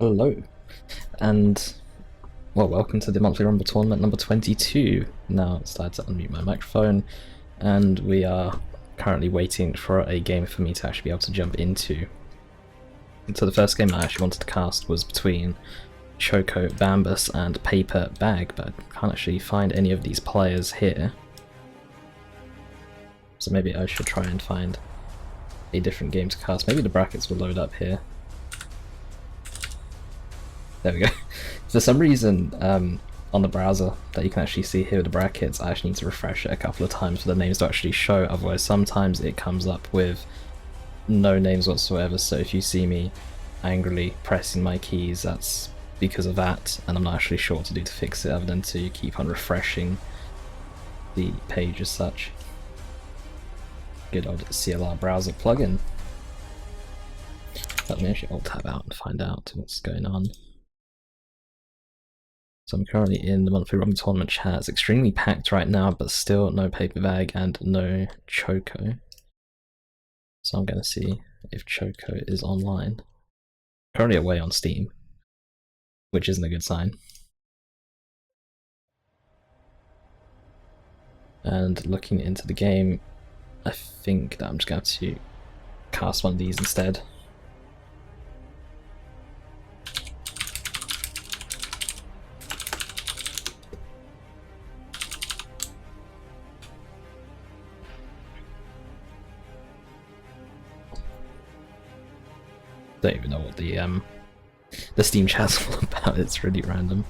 Hello, and well, welcome to the monthly Rumble tournament number 22. Now it's time to unmute my microphone, and we are currently waiting for a game for me to actually be able to jump into. So the first game I actually wanted to cast was between BbBoS and Paper Bag, but I can't actually find any of these players here. So maybe I should try and find a different game to cast. Maybe the brackets will load up here. There we go. For some reason, on the browser that you can actually see here with the brackets, I actually need to refresh it a couple of times for the names to actually show, otherwise sometimes it comes up with no names whatsoever, so if you see me angrily pressing my keys, that's because of that, and I'm not actually sure what to do to fix it other than to keep on refreshing the page as such. Good old CLR browser plugin. Let me actually alt tab out and find out what's going on. So I'm currently in the monthly Rumble tournament chat. It's extremely packed right now, but still no Paper Bag and no Choco. So I'm going to see if Choco is online. Currently away on Steam, which isn't a good sign. And looking into the game, I think that I'm just going to cast one of these instead. Don't even know what the Steam chat's all about. It's really random.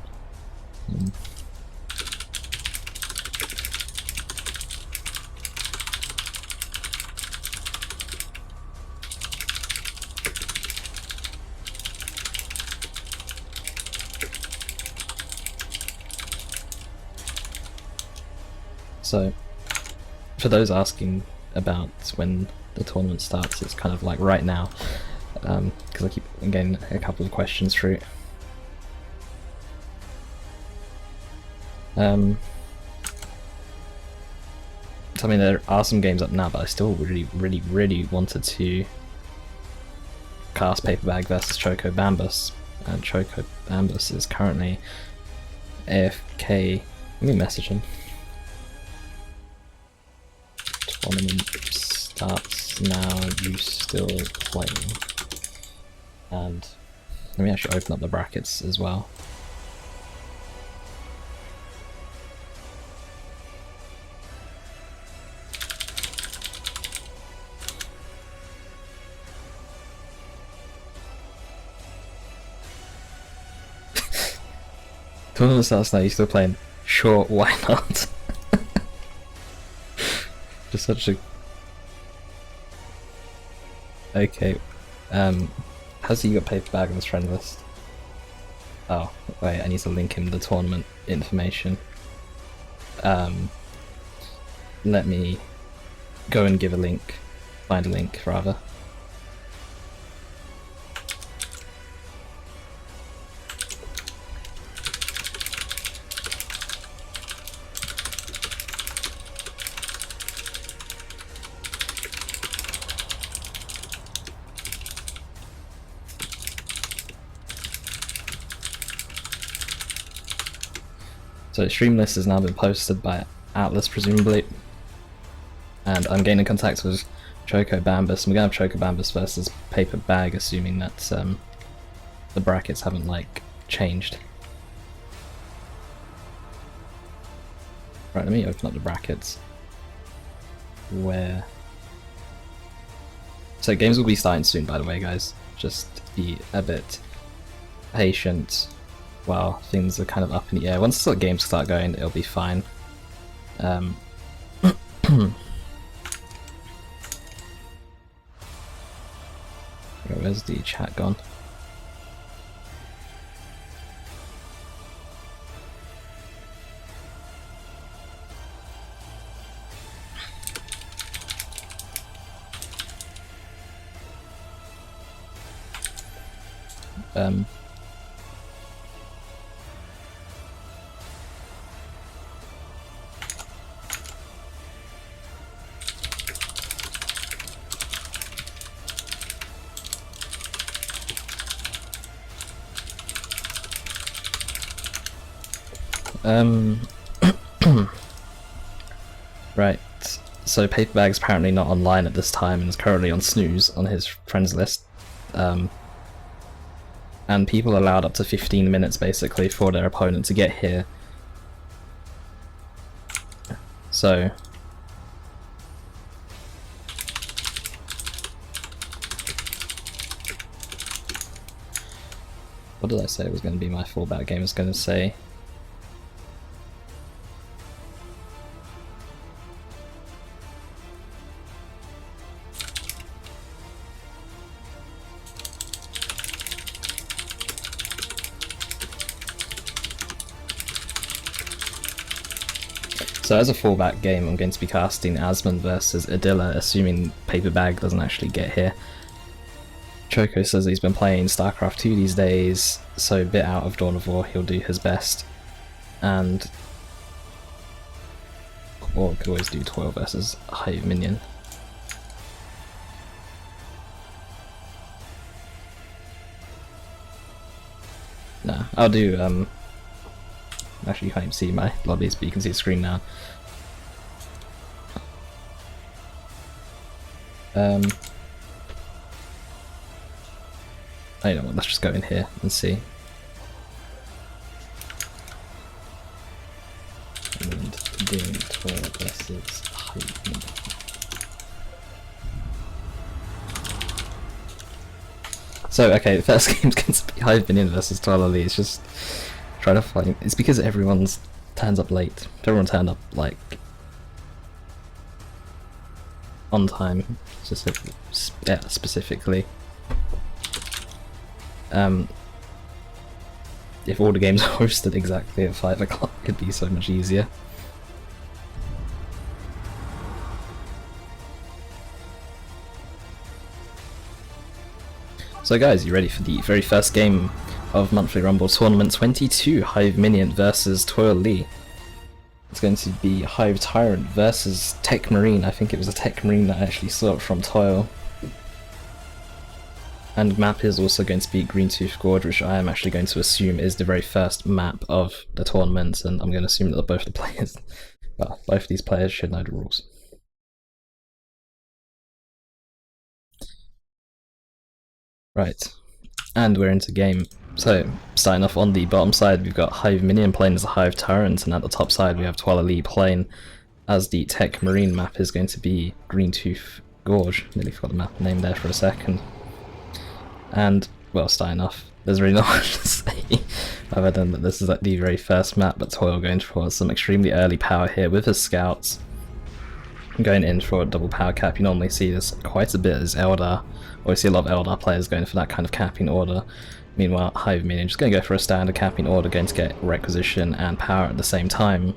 So, for those asking about when the tournament starts, it's kind of like right now. Because I keep getting a couple of questions through. So I mean, there are some games up now, but I still really wanted to cast Paper Bag versus BbBoS, and BbBoS is currently AFK. Let me message him. Tournament starts now, you still playing? And let me actually open up the brackets as well. Tournament starts now, you still playing? Sure, why not? Just such a... Okay, how's he got Paper Bag on his friend list? Oh, wait, I need to link him the tournament information. Let me go and give a link. Find a link, rather. So stream list has now been posted by Atlas, presumably, and I'm getting in contact with BbBoS. We're gonna have BbBoS versus Paper Bag, assuming that the brackets haven't like changed. Right, let me open up the brackets. Where? So games will be starting soon, by the way, guys. Just be a bit patient. While things are kind of up in the air. Once the games start going, it'll be fine. Where's the chat gone? Right, so Paperbag's apparently not online at this time and is currently on snooze on his friends list. And people allowed up to 15 minutes basically for their opponent to get here. So what did I say was going to be my fallback game? I was going to say so as a fallback game, I'm going to be casting Asmund versus Adila, assuming Paperbag doesn't actually get here. Choco says he's been playing StarCraft 2 these days, so a bit out of Dawn of War, he'll do his best. And or could always do Toil versus Hiveminion. Nah, I'll do actually, you can't even see my lobbies, but you can see the screen now. I don't know what, let's just go in here and see. And doing 12 versus Hiveminion. So, okay, the first game's going to be Hiveminion versus Toilailee. It's just trying to find. It's because everyone's turns up late. If everyone turned up like on time, specifically. If all the games are hosted exactly at 5 o'clock, it'd be so much easier. So guys, you ready for the very first game of Monthly Rumble Tournament 22, Hiveminion versus Toilailee. It's going to be Hive Tyrant versus Tech Marine. I think it was a Tech Marine that actually saw it from Toil. And map is also going to be Greentooth Gorge, which I am actually going to assume is the very first map of the tournament, and I'm going to assume that both the players, well, both of these players should know the rules. Right, and we're into game. So, starting off on the bottom side, we've got Hiveminion playing as a Hive Tyrant, and at the top side we have Toilailee playing as the Tech Marine. Map is going to be Greentooth Gorge. Nearly forgot the map name there for a second. And, well, starting off, there's really not much to say, other than that this is like the very first map, but Toil going for some extremely early power here with his scouts. Going in for a double power cap. You normally see this quite a bit as Eldar, or you see a lot of Eldar players going for that kind of capping order. Meanwhile, Hiveminion just going to go for a standard capping order, going to get requisition and power at the same time.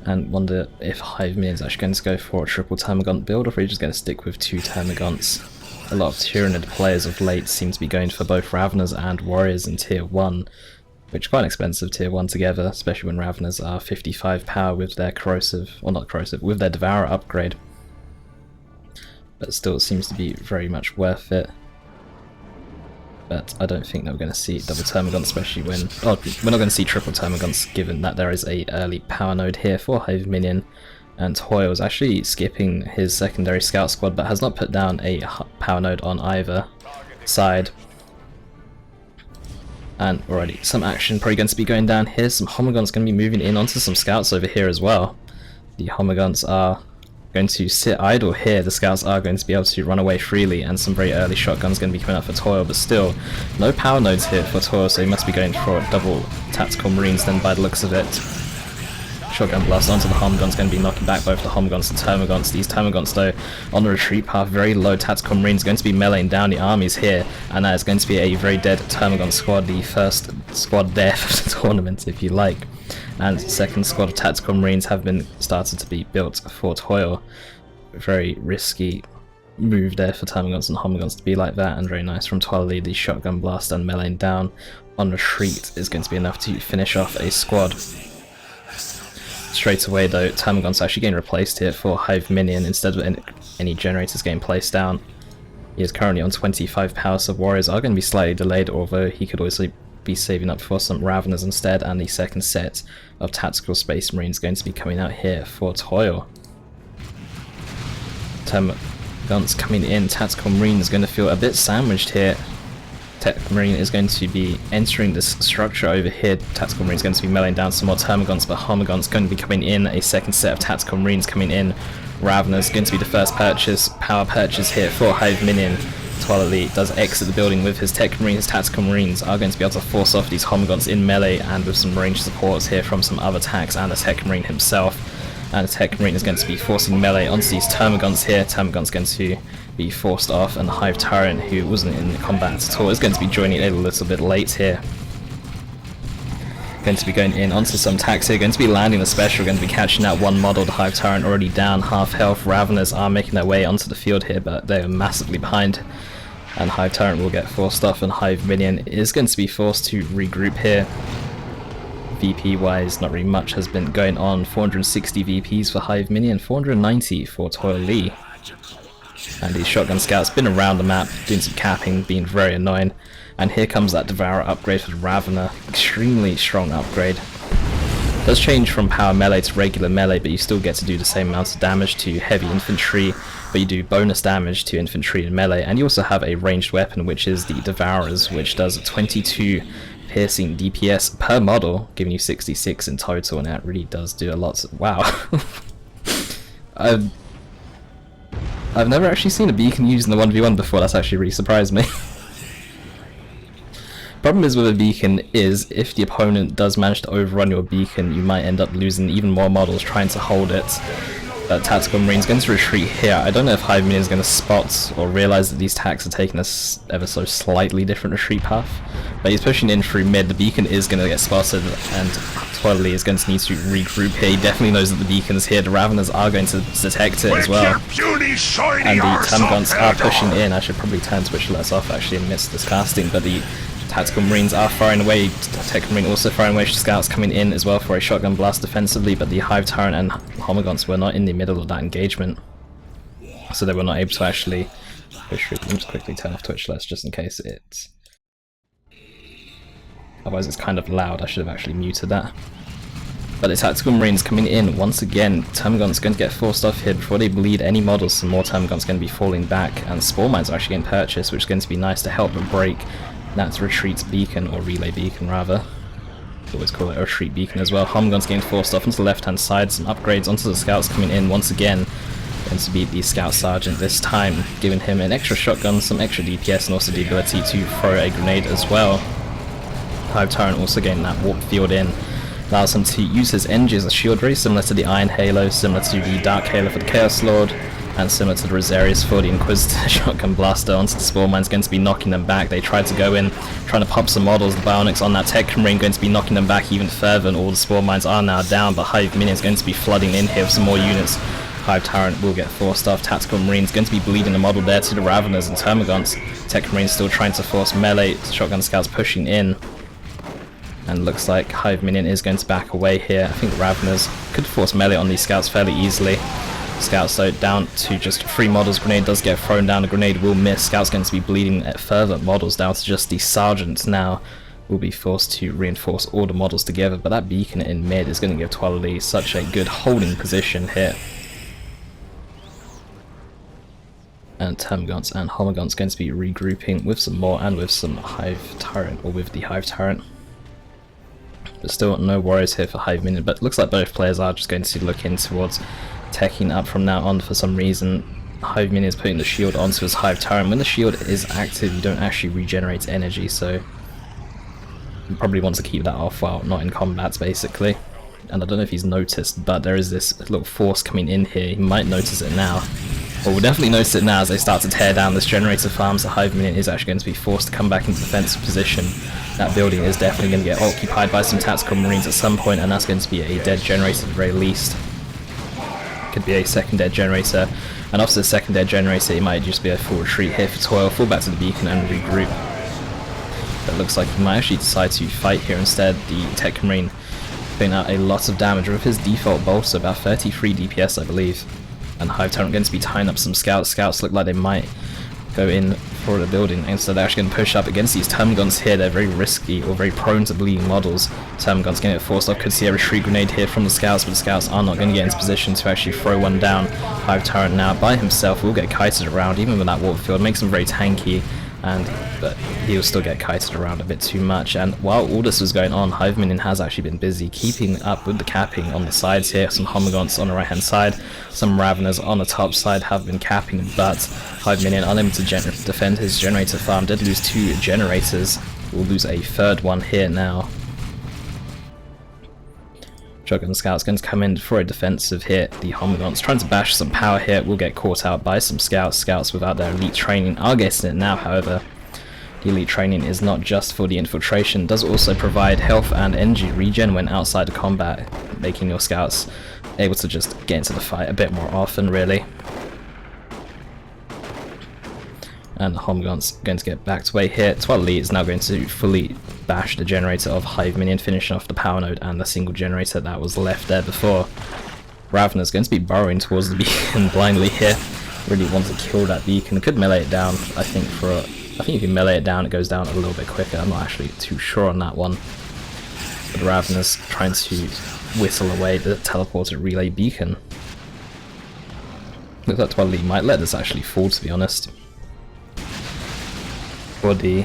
And wonder if Hiveminion is actually going to go for a triple Termagant build, or if he's just going to stick with 2 Termagants. A lot of Tyranid players of late seem to be going for both Raveners and Warriors in Tier 1, which are quite expensive Tier 1 together, especially when Raveners are 55 power with their corrosive, or not corrosive, with their Devourer upgrade. But still, it seems to be very much worth it. But I don't think that we're going to see double Termagants, especially when... Oh, we're not going to see triple Termagants, given that there is a early power node here for Hiveminion. And Toil is actually skipping his secondary scout squad, but has not put down a power node on either side. And already some action probably going to be going down here. Some Homagants going to be moving in onto some scouts over here as well. The Homagants are going to sit idle here. The scouts are going to be able to run away freely, and some very early shotguns going to be coming up for Toil, but still no power nodes here for Toil, so he must be going for double tactical marines then by the looks of it. Shotgun blast onto the Homagants, going to be knocking back both the Homagants and Termagants. These Termagants though on the retreat path, very low tactical marines, going to be meleeing down the armies here, and that is going to be a very dead Termagant squad, the first squad death of the tournament if you like. And second squad of tactical marines have been started to be built for Toil. Very risky move there for Termagants and Homagants to be like that, and very nice from Toilailee. The shotgun blast and meleeing down on retreat is going to be enough to finish off a squad. Straight away though, Termagant's actually getting replaced here for Hiveminion instead of any generators getting placed down. He is currently on 25 power, so Warriors are going to be slightly delayed, although he could also be saving up for some Raveners instead, and the second set of Tactical Space Marines going to be coming out here for Toil. Guns coming in, Tactical Marine is going to feel a bit sandwiched here. Marine is going to be entering this structure over here. Tactical Marine is going to be meleeing down some more Termagants, but Homagant's going to be coming in. A second set of Tactical Marines coming in. Ravener's going to be the first purchase, power purchase here for Hiveminion. Toilailee does exit the building with his Tech Marines. Tactical Marines are going to be able to force off these Homagants in melee, and with some range supports here from some other attacks and the Tech Marine himself. And the Tech Marine is going to be forcing melee onto these Termagants here. Termagant's going to be forced off, and the Hive Tyrant, who wasn't in the combat at all, is going to be joining a little bit late here. Going to be going in onto some attacks here, going to be landing the special, going to be catching out one model. The Hive Tyrant already down, half health. Raveners are making their way onto the field here, but they are massively behind. And Hive Tyrant will get forced off, and Hiveminion is going to be forced to regroup here. VP wise, not really much has been going on. 460 VPs for Hiveminion, 490 for Toilailee. And these shotgun scouts been around the map, doing some capping, being very annoying. And here comes that Devourer upgrade for the Ravener. Extremely strong upgrade. Does change from power melee to regular melee, but you still get to do the same amount of damage to heavy infantry, but you do bonus damage to infantry and melee. And you also have a ranged weapon, which is the Devourers, which does 22 piercing DPS per model, giving you 66 in total, and that really does do a lot. Wow. I've never actually seen a beacon used in the 1v1 before. That's actually really surprised me. Problem is with a beacon is, if the opponent does manage to overrun your beacon, you might end up losing even more models trying to hold it. Tactical Marine's going to retreat here. I don't know if Hiveminion is going to spot or realise that these attacks are taking a ever so slightly different retreat path. But he's pushing in through mid. The beacon is going to get spotted, and Toilailee is going to need to regroup here. He definitely knows that the beacon is here. The Raveners are going to detect it as well. And the Termagants are pushing in. I should probably turn TwichAlerts off actually amidst this casting, but the Tactical Marines are firing away. Tech Marine also firing away. Scouts coming in as well for a shotgun blast defensively, but the Hive Tyrant and Homagants were not in the middle of that engagement, so they were not able to actually push through. Let me just quickly turn off TwichAlerts just in case it's... Otherwise it's kind of loud. I should have actually muted that. But the Tactical Marines coming in once again. Termagant's going to get forced off here before they bleed any models. Some more Termagant's going to be falling back, and Spore Mines are actually getting purchased, which is going to be nice to help break that retreat beacon, or relay beacon rather. Always call it a retreat beacon as well. Homagant's getting forced off onto the left hand side. Some upgrades onto the scouts coming in once again. Going to beat the scout sergeant this time, giving him an extra shotgun, some extra DPS, and also the ability to throw a grenade as well. Hive Tyrant also getting that warp field in. Allows him to use his energy as a shield, very similar to the Iron Halo, similar to the DarkHero for the Chaos Lord, and similar to the Rosarius for the Inquisitor. Shotgun blaster onto the Spore Mine's going to be knocking them back. They tried to go in, trying to pop some models. The Bionics on that Tech Marine going to be knocking them back even further, and all the Spore Mines are now down, but Hiveminion is going to be flooding in here with some more units. Hive Tyrant will get forced off. Tactical Marine's going to be bleeding the model there to the Raveners and Termagants. Tech Marine still trying to force melee. Shotgun scouts pushing in. And looks like Hiveminion is going to back away here. I think the Raveners could force melee on these scouts fairly easily. Scouts though down to just 3 models. Grenade does get thrown down. The grenade will miss. Scouts going to be bleeding at further models down to just the sergeants now. Will be forced to reinforce all the models together. But that beacon in mid is going to give Toilailee such a good holding position here. And Termagants and Homagants going to be regrouping with some more, and with some Hive Tyrant, or with the Hive Tyrant. But still no worries here for Hiveminion, but it looks like both players are just going to look in towards teching up from now on. For some reason Hiveminion is putting the shield onto his Hive Tyrant. When the shield is active you don't actually regenerate energy, so you probably want to keep that off while not in combat basically. And I don't know if he's noticed, but there is this little force coming in here. He might notice it now, or we'll definitely notice it now as they start to tear down this generator farm. So Hiveminion is actually going to be forced to come back into defensive position. That building is definitely going to get occupied by some Tactical Marines at some point, and that's going to be a dead generator at the very least. Could be a second dead generator, and after the second dead generator it might just be a full retreat here for Toil, fall back to the beacon and regroup. But it looks like he might actually decide to fight here instead. The Tech Marine putting out a lot of damage with his default bolster, about 33 DPS I believe. And Hive Tyrant going to be tying up some scouts. Scouts look like they might go in for the building. Instead, they're actually going to push up against these Termagants here. They're very risky or very prone to bleeding models. Termagants getting it forced off. Could see a retreat grenade here from the scouts, but the scouts are not going to get into position to actually throw one down. Hive Tyrant now by himself will get kited around, even with that warp field. Makes him very tanky, but he'll still get kited around a bit too much. And while all this was going on, Hiveminion has actually been busy keeping up with the capping on the sides here. Some Homagants on the right hand side, some Raveners on the top side have been capping, but Hiveminion unable to defend his generator farm. Did lose 2 generators, will lose a 3rd one here now. Shotgun Scout's going to come in for a defensive hit. The Homagants trying to bash some power here, will get caught out by some scouts. Scouts without their elite training are getting it now, however. The elite training is not just for the infiltration, does also provide health and energy regen when outside of combat, making your scouts able to just get into the fight a bit more often, really. And the Homagants going to get backed away here. Toilailee is now going to fully bash the generator of Hiveminion, finishing off the power node and the single generator that was left there before. Ravener's going to be burrowing towards the beacon blindly here. Really want to kill that beacon. Could melee it down. I think if you melee it down, it goes down a little bit quicker. I'm not actually too sure on that one. But Ravener's trying to whistle away the teleported relay beacon. Looks like Toilailee might let this actually fall, to be honest. For the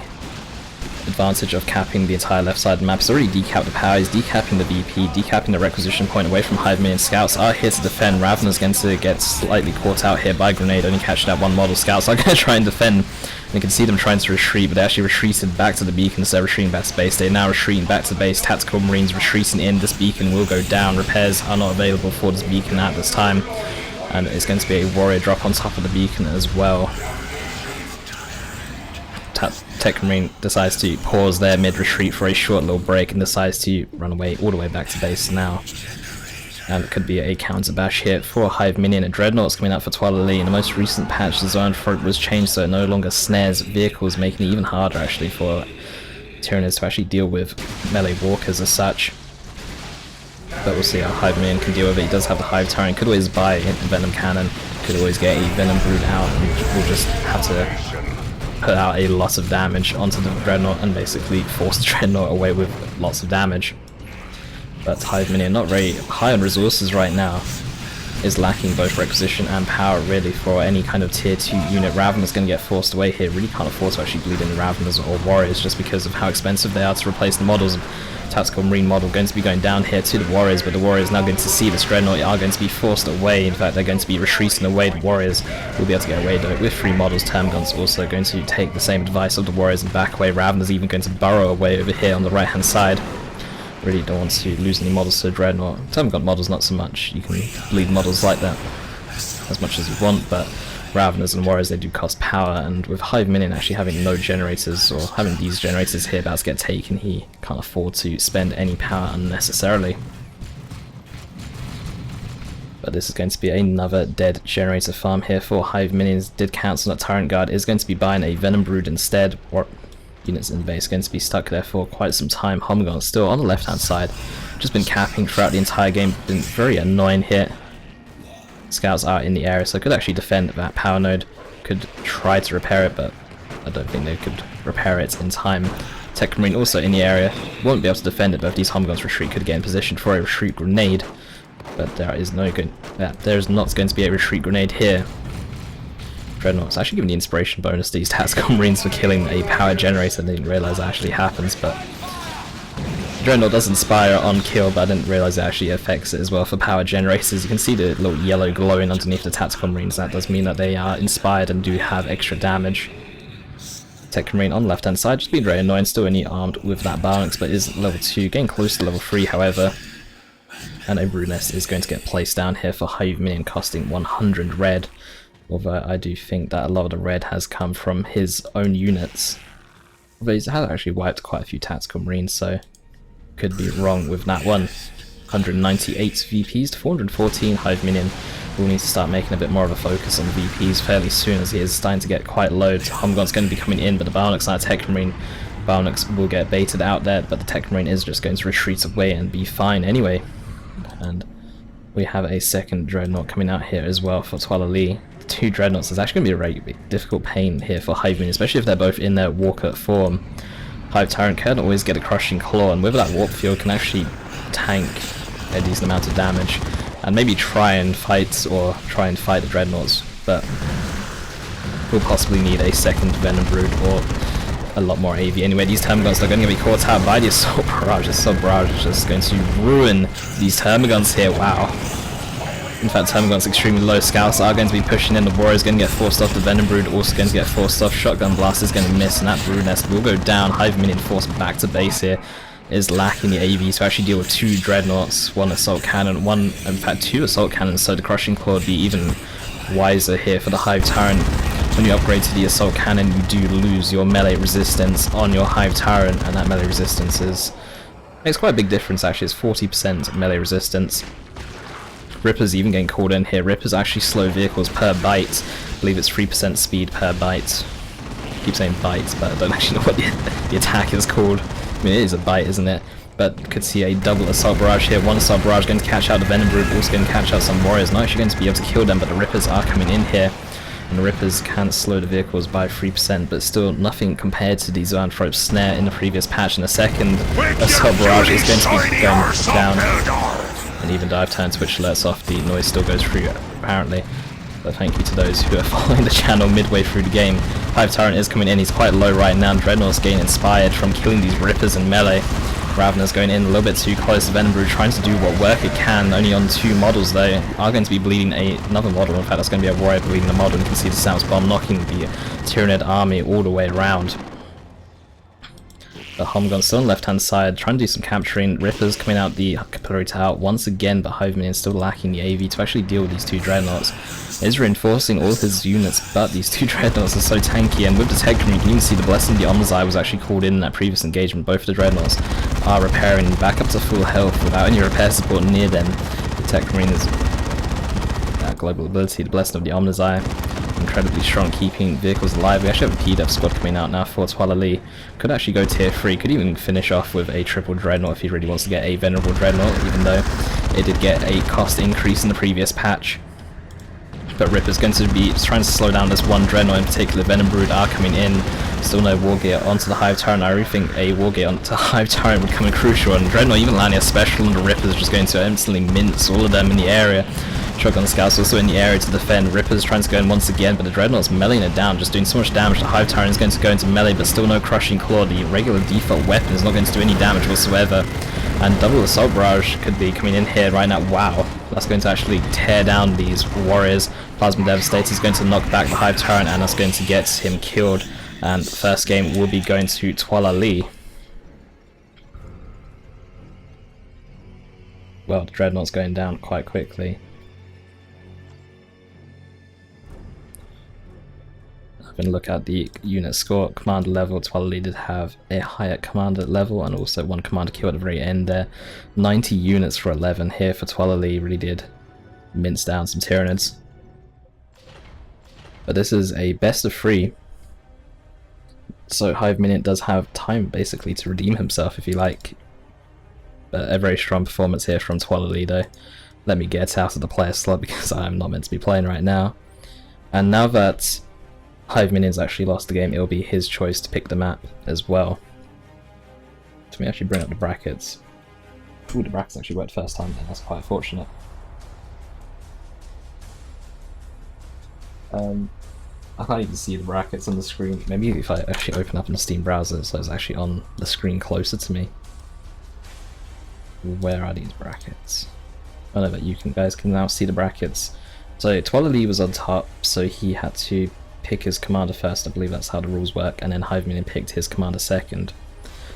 advantage of capping the entire left side of the map. He's already decapped the power, he's decapping the VP, decapping the requisition point away from Hiveminion. Scouts are here to defend. Ravener's going to get slightly caught out here by grenade, only catching that one model. Scouts are going to try and defend. And you can see them trying to retreat, but they actually retreated back to the beacon instead of retreating back to base. They're now retreating back to base. Tactical Marines retreating in. This beacon will go down. Repairs are not available for this beacon at this time. And it's going to be a warrior drop on top of the beacon as well. Tech Marine decides to pause their mid-retreat for a short little break and decides to run away all the way back to base now. And it could be a counter bash here for Hiveminion. A Dreadnought's coming out for Toilailee. In the most recent patch, the zone front was changed so it no longer snares vehicles, making it even harder actually for Tyranids to actually deal with melee walkers as such. But we'll see how Hiveminion can deal with it. He does have the Hive Tyrant, could always buy a Venom Cannon, could always get a Venom Brood out, and we'll just have to put out a lot of damage onto the Dreadnought and basically force the Dreadnought away with lots of damage. But Hiveminion, not very high on resources right now, is lacking both requisition and power really for any kind of tier 2 unit. Ravener's going to get forced away here. Really can't afford to actually bleed in Raveners or Warriors just because of how expensive they are to replace the models. Tactical Marine model going to be going down here to the Warriors, but the Warriors now going to see this Dreadnought are going to be forced away. In fact, they're going to be retreating away. The Warriors will be able to get away though with 3 models. Termagants also going to take the same advice of the Warriors and back away. Ravener's even going to burrow away over here on the right hand side. Really don't want to lose any models to the Dreadnought. Termagant models not so much. You can bleed models like that as much as you want, but Raveners and Warriors, they do cost power, and with Hiveminion actually having no generators, or having these generators here about to get taken, he can't afford to spend any power unnecessarily. But this is going to be another dead generator farm here for Hiveminions. Did cancel that Tyrant Guard, is going to be buying a Venom Brood instead, or units in base going to be stuck there for quite some time. Homagant still on the left hand side, just been capping throughout the entire game, been very annoying here. Scouts are in the area, so could actually defend that power node, could try to repair it, but I don't think they could repair it in time. Tech Marine also in the area, won't be able to defend it, but if these Homagants retreat, could get in position for a retreat grenade, but there's not going to be a retreat grenade here. Dreadnought's actually giving the inspiration bonus to these Tactical Marines for killing a power generator. I didn't realise that actually happens, but Dreadnought does inspire on kill, but I didn't realise it actually affects it as well for power generators. You can see the little yellow glowing underneath the Tactical Marines. That does mean that they are inspired and do have extra damage. Tech Marine on the left hand side, just being very annoying, still only armed with that balance, but is level 2, getting close to level 3 however. And a Brood Nest is going to get placed down here for Hiveminion, costing 100 red. Although I do think that a lot of the red has come from his own units. Although he has actually wiped quite a few Tactical Marines, so could be wrong with that one. 198 VPs to 414. Hiveminion will need to start making a bit more of a focus on VPs fairly soon, as he is starting to get quite low. Homagant's going to be coming in, but the ByAWLEYA and Tech Marine will get baited out there, but the Tech Marine is just going to retreat away and be fine anyway. And we have a second Dreadnought coming out here as well for Toilailee. 2 Dreadnoughts is actually going to be a very difficult pain here for Hiveminion, especially if they're both in their Walker form. Hive Tyrant can always get a Crushing Claw, and with that Warp Field can actually tank a decent amount of damage, and maybe try and fight the Dreadnoughts, but we'll possibly need a second Venom Brood or a lot more AV. Anyway, these Termagants are going to be caught out by the Assault Barrage. The Assault Barrage is just going to ruin these Termagants here. Wow. In fact, Termagant's extremely low. Scouts are going to be pushing in. The Warrior is going to get forced off. The Venom Brood also going to get forced off. Shotgun Blast is going to miss, and that Brood Nest will go down. Hiveminion forced back to base here. Is lacking the AV to actually deal with 2 Dreadnoughts, 1 Assault Cannon, in fact 2 Assault Cannons, so the Crushing Claw would be even wiser here for the Hive Tyrant. When you upgrade to the Assault Cannon, you do lose your melee resistance on your Hive Tyrant, and that melee resistance makes quite a big difference actually. It's 40% melee resistance. Ripper's even getting called in here. Ripper's actually slow vehicles per byte. I believe it's 3% speed per byte. I keep saying bytes, but I don't actually know what the attack is called. I mean, it is a byte, isn't it? But could see a double Assault Barrage here. 1 Assault Barrage going to catch out the Venom Brood, also going to catch out some Warriors. Not actually going to be able to kill them, but the Rippers are coming in here. And the Rippers can slow the vehicles by 3%, but still nothing compared to the Zoanthrope Snare in the previous patch. In a second, Assault Barrage is going to be going down. And even Dive Turn TwichAlerts off, the noise still goes through apparently. But thank you to those who are following the channel midway through the game. Hive Tyrant is coming in, he's quite low right now. Dreadnought's getting inspired from killing these Rippers in melee. Ravener's going in a little bit too close to Venom Brood, trying to do what work it can, only on 2 models though. Are going to be bleeding another model, in fact that's going to be a Warrior bleeding the model, and you can see the Samus Bomb knocking the Tyranid army all the way around. The Homgun still on the left hand side, trying to do some capturing. Rippers coming out the Capillary Tower once again, but Hiveminion still lacking the AV to actually deal with these 2 Dreadnoughts. Is reinforcing all his units, but these 2 Dreadnoughts are so tanky, and with the Tech Marine, you can even see the Blessing of the Omnizai was actually called in that previous engagement. Both of the Dreadnoughts are repairing back up to full health without any repair support near them. The Tech Marine is global ability, the Blessing of the Omnizai, incredibly strong, keeping vehicles alive. We actually have a PDEF squad coming out now for Toilailee. Could actually go tier 3, could even finish off with a triple Dreadnought if he really wants to get a Venerable Dreadnought, even though it did get a cost increase in the previous patch. But Ripper's going to be trying to slow down this 1 Dreadnought in particular. Venom Brood are coming in. Still no War Gear onto the Hive Tyrant. I really think a War Gear onto Hive Tyrant would come in crucial, and Dreadnought even landing a special on the Ripper's just going to instantly mince all of them in the area. Shotgun Scouts also in the area to defend. Ripper's trying to go in once again, but the Dreadnought's meleeing it down, just doing so much damage. The Hive Tyrant is going to go into melee, but still no Crushing Claw. The regular default weapon is not going to do any damage whatsoever. And double Assault Barrage could be coming in here right now. Wow, that's going to actually tear down these Warriors. Plasma Devastator is going to knock back the Hive Tyrant, and that's going to get him killed. And the first game will be going to Toilailee. Well, the Dreadnought's going down quite quickly. Having a look at the unit score, commander level, Toilailee did have a higher commander level and also 1 commander kill at the very end there. 90 units for 11 here for Toilailee, really did mince down some Tyranids. But this is a best of 3, so Hiveminion does have time basically to redeem himself if you like. But a very strong performance here from Toilailee though. Let me get out of the player slot because I'm not meant to be playing right now. And now that Hiveminion's actually lost the game, it'll be his choice to pick the map as well. Let me actually bring up the brackets. Ooh, the brackets actually worked first time, then that's quite fortunate. I can't even see the brackets on the screen. Maybe if I actually open up in the Steam browser so it's actually on the screen closer to me. Where are these brackets? I know that you guys can now see the brackets. So Toilailee was on top, so he had to pick his commander first. I believe that's how the rules work, and then Hiveminion picked his commander second.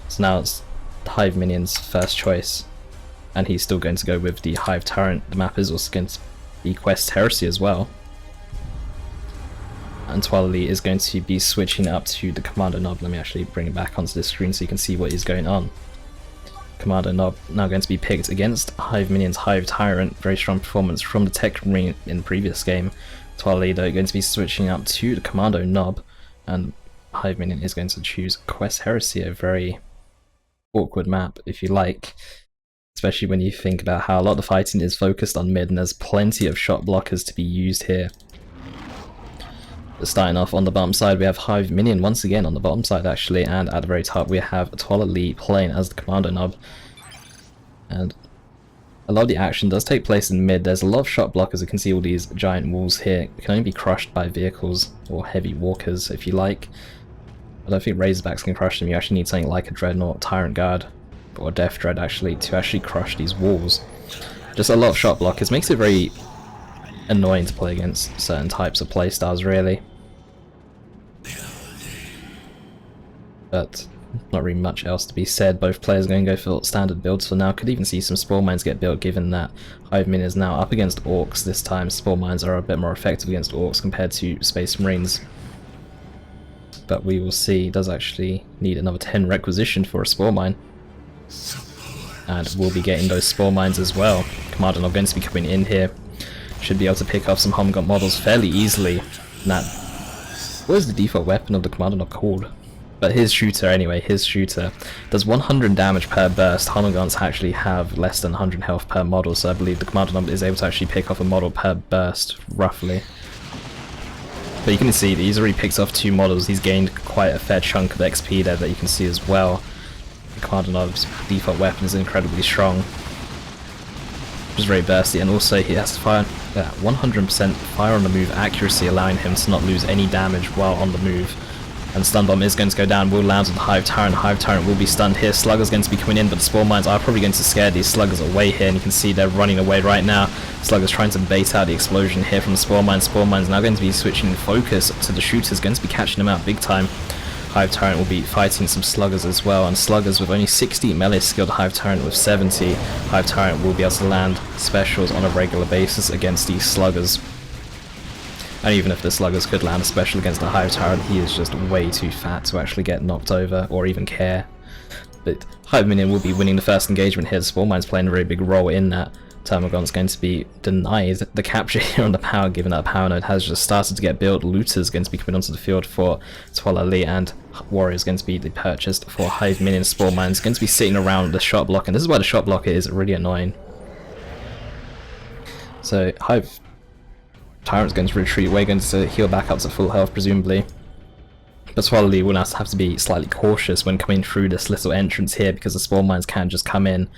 So now it's Hiveminion's first choice, and he's still going to go with the Hive Tyrant. The map is also going to be Quest Heresy as well. And Toilailee is going to be switching up to the Commander Knob. Let me actually bring it back onto the screen so you can see what is going on. Commander Knob now going to be picked against Hiveminion's Hive Tyrant. Very strong performance from the Tech Marine in the previous game. Toilailee though going to be switching up to the Commando Knob, and Hiveminion is going to choose Quest Heresy, a very awkward map if you like, especially when you think about how a lot of the fighting is focused on mid and there's plenty of shot blockers to be used here. Starting off on the bottom side, we have Hiveminion once again on the bottom side actually, and at the very top we have Toilailee playing as the commando knob. And a lot of the action does take place in mid. There's a lot of shot blockers. You can see all these giant walls here. It can only be crushed by vehicles or heavy walkers if you like. I don't think Razorbacks can crush them. You actually need something like a Dreadnought, Tyrant Guard, or Death Dread actually to actually crush these walls. Just a lot of shot blockers. Makes it very annoying to play against certain types of playstyles really. But not really much else to be said. Both players are going to go for standard builds for now. Could even see some Spore Mines get built given that Hiveminion is now up against Orcs this time. Spore Mines are a bit more effective against Orcs compared to Space Marines. But we will see. It does actually need another 10 requisition for a Spore Mine. And we'll be getting those Spore Mines as well. Commander not going to be coming in here. Should be able to pick off some Homgun models fairly easily. What is the default weapon of the Commander not called? But his shooter anyway, his shooter does 100 damage per burst. Homguns actually have less than 100 health per model, so I believe the Commander knob is able to actually pick off a model per burst, roughly. But you can see that he's already picked off 2 models. He's gained quite a fair chunk of XP there that you can see as well. The Commander knob's default weapon is incredibly strong, which is very bursty, and also he has to fire 100% fire on the move accuracy, allowing him to not lose any damage while on the move. And Stun Bomb is going to go down, will land on the Hive Tyrant. Hive Tyrant will be stunned here. Slugger's going to be coming in, but the Spore Mines are probably going to scare these Sluggers away here, and you can see they're running away right now. Slugger's trying to bait out the explosion here from the Spore Mines. Spore Mines now going to be switching focus to the shooters, going to be catching them out big time. Hive Tyrant will be fighting some Sluggers as well, and Sluggers with only 60 melee skilled, Hive Tyrant with 70. Hive Tyrant will be able to land specials on a regular basis against these Sluggers. And even if the Sluggers could land a special against the Hive Tyrant, he is just way too fat to actually get knocked over or even care. But Hiveminion will be winning the first engagement here. The Spore Mine's playing a very big role in that. Termagon's going to be denied the capture here on the power, given that the power node has just started to get built. Looters going to be coming onto the field for Toilailee, and Warriors going to be purchased for Hiveminion. Spore Mine's going to be sitting around the shot block, and this is why the shot blocker is really annoying. So Hive Tyrant's going to retreat. We're going to heal back up to full health, presumably. But Toilailee will now have to be slightly cautious when coming through this little entrance here, because the Spore Mines can just come in.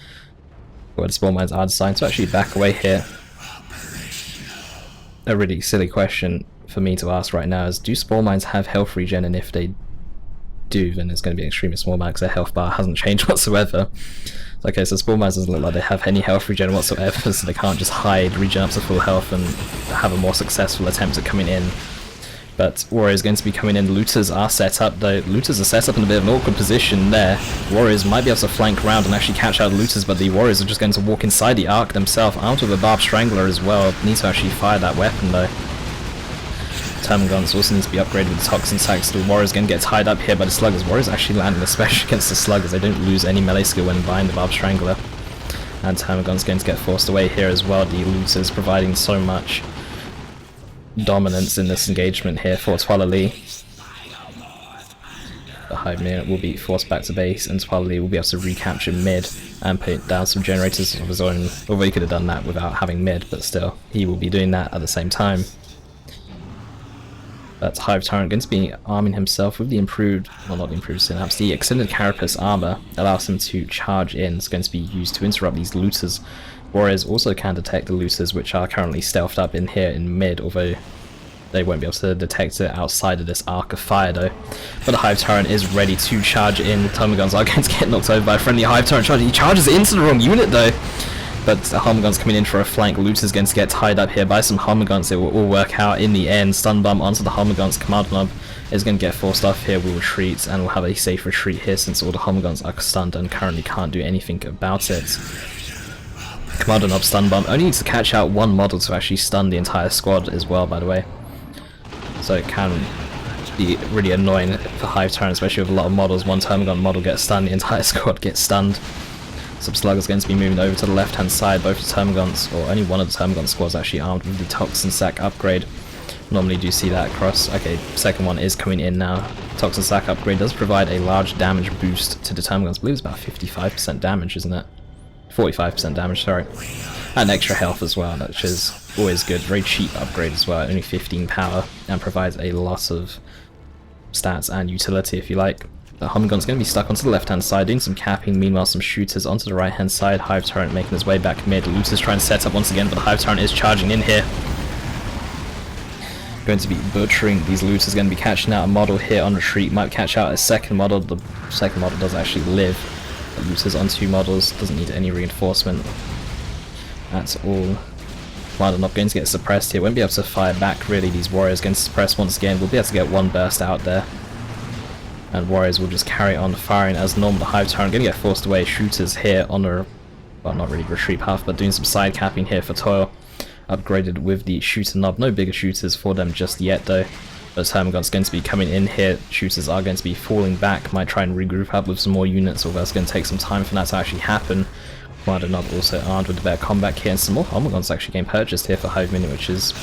Well, the Spore Mines are designed to actually back away here. A really silly question for me to ask right now is, do Spore Mines have health regen? And if they do, then it's going to be an extremely small amount because their health bar hasn't changed whatsoever. Okay, so Spore Mines doesn't look like they have any health regen whatsoever, so they can't just hide, regen up to full health and have a more successful attempt at coming in. But Warriors going to be coming in. Looters are set up though. Looters are set up in a bit of an awkward position there. Warriors might be able to flank around and actually catch out Looters, but the Warriors are just going to walk inside the arc themselves, armed with a Barbed Strangler as well. Need to actually fire that weapon though. Termagants also needs to be upgraded with Toxin Sacks. The Warriors going to get tied up here by the Sluggers. Warriors actually landing especially against the Sluggers. They don't lose any melee skill when buying the Barbed Strangler. And Termagant's going to get forced away here as well. The Looters providing so much dominance in this engagement here for Toilailee. The Hiveminion will be forced back to base, and Toilailee will be able to recapture mid and put down some generators of his own. Although he could have done that without having mid, but still, he will be doing that at the same time. That's Hive Tyrant going to be arming himself with the improved, well not the improved synapse, the extended carapace armor allows him to charge in. It's going to be used to interrupt these Looters. Warriors also can detect the Looters, which are currently stealthed up in here in mid, although they won't be able to detect it outside of this arc of fire though. But the Hive Tyrant is ready to charge in. Termagants are going to get knocked over by a friendly Hive Tyrant charge. He charges into the wrong unit though. But the Homguns coming in for a flank. Looters going to get tied up here by some Homguns. It will all work out in the end. Stun Bomb onto the Homguns. Commander knob is going to get forced off here. We'll retreat, and we'll have a safe retreat here since all the Homguns are stunned and currently can't do anything about it. Commander knob Stun Bomb only needs to catch out one model to actually stun the entire squad as well, by the way. So it can be really annoying for Hive Tyrant, especially with a lot of models. One Termagon model gets stunned, the entire squad gets stunned. Some Sluggers going to be moving over to the left hand side. Both the Termagants, or only one of the Termagon squads actually armed with the Toxin Sack upgrade. Normally do see that across. Okay, second one is coming in now. Toxin Sack upgrade does provide a large damage boost to the Termagants. I believe it's about 55% damage, isn't it? 45% damage, sorry. And extra health as well, which is always good. Very cheap upgrade as well, only 15 power, and provides a lot of stats and utility if you like. The Hummingon's going to be stuck onto the left hand side, doing some capping, meanwhile some shooters onto the right hand side. Hive Tyrant making his way back mid. Looters trying to set up once again, but the Hive Tyrant is charging in here. Going to be butchering these looters, going to be catching out a model here on retreat, might catch out a second model. The second model does actually live. The looters on 2 models, doesn't need any reinforcement. That's all. Commander not going to get suppressed here, won't be able to fire back really. These warriors going to suppress once again, we'll be able to get one burst out there. And warriors will just carry on firing as normal. The Hive Tyrant going to get forced away. Shooters here on a, well, not really retreat path, but doing some side capping here for Toil. Upgraded with the shooter knob. No bigger shooters for them just yet though. But Termagon's going to be coming in here. Shooters are going to be falling back. Might try and regroup up with some more units, although it's going to take some time for that to actually happen. Commander Knob also armed with a better combat kit, and some more Homagons actually getting purchased here for Hiveminion, which is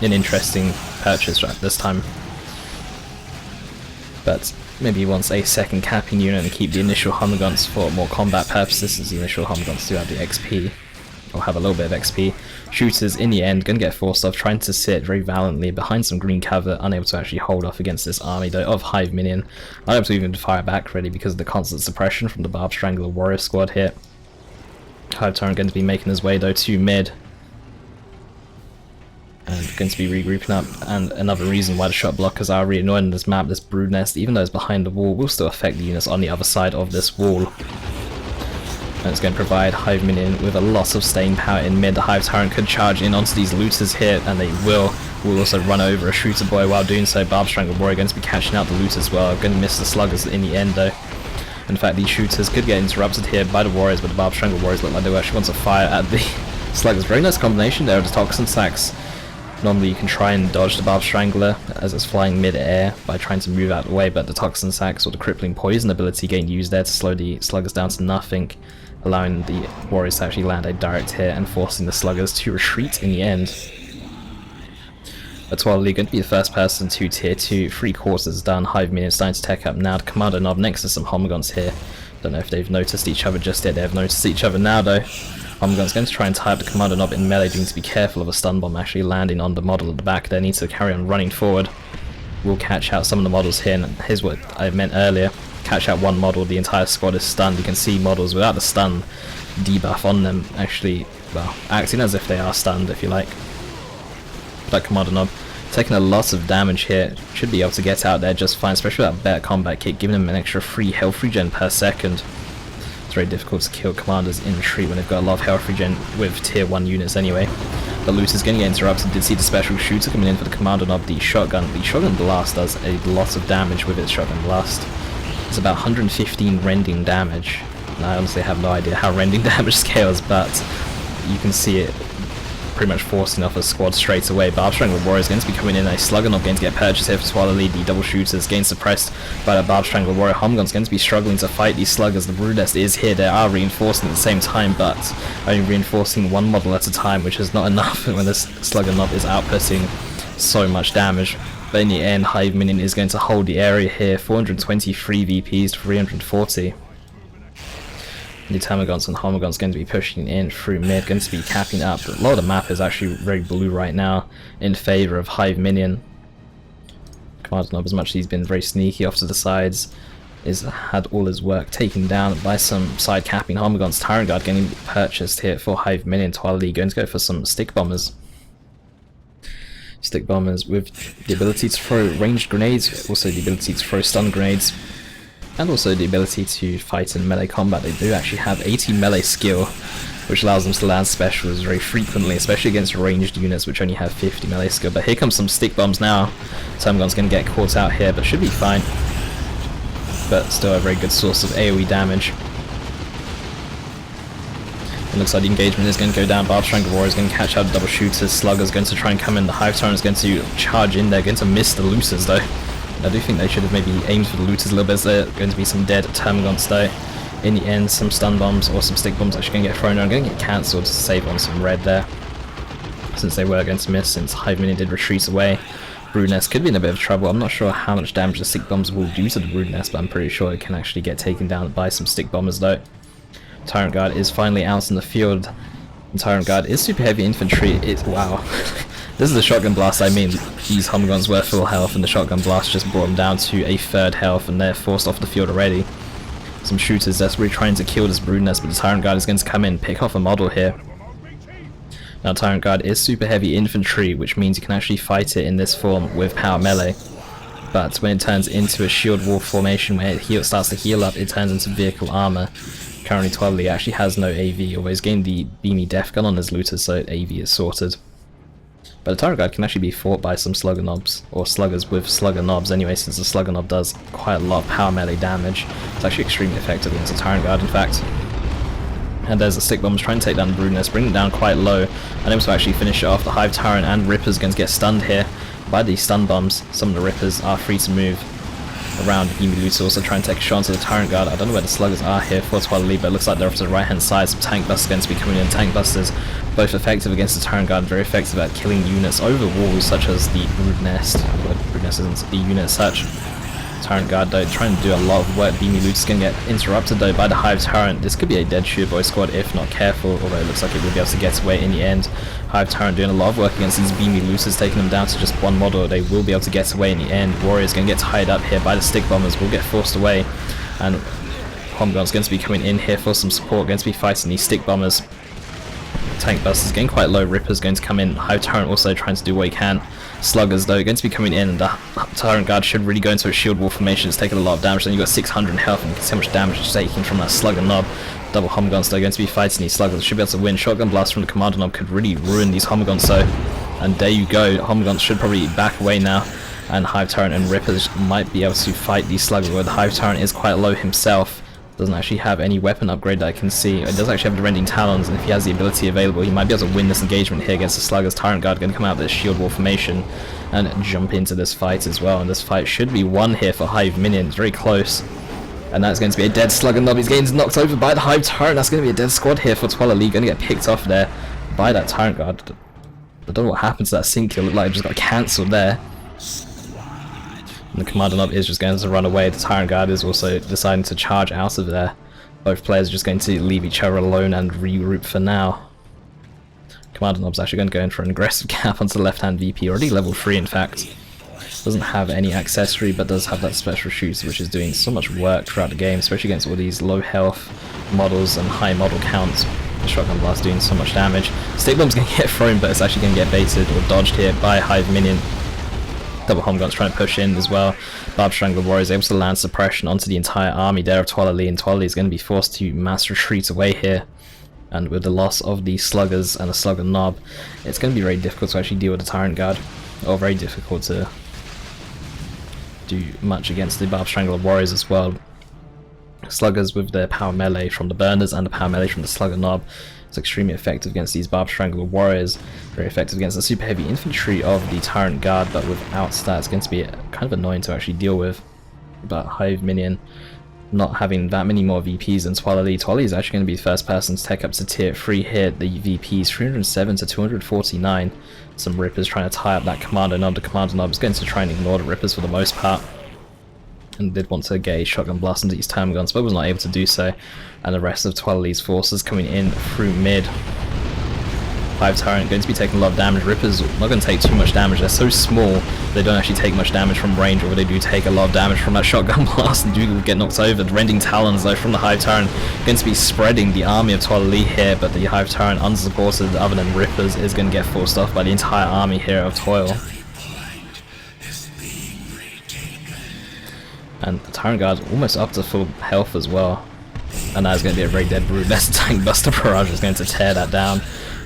an interesting purchase right this time. But maybe he wants a second capping unit and keep the initial Homagons for more combat purposes, since the initial Homagons do have the XP, or have a little bit of XP. Shooters in the end going to get forced off, trying to sit very valiantly behind some green cover, unable to actually hold off against this army though of Hiveminion. Unable to even fire back really because of the constant suppression from the Barb Strangler warrior squad here. Hive Tyrant going to be making his way though to mid. And going to be regrouping up, and another reason why the shot blockers are really annoying on this map, this brood nest, even though it's behind the wall, will still affect the units on the other side of this wall. And it's going to provide Hiveminion with a lot of staying power in mid. The Hive Tyrant could charge in onto these looters here, and they will also run over a shooter boy while doing so. Barb Strangler warrior going to be catching out the looters as well, going to miss the sluggers in the end though. In fact, these shooters could get interrupted here by the warriors, but the Barb Strangler warriors look like they actually want to fire at the sluggers. Very nice combination there of the Toxin Sacks. Normally you can try and dodge the Barb Strangler as it's flying mid-air by trying to move out of the way, but the Toxin Sacks or the Crippling Poison ability getting used there to slow the sluggers down to nothing, allowing the warriors to actually land a direct hit and forcing the sluggers to retreat in the end. But Toilailee going to be the first person to tier 2, 3/4 done. Hiveminion starting to tech up now. The Commander Knob next to some Homagons here. Don't know if they've noticed each other just yet. They have noticed each other now though. Homagon's going to try and tie up the Commander Knob in melee, doing to be careful of a stun bomb actually landing on the model at the back there. Needs to carry on running forward. We'll catch out some of the models here, and here's what I meant earlier. Catch out one model, the entire squad is stunned. You can see models without the stun debuff on them actually, well, acting as if they are stunned if you like. That Commander Knob taking a lot of damage here, should be able to get out there just fine, especially with that better combat kit, giving them an extra free health regen per second. It's very difficult to kill commanders in retreat when they've got a lot of health regen with tier 1 units anyway. The Looter's going to get interrupted. Did see the special shooter coming in for the Commander Knob, the Shotgun. The Shotgun Blast does a lot of damage with its Shotgun Blast. It's about 115 rending damage. And I honestly have no idea how rending damage scales, but you can see it pretty much forcing off a squad straight away. Barb Strangler Warrior is going to be coming in. A Slugger Knob going to get purchased here for Toilailee. The double shooters getting suppressed by the Barb Strangler Warrior. Homagon's going to be struggling to fight these sluggers. The brood nest is here. They are reinforcing at the same time, but only reinforcing one model at a time, which is not enough when this Slugger Knob is outputting so much damage. But in the end, Hiveminion is going to hold the area here. 423 VPs to 340. The Termagons and Homagons going to be pushing in through mid, going to be capping up. A lot of the map is actually very blue right now in favour of Hiveminion. Commander Knob, as much as he's been very sneaky off to the sides, is had all his work taken down by some side capping. Homagons Tyrant Guard getting purchased here for Hiveminion. Toilailee going to go for some stick bombers. Stick bombers with the ability to throw ranged grenades, also the ability to throw stun grenades, and also the ability to fight in melee combat. They do actually have 80 melee skill, which allows them to land specials very frequently, especially against ranged units which only have 50 melee skill. But here comes some stick bombs now. Termagon's going to get caught out here, but should be fine. But still a very good source of AoE damage. It looks like the engagement is going to go down. Barb Strangler Warrior is going to catch out the double shooters. Slugger's going to try and come in. The Hive Tyrant is going to charge in there, going to miss the Looters though. I do think they should have maybe aimed for the Looters a little bit, as there are going to be some dead Termagons though. In the end, some stun bombs or some stick bombs actually going to get thrown around, going to get cancelled to save on some red there, since they were going to miss, since Hiveminion did retreat away. Brood Nest could be in a bit of trouble. I'm not sure how much damage the stick bombs will do to the Brood Nest, but I'm pretty sure it can actually get taken down by some stick bombers though. Tyrant Guard is finally out in the field. And Tyrant Guard is super heavy infantry. It's wow. This is the shotgun blast. I mean, these Humguns were full health, and the shotgun blast just brought them down to a third health, and they're forced off the field already. Some shooters desperately trying to kill this brood nest, but the Tyrant Guard is going to come in, pick off a model here. Now Tyrant Guard is super heavy infantry, which means you can actually fight it in this form with power melee. But when it turns into a shield wall formation where it starts to heal up, it turns into vehicle armor. Currently Toilailee actually has no AV, although he's gained the Beamy Death Gun on his looter, so AV is sorted. But the Tyrant Guard can actually be fought by some Slugger Knobs, or Sluggers with Slugger Knobs anyway, since the Slugger Knob does quite a lot of power melee damage. It's actually extremely effective against the Tyrant Guard, in fact. And there's the Stick Bombs trying to take down the Brood Nest, bring it down quite low, and able to actually finish it off. The Hive Tyrant and Ripper's going to get stunned here by these stun bombs. Some of the Rippers are free to move around. Beamy Looter also trying to take a shot onto the Tyrant Guard. I don't know where the Sluggers are here for Toilailee, but it looks like they're off to the right hand side. Some Tank Busters going to be coming in. Tank Busters, both effective against the Tyrant Guard, very effective at killing units over walls, such as the Brood Nest. Well, Brood Nest isn't the unit as such. Tyrant Guard though trying to do a lot of work. Beamy Looter's going to get interrupted though by the Hive Tyrant. This could be a dead Shooter Boy squad if not careful, although it looks like it will be able to get away in the end. Hive Tyrant doing a lot of work against these Beamy Looters, taking them down to just one model. They will be able to get away in the end. Warrior's going to get tied up here by the Stick Bombers, will get forced away, and Homgun's going to be coming in here for some support, going to be fighting these Stick Bombers. Tank Busters getting quite low. Ripper's going to come in. Hive Tyrant also trying to do what he can. Sluggers though going to be coming in, and the Tyrant Guard should really go into a shield wall formation. It's taking a lot of damage. Then you've got 600 health, and you can see how much damage it's taking from that Slugger Knob. Double Humguns though going to be fighting these Sluggers. Should be able to win. Shotgun Blast from the Commander Knob could really ruin these Humguns though. And there you go. Humguns should probably back away now, and Hive Tyrant and Rippers might be able to fight these Sluggers. Where the Hive Tyrant is quite low himself. Doesn't actually have any weapon upgrade that I can see. It does actually have the Rending Talons, and if he has the ability available, he might be able to win this engagement here against the Sluggers. Tyrant Guard going to come out of this shield wall formation and jump into this fight as well. And this fight should be won here for Hiveminion. It's very close. And that's going to be a dead Slugger Knob. He's getting knocked over by the Hive Tyrant. That's going to be a dead squad here for Toilailee. Going to get picked off there by that Tyrant Guard. I don't know what happened to that sync kill. It looked like it just got cancelled there. And the Commander Knob is just going to run away. The Tyrant Guard is also deciding to charge out of there. Both players are just going to leave each other alone and regroup for now. Commander Knob's actually going to go in for an aggressive cap onto the left-hand VP, already level 3 in fact. Doesn't have any accessory, but does have that special shooter, which is doing so much work throughout the game, especially against all these low health models and high model counts. The Shotgun Blast doing so much damage. Stick Bomb's going to get thrown, but it's actually going to get baited or dodged here by Hiveminion. Double Humguns trying to push in as well. Barb Strangler Warrior is able to land suppression onto the entire army there of Toilailee, and Toilailee is going to be forced to mass retreat away here. And with the loss of the Sluggers and the Slugger Knob, it's going to be very difficult to actually deal with the Tyrant Guard, or very difficult to do much against the Barb Strangler Warriors as well. Sluggers with their power melee from the Burners and the power melee from the Slugger Knob. It's extremely effective against these Barb Strangler Warriors, very effective against the super heavy infantry of the Tyrant Guard, but without stats, it's going to be kind of annoying to actually deal with. But Hiveminion not having that many more VPs than Toilailee. Toilailee is actually going to be the first person to take up to tier 3 here. The VPs 307 to 249. Some Rippers trying to tie up that Commander Knob. The Commander Knob is going to try and ignore the Rippers for the most part, and did want to get a Shotgun Blast into these Term Guns, but was not able to do so. And the rest of Toilailee's forces coming in through mid. Hive Tyrant going to be taking a lot of damage. Rippers not going to take too much damage. They're so small, they don't actually take much damage from range, or they do take a lot of damage from that Shotgun Blast and do get knocked over. The Rending Talons though from the Hive Tyrant going to be spreading the army of Toilailee here, but the Hive Tyrant unsupported other than Rippers is going to get forced off by the entire army here of Toil. And the Tyrant Guard's almost up to full health as well. And that is going to be a very dead Brood Nest. Tank Buster Barrage is going to tear that down.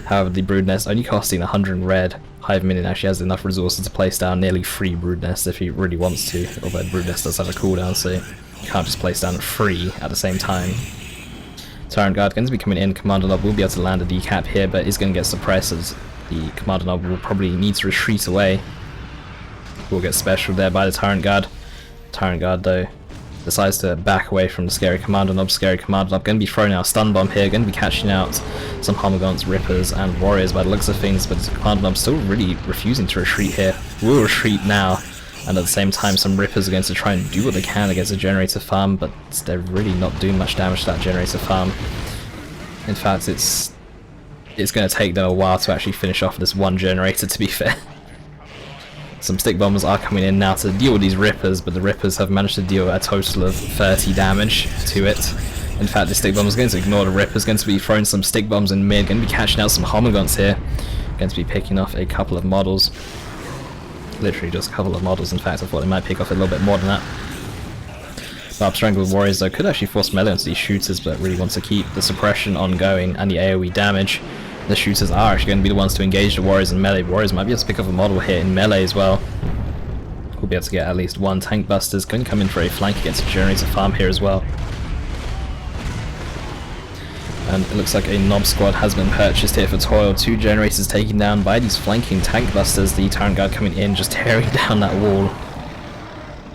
However, the Brood Nest only costing 100 red. Hiveminion actually has enough resources to place down nearly 3 Brood Nests if he really wants to. Although Brood Nest does have a cooldown, so you can't just place down 3 at the same time. Tyrant Guard going to be coming in. Commander Knob will be able to land a decap here, but is going to get suppressed as the Commander Knob will probably need to retreat away. Will get special there by the Tyrant Guard. Tyrant Guard though decides to back away from the Scary Commander Knob. Scary Commander Knob going to be throwing out a stun bomb here, going to be catching out some Humguns, Rippers and Warriors by the looks of things, but the Commander Knob still really refusing to retreat here. Will retreat now, and at the same time some Rippers are going to try and do what they can against the Generator Farm, but they're really not doing much damage to that Generator Farm. In fact, it's it's going to take them a while to actually finish off this one generator, to be fair. Some stick bombers are coming in now to deal with these rippers, but the rippers have managed to deal a total of 30 damage to it. In fact, the stick bomber is going to ignore the rippers, going to be throwing some stick bombs in mid, going to be catching out some homogons here, going to be picking off a couple of models. Literally just a couple of models, in fact. I thought they might pick off a little bit more than that. Up strength with warriors though could actually force melee onto these shooters, but really want to keep the suppression ongoing and the AoE damage. The shooters are actually going to be the ones to engage the warriors in melee. Warriors might be able to pick up a model here in melee as well. We'll be able to get at least one tank busters. Going to come in for a flank against a generator farm here as well. And it looks like a Nob squad has been purchased here for Toil. 2 generators taken down by these flanking tank busters. The Tyrant Guard coming in, just tearing down that wall.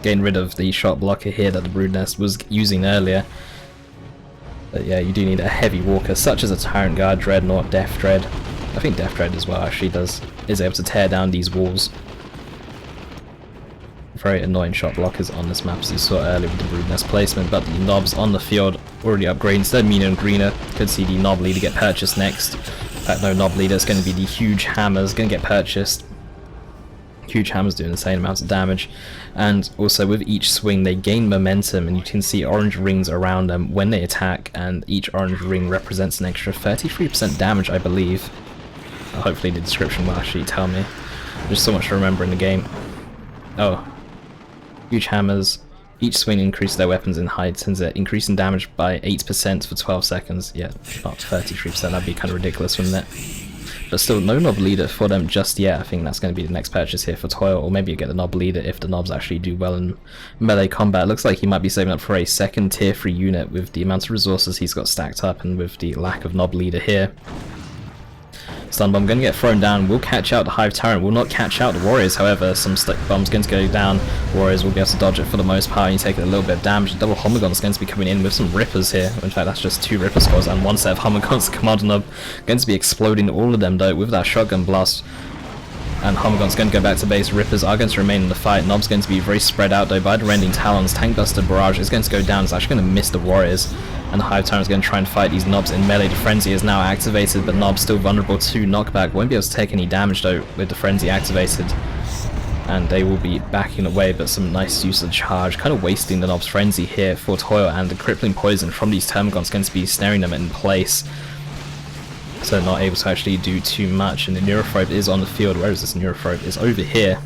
Getting rid of the shot blocker here that the Brood Nest was using earlier. But yeah, you do need a heavy walker, such as a Tyrant Guard, Dreadnought, Death Dread. I think Death Dread as well actually is able to tear down these walls. Very annoying shot blockers on this map, as you saw earlier with the Brood Nest placement, but the Nobs on the field already upgrading. Instead of meaner and greener, could see the Nob Leader get purchased next. In fact, no Nob Leader, it's going to be the Huge Hammers, going to get purchased. Huge Hammers do insane amounts of damage, and also with each swing they gain momentum, and you can see orange rings around them when they attack, and each orange ring represents an extra 33% damage, I believe. Hopefully the description will actually tell me. There's so much to remember in the game. Oh. Huge Hammers. Each swing increases their weapons in height, sends it increasing damage by 8% for 12 seconds. Yeah, not 33%, that'd be kind of ridiculous, wouldn't it? But still, no Nob Leader for them just yet. I think that's going to be the next purchase here for Toil, or maybe you get the Nob Leader if the Nobs actually do well in melee combat. It looks like he might be saving up for a second tier 3 unit with the amount of resources he's got stacked up and with the lack of Nob Leader here. Stun Bomb going to get thrown down, will catch out the Hive Tyrant, will not catch out the Warriors, however, some Stick Bomb's going to go down, Warriors will be able to dodge it for the most part, and you take a little bit of damage. The double Homogon's going to be coming in with some Rippers here, in fact that's just 2 Ripper squads and 1 set of Homogons. Commander Nob going to be exploding all of them though with that shotgun blast, and Homogon's going to go back to base. Rippers are going to remain in the fight. Nob's going to be very spread out though by the Rending Talons. Tank Buster Barrage is going to go down, it's actually going to miss the Warriors. And the Hive Tyrant is going to try and fight these Nobs in melee. The Frenzy is now activated, but Nob's still vulnerable to knockback. Won't be able to take any damage though with the Frenzy activated. And they will be backing away, but some nice use of charge. Kind of wasting the Nob's Frenzy here for Toil, and the Crippling Poison from these Termagants is going to be snaring them in place. So they're not able to actually do too much. And the Neurophobe is on the field. Where is this Neurophobe? It's over here.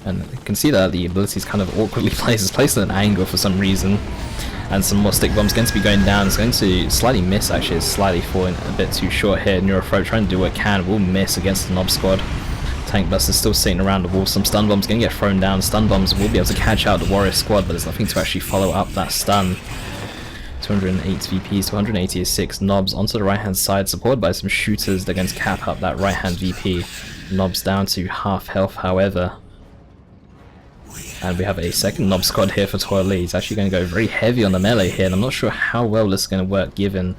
And you can see that the ability is kind of awkwardly placed. It's placed at an angle for some reason. And some more Stick Bombs going to be going down. It's going to slightly miss actually. It's slightly falling a bit too short here. Neurophobe trying to do what it can. Will miss against the Nob squad. Tank Buster's still sitting around the wall. Some Stun Bombs going to get thrown down. Stun Bombs will be able to catch out the Warrior squad, but there's nothing to actually follow up that stun. 208 VPs, 286 Nobs onto the right hand side, supported by some shooters. They're going to cap up that right hand VP. Nobs down to half health, however. And we have a second Nob squad here for Toilailee. He's actually going to go very heavy on the melee here, and I'm not sure how well this is going to work given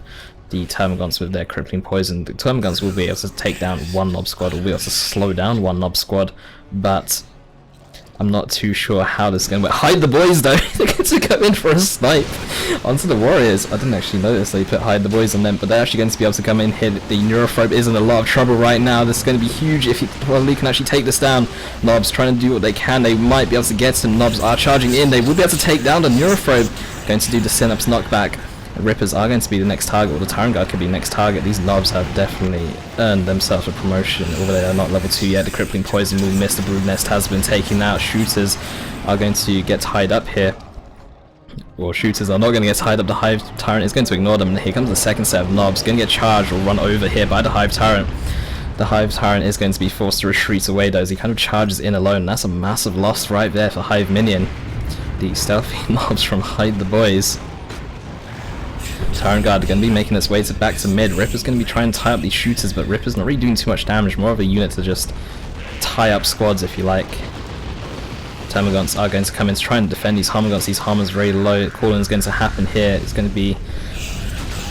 the Termagants with their Crippling Poison. The Termagants will be able to take down one Nob squad, will be able to slow down one Nob squad, but I'm not too sure how this is going to work. Hide the boys though! They're going to come in for a snipe onto the Warriors. I didn't actually notice they put hide the boys on them, but they're actually going to be able to come in here. The Neurophobe is in a lot of trouble right now. This is going to be huge if Toilailee can actually take this down. Nobs trying to do what they can. They might be able to get some. Nobs are charging in. They will be able to take down the Neurophobe. Going to do the Synapse knockback. The Rippers are going to be the next target, or the Tyrant Guard could be the next target. These Nobs have definitely earned themselves a promotion, although they are not level 2 yet. The Crippling Poison will miss. The Brood Nest has been taken out. Shooters are going to get tied up here. Well, shooters are not going to get tied up. The Hive Tyrant is going to ignore them. And here comes the second set of Nobs. Going to get charged or run over here by the Hive Tyrant. The Hive Tyrant is going to be forced to retreat away though, as he kind of charges in alone. That's a massive loss right there for Hiveminion. The stealthy Nobs from Hide the Boys. Tyrant Guard are going to be making its way back to mid. Ripper's going to be trying to tie up these shooters, but Ripper's not really doing too much damage. More of a unit to just tie up squads, if you like. Termagants are going to come in to try and defend these Homogons. These Homers very low. Calling is going to happen here. It's going to be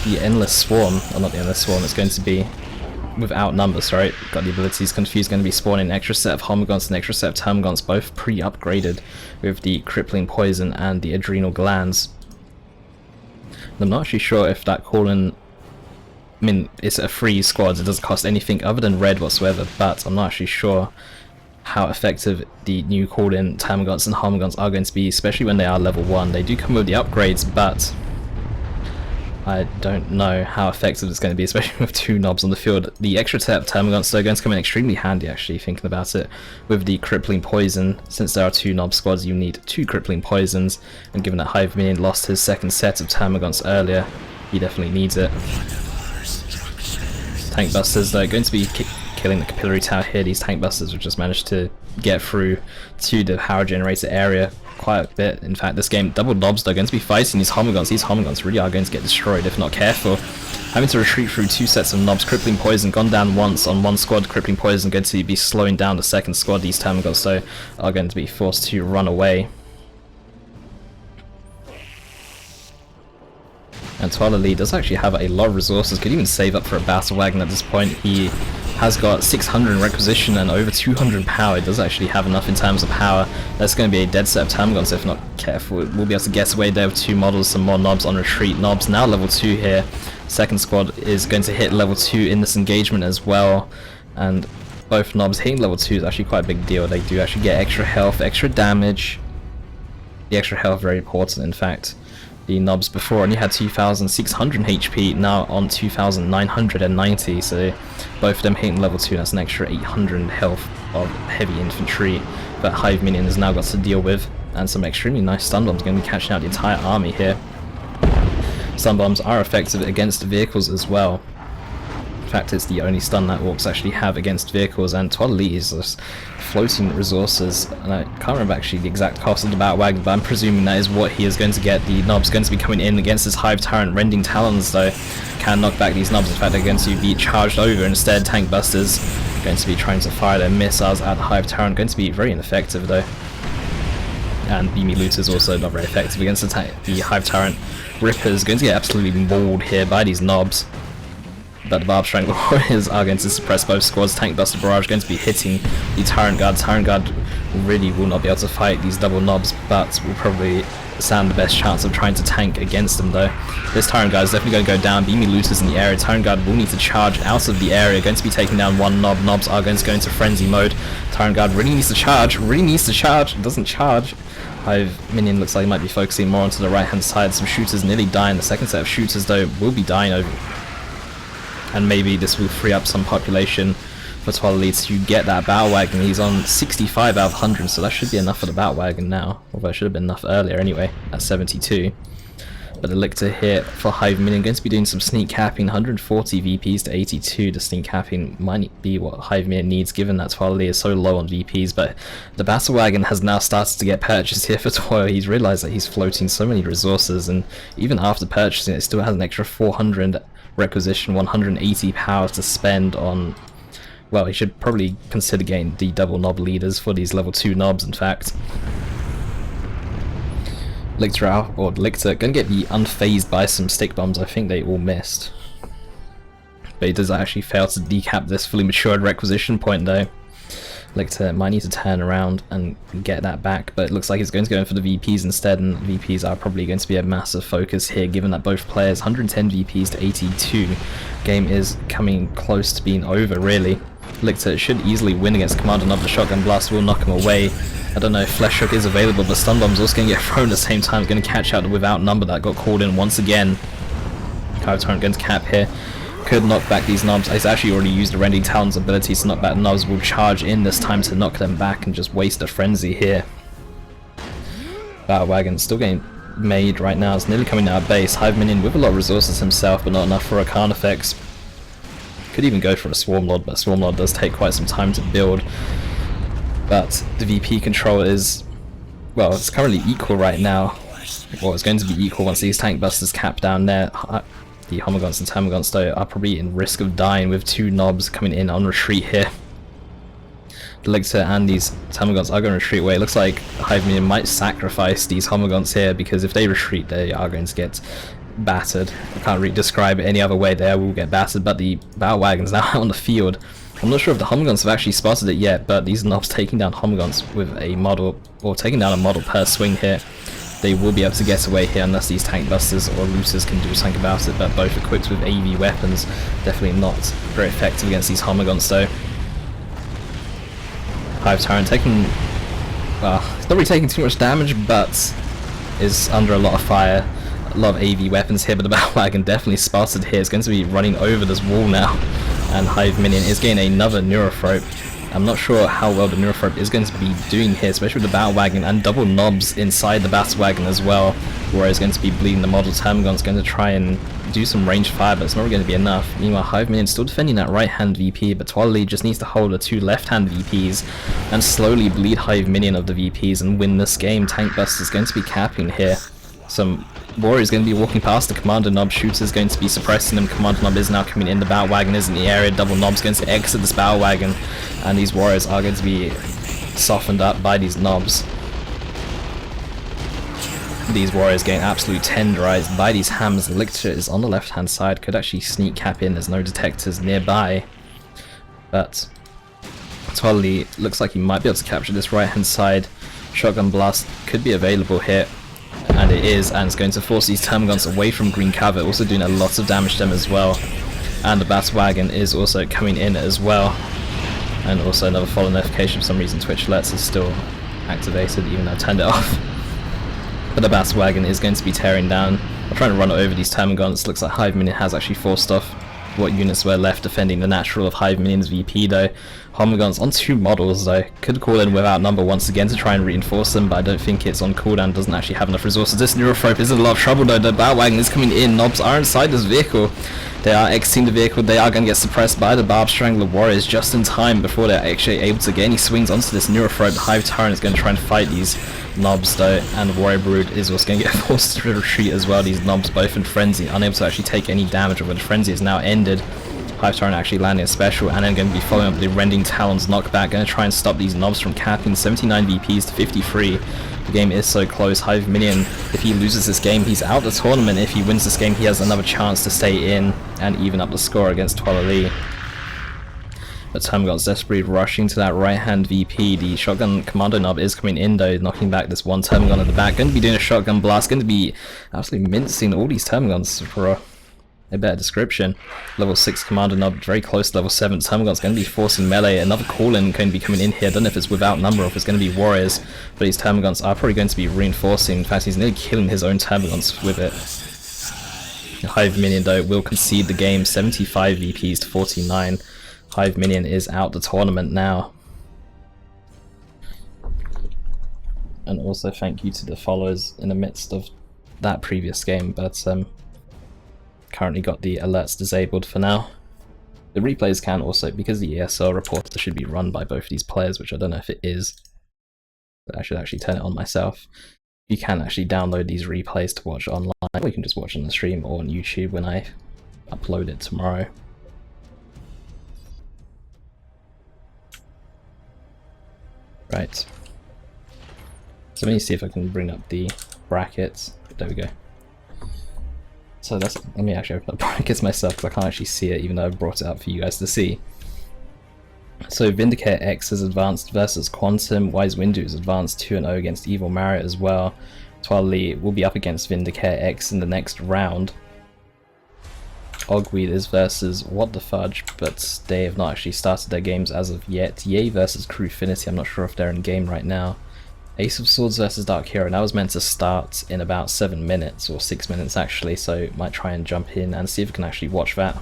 the Endless Swarm. Or not the Endless Swarm. It's going to be without numbers, sorry. Got the abilities confused. Going to be spawning an extra set of Homogons and an extra set of Termagants, both pre-upgraded with the Crippling Poison and the Adrenal Glands. I'm not actually sure if that Callin I mean, it's a free squad, it doesn't cost anything other than red whatsoever, but I'm not actually sure how effective the new called-in Termagants and Harmagants are going to be, especially when they are level 1. They do come with the upgrades, but I don't know how effective it's going to be, especially with 2 knobs on the field. The extra set of Termagants are going to come in extremely handy, actually, thinking about it, with the Crippling Poison. Since there are 2 knob squads, you need 2 Crippling Poisons, and given that Hiveminion lost his second set of Termagants earlier, he definitely needs it. Tank Busters, though, going to be killing the Capillary Tower here. These Tank Busters have just managed to get through to the power generator area quite a bit. In fact, this game, double knobs, they're going to be fighting these Harmagants. These Harmagants really are going to get destroyed if not careful. Having to retreat through 2 sets of knobs. Crippling Poison gone down once on 1 squad. Crippling Poison going to be slowing down the second squad. These Termagants, though, are going to be forced to run away. And Toilailee does actually have a lot of resources, could even save up for a battle wagon at this point. He has got 600 in requisition and over 200 power. He does actually have enough in terms of power. That's going to be a dead set of Termagants if not careful. We'll be able to get away there with 2 models, some more knobs on retreat. Knobs now level 2 here. Second squad is going to hit level 2 in this engagement as well. And both knobs hitting level 2 is actually quite a big deal. They do actually get extra health, extra damage. The extra health very important, in fact. The knobs before only had 2,600 HP, now on 2,990, so both of them hitting level 2, that's an extra 800 health of heavy infantry that Hiveminion has now got to deal with, and some extremely nice stun bombs going to be catching out the entire army here. Stun bombs are effective against vehicles as well. In fact, it's the only stun that orcs actually have against vehicles, and Toilailee is just floating resources, and I can't remember actually the exact cost of the Battle Wagon, but I'm presuming that is what he is going to get. The knobs going to be coming in against his Hive Tyrant. Rending Talons, though, can knock back these knobs. In fact, they're going to be charged over instead. Tank Busters going to be trying to fire their missiles at the Hive Tyrant, going to be very ineffective, though. And Beamy Looters also not very effective against the Hive Tyrant. Ripper's going to get absolutely mauled here by these knobs. But the Barb Strangler Warriors are going to suppress both squads. Tank Buster Barrage going to be hitting the Tyrant Guard. Tyrant Guard really will not be able to fight these double knobs, but will probably stand the best chance of trying to tank against them, though. This Tyrant Guard is definitely going to go down. Beamy Looters in the area. Tyrant Guard will need to charge out of the area. Going to be taking down 1 knob. Knobs are going to go into frenzy mode. Tyrant Guard really needs to charge. It doesn't charge. Hiveminion looks like he might be focusing more onto the right hand side. Some shooters nearly dying. The second set of shooters, though, will be dying over. And maybe this will free up some population for Toilailee to get that Battle Wagon. He's on 65 out of 100, so that should be enough for the Battle Wagon now. Although it should have been enough earlier anyway, at 72. But the Lictor here for Hiveminion going to be doing some sneak capping, 140 VPs to 82. The sneak capping might be what Hiveminion needs, given that Toilailee is so low on VPs. But the Battle Wagon has now started to get purchased here for Toil. He's realised that he's floating so many resources, and even after purchasing it, still has an extra 400 requisition, 180 power to spend on. Well, he should probably consider getting the double knob leaders for these level 2 knobs, in fact. Lictor going to get the unfazed by some stick bombs. I think they all missed. But he does actually fail to decap this fully matured requisition point, though. Lictor might need to turn around and get that back, but it looks like he's going to go in for the VPs instead, and VPs are probably going to be a massive focus here, given that both players 110 VPs to 82. Game is coming close to being over, really. Lictor should easily win against Commander Knob. The Shotgun Blast will knock him away. I don't know if Flesh Hook is available, but Stun Bomb's also going to get thrown at the same time. It's going to catch out the Without Number that got called in once again. Hive Tyrant going to cap here. Could knock back these knobs. He's actually already used the Rending Talon's ability to knock back knobs. Will charge in this time to knock them back and just waste a frenzy here. Battle Wagon still getting made right now. It's nearly coming out of base. Hiveminion with a lot of resources himself, but not enough for Arcana effects. Could even go for a Swarm Lord, but Swarm Lord does take quite some time to build. But the VP control is, well, it's currently equal right now. Well, it's going to be equal once these Tank Busters cap down there. The Homagants and Termagants, though, are probably in risk of dying with 2 knobs coming in on retreat here. The Lictor and these Termagants are going to retreat away. It looks like Hiveminion might sacrifice these Homagants here, because if they retreat, they are going to get battered. I can't really describe it any other way. They will get battered, but the Battle Wagon's now out on the field. I'm not sure if the Homagants have actually spotted it yet, but these knobs taking down Homagants with a model, or taking down a model per swing here. they will be able to get away here unless these tank busters or looters can do something about it, but both equipped with AV weapons, definitely not very effective against these Homogons though. Hive Tyrant taking, well, it's not really taking too much damage, but is under a lot of fire. A lot of AV weapons here, but the BЯAWLEYA definitely spotted here. It's going to be running over this wall now, and Hiveminion is getting another Neurophrope. I'm not sure how well the Neurophrope is going to be doing here, especially with the ByaAWLEYA and double knobs inside the ByaAWLEYA as well, where it's going to be bleeding the model Termagon. It's going to try and do some ranged fire, but it's not really going to be enough. Meanwhile, Hiveminion still defending that right hand VP, but Toilailee just needs to hold the two left hand VPs and slowly bleed Hiveminion of the VPs and win this game. Tank Buster is going to be capping here. Some Warrior is going to be walking past the Commander Knob, Shooter is going to be suppressing them, Commander Knob is now coming in, the ByaAWLEYA is in the area, Double Knob's going to exit this ByaAWLEYA, and these Warriors are going to be softened up by these knobs. These Warriors getting absolutely tenderized by these hams. Lictor is on the left hand side, could actually sneak cap in, there's no detectors nearby, but Toilailee looks like he might be able to capture this right hand side. Shotgun Blast could be available here, and it is, and it's going to force these Termagants away from green cover, also doing a lot of damage to them as well. And the ByaAWLEYA is also coming in as well, and also another follow notification. For some reason TwichAlerts is still activated even though I turned it off. But the ByaAWLEYA is going to be tearing down. I'm trying to run over these Termagants. Looks like Hiveminion has actually forced off what units were left defending the natural of Hiveminion's VP though. Homogons on two models though, could call in without number once again to try and reinforce them, but I don't think it's on cooldown, doesn't actually have enough resources. This Neurophrope is in a lot of trouble though, the ByaAWLEYA is coming in, knobs are inside this vehicle. They are exiting the vehicle, they are going to get suppressed by the Barb Strangler Warriors just in time before they're actually able to get any swings onto this Neurophrope. The Hive Tyrant is going to try and fight these knobs though, and the Warrior Brood is also going to get forced to retreat as well. These knobs both in frenzy, unable to actually take any damage, but the frenzy is now ended. Hive Tyrant actually landing a special, and then going to be following up the Rending Talons knockback, going to try and stop these knobs from capping. 79 VPs to 53. The game is so close. Hiveminion, if he loses this game, he's out of the tournament. If he wins this game, he has another chance to stay in and even up the score against Toilailee. But Termagant's desperately rushing to that right hand VP. The Shotgun Commando Knob is coming in though, knocking back this one Termagon at the back. Going to be doing a Shotgun Blast, going to be absolutely mincing all these Termagants for a better description. Level 6 Commander Knob, very close to level 7. Termagant's going to be forcing melee. Another call-in going to be coming in here. I don't know if it's without number or if it's going to be Warriors, but these Termagants are probably going to be reinforcing. In fact, he's nearly killing his own Termagants with it. Hiveminion though will concede the game, 75 VPs to 49. Hiveminion is out the tournament now. And also thank you to the followers in the midst of that previous game, but currently got the alerts disabled for now. The replays can also, because the ESL reporter should be run by both of these players, which I don't know if it is, but I should actually turn it on myself. You can actually download these replays to watch online, or you can just watch on the stream or on YouTube when I upload it tomorrow. Right. So let me see if I can bring up the brackets. There we go. So let me actually open up brackets myself because I can't actually see it even though I've brought it up for you guys to see. So VindicareX is advanced versus Quantum, Wise Windu is advanced 2-0 against Evil Marriott as well. Toilailee will be up against VindicareX in the next round. Aguxyz is versus What the Fudge, but they have not actually started their games as of yet. Yaay versus Crewfinity, I'm not sure if they're in game right now. Ace of Swords versus DarkHero, and that was meant to start in about 7 minutes, or 6 minutes actually, so might try and jump in and see if we can actually watch that.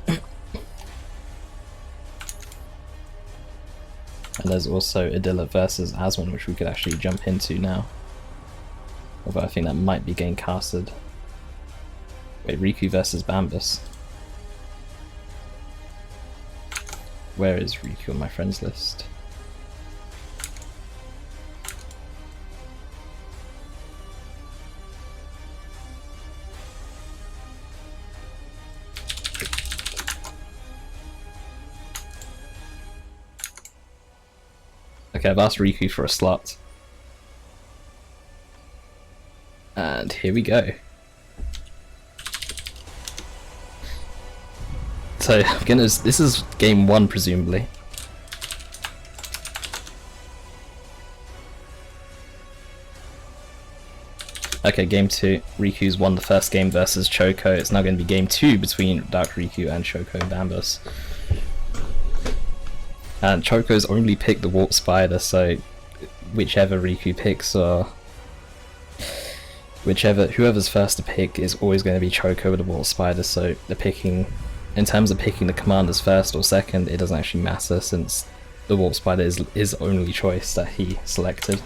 And there's also Adila versus Aswan, which we could actually jump into now. Although I think that might be game casted. Wait, Riku versus BbBoS. Where is Riku on my friends list? Okay, I've asked Riku for a slot. And here we go. So this is game 1 presumably. Okay, game 2. Riku's won the first game versus Choco. It's now going to be game 2 between Dark Riku and Choco BbBoS. And Choco's only picked the Warp Spider, so whichever Riku picks, or whoever's first to pick is always going to be Choco with the Warp Spider, so the picking, in terms of picking the commanders first or second, it doesn't actually matter since the Warp Spider is his only choice that he selected.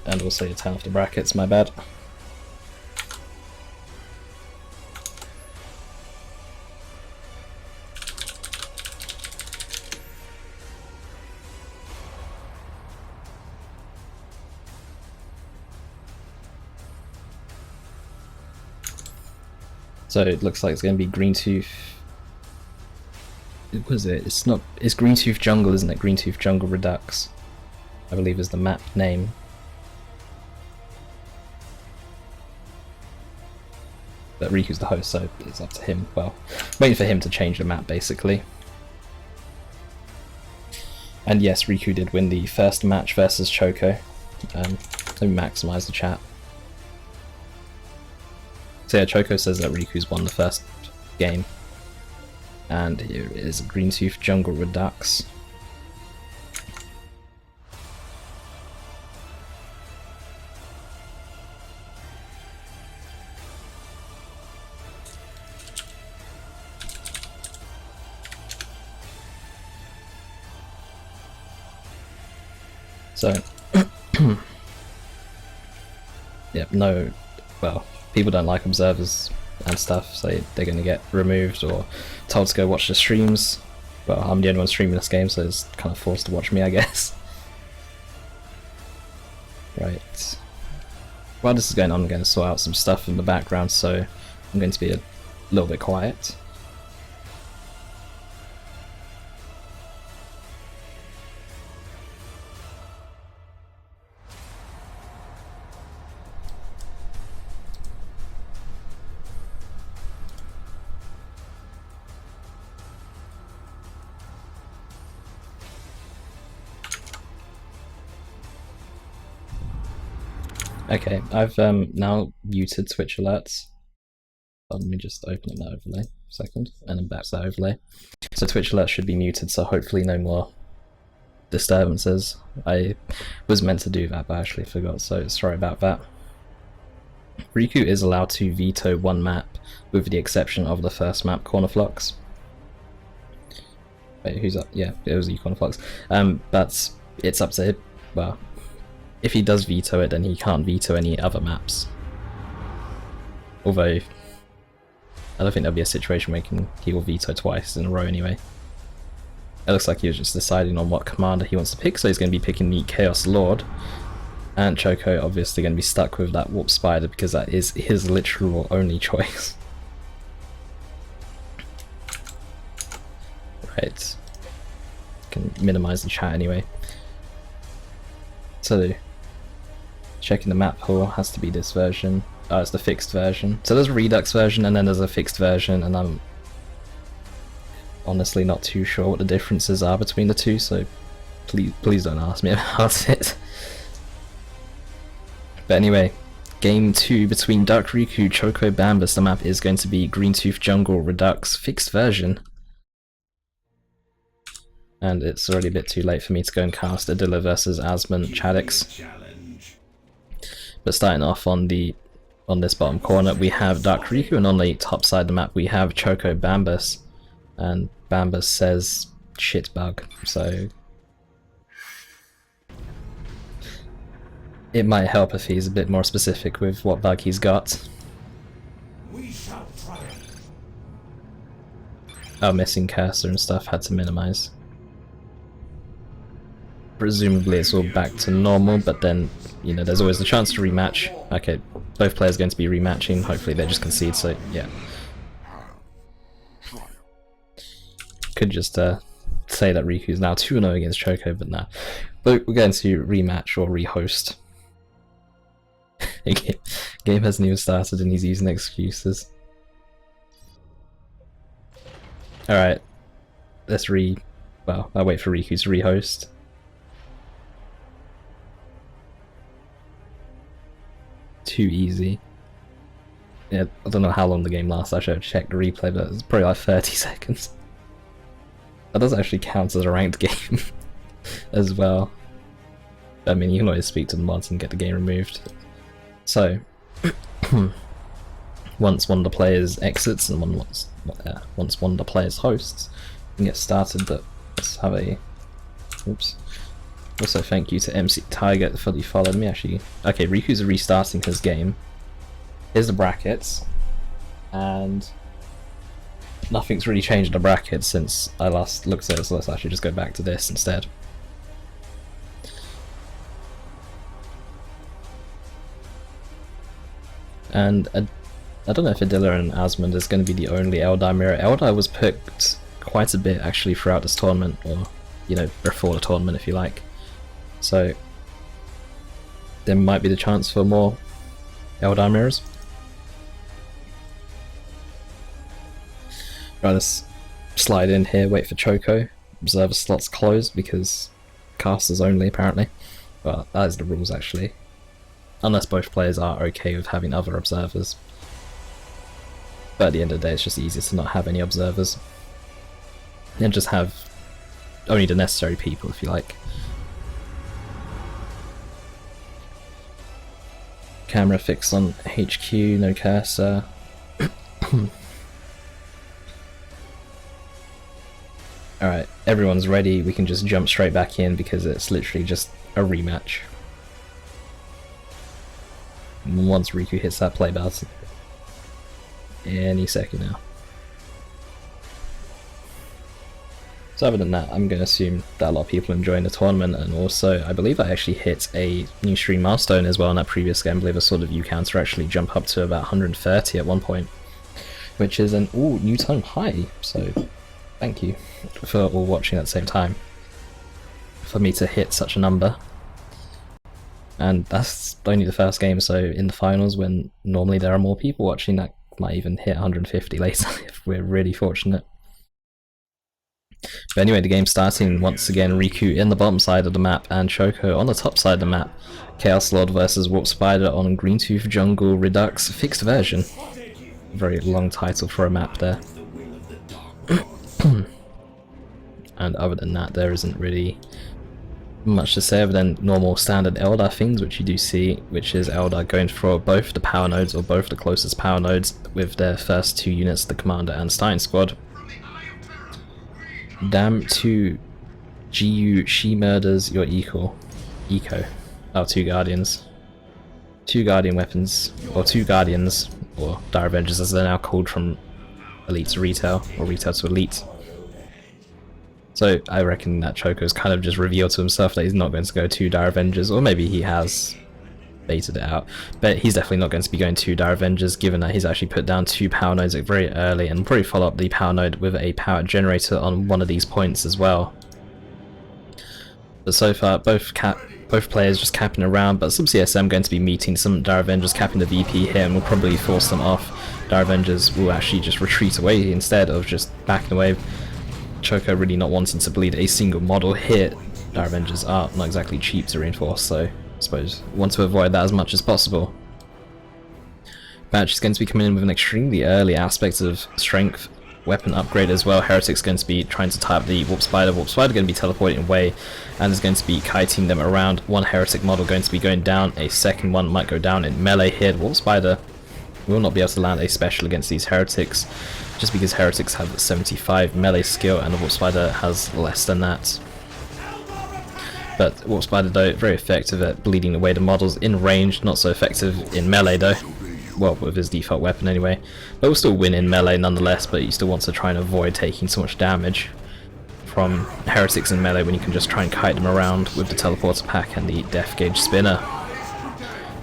And also you turn off the brackets, my bad. So it looks like it's going to be Greentooth. What was it? It's not. It's Greentooth Jungle, isn't it? Greentooth Jungle Redux, I believe, is the map name. But Riku's the host, so it's up to him. Well, waiting for him to change the map, basically. And yes, Riku did win the first match versus Choco. Let me maximize the chat. So yeah, Choco says that Riku's won the first game. And here is Greentooth Jungle Redux. So, yeah, no, well, people don't like observers and stuff, so they're going to get removed or told to go watch the streams. Well, I'm the only one streaming this game, so it's kind of forced to watch me, I guess. Right. While this is going on, I'm going to sort out some stuff in the background, so I'm going to be a little bit quiet. Okay, I've now muted TwichAlerts. Let me just open up that overlay a second, and then back to that overlay. So TwichAlerts should be muted, so hopefully no more disturbances. I was meant to do that, but I actually forgot, so sorry about that. Riku is allowed to veto one map, with the exception of the first map, Cornerflux. Wait, who's up? Yeah, it was you, Cornerflux. But it's up to him. Well, if he does veto it, then he can't veto any other maps. Although, I don't think there'll be a situation where he will veto twice in a row anyway. It looks like he was just deciding on what commander he wants to pick, so he's going to be picking the Chaos Lord. And Choco obviously going to be stuck with that Warp Spider because that is his literal only choice. Right. Can minimize the chat anyway. So, checking the map pool has to be this version. Oh, it's the fixed version. So there's a Redux version and then there's a fixed version, and I'm honestly not too sure what the differences are between the two, so please don't ask me about it. But anyway, game 2 between Dark Riku, Choco BbBoS. The map is going to be Greentooth Jungle Redux fixed version. And it's already a bit too late for me to go and cast Adila versus Asmon Chadix. But starting off on this bottom corner, we have Dark Riku, and on the top side of the map we have Choco BbBoS. And BbBoS says shit bug, so it might help if he's a bit more specific with what bug he's got. Oh, missing cursor and stuff, had to minimize. Presumably it's all back to normal, but then, you know, there's always the chance to rematch. Okay, both players are going to be rematching, hopefully they just concede, so yeah. Could just say that Riku's now 2-0 against Choco, but nah. But we're going to rematch or rehost. Game hasn't even started and he's using excuses. Alright, let's well, I'll wait for Riku to rehost. too easy. Yeah, I don't know how long the game lasts. I should have checked the replay, but it's probably like 30 seconds. That does actually count as a ranked game as well. I mean, you can always speak to the mods and get the game removed. So, once one of the players exits and once one of the players hosts, we can get started. But let's have a. Oops. Also, thank you to MC Tiger for the follow. Let me actually. Okay, Riku's restarting his game. Here's the brackets, and nothing's really changed in the brackets since I last looked at it, so let's actually just go back to this instead. And I don't know if Adila and Asmund is going to be the only Eldar mirror. Eldar was picked quite a bit actually throughout this tournament, or you know, before the tournament if you like. So there might be the chance for more Eldar mirrors. Right, let's slide in here, wait for Choco. Observer slots closed because casters only apparently. Well, that is the rules actually. Unless both players are okay with having other observers. But at the end of the day it's just easier to not have any observers. And just have only the necessary people if you like. Camera fixed on HQ, no cursor. Alright, everyone's ready, we can just jump straight back in because it's literally just a rematch. Once Riku hits that play button. Any second now. So other than that, I'm going to assume that a lot of people are enjoying the tournament, and also I believe I actually hit a new stream milestone as well in that previous game. I believe I saw the view counter actually jump up to about 130 at one point, which is an new time high, so thank you for all watching at the same time for me to hit such a number. And that's only the first game, so in the finals when normally there are more people watching, that might even hit 150 later if we're really fortunate. But anyway, the game's starting once again. Riku in the bottom side of the map and Choco on the top side of the map. Chaos Lord versus Warp Spider on Greentooth Jungle Redux fixed version. Very long title for a map there. And other than that, there isn't really much to say other than normal standard Eldar things, which you do see, which is Eldar going for both the power nodes or both the closest power nodes with their first two units, the Commander and Stein Squad. Damn to GU, she murders your eco. Oh, two Guardians. Two Guardian weapons, or two Guardians, or Dire Avengers as they're now called from Elite to Retail, or Retail to Elite. So I reckon that Choco's kind of just revealed to himself that he's not going to go to Dire Avengers, or maybe he has baited it out, but he's definitely not going to be going to Dire Avengers given that he's actually put down two power nodes very early and probably follow up the power node with a power generator on one of these points as well. But so far both players just capping around, but some CSM going to be meeting some Dire Avengers capping the VP here and will probably force them off. Dire Avengers will actually just retreat away instead of just backing away. Choco really not wanting to bleed a single model here. Dire Avengers are not exactly cheap to reinforce, so I suppose want to avoid that as much as possible. Batch is going to be coming in with an extremely early aspect of strength weapon upgrade as well. Heretic's going to be trying to tie up the Warp Spider. Warp Spider going to be teleporting away and is going to be kiting them around. One Heretic model going to be going down, a second one might go down in melee here. The Warp Spider will not be able to land a special against these Heretics just because Heretics have 75 melee skill and the Warp Spider has less than that. But Warp Spider though, very effective at bleeding away the models in range, not so effective in melee though. Well, with his default weapon anyway. But will still win in melee nonetheless, but you still want to try and avoid taking so much damage from Heretics in melee when you can just try and kite them around with the Teleporter Pack and the Death Gauge Spinner.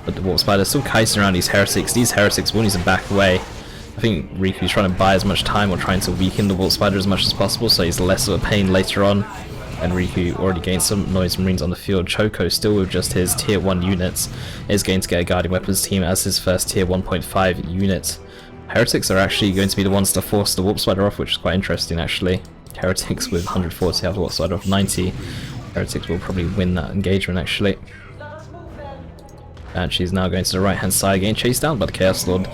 But the Warp Spider still kiting around these Heretics. These Heretics will need to back away. I think Riku's trying to buy as much time or trying to weaken the Warp Spider as much as possible so he's less of a pain later on. And Riku already gained some Noise Marines on the field. Choco, still with just his tier 1 units, is going to get a Guardian Weapons team as his first tier 1.5 unit. Heretics are actually going to be the ones to force the Warp Spider off, which is quite interesting actually. Heretics with 140 have the Warp Spider off 90. Heretics will probably win that engagement actually. Banshee's now going to the right hand side, getting chased down by the Chaos Lord.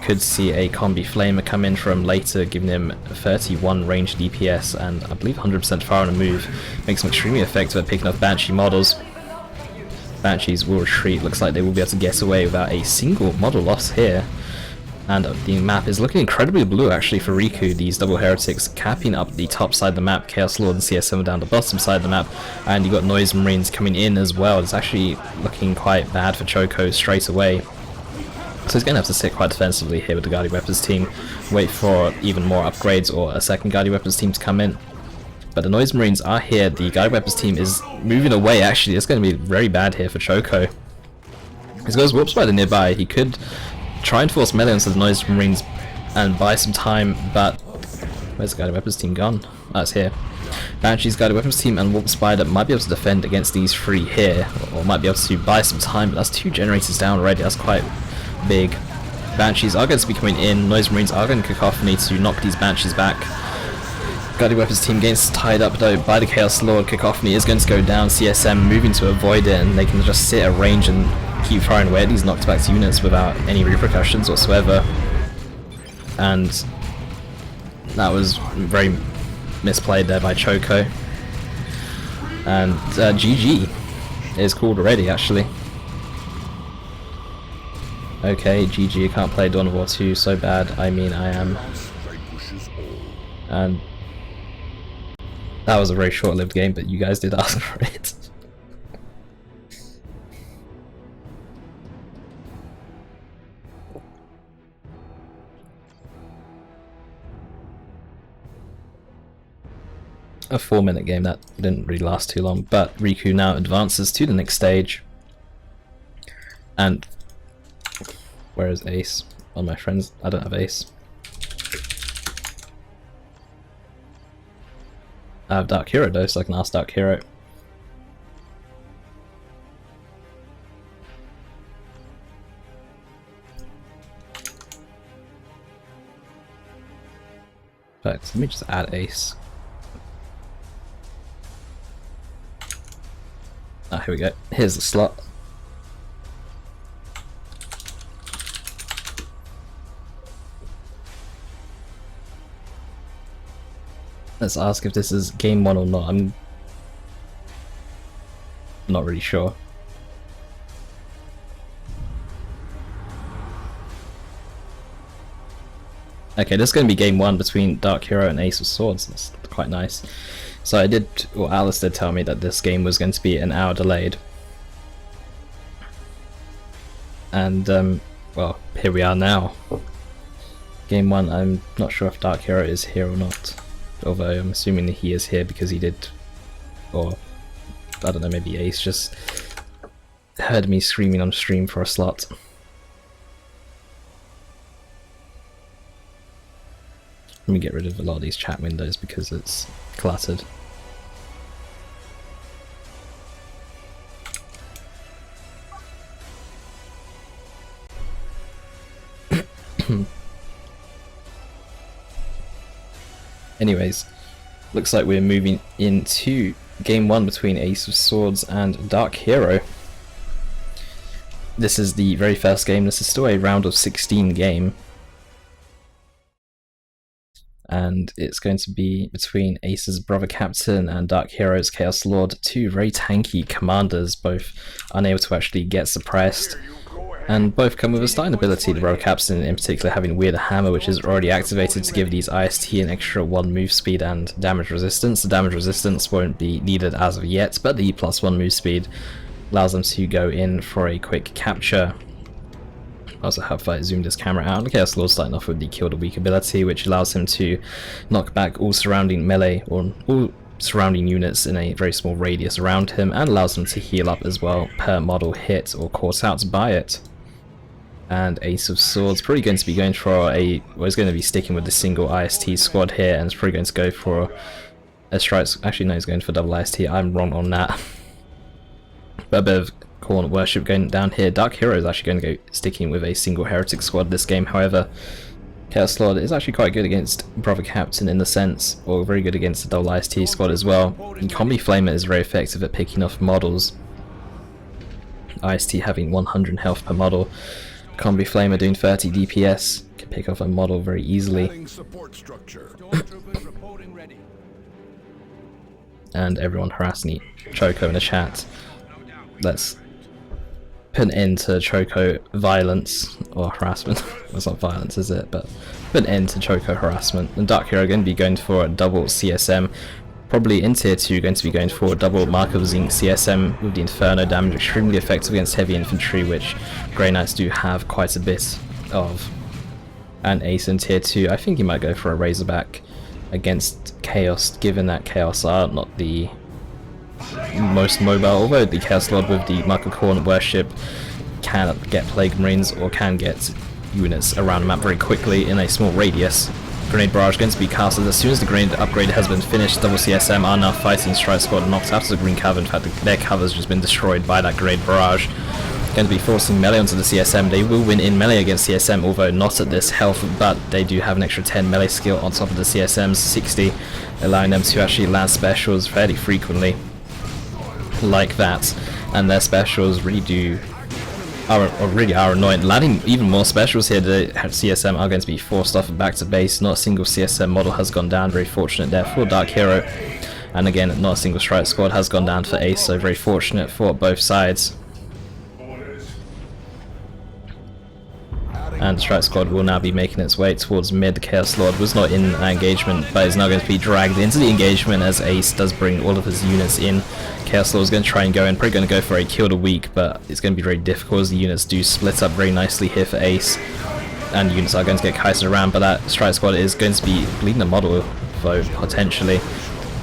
Could see a combi flamer come in from later, giving him 31 range DPS and I believe 100% fire on a move. Makes him extremely effective at picking off Banshee models. Banshees will retreat, looks like they will be able to get away without a single model loss here. And the map is looking incredibly blue actually for Riku. These double heretics capping up the top side of the map, Chaos Lord and CS7 down the bottom side of the map, and you got Noise Marines coming in as well. It's actually looking quite bad for Choco straight away. So he's going to have to sit quite defensively here with the Guardian Weapons team, wait for even more upgrades or a second Guardian Weapons team to come in. But the Noise Marines are here, the Guardian Weapons team is moving away actually. It's going to be very bad here for Choco. He's got his Warp Spider nearby, he could try and force melee onto the Noise Marines and buy some time, but where's the Guardian Weapons team gone? Oh, it's here. Banshee's Guardian Weapons team and Warp Spider might be able to defend against these three here, or might be able to buy some time, but that's 2 generators down already, that's quite big. Banshees are going to be coming in, Noise Marines are going to Cacophony to knock these Banshees back. Guardian Weapons team gets tied up though by the Chaos Lord. Cacophony is going to go down, CSM moving to avoid it, and they can just sit at range and keep firing away at these knocked back units without any repercussions whatsoever. And that was very misplayed there by Choco. And GG is called already actually. Okay, GG, I can't play Dawn of War 2 so bad, I mean I am. And that was a very short-lived game, but you guys did ask for it. A 4-minute game, that didn't really last too long, but Riku now advances to the next stage. And where is Ace? Oh, my friends, I don't have Ace. I have DarkHero though, so I can ask DarkHero. But let me just add Ace. Ah, here we go. Here's the slot. Let's ask if this is game 1 or not. I'm not really sure. Okay, this is going to be game 1 between DarkHero and Ace of Swords. That's quite nice. So I did, or Alice did tell me that this game was going to be an hour delayed. And, well, here we are now. Game 1, I'm not sure if DarkHero is here or not. Although I'm assuming that he is here because he did, or I don't know, maybe Ace just heard me screaming on stream for a slot. Let me get rid of a lot of these chat windows because it's cluttered. Anyways, looks like we're moving into game 1 between Ace of Swords and DarkHero. This is the very first game. This is still a round of 16 game. And it's going to be between Ace's Brother Captain and DarkHero's Chaos Lord, 2 very tanky commanders, both unable to actually get suppressed. And both come with a starting ability, the Brother Captain in particular having Weird Hammer, which is already activated to give these IST an extra 1 move speed and damage resistance. The damage resistance won't be needed as of yet, but the +1 move speed allows them to go in for a quick capture. Also have I zoom this camera out. The Chaos Lord starting off with the Kill the Weak ability, which allows him to knock back all surrounding melee or all surrounding units in a very small radius around him, and allows them to heal up as well per model hit or caught out by it. And Ace of Swords probably going to be going for a, well, he's going to be sticking with the single IST squad here, and it's probably going to go for a strike. Actually no, he's going for double IST, I'm wrong on that. But a bit of Corn Worship going down here. DarkHero is actually going to go sticking with a single heretic squad this game. However, Chaos Lord is actually quite good against Brother Captain in the sense, or very good against the double IST squad as well. And Combi Flamer is very effective at picking off models. IST having 100 health per model. Combi Flamer doing 30 DPS, can pick off a model very easily. And everyone harassing Choco in the chat. Let's put an end to Choco violence, or harassment. That's not violence, is it? But put an end to Choco harassment. And DarkHero are going to be going for a double CSM. Probably in tier 2 going to be going for a double Mark of Zinc CSM with the Inferno damage, extremely effective against heavy infantry, which Grey Knights do have quite a bit of. And Ace in tier 2, I think he might go for a Razorback against Chaos, given that Chaos are not the most mobile, although the Chaos Lord with the Mark of Corn Worship can get Plague Marines or can get units around the map very quickly in a small radius. Grenade Barrage going to be casted as soon as the grenade upgrade has been finished. Double CSM are now fighting Strike Squad, knocked out of the green cover. In fact, their cover's just been destroyed by that Grenade Barrage. Going to be forcing melee onto the CSM. They will win in melee against CSM, although not at this health, but they do have an extra 10 melee skill on top of the CSM's 60, allowing them to actually land specials fairly frequently like that. And their specials really are annoying. Landing even more specials here, the CSM are going to be forced off and back to base. Not a single CSM model has gone down, very fortunate there for DarkHero. And again, not a single Strike Squad has gone down for Ace, so very fortunate for both sides. And the Strike Squad will now be making its way towards mid. The Chaos Lord was not in that engagement, but is now going to be dragged into the engagement as Ace does bring all of his units in. Chaos Lord is going to try and go in, probably going to go for a kill the weak, but it's going to be very difficult as the units do split up very nicely here for Ace. And units are going to get kited around, but that Strike Squad is going to be bleeding the model, though, potentially.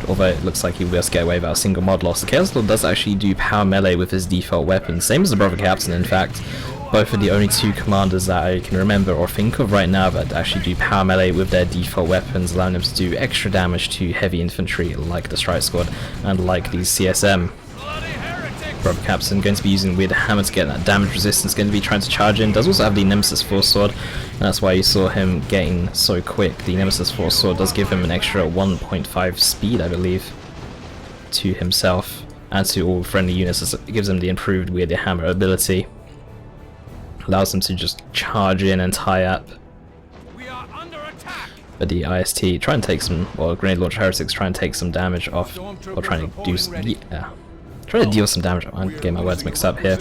Although it looks like he will be able to get away without a single mod loss. The Chaos Lord does actually do power melee with his default weapon, same as the Brother Captain, in fact. Both are the only two commanders that I can remember or think of right now that actually do power melee with their default weapons, allowing them to do extra damage to heavy infantry like the Strike Squad and like these CSM. Brother Captain going to be using Weird Hammer to get that damage resistance, going to be trying to charge in. Does also have the Nemesis Force Sword, and that's why you saw him getting so quick. The Nemesis Force Sword does give him an extra 1.5 speed, I believe, to himself and to all friendly units. It gives him the improved Weird Hammer ability. Allows them to just charge in and tie up. We are under attack. But the IST try and take some, or Grenade Launch Heretics try and take some damage off, or trying to do some, try to deal some damage. I'm getting my words mixed up here.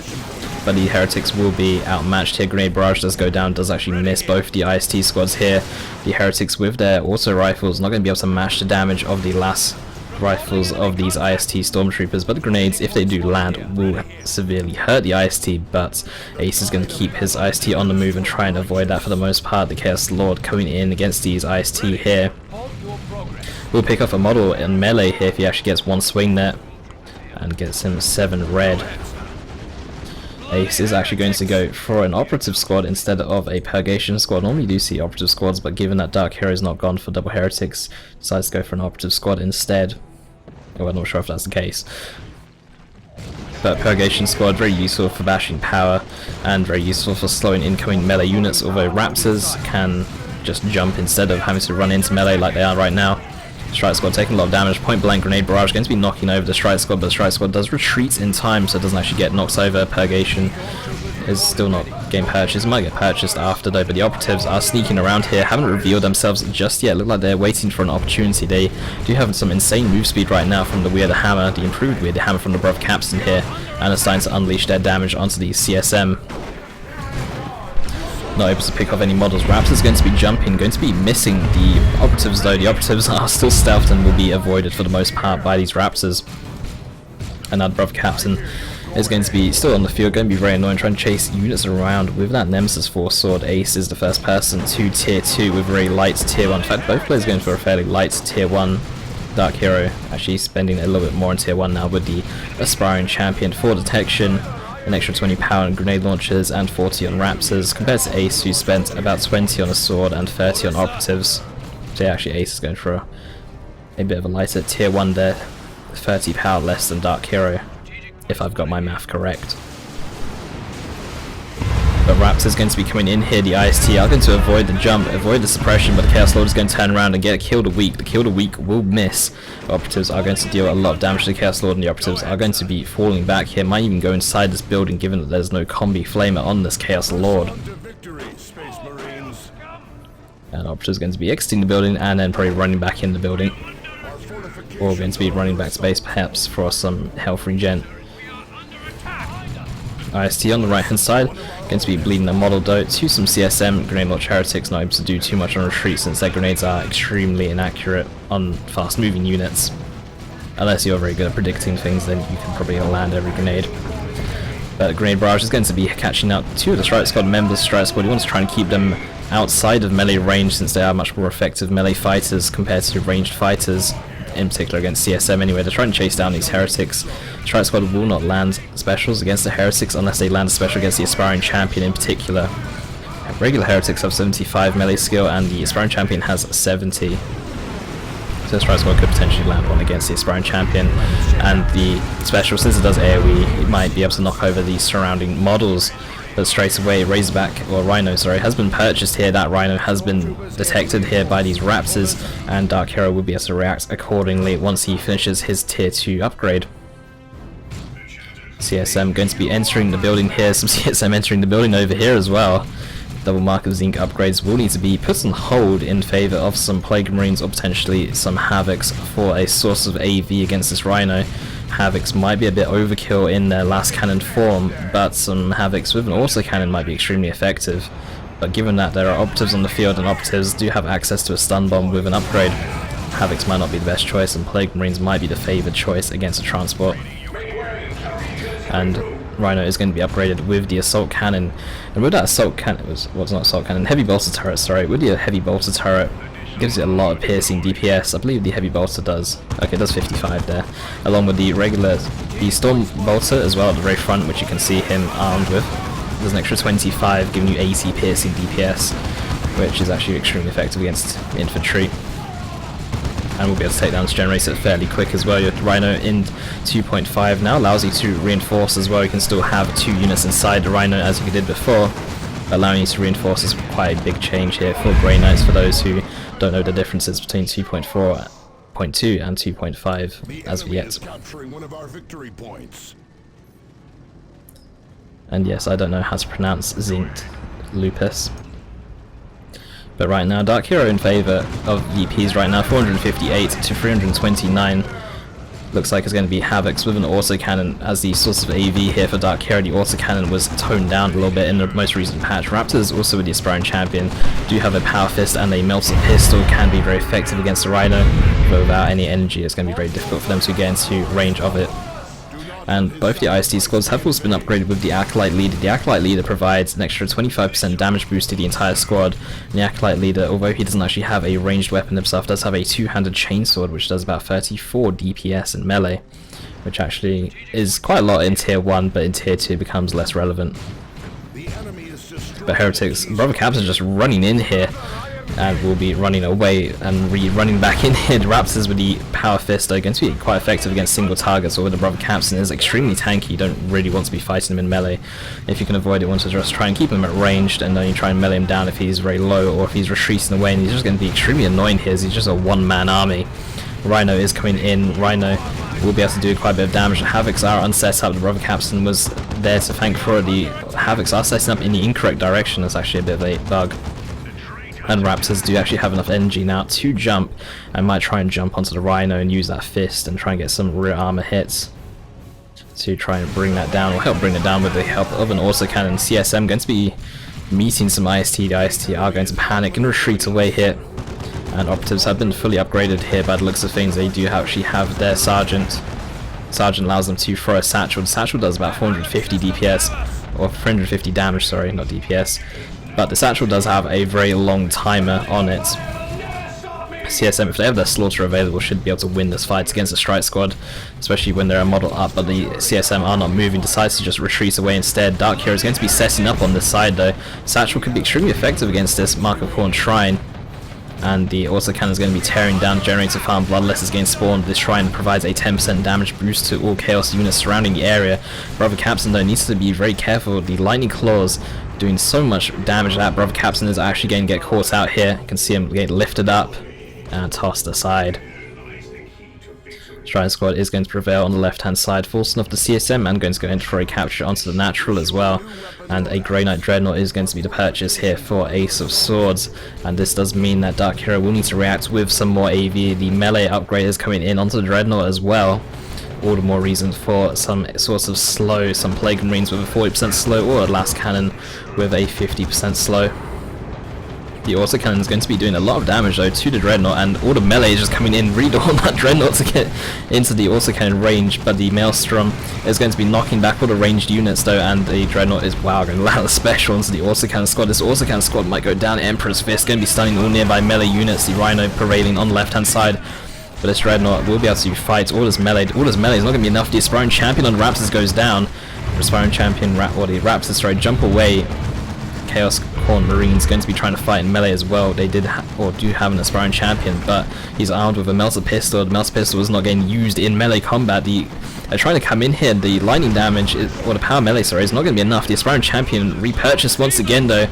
But the Heretics will be outmatched here. Grenade Barrage does go down, does actually miss both the IST squads here. The Heretics with their auto rifles not going to be able to match the damage of the last rifles of these IST Stormtroopers, but the grenades, if they do land, will severely hurt the IST, but Ace is going to keep his IST on the move and try and avoid that for the most part. The Chaos Lord coming in against these IST here will pick up a model in melee here if he actually gets one swing there and gets him 7 red. Ace is actually going to go for an operative squad instead of a purgation squad. Normally you do see operative squads, but given that DarkHero is not gone for double heretics, decides to go for an operative squad instead. Oh, I'm not sure if that's the case. But purgation squad, very useful for bashing power and very useful for slowing incoming melee units, although Raptors can just jump instead of having to run into melee like they are right now. Strike Squad taking a lot of damage. Point blank Grenade Barrage going to be knocking over the Strike Squad, but the Strike Squad does retreat in time, so it doesn't actually get knocked over. Purgation is still not getting purchased. It might get purchased after though, but the operatives are sneaking around here, haven't revealed themselves just yet. Look like they're waiting for an opportunity. They do have some insane move speed right now from the Weird Hammer, the improved Weird Hammer from the Brother Captain here, and are starting to unleash their damage onto the CSM. Not able to pick off any models. Raptors going to be jumping, going to be missing the operatives though. The operatives are still stealthed and will be avoided for the most part by these Raptors. And now the Brother Captain is going to be still on the field, going to be very annoying, trying to chase units around with that Nemesis Force Sword. Ace is the first person to tier 2 with very light tier 1. In fact, both players going for a fairly light tier 1. DarkHero actually spending a little bit more in tier 1 now with the Aspiring Champion for detection. An extra 20 power on grenade launchers and 40 on Raptors, compared to Ace, who spent about 20 on a sword and 30 on operatives. So yeah, actually Ace is going for a bit of a lighter tier 1 there, 30 power less than DarkHero, if I've got my math correct. But Raptor is going to be coming in here. The IST are going to avoid the jump, avoid the suppression, but the Chaos Lord is going to turn around and get Kill the Weak. The Kill the Weak will miss. The Operatives are going to deal a lot of damage to the Chaos Lord, and the Operatives are going to be falling back here. Might even go inside this building, given that there's no combi flamer on this Chaos Lord. And Operatives is going to be exiting the building and then probably running back in the building. Or going to be running back to base perhaps for some health regen. IST on the right hand side, going to be bleeding the model though to some CSM. Grenade launch heretics not able to do too much on retreat since their grenades are extremely inaccurate on fast moving units. Unless you're very good at predicting things, then you can probably land every grenade. But Grenade Barrage is going to be catching up two of the Strike Squad members. Strike Squad, you want to try and keep them outside of melee range since they are much more effective melee fighters compared to ranged fighters, in particular against CSM anyway. They're trying to chase down these heretics. Strike Squad will not land specials against the heretics unless they land a special against the Aspiring Champion in particular. Regular heretics have 75 melee skill and the Aspiring Champion has 70. So Strike Squad could potentially land one against the Aspiring Champion, and the special, since it does AoE, it might be able to knock over the surrounding models. But straight away, Razorback, or Rhino, sorry, has been purchased here. That Rhino has been detected here by these Raptors, and DarkHero will be able to react accordingly once he finishes his tier 2 upgrade. CSM going to be entering the building here, some CSM entering the building over here as well. Double Mark of Zinc upgrades will need to be put on hold in favour of some Plague Marines or potentially some Havocs for a source of AV against this Rhino. Havocs might be a bit overkill in their last cannon form, but some Havocs with an autocannon might be extremely effective. But given that there are Operatives on the field and Operatives do have access to a stun bomb with an upgrade, Havocs might not be the best choice and Plague Marines might be the favoured choice against a transport. And Rhino is going to be upgraded with the Assault Cannon, and with that Assault Cannon, not Assault Cannon, Heavy Bolter Turret, sorry, with the Heavy Bolter Turret, it gives it a lot of piercing DPS. I believe the Heavy Bolter does, okay, it does 55 there, along with the Storm Bolter as well at the very front, which you can see him armed with. There's an extra 25, giving you 80 piercing DPS, which is actually extremely effective against infantry. And we'll be able to take down this generator fairly quick as well. Your Rhino in 2.5 now allows you to reinforce as well. You can still have 2 units inside the Rhino as you did before. Allowing you to reinforce is quite a big change here for Grey Knights, for those who don't know the differences between 2.4.2 and 2.5 as of yet. And yes, I don't know how to pronounce Zinc Lupus. But right now, DarkHero in favour of VPs right now, 458 to 329. Looks like it's going to be Havocs with an autocannon as the source of AV here for DarkHero. The autocannon was toned down a little bit in the most recent patch. Raptors, also with the Aspiring Champion, do have a Power Fist and a Melted Pistol, can be very effective against the Rhino, but without any energy it's going to be very difficult for them to get into range of it. And both the IST squads have also been upgraded with the Acolyte Leader. The Acolyte Leader provides an extra 25% damage boost to the entire squad. And the Acolyte Leader, although he doesn't actually have a ranged weapon himself, does have a two-handed chainsword which does about 34 DPS in melee, which actually is quite a lot in tier 1, but in tier 2 becomes less relevant. But Heretics, Brother Caps are just running in here, and will be running away and running back in here. The Raptors with the Power Fist are going to be quite effective against single targets, or with the Brother Captain is extremely tanky. You don't really want to be fighting him in melee. If you can avoid it, you want to just try and keep him at ranged, and then you try and melee him down if he's very low, or if he's retreating away, and he's just going to be extremely annoying here as he's just a one-man army. Rhino is coming in. Rhino will be able to do quite a bit of damage. The Havocs are unset up. The Brother Captain was there to thank for it. The Havocs are setting up in the incorrect direction. That's actually a bit of a bug. And Raptors do actually have enough energy now to jump, and might try and jump onto the Rhino and use that fist and try and get some rear armor hits to try and bring that down, or help bring it down with the help of an autocannon. CSM going to be meeting some IST. The IST are going to panic and retreat away here, and Operatives have been fully upgraded here by the looks of things. They do actually have their Sergeant. Sergeant allows them to throw a satchel. The satchel does about 450 DPS, or 450 damage, sorry, not DPS. But the satchel does have a very long timer on it. CSM, if they have their Slaughter available, should be able to win this fight against the Strike Squad, especially when they're a model up, but the CSM are not moving, decides to just retreat away instead. DarkHero is going to be setting up on this side though. Satchel could be extremely effective against this Mark of Horn Shrine, and the autocannon is going to be tearing down generator farm. Bloodless is getting spawned. This shrine provides a 10% damage boost to all chaos units surrounding the area. Brother Captain though needs to be very careful. The lightning claws doing so much damage that Brother Captain is actually going to get caught out here. You can see him get lifted up and tossed aside. Shrine Squad is going to prevail on the left hand side, forcing off the CSM and going to go in for a capture onto the natural as well. And a Grey Knight Dreadnought is going to be the purchase here for Ace of Swords, and this does mean that DarkHero will need to react with some more AV. The melee upgrade is coming in onto the Dreadnought as well. All the more reason for some sorts of slow, some Plague Marines with a 40% slow or a Last Cannon with a 50% slow. The autocannon is going to be doing a lot of damage though to the Dreadnought, and all the melee is just coming in really on that Dreadnought to get into the autocannon range, but the Maelstrom is going to be knocking back all the ranged units though, and the Dreadnought is going to land a special into the autocannon squad. This autocannon squad might go down. Emperor's Fist going to be stunning all nearby melee units. The Rhino prevailing on the left hand side, but this Dreadnought will be able to fight all this melee. All this melee is not going to be enough. The Aspiring Champion on the Raptors goes down. The Aspiring Champion, the Raptors, jump away. Chaos Corn Marines going to be trying to fight in melee as well. They do have an Aspiring Champion, but he's armed with a Melter Pistol. The Melter Pistol is not getting used in melee combat. They're trying to come in here. The lightning damage, or the power melee, sorry, is not going to be enough. The Aspiring Champion repurchased once again though.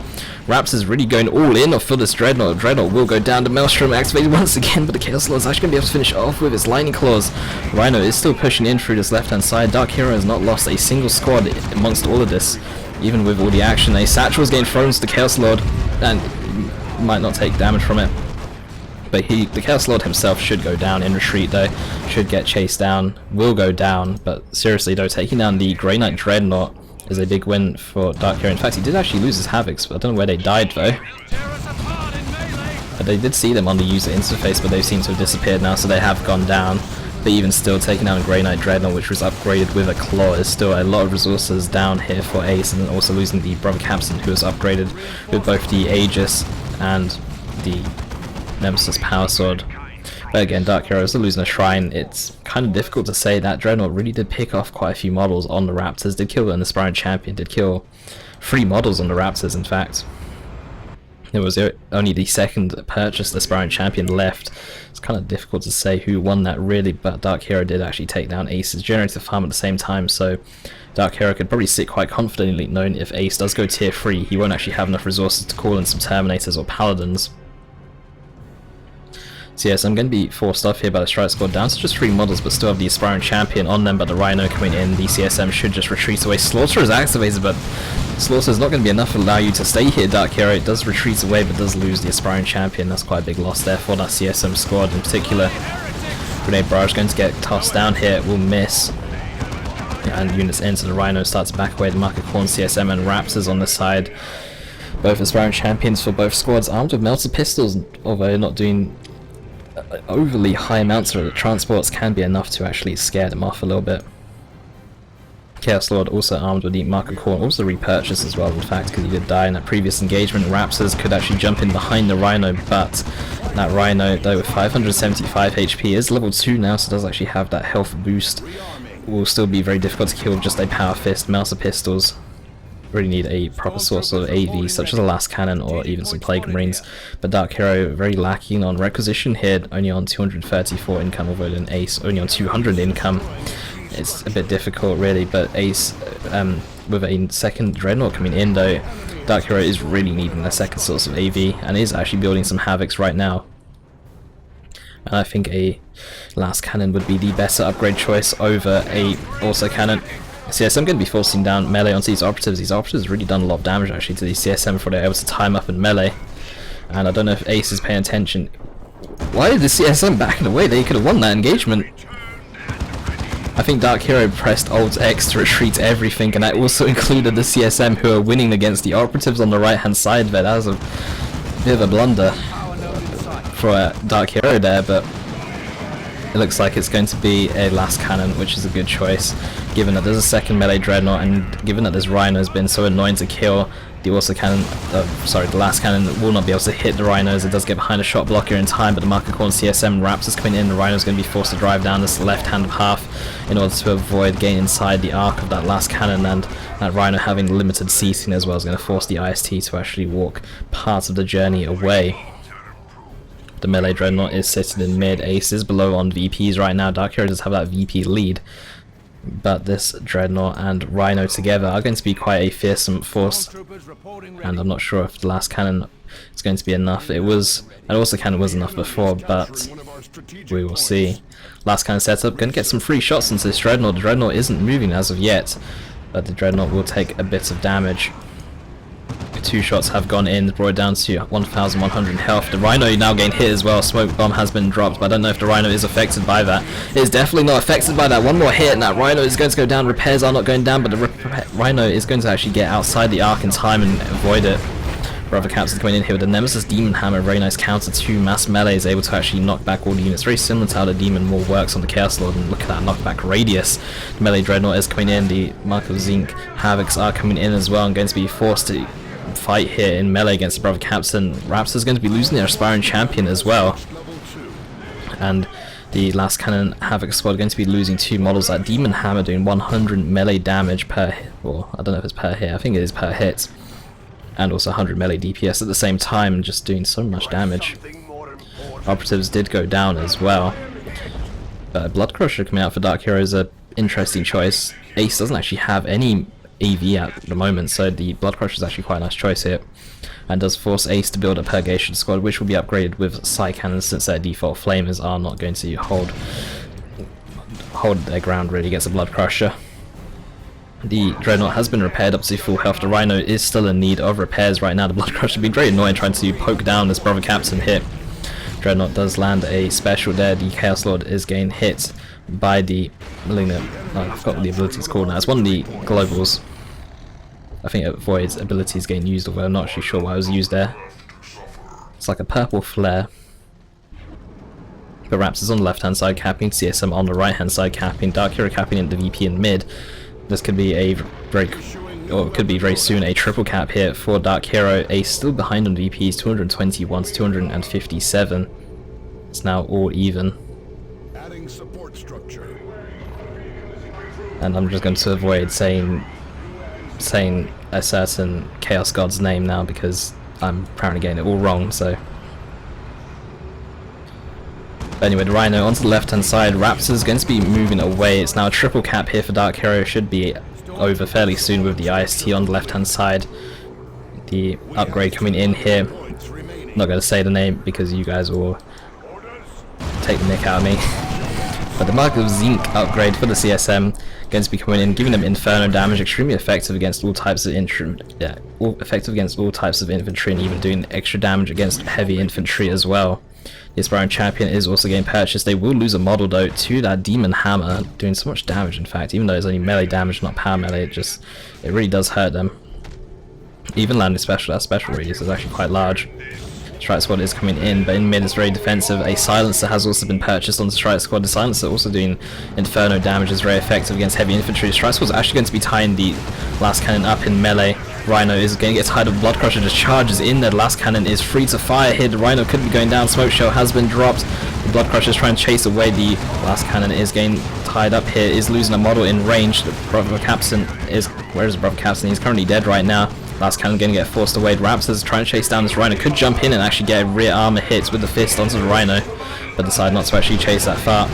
Raptors really going all in for this Dreadnought. Dreadnought will go down. The Maelstrom activated once again, but the Chaos Lord is actually going to be able to finish off with its Lightning Claws. Rhino is still pushing in through this left hand side. DarkHero has not lost a single squad amongst all of this. Even with all the action, a Satchel is getting thrown to the Chaos Lord, and might not take damage from it. But the Chaos Lord himself should go down in retreat though, should get chased down, will go down, but seriously though, taking down the Grey Knight Dreadnought is a big win for DarkHero. In fact, he did actually lose his Havocs, but I don't know where they died though. They did see them on the user interface, but they seem to have disappeared now, so they have gone down. But even still, taking down a Grey Knight Dreadnought, which was upgraded with a Claw, is still a lot of resources down here for Ace, and then also losing the Brother Captain, who was upgraded with both the Aegis and the Nemesis Power Sword. But again, DarkHero is still losing a Shrine. It's kind of difficult to say. That Dreadnought really did pick off quite a few models on the Raptors, did kill an Aspiring Champion, did kill 3 models on the Raptors in fact. It was only the second purchased Aspiring Champion left. It's kind of difficult to say who won that really, but DarkHero did actually take down Ace's generator farm at the same time, so DarkHero could probably sit quite confidently knowing if Ace does go tier 3, he won't actually have enough resources to call in some Terminators or Paladins. So yes, I'm going to be forced off here by the Strike Squad, down to just 3 models, but still have the Aspiring Champion on them, but the Rhino coming in. The CSM should just retreat away. Slaughter is activated, but Slaughter is not going to be enough to allow you to stay here, DarkHero. It does retreat away, but does lose the Aspiring Champion. That's quite a big loss there for that CSM squad in particular. Grenade Barrage going to get tossed down here, it will miss. And units into the Rhino start to back away. The Market Corn, CSM and Raptors on the side. Both Aspiring Champions for both squads, armed with Melter Pistols, although not doing overly high amounts of the transports, can be enough to actually scare them off a little bit. Chaos Lord also armed with the Marker Corn, also repurchased as well in fact, because he did die in that previous engagement. Raptors could actually jump in behind the Rhino, but that Rhino though with 575 HP is level 2 now, so does actually have that health boost. Will still be very difficult to kill with just a Power Fist. Melter Pistols really need a proper source of AV such as a Last Cannon or even some Plague Marines, but DarkHero very lacking on requisition here, only on 234 income, although an Ace only on 200 income. It's a bit difficult really, but Ace with a second Dreadnought coming in though, DarkHero is really needing a second source of AV and is actually building some Havocs right now. And I think a Last Cannon would be the better upgrade choice over a also cannon. So yes, I'm going to be forcing down melee onto these operatives. These operatives have really done a lot of damage actually to these CSM before they're able to time up in melee. And I don't know if Ace is paying attention. Why did the CSM back in the way? They could have won that engagement. I think DarkHero pressed Alt X to retreat everything, and that also included the CSM who are winning against the operatives on the right hand side there. That was a bit of a blunder for DarkHero there, but it looks like it's going to be a Last Cannon, which is a good choice, given that there's a second melee Dreadnought, and given that this Rhino has been so annoying to kill. The the Last Cannon will not be able to hit the Rhinos. It does get behind a shot blocker in time, but the Marker Corn CSM Raptors coming in. The Rhino's going to be forced to drive down this left-hand half in order to avoid getting inside the arc of that Last Cannon, and that Rhino having limited seating as well is going to force the IST to actually walk part of the journey away. The melee Dreadnought is sitting in mid. Ace is below on VPs right now. DarkHero does have that VP lead. But this Dreadnought and Rhino together are going to be quite a fearsome force. And I'm not sure if the last cannon is going to be enough. It was, and also cannon was enough before, but we will see. Last cannon setup, going to get some free shots into this Dreadnought. The Dreadnought isn't moving as of yet, but the Dreadnought will take a bit of damage. 2 shots have gone in, brought it down to 1,100 health. The Rhino now getting hit as well. Smoke bomb has been dropped, but I don't know if the Rhino is affected by that. It is definitely not affected by that. One more hit and that Rhino is going to go down. Repairs are not going down, but the Rhino is going to actually get outside the arc in time and avoid it. Brother Captain's coming in here with the Nemesis Demon Hammer. Very nice counter to mass melee. Is able to actually knock back all the units. Very similar to how the Demon more works on the Chaos Lord. And look at that knockback radius. The melee Dreadnought is coming in. The Mark of Zinc Havocs are coming in as well and going to be forced to fight here in melee against the Brother Captain. Raptors going to be losing their aspiring champion as well. And the last cannon Havoc squad going to be losing 2 models. That Demon Hammer doing 100 melee damage per hit. Well, I don't know if it's per hit. I think it is per hit. And also 100 melee DPS at the same time, just doing so much damage. Operatives did go down as well. But Blood Crusher coming out for DarkHero is an interesting choice. Ace doesn't actually have any AV at the moment, so the Blood Crusher is actually quite a nice choice here. And does force Ace to build a Purgation squad, which will be upgraded with Psy Cannons since their default flamers are not going to hold their ground really against a Blood Crusher. The Dreadnought has been repaired up to full health. The Rhino is still in need of repairs right now. The Blood Crusher being very annoying trying to poke down this Brother Captain hit. Dreadnought does land a special there. The Chaos Lord is getting hit by the Malignant. Oh, I forgot what the ability is called now. It's one of the globals. I think it avoids abilities getting used, although I'm not actually sure why it was used there. It's like a purple flare. But Raptors on the left hand side capping, CSM on the right hand side capping, DarkHero capping into VP in mid. This could be a very, or it could be very soon a triple cap here for DarkHero. Ace still behind on VPs, 221 to 257. It's now all even. Adding support structure. And I'm just going to avoid saying a certain Chaos God's name now because I'm apparently getting it all wrong. So. But anyway, the Rhino onto the left hand side. Raptors going to be moving away. It's now a triple cap here for DarkHero. Should be over fairly soon with the IST on the left hand side. The upgrade coming in here. Not going to say the name because you guys will take the nick out of me. But the Mark of Zinc upgrade for the CSM going to be coming in, giving them Inferno damage, extremely effective against all types of infantry, and even doing extra damage against heavy infantry as well. The Aspiring Champion is also getting purchased. They will lose a model though to that Demon Hammer, doing so much damage in fact, even though it's only melee damage, not power melee, it really does hurt them. Even landing special, that special radius is actually quite large. Strike Squad is coming in, but in mid is very defensive. A Silencer has also been purchased on the Strike Squad. The Silencer also doing Inferno damage, is very effective against heavy infantry. The Strike Squad is actually going to be tying the last cannon up in melee. Rhino is going to get tired of Blood Crusher, just charges in there. The last cannon is free to fire here. The Rhino could be going down. Smoke Shell has been dropped. The Blood Crusher is trying to chase away. The last cannon is getting tied up here, is losing a model in range. The Brother Captain is, where is the Brother Captain? He's currently dead right now. Last cannon going to get forced away. Raptors trying to chase down this Rhino. Could jump in and actually get a rear armor hit with the fist onto the Rhino, but decide not to actually chase that far.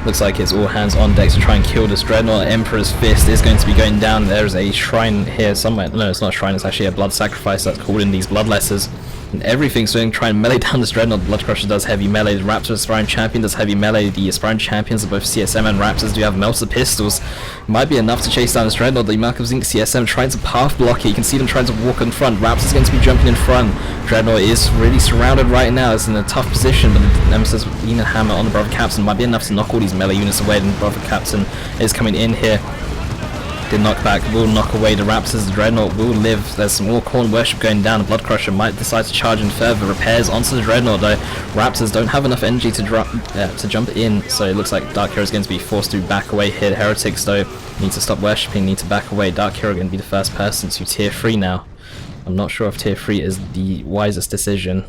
Looks like it's all hands on deck to try and kill this Dreadnought. Emperor's Fist is going to be going down. There's a shrine here somewhere. No, it's not a shrine, it's actually a blood sacrifice that's called in these blood letters. And everything's doing try and melee down this Dreadnought. Blood Crusher does heavy melee. The Raptor Aspiring Champion does heavy melee. The Aspiring Champions of both CSM and Raptors do have melted pistols. Might be enough to chase down this Dreadnought. The Mark of Zinc CSM trying to path block it. You can see them trying to walk in front. Raptor's going to be jumping in front. Dreadnought is really surrounded right now. It's in a tough position, but the Nemesis Demon Hammer on the Brother Captain might be enough to knock all these melee units away. And the Brother Captain is coming in here. The knockback will knock away the Raptors. The Dreadnought will live. There's some more Corn Worship going down. The Blood Crusher might decide to charge in further. Repairs onto the Dreadnought though. Raptors don't have enough energy to jump in, so it looks like DarkHero is going to be forced to back away here. The Heretics though need to stop worshipping, need to back away. DarkHero going to be the first person to tier 3 now. I'm not sure if tier 3 is the wisest decision.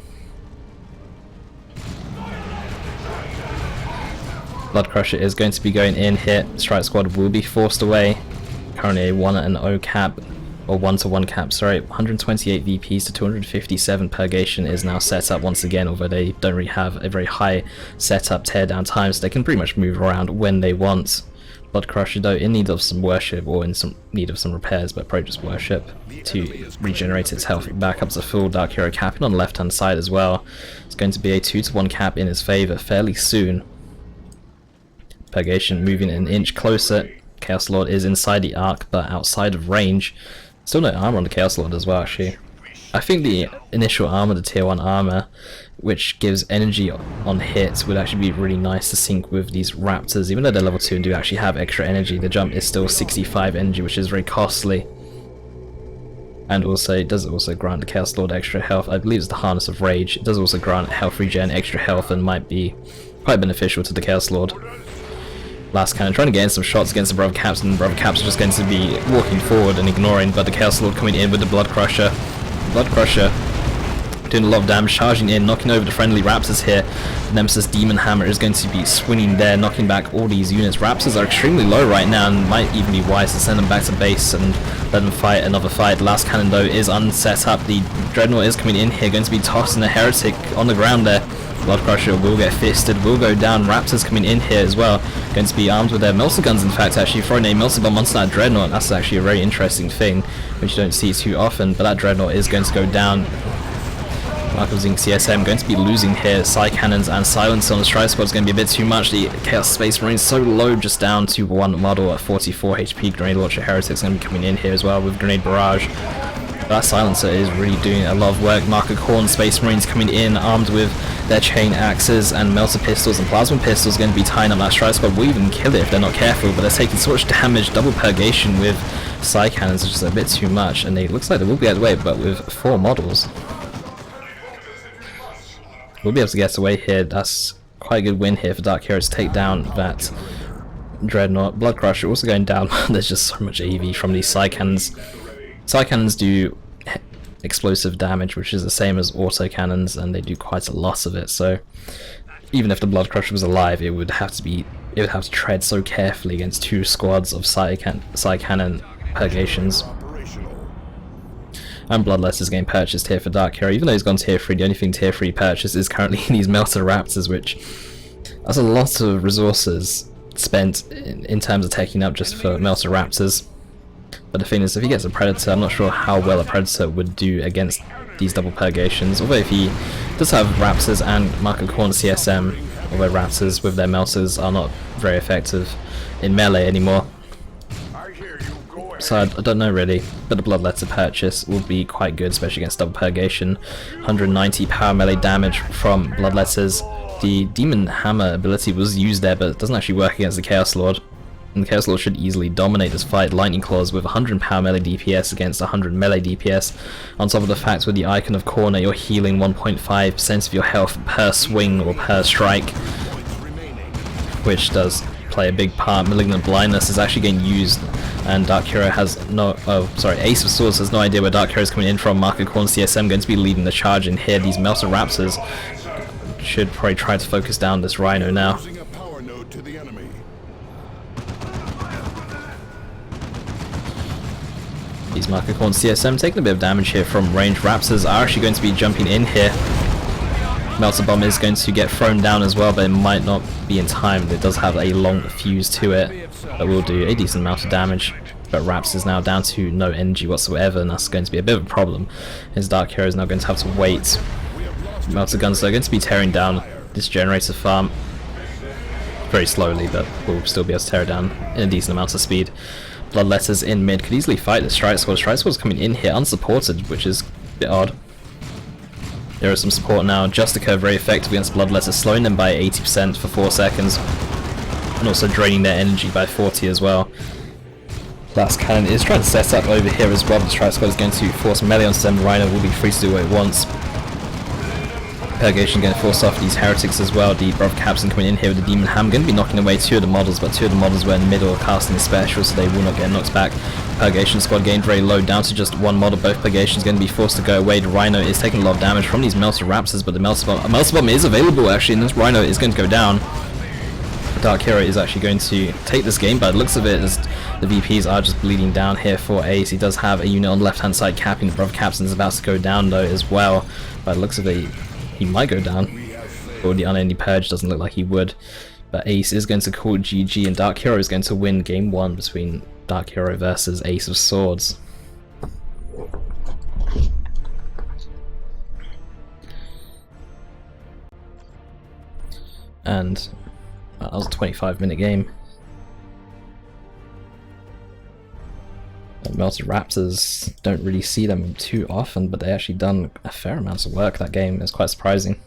Blood Crusher is going to be going in here. Strike Squad will be forced away. Currently a 1-0 cap. or 1-to-1 cap, sorry, 128 VPs to 257 purgation is now set up once again, although they don't really have a very high setup teardown time, so they can pretty much move around when they want. Blood Crusher though in need of some worship, or in some need of some repairs, but probably just worship to regenerate its health back up to full. DarkHero capping on the left hand side as well. It's going to be a 2-to-1 cap in his favour fairly soon. Purgation moving an inch closer. Chaos Lord is inside the arc but outside of range. Still no armor on the Chaos Lord as well actually. I think the initial armor, the tier 1 armor, which gives energy on hits, would actually be really nice to sync with these raptors. Even though they're level 2 and do actually have extra energy, the jump is still 65 energy, which is very costly. And also, it does also grant the Chaos Lord extra health. I believe it's the Harness of Rage. It does also grant health regen, extra health, and might be quite beneficial to the Chaos Lord. Last cannon trying to get in some shots against the Brother Caps, and the Brother Caps are just going to be walking forward and ignoring, but the Chaos Lord coming in with the Blood Crusher. Blood Crusher doing a lot of damage, charging in, knocking over the friendly Raptors here. Nemesis Demon Hammer is going to be swinging there, knocking back all these units. Raptors are extremely low right now and might even be wise to send them back to base and let them fight another fight. Last cannon though is unset up. The Dreadnought is coming in here, going to be tossing a Heretic on the ground there. Blood Crusher will get fisted, will go down. Raptors coming in here as well, going to be armed with their Melter guns, in fact, actually throwing a Melter bomb onto that Dreadnought. That's actually a very interesting thing, which you don't see too often, but that Dreadnought is going to go down. Aguxyz CSM going to be losing here. Psy Cannons and Silence on the Strike Squad is going to be a bit too much. The Chaos Space Marine so low, just down to 1 model at 44 HP. Grenade Launcher Heretic's going to be coming in here as well with Grenade Barrage. That Silencer is really doing a lot of work. Marker Corn Space Marines coming in armed with their Chain Axes and Melter Pistols and Plasma Pistols, going to be tying up that Strike Squad. Will even kill it if they're not careful, but they're taking so much damage. Double Purgation with Psy Cannons is just a bit too much, and it looks like they will get away, but with 4 models. We'll be able to get away here. That's quite a good win here for DarkHero to take down that Dreadnought. Blood Crusher also going down. There's just so much AV from these Psy Cannons. Psy Cannons do explosive damage, which is the same as auto cannons, and they do quite a lot of it. So even if the Blood Crusher was alive, it would have to tread so carefully against 2 squads of Psy Cannon purgations. And Bloodless is getting purchased here for DarkHero. Even though he's gone tier 3, the only thing tier 3 purchased is currently these Melter Raptors, which that's a lot of resources spent in terms of taking up just for Melter Raptors. But the thing is, if he gets a Predator, I'm not sure how well a Predator would do against these double purgations. Although if he does have Raptors and Marker Corn CSM, although Raptors with their Melters are not very effective in melee anymore. So I don't know really, but the Bloodletter purchase will be quite good, especially against double purgation. 190 power melee damage from Bloodletters. The Demon Hammer ability was used there, but it doesn't actually work against the Chaos Lord. And the Chaos Lord should easily dominate this fight. Lightning Claws with 100 power melee DPS against 100 melee DPS. On top of the fact with the Icon of Corner, you're healing 1.5% of your health per swing or per strike, which does play a big part. Malignant Blindness is actually getting used, and DarkHero has no... Ace of Swords has no idea where DarkHero is coming in from. Marker Corn CSM going to be leading the charge in here. These Melter Raptors should probably try to focus down this Rhino now. These Marker Corn CSM taking a bit of damage here from range. Raptors are actually going to be jumping in here. Melter Bomb is going to get thrown down as well, but it might not be in time. It does have a long fuse to it that will do a decent amount of damage. But Raps is now down to no energy whatsoever, and that's going to be a bit of a problem. His DarkHero is now going to have to wait. Melter Guns are going to be tearing down this generator farm very slowly, but we'll still be able to tear it down in a decent amount of speed. Bloodletters in mid could easily fight the Strike Squad. Strike Squad's coming in here unsupported, which is a bit odd. There is some support now. Justica very effective against Bloodletters, slowing them by 80% for 4 seconds, and also draining their energy by 40 as well. Last Cannon is trying to set up over here as well. The Strike Squad is going to force melee onto them. Rhino will be free to do what it wants. Purgation going to force off these Heretics as well. The Brother Captain coming in here with the Demon Ham, going to be knocking away 2 of the models, but 2 of the models were in the middle casting the special, so they will not get knocked back. Purgation Squad gained very low, down to just 1 model. Both Purgations going to be forced to go away. The Rhino is taking a lot of damage from these Melter Raptors, but the Melter Bomb is available actually, and this Rhino is going to go down. DarkHero is actually going to take this game by the looks of it, as The VPs are just bleeding down here for Ace. He does have a unit on the left hand side capping. The brother captain is about to go down though as well. By the looks of it, he might go down. Or the unending purge doesn't look like he would. But Ace is going to call GG, and DarkHero is going to win game 1 between DarkHero versus Ace of Swords. And that was a 25-minute game. And Melted Raptors, don't really see them too often, but they actually done a fair amount of work that game. It's quite surprising.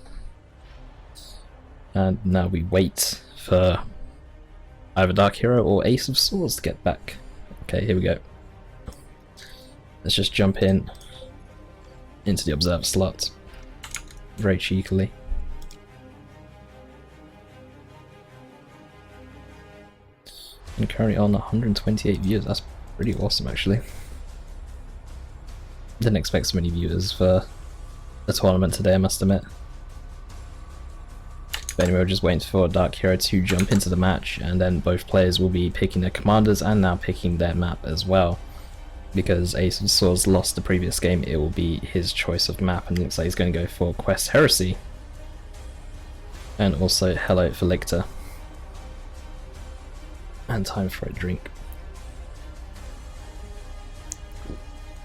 And now we wait for either DarkHero or Ace of Swords to get back. Okay, here we go. Let's just jump into the observe slot very cheekily. And currently on 128 viewers. That's pretty awesome actually. Didn't expect so many viewers for the tournament today, I must admit. But anyway, we're just waiting for DarkHero to jump into the match, and then both players will be picking their commanders and now picking their map as well. Because Ace of Swords lost the previous game, it will be his choice of map, and it looks like he's going to go for Quest Heresy. And also Hello for Lictor. And time for a drink.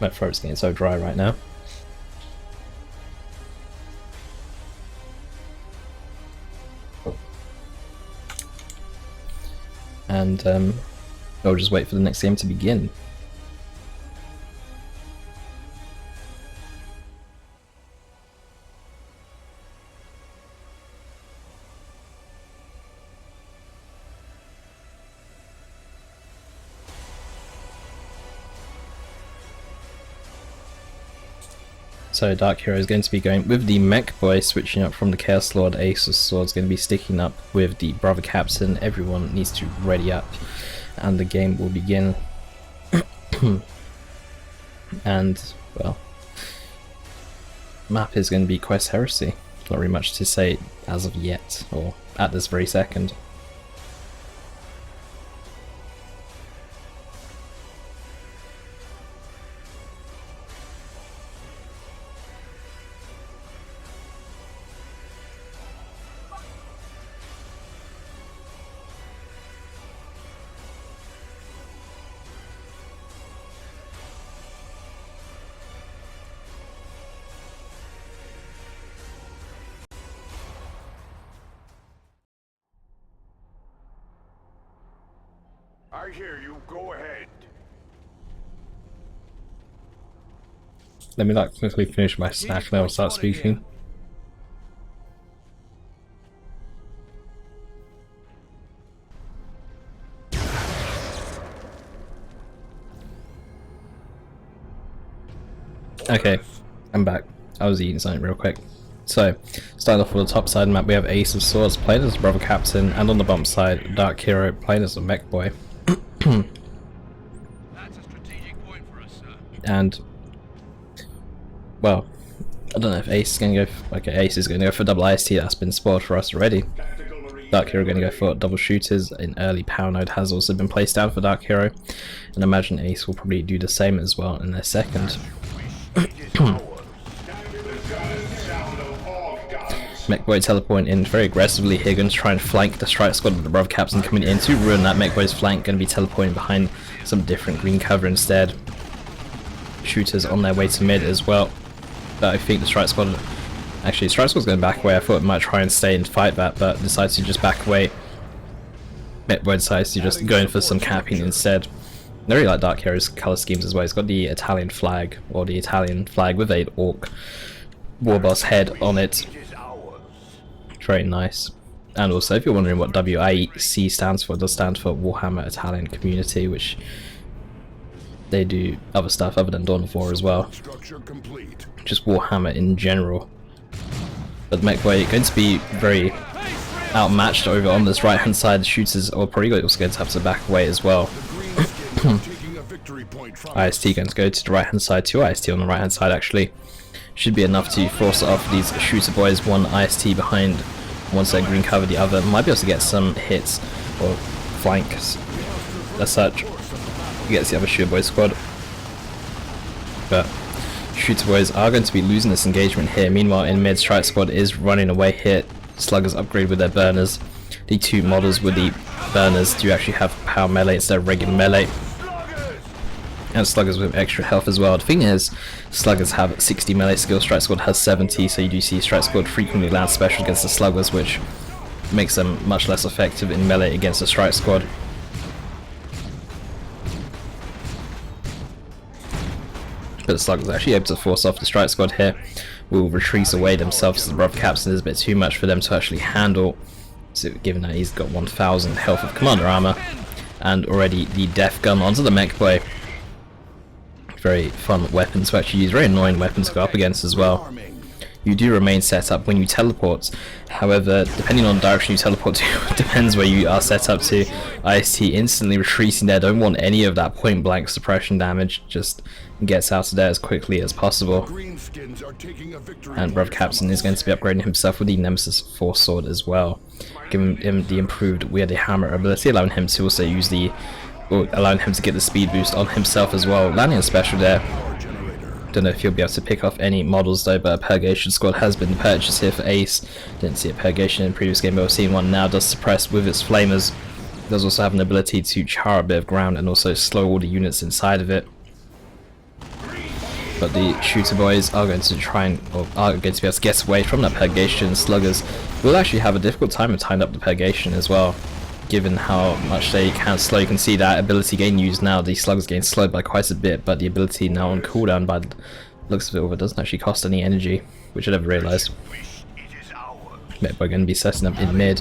My throat's getting so dry right now. And I'll just wait for the next game to begin. So DarkHero is going to be going with the Mech Boy, switching up from the Chaos Lord. Ace of Swords going to be sticking up with the Brother Captain. Everyone needs to ready up and the game will begin. And, well, map is going to be Quest Heresy. Not really much to say as of yet, or at this very second. I hear you. Go ahead. Let me quickly finish my snack and then I'll start speaking. Okay, I'm back. I was eating something real quick. So, starting off with the top side map, we have Ace of Swords playing as Brother Captain, and on the bump side, DarkHero playing as a Mech Boy. That's a strategic point for us, sir. And, well, I don't know if Ace is going to go for, okay, Ace is going to go for double IST. That's been spoiled for us already. DarkHero going to go for double shooters. An early power node has also been placed down for DarkHero, and I imagine Ace will probably do the same as well in their second. Mechboy teleporting in very aggressively here, going to try and flank the strike squad of the Brother Captain coming in to ruin that Mechboy's flank. Going to be teleporting behind some different green cover instead. Shooters on their way to mid as well. But I think the strike squad, actually strike squad's going to back away. I thought it might try and stay and fight that, but decides to just back away. Mechboy decides to just go in for some capping instead. I really like DarkHero's colour schemes as well. He's got the Italian flag, or the Italian flag with a orc warboss head on it. Very nice. And also, if you're wondering what WIC stands for, it does stand for Warhammer Italian Community, which they do other stuff other than Dawn of War as well. Just Warhammer in general. But the Mechboy going to be very outmatched over on this right hand side. The shooters are probably also going to have to back away as well. IST going to go to the right hand side, 2 IST on the right hand side actually. Should be enough to force off these shooter boys. 1 IST behind, one side green cover, the other might be able to get some hits or flanks as such. against the other Shooter Boy squad. But Shooter Boys are going to be losing this engagement here. Meanwhile, in mid, Strike Squad is running away here. Sluggers upgrade with their burners. The two models with the burners do actually have power melee instead of regular melee. And Sluggers with extra health as well. The thing is, Sluggers have 60 melee skill, Strike Squad has 70, so you do see Strike Squad frequently land special against the Sluggers, which makes them much less effective in melee against the Strike Squad. But the Sluggers are actually able to force off the Strike Squad here. Will retreat away themselves. The Rough Captain is a bit too much for them to actually handle, so given that he's got 1000 health of commander armor, and already the death gun onto the mech boy. Very fun weapon to actually use, very annoying weapon to go up against as well. You do remain set up when you teleport, however, depending on the direction you teleport to, depends where you are set up to. IST instantly retreating there, don't want any of that point blank suppression damage, just gets out of there as quickly as possible. And Bruv Captain is going to be upgrading himself with the Nemesis Force Sword as well, giving him the improved Weirdly Hammer ability, allowing him to also use the, or allowing him to get the speed boost on himself as well, landing a special there. Don't know if you'll be able to pick off any models though, but a Purgation Squad has been purchased here for Ace. Didn't see a Purgation in previous game, but we've seen one now. Does suppress with its flamers. Does also have an ability to char a bit of ground and also slow all the units inside of it. But the Shooter Boys are going to try and, or are going to be able to get away from that Purgation. Sluggers will actually have a difficult time of tying up the Purgation as well, given how much they can slow. You can see that ability getting used now. The Sluggers getting slowed by quite a bit, but the ability now on cooldown by the looks of it, it doesn't actually cost any energy, which I never realised. We're going to be setting up in mid.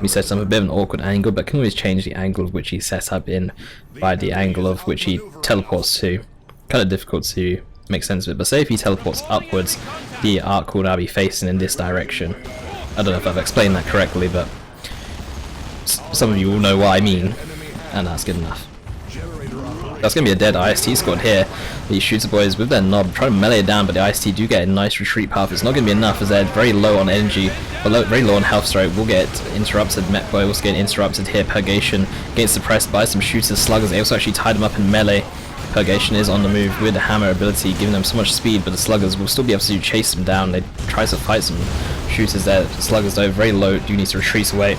We set up a bit of an awkward angle, but can always change the angle of which he set up in by the angle of which he teleports to. Kind of difficult to make sense of it, but say if he teleports upwards, the arc will now be facing in this direction. I don't know if I've explained that correctly, but some of you will know what I mean, and that's good enough. That's going to be a dead IST squad here. The Shooter Boys with their knob trying to melee it down, but the IST do get a nice retreat path. It's not going to be enough as they're very low on energy, but very low on health, sorry. Will get interrupted. Mech Boy will get interrupted here. Purgation gets suppressed by some Shooters. Sluggers, they also actually tied them up in melee. Purgation is on the move with the hammer ability, giving them so much speed, but the Sluggers will still be able to chase them down. They try to fight some Shooters there. Sluggers though very low, do need to retreat away.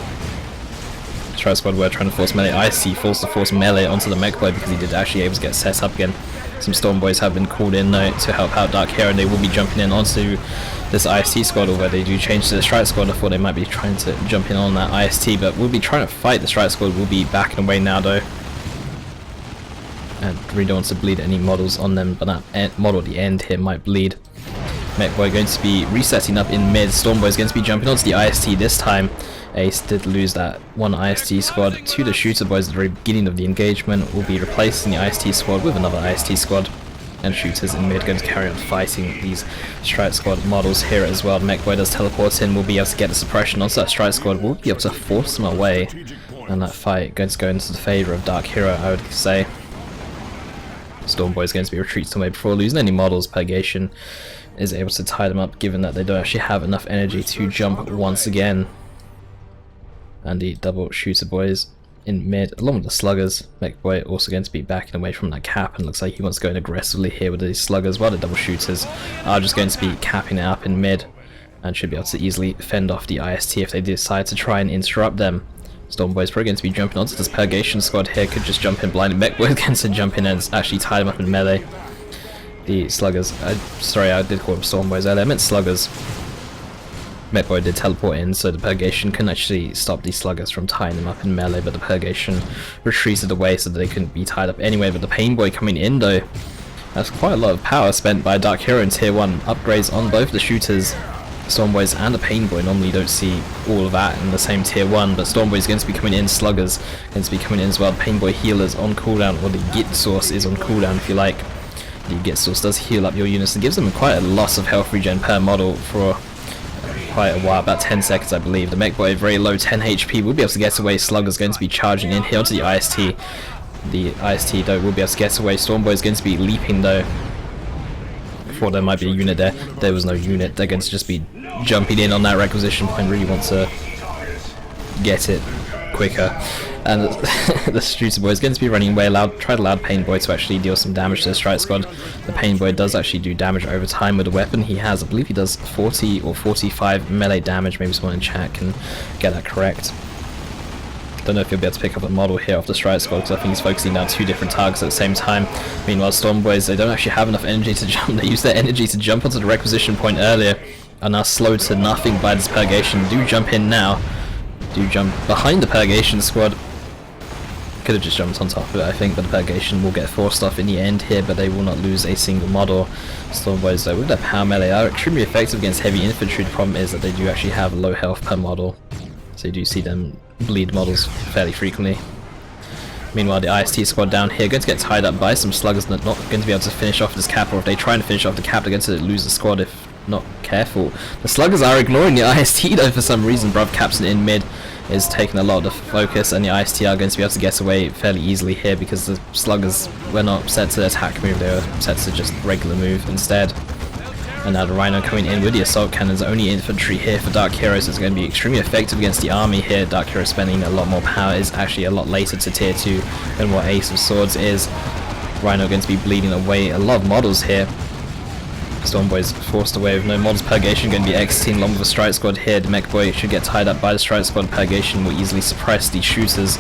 Strike Squad were trying to force melee. IST forced to force melee onto the mech boy because he did actually able to get set up again. Some Storm Boys have been called in though to help out DarkHero, and they will be jumping in onto this IST squad, although they do change to the Strike Squad. I thought they might be trying to jump in on that IST, but we'll be trying to fight the Strike Squad. We'll be backing away now though. And really don't want to bleed any models on them, but that model at the end here might bleed. Mech Boy going to be resetting up in mid. Storm Boy is going to be jumping onto the IST this time. Ace did lose that one IST squad to the Shooter Boys at the very beginning of the engagement. Will be replacing the IST squad with another IST squad, and Shooters in mid going to carry on fighting these Strike Squad models here as well. Mech Boy does teleport in, will be able to get the suppression onto that Strike Squad, will be able to force them away, and that fight going to go into the favour of DarkHero, I would say. Storm Boy is going to be retreated away before losing any models. Purgation is able to tie them up, given that they don't actually have enough energy to jump once again. And the double Shooter Boys in mid, along with the Sluggers. Mech Boy also going to be backing away from that cap, and looks like he wants to go in aggressively here with these Sluggers, while the double Shooters are just going to be capping it up in mid, and should be able to easily fend off the IST if they decide to try and interrupt them. Storm Boys probably going to be jumping onto this Purgation squad here, could just jump in blind. Mech Boy against to jump in and actually tie them up in melee. The Sluggers, sorry, I did call them Storm Boys earlier, I meant Sluggers. Mech Boy did teleport in, so the Purgation couldn't actually stop these Sluggers from tying them up in melee, but the Purgation retreated away so that they couldn't be tied up anyway. But the Pain Boy coming in though, that's quite a lot of power spent by DarkHero in tier 1. Upgrades on both the Shooters, Storm Boys and the Pain Boy. Normally you don't see all of that in the same tier 1, but Storm Boy is going to be coming in, Sluggers going to be coming in as well. Pain Boy healers on cooldown, or the Git Source is on cooldown if you like. The Git Source does heal up your units and gives them quite a loss of health regen per model for quite a while, about 10 seconds I believe. The Mech Boy very low, 10 HP, will be able to get away. Sluggers going to be charging in here onto the IST. The IST though will be able to get away. Storm Boy is going to be leaping though. Thought there might be a unit there. There was no unit. They're going to just be jumping in on that requisition point. Really want to get it quicker. And the shooter boy is going to be running away. Try the loud pain boy to actually deal some damage to the strike squad. The pain boy does actually do damage over time with the weapon he has. I believe he does 40 or 45 melee damage. Maybe someone in chat can get that correct. Don't know if you'll be able to pick up a model here off the strike squad, because I think he's focusing down 2 different targets at the same time. Meanwhile, Storm Boys, they don't actually have enough energy to jump. They use their energy to jump onto the requisition point earlier, are now slowed to nothing by this purgation. Do jump in now. Do jump behind the purgation squad. Could have just jumped on top of it, I think, but the purgation will get forced off in the end here, but they will not lose a single model. Storm Boys, though, with their power melee, are extremely effective against heavy infantry. The problem is that they do actually have low health per model, so you do see them bleed models fairly frequently. Meanwhile, the IST squad down here going to get tied up by some sluggers that are not going to be able to finish off this cap, or if they try and finish off the cap, they're going to lose the squad if not careful. The sluggers are ignoring the IST though for some reason. Bruv Captain in mid is taking a lot of the focus, and the IST are going to be able to get away fairly easily here because the sluggers were not set to attack move, they were set to just regular move instead. And now the Rhino coming in with the assault cannons, only infantry here for DarkHero, so it's going to be extremely effective against the army here. DarkHero spending a lot more power, is actually a lot later to tier 2 than what Ace of Swords is. Rhino going to be bleeding away a lot of models here. Storm Boys forced away with no models. Purgation going to be exiting along with the strike squad here. The mech boy should get tied up by the strike squad. Purgation will easily suppress the shooters,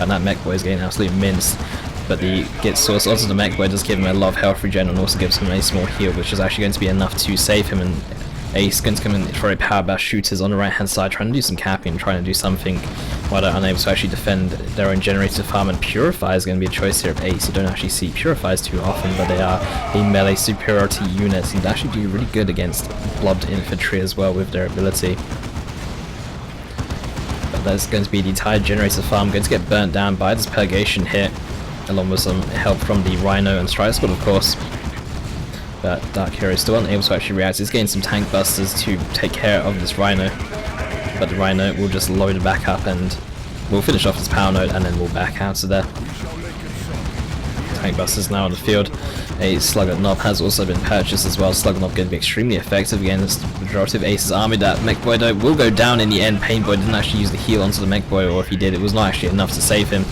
and that mech boy is getting absolutely minced. But the Git source onto the mech boy does give him a lot of health regen and also gives him a small heal, which is actually going to be enough to save him. And Ace going to come in for a power bash shooters on the right hand side, trying to do some capping, trying to do something while they're unable to actually defend their own generator farm. And Purify is going to be a choice here of Ace. You don't actually see Purifies too often, but they are a melee superiority unit and actually do really good against blobbed infantry as well with their ability. But there's going to be the entire generator farm going to get burnt down by this purgation here, along with some help from the Rhino and Strike Squad, of course. But DarkHero is still unable to actually react. He's getting some tank busters to take care of this Rhino, but the Rhino will just load it back up and we'll finish off his power node and then we'll back out of there. Tank busters now on the field. A Slugger Knob has also been purchased as well. Slugger Knob going to be extremely effective against the majority of Ace's army. That Mech Boy though will go down in the end. Pain Boy didn't actually use the heal onto the Mech Boy, or if he did, it was not actually enough to save him.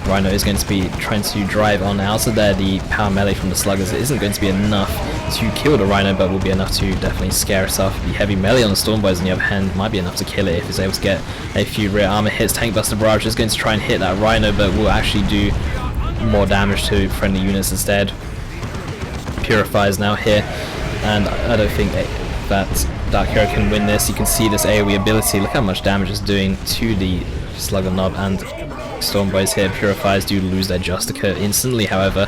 Rhino is going to be trying to drive on out of there. The power melee from the sluggers isn't going to be enough to kill the Rhino, but will be enough to definitely scare it off. The heavy melee on the Storm Boys on the other hand might be enough to kill it if it's able to get a few rear armor hits. Tank Buster Barrage is going to try and hit that Rhino, but will actually do more damage to friendly units instead. Purify is now here, and I don't think that DarkHero can win this. You can see this AoE ability, look how much damage it's doing to the Slugger Knob, and Storm Boys here. Purifiers do lose their Justica instantly, however.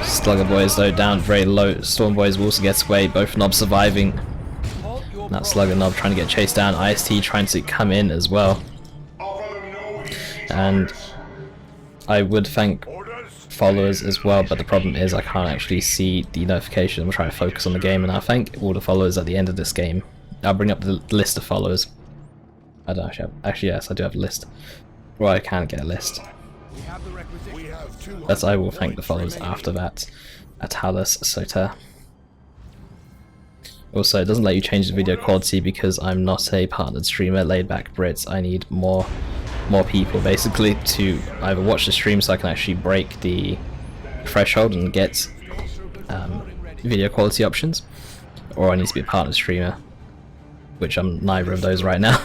Slugger Boys though down very low. Storm Boys will also get away, both knobs surviving. That Slugger Knob trying to get chased down. IST trying to come in as well. And I would thank followers as well, but the problem is I can't actually see the notification. We'll try to focus on the game, and I'll thank all the followers at the end of this game. I'll bring up the list of followers. I don't actually yes, I do have a list. Well, I can get a list. But I will thank the followers after that. Atalis Sota. Also, it doesn't let you change the video quality because I'm not a partnered streamer, laid back Brits. I need more people basically to either watch the stream so I can actually break the threshold and get video quality options, or I need to be a partnered streamer, which I'm neither of those right now.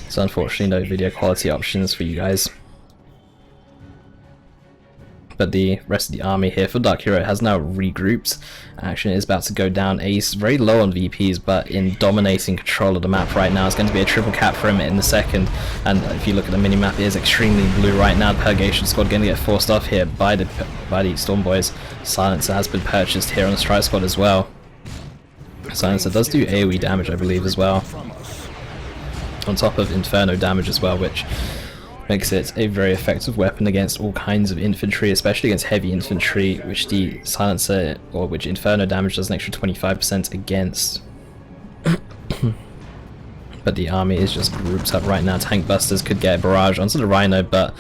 So unfortunately no video quality options for you guys. But the rest of the army here for DarkHero has now regrouped. Action is about to go down. Ace very low on VPs, but in dominating control of the map right now. It's going to be a triple cap for him in the second, and if you look at the minimap, it is extremely blue right now. The Purgation squad going to get forced off here by the Storm Boys. Silencer has been purchased here on the Strike squad as well. Silencer does do AoE damage, I believe, as well, on top of Inferno damage as well, which makes it a very effective weapon against all kinds of infantry, especially against heavy infantry, which the Silencer, or which Inferno damage does an extra 25% against. But the army is just grouped up right now. Tank Busters could get a barrage onto the Rhino, but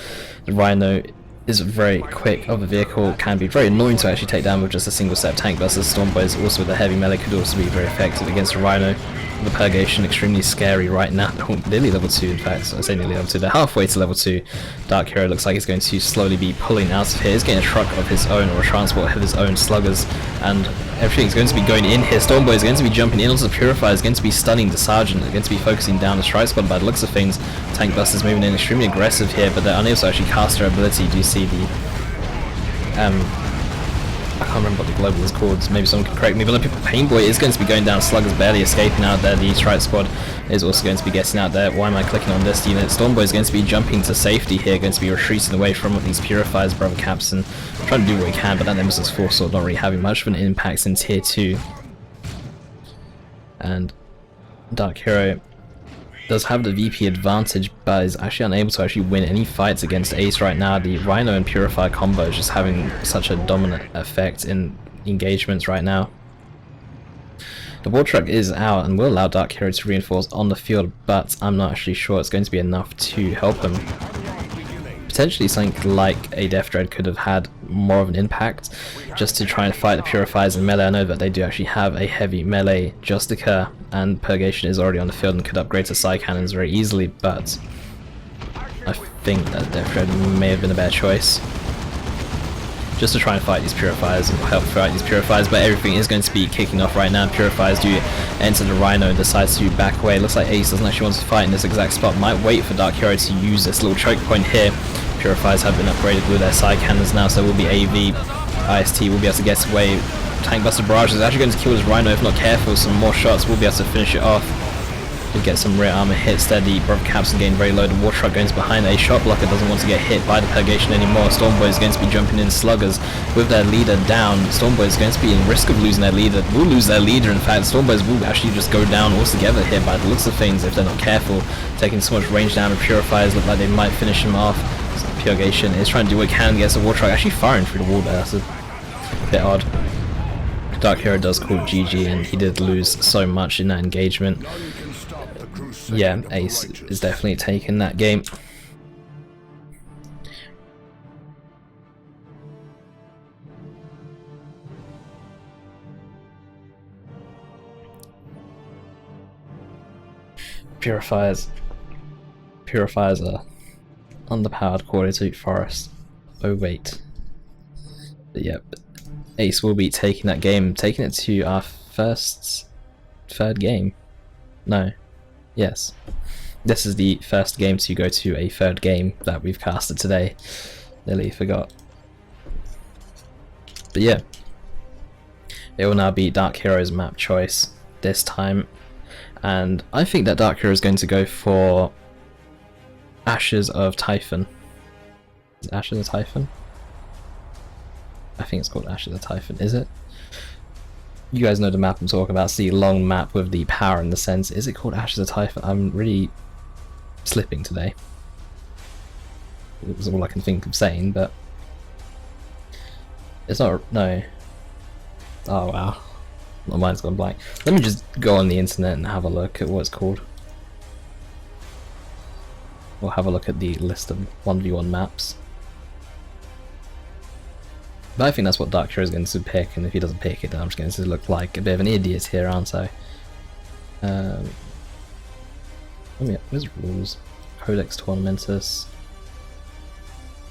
the Rhino is very quick of a vehicle, can be very annoying to actually take down with just a single set of Tank Busters. Storm Boys also with the heavy melee could also be very effective against the Rhino. the Purgation extremely scary right now. Oh, nearly level 2 in fact, I say nearly level 2, they're halfway to level 2. DarkHero looks like he's going to slowly be pulling out of here. He's getting a truck of his own, or a transport of his own sluggers, and everything's going to be going in here. Stormboy is going to be jumping in onto the Purifier, is going to be stunning the Sergeant, is going to be focusing down the Strike Squad by the looks of things. Tank Buster's moving in extremely aggressive here, but they're unable to actually cast their ability. Do you see the I can't remember what the global is called, maybe someone can correct me, but Painboy is going to be going down, Slugger's barely escaping out there, the Strike Squad is also going to be getting out there. Why am I clicking on this unit? Stormboy is going to be jumping to safety here, going to be retreating away from these Purifiers, Brother Capson, trying to do what he can, but that Nemesis Force Sword not really having much of an impact in tier 2. And DarkHero does have the VP advantage, but is actually unable to actually win any fights against Ace right now. The Rhino and Purifier combo is just having such a dominant effect in engagements right now. The War Truck is out and will allow DarkHero to reinforce on the field, but I'm not actually sure it's going to be enough to help him. Potentially something like a Death Dread could have had more of an impact, just to try and fight the Purifiers in melee. I know that they do actually have a heavy melee Justica, and Purgation is already on the field and could upgrade to Psy Cannons very easily, but I think that Death Dread may have been a better choice. Just to try and fight these Purifiers and help fight these Purifiers, but everything is going to be kicking off right now. Purifiers do enter the Rhino and decides to back away. Looks like Ace doesn't actually want to fight in this exact spot, might wait for DarkHero to use this little choke point here. Purifiers have been upgraded with their side cannons now, so will be AV. IST will be able to get away. Tank Buster Barrage is actually going to kill this Rhino if not careful. Some more shots will be able to finish it off. Did get some rear armor hits there. The Brother Capson getting very low. The War Truck going behind. A shot blocker doesn't want to get hit by the Purgation anymore. Stormboy is going to be jumping in Sluggers with their leader down. Stormboy is going to be in risk of losing their leader. Will lose their leader in fact. Stormboys will actually just go down altogether here by the looks of things if they're not careful. Taking so much range down. The Purifiers look like they might finish him off. So Purgation is trying to do what he can against the War Truck. Actually firing through the wall there. That's a bit odd. DarkHero does call GG and he did lose so much in that engagement. Yeah, Ace is definitely taking that game. Purifiers are underpowered according to Forest. Oh wait. But yep, Ace will be taking that game, taking it to our third game. No. Yes. This is the first game to go to a third game that we've casted today. Nearly forgot. But yeah. It will now be DarkHero's map choice this time. And I think that DarkHero is going to go for Ashes of Typhon. Is it Ashes of Typhon? I think it's called Ashes of Typhon, is it? You guys know the map I'm talking about. It's the long map with the power in the sense. Is it called Ashes of Typhon? I'm really slipping today. It was all I can think of saying, but it's not. No. Oh wow, my mind's gone blank. Let me just go on the internet and have a look at what it's called. We'll have a look at the list of 1v1 maps. But I think that's what DarkHero is going to pick, and if he doesn't pick it, then I'm just going to look like a bit of an idiot here, aren't I? Where's rules? Codex Tournamentus.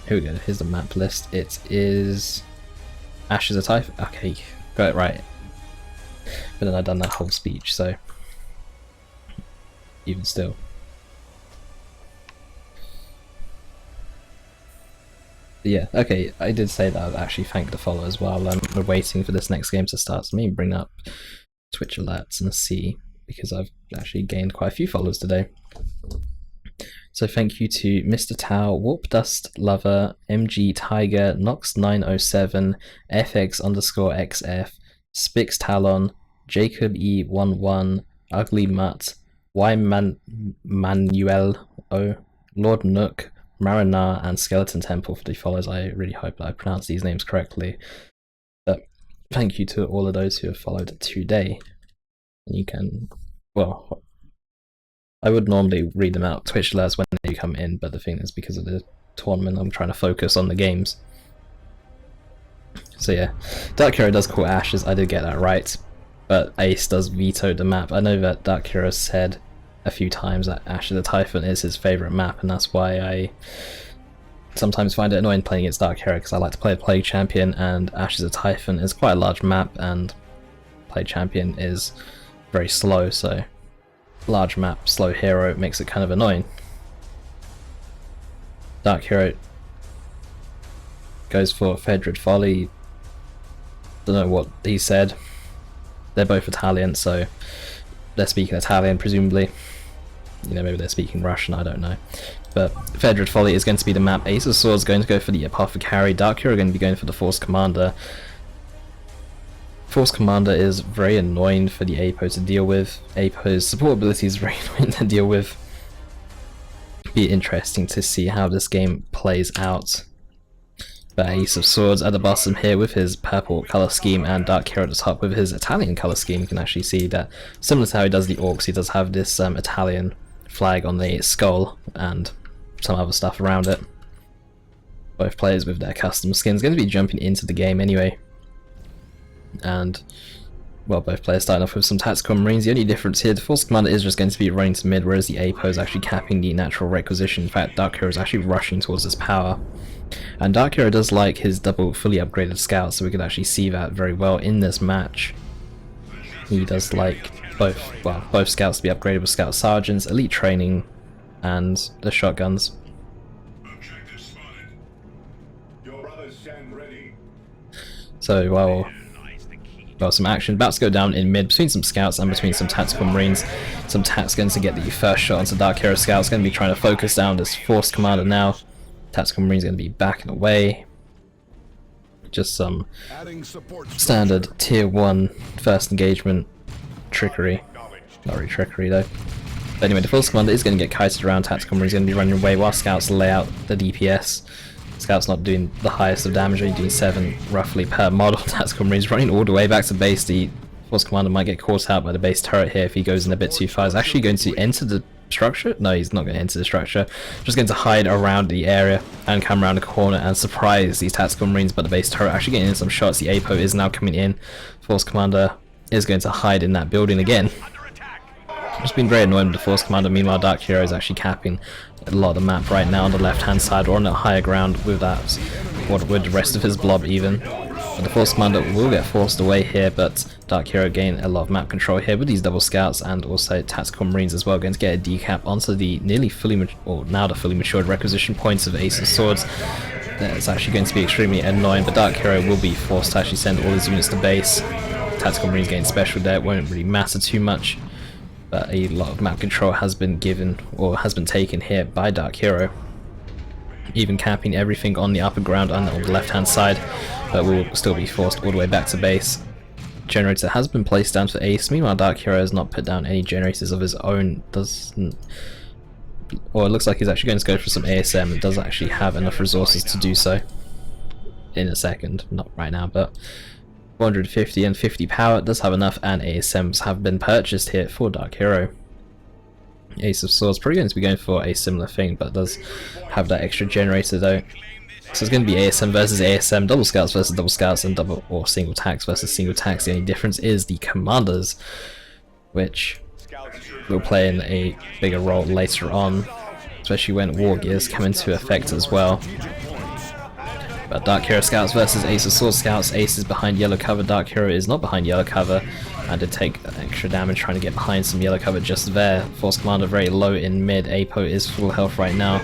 Here we go, here's the map list. It is Ashes of Typhon. Okay, got it right. But then I've done that whole speech, so even still. Yeah, okay, I did say that I'd actually thank the followers while we're waiting for this next game to start. So let me bring up TwichAlerts and see, because I've actually gained quite a few followers today. So thank you to Mr. Tao, Warp Dust Lover, MG Tiger, Nox907, FX_XF, Spix Talon, Jacob E11, Ugly Mutt, Manuel O, Lord Nook, Marinar, and Skeleton Temple for the follows. I really hope that I pronounced these names correctly. But thank you to all of those who have followed today. You can, well, I would normally read them out Twitch alerts when they come in, but the thing is, because of the tournament, I'm trying to focus on the games. So yeah, DarkHero does call Ashes. I did get that right. but Ace does veto the map. I know that DarkHero said a few times that Ash of the Typhon is his favourite map, and that's why I sometimes find it annoying playing against DarkHero, because I like to play a Plague Champion, and Ash of the Typhon is quite a large map, and Plague Champion is very slow, so large map, slow hero makes it kind of annoying. DarkHero goes for Fedred Folly. Don't know what he said. They're both Italian, so they're speaking Italian presumably. You know, maybe they're speaking Russian, I don't know. But Fedred Folly is going to be the map. Ace of Swords going to go for the Apothecary. DarkHero are going to be going for the Force Commander. Force Commander is very annoying for the APO to deal with. APO's support ability is very annoying to deal with. Be interesting to see how this game plays out. But Ace of Swords at the bottom here with his purple colour scheme, and DarkHero at the top with his Italian colour scheme. You can actually see that, similar to how he does the Orcs, he does have this Italian flag on the skull and some other stuff around it. Both players with their custom skins going to be jumping into the game anyway. And, well, both players starting off with some Tactical Marines. The only difference here, the Force Commander is just going to be running to mid, whereas the APO is actually capping the natural requisition. In fact, DarkHero is actually rushing towards his power. And DarkHero does like his double fully upgraded scouts, so we could actually see that very well in this match. He does like both scouts to be upgraded with Scout Sergeants, Elite Training, and the shotguns. So, well, some action about to go down in mid between some scouts and between some Tactical Marines. Some Tat's going to get the first shot onto DarkHero scouts, going to be trying to focus down this Force Commander now. Tactical Marine's going to be backing away. Just some standard tier 1 first engagement trickery. Not really trickery though. But anyway, the Force Commander is going to get kited around. Tactical Marine's going to be running away while scouts lay out the DPS. Scout's not doing the highest of damage, only doing 7 roughly per model. Tactical Marine's running all the way back to base. The Force Commander might get caught out by the base turret here if he goes in a bit too far. He's actually going to enter the structure? No, he's not going to enter the structure. Just going to hide around the area and come around the corner and surprise these Tactical Marines, but the base turret actually getting in some shots. The APO is now coming in. Force Commander is going to hide in that building again. Just been very annoying with the Force Commander. Meanwhile, DarkHero is actually capping a lot of the map right now on the left hand side, or on the higher ground with that, or with the rest of his blob even. But the Force Commander will get forced away here, but DarkHero gain a lot of map control here with these double scouts and also Tactical Marines as well, going to get a decap onto the nearly fully, or now the fully matured requisition points of Ace of Swords. That's actually going to be extremely annoying, but DarkHero will be forced to actually send all his units to base. Tactical Marines gain special there, it won't really matter too much. But a lot of map control has been given, or has been taken here by DarkHero. Even capping everything on the upper ground and on the left hand side, but will still be forced all the way back to base. Generator has been placed down for Ace. Meanwhile, DarkHero has not put down any generators of his own. Or it looks like he's actually going to go for some ASM. It does actually have enough resources to do so in a second, not right now, but 450 and 50 power does have enough, and ASMs have been purchased here for DarkHero. Ace of Swords probably going to be going for a similar thing, but does have that extra generator though. So it's going to be ASM versus ASM, double scouts versus double scouts, and double or single tax versus single tax. The only difference is the commanders, which will play in a bigger role later on, especially when War Gears come into effect as well. But DarkHero scouts versus Ace of Swords scouts. Ace is behind yellow cover, DarkHero is not behind yellow cover, and did take extra damage trying to get behind some yellow cover just there. Force Commander very low in mid, APO is full health right now.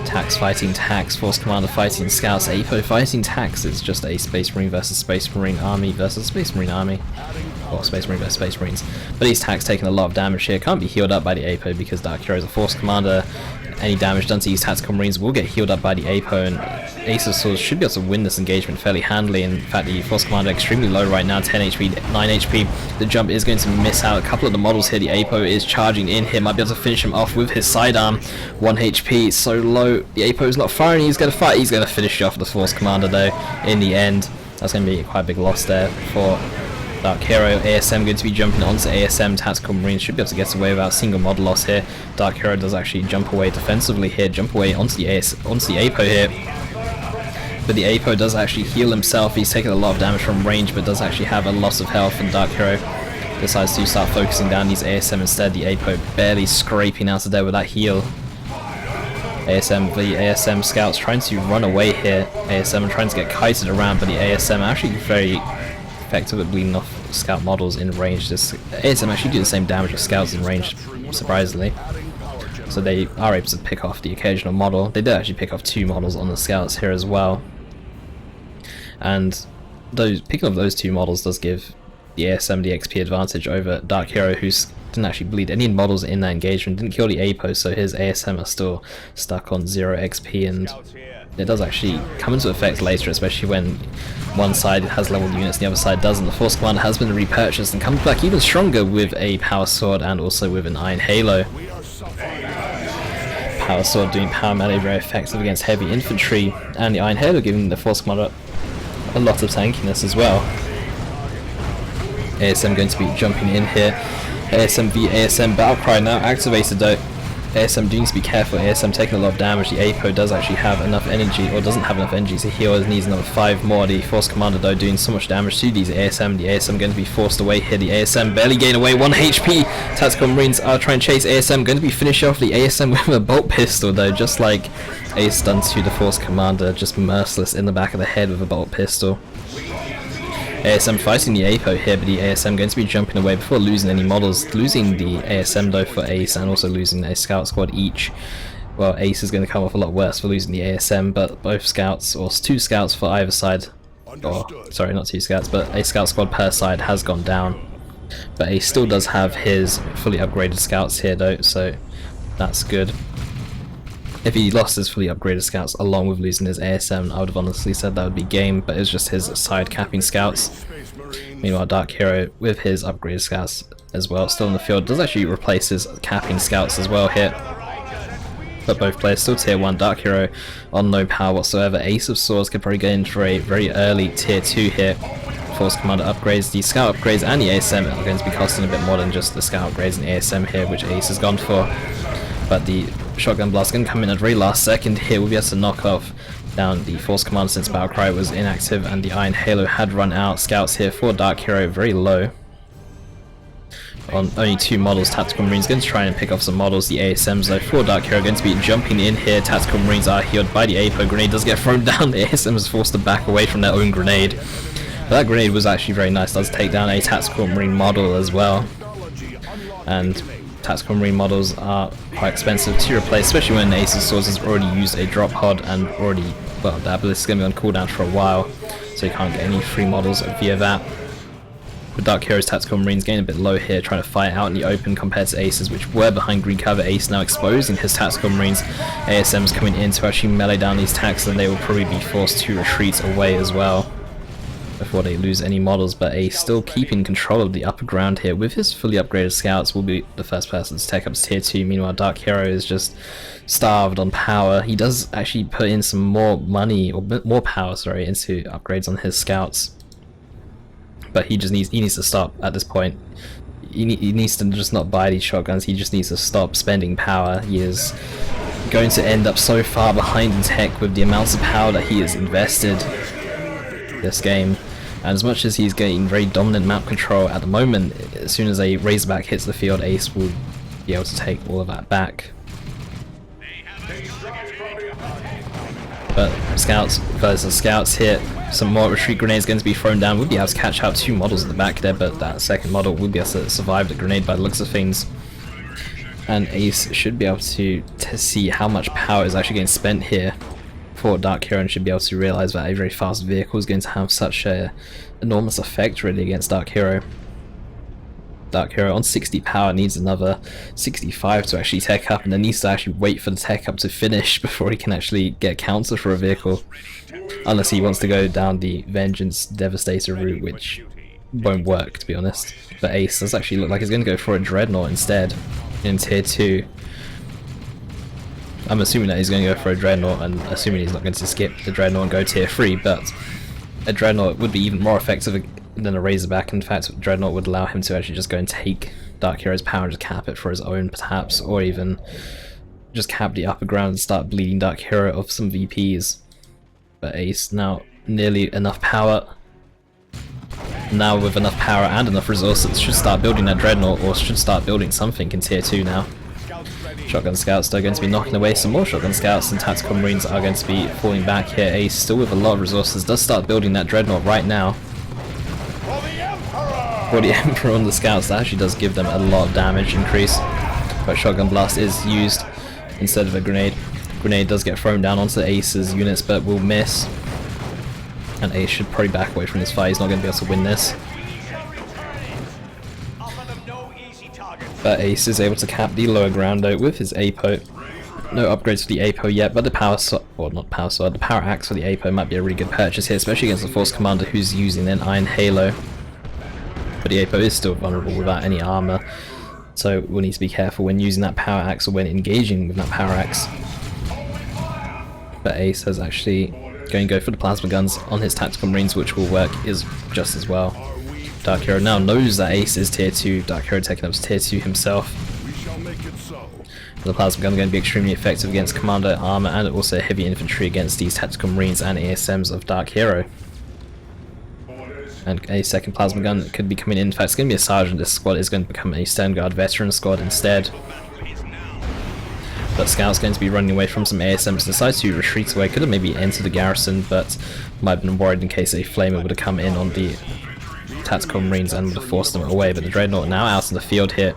Tax fighting Tax, Force Commander fighting Scouts, APO fighting Tax. It's just a Space Marine versus Space Marine army versus Space Marine army. Or Space Marine versus Space Marines. But these Tax taking a lot of damage here. Can't be healed up by the APO because DarkHero is a Force Commander. Any damage done to these Tactical Marines will get healed up by the APO, and Ace of Swords should be able to win this engagement fairly handily. In fact, the Force Commander extremely low right now, 10 HP, 9 HP. The jump is going to miss out a couple of the models here. The APO is charging in here, might be able to finish him off with his sidearm. 1 HP, so low. The APO is not firing, he's going to fight. He's going to finish off the Force Commander though in the end. That's going to be quite a big loss there for DarkHero. ASM going to be jumping onto ASM. Tactical Marines should be able to get away without a single model loss here. DarkHero does actually jump away defensively here, jump away onto the APO here. But the Apo does actually heal himself. He's taking a lot of damage from range, but does actually have a loss of health, and DarkHero decides to start focusing down these ASM instead. The Apo barely scraping out of there with that heal. The ASM scouts trying to run away here. ASM trying to get kited around, but the ASM actually very effective at bleeding off scout models in range. This ASM actually do the same damage as scouts in range, surprisingly. So they are able to pick off the occasional model. They did actually pick off 2 models on the scouts here as well. And picking up those 2 models does give the ASM the XP advantage over DarkHero, who didn't actually bleed any models in that engagement, didn't kill the APO, so his ASM are still stuck on 0 XP, and it does actually come into effect later, especially when one side has leveled units and the other side doesn't. The Force Commander has been repurchased and comes back even stronger with a Power Sword and also with an Iron Halo. Power Sword doing power melee very effective against heavy infantry, and the Iron Halo giving the Force Commander a lot of tankiness as well. ASM going to be jumping in here. ASM v ASM Battlecry now activated though. ASM do need to be careful. ASM taking a lot of damage. The APO does actually have enough energy, or doesn't have enough energy to heal. It needs another 5 more. The Force Commander though doing so much damage to these ASM. The ASM going to be forced away here. The ASM barely gain away 1 HP. Tactical Marines are trying to chase ASM. Going to be finishing off the ASM with a bolt pistol though, just like Ace done to the Force Commander. Just merciless in the back of the head with a bolt pistol. ASM fighting the APO here, but the ASM going to be jumping away before losing any models. Losing the ASM though for Ace, and also losing a scout squad each. Well, Ace is going to come off a lot worse for losing the ASM, but both scouts, or 2 scouts for either side, or sorry, not 2 scouts, but a scout squad per side has gone down. But Ace still does have his fully upgraded scouts here though, so that's good. If he lost his fully upgraded scouts along with losing his ASM, I would have honestly said that would be game, but it was just his side capping scouts. Meanwhile, DarkHero with his upgraded scouts as well, still in the field, does actually replace his capping scouts as well here. But both players still tier 1, DarkHero on no power whatsoever. Ace of Swords could probably get in for a very early tier 2 here. Force Commander upgrades, the scout upgrades and the ASM are going to be costing a bit more than just the scout upgrades and the ASM here, which Ace has gone for. But the Shotgun Blast going to come in at the very last second here. We'll be able to knock off down the Force Commander since Battlecry was inactive and the Iron Halo had run out. Scouts here for DarkHero very low. On only 2 models, Tactical Marines going to try and pick off some models. The ASMs though for DarkHero going to be jumping in here. Tactical Marines are healed by the APO. Grenade does get thrown down. The ASM is forced to back away from their own grenade. But that grenade was actually very nice. It does take down a Tactical Marine model as well. And Tactical Marine models are quite expensive to replace, especially when Ace of Swords has already used a drop pod and already, well, that ability is going to be on cooldown for a while, so you can't get any free models via that. With DarkHero's Tactical Marines getting a bit low here, trying to fight out in the open compared to Ace's, which were behind green cover. Ace now exposing his Tactical Marines. ASM's coming in to actually melee down these attacks, and they will probably be forced to retreat away as well before they lose any models, but Ace still keeping control of the upper ground here with his fully upgraded scouts. Will be the first person to take up to tier 2. Meanwhile, DarkHero is just starved on power. He does actually put in some more money, or more power, sorry, into upgrades on his scouts, but he needs to stop at this point. He needs to just not buy these shotguns. He just needs to stop spending power. He is going to end up so far behind in tech with the amounts of power that he has invested this game. And as much as he's getting very dominant map control at the moment, as soon as a Razorback hits the field, Ace will be able to take all of that back. But scouts versus scouts here, some more retreat grenades going to be thrown down. We'll be able to catch out 2 models at the back there, but that second model will be able to survive the grenade by the looks of things. And Ace should be able to see how much power is actually getting spent here for DarkHero, and should be able to realize that a very fast vehicle is going to have such a enormous effect really against DarkHero. DarkHero on 60 power needs another 65 to actually tech up, and then needs to actually wait for the tech up to finish before he can actually get counter for a vehicle, unless he wants to go down the Vengeance Devastator route, which won't work to be honest. But Ace does actually look like he's going to go for a Dreadnought instead in tier 2. I'm assuming that he's going to go for a Dreadnought, and assuming he's not going to skip the Dreadnought and go tier 3, but a Dreadnought would be even more effective than a Razorback. In fact, Dreadnought would allow him to actually just go and take DarkHero's power and just cap it for his own perhaps, or even just cap the upper ground and start bleeding DarkHero of some VPs. But Ace now nearly enough power. Now with enough power and enough resources, should start building that Dreadnought, or should start building something in tier 2 now. Shotgun Scouts though going to be knocking away some more Shotgun Scouts, and Tactical Marines are going to be falling back here. Ace still with a lot of resources, does start building that Dreadnought right now. For the Emperor on the Scouts, that actually does give them a lot of damage increase. But Shotgun Blast is used instead of a grenade. Grenade does get thrown down onto Ace's units but will miss. And Ace should probably back away from this fight, he's not going to be able to win this. But Ace is able to cap the lower ground though with his APO. No upgrades for the APO yet, but the power sword, or not power sword, the power axe for the APO might be a really good purchase here, especially against the Force Commander who's using an Iron Halo. But the APO is still vulnerable without any armor, so we'll need to be careful when using that power axe or when engaging with that power axe. But Ace has actually going to go for the plasma guns on his Tactical Marines, which will work just as well. DarkHero now knows that Ace is tier 2, DarkHero taking up to tier 2 himself. The plasma gun is going to be extremely effective against Commander armor and also heavy infantry against these Tactical Marines and ASMs of DarkHero. And a second plasma gun could be coming in. In fact, it's going to be a sergeant. This squad is going to become a Stern Guard veteran squad instead. But Scout's going to be running away from some ASMs, decides to retreat away, could have maybe entered the garrison, but might have been worried in case a flamer would have come in on the Tactical Marines and would have forced them away. But the Dreadnought now out in the field here.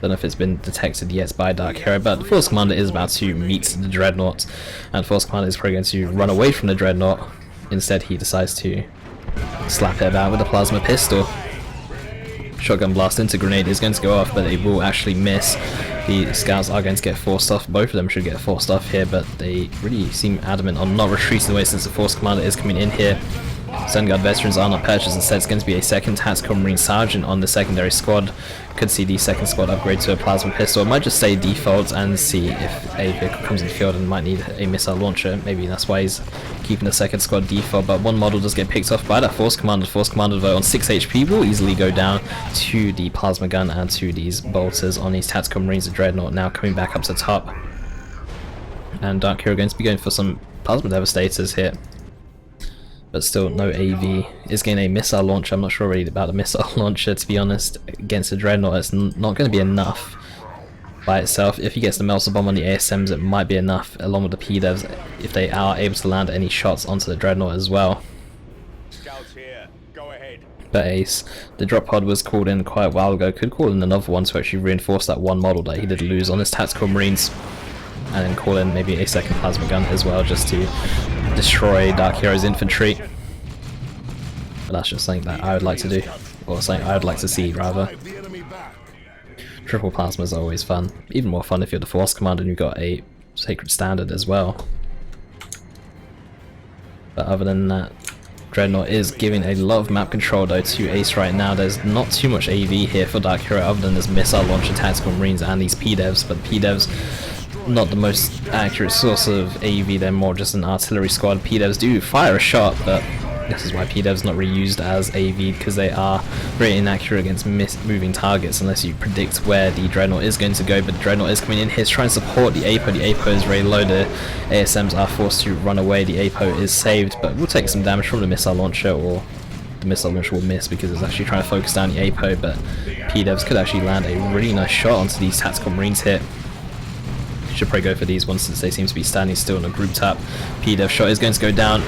Don't know if it's been detected yet by DarkHero, but the Force Commander is about to meet the Dreadnought, and Force Commander is probably going to run away from the Dreadnought. Instead he decides to slap it about with a plasma pistol. Shotgun Blast into grenade is going to go off, but it will actually miss. The Scouts are going to get forced off. Both of them should get forced off here, but they really seem adamant on not retreating away since the Force Commander is coming in here. Stern Guard veterans are not purchased. Instead, it's going to be a second Tactical Marine Sergeant on the secondary squad. Could see the second squad upgrade to a plasma pistol. It might just stay default and see if a vehicle comes in the field and might need a missile launcher. Maybe that's why he's keeping the second squad default. But one model does get picked off by that Force Commander. Force Commander, though, on 6 HP will easily go down to the plasma gun and to these bolters on these Tactical Marines. The Dreadnought now coming back up to the top. And DarkHero going to be going for some plasma devastators here. But still no AV. Is getting a missile launcher. I'm not sure really about the missile launcher, to be honest. Against the Dreadnought, it's not going to be enough by itself. If he gets the melter bomb on the ASMs, it might be enough, along with the PDevs, if they are able to land any shots onto the Dreadnought as well. Scouts here. Go ahead. But Ace, the drop pod was called in quite a while ago. Could call in another one to actually reinforce that one model that he did lose on his Tactical Marines. And then call in maybe a second plasma gun as well, just to destroy DarkHero's infantry. But that's just something that I would like to do, or something I would like to see rather. Triple plasmas are always fun, even more fun if you're the Force Commander and you've got a Sacred Standard as well. But other than that, Dreadnought is giving a lot of map control though to Ace right now. There's not too much AV here for DarkHero other than this missile launcher, Tactical Marines and these PDevs, but PDevs not the most accurate source of AV, they're more just an artillery squad. PDevs do fire a shot, but this is why PDevs not really used as AV, because they are very inaccurate against moving targets unless you predict where the Dreadnought is going to go. But the Dreadnought is coming in here to try and support the APO. The APO is very low, the ASMs are forced to run away. The APO is saved, but we'll take some damage from the missile launcher, or the missile launcher will miss because it's actually trying to focus down the APO, but PDevs could actually land a really nice shot onto these Tactical Marines here. Should probably go for these ones since they seem to be standing still in a group tap. PDev shot is going to go down,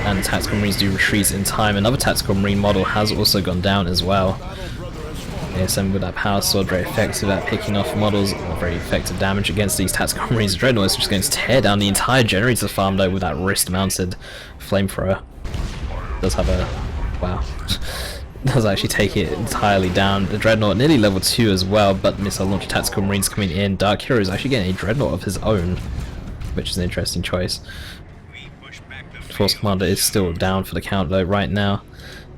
and Tactical Marines do retreat in time. Another Tactical Marine model has also gone down as well. ASM with that power sword, very effective at picking off models, very effective damage against these Tactical Marines. Dreadnought is just going to tear down the entire generator farm though with that wrist mounted flamethrower. Does have a wow. Does actually take it entirely down. The Dreadnought nearly level 2 as well, but missile launcher Tactical Marines coming in. DarkHero is actually getting a Dreadnought of his own, which is an interesting choice. Force Commander is still down for the count though right now,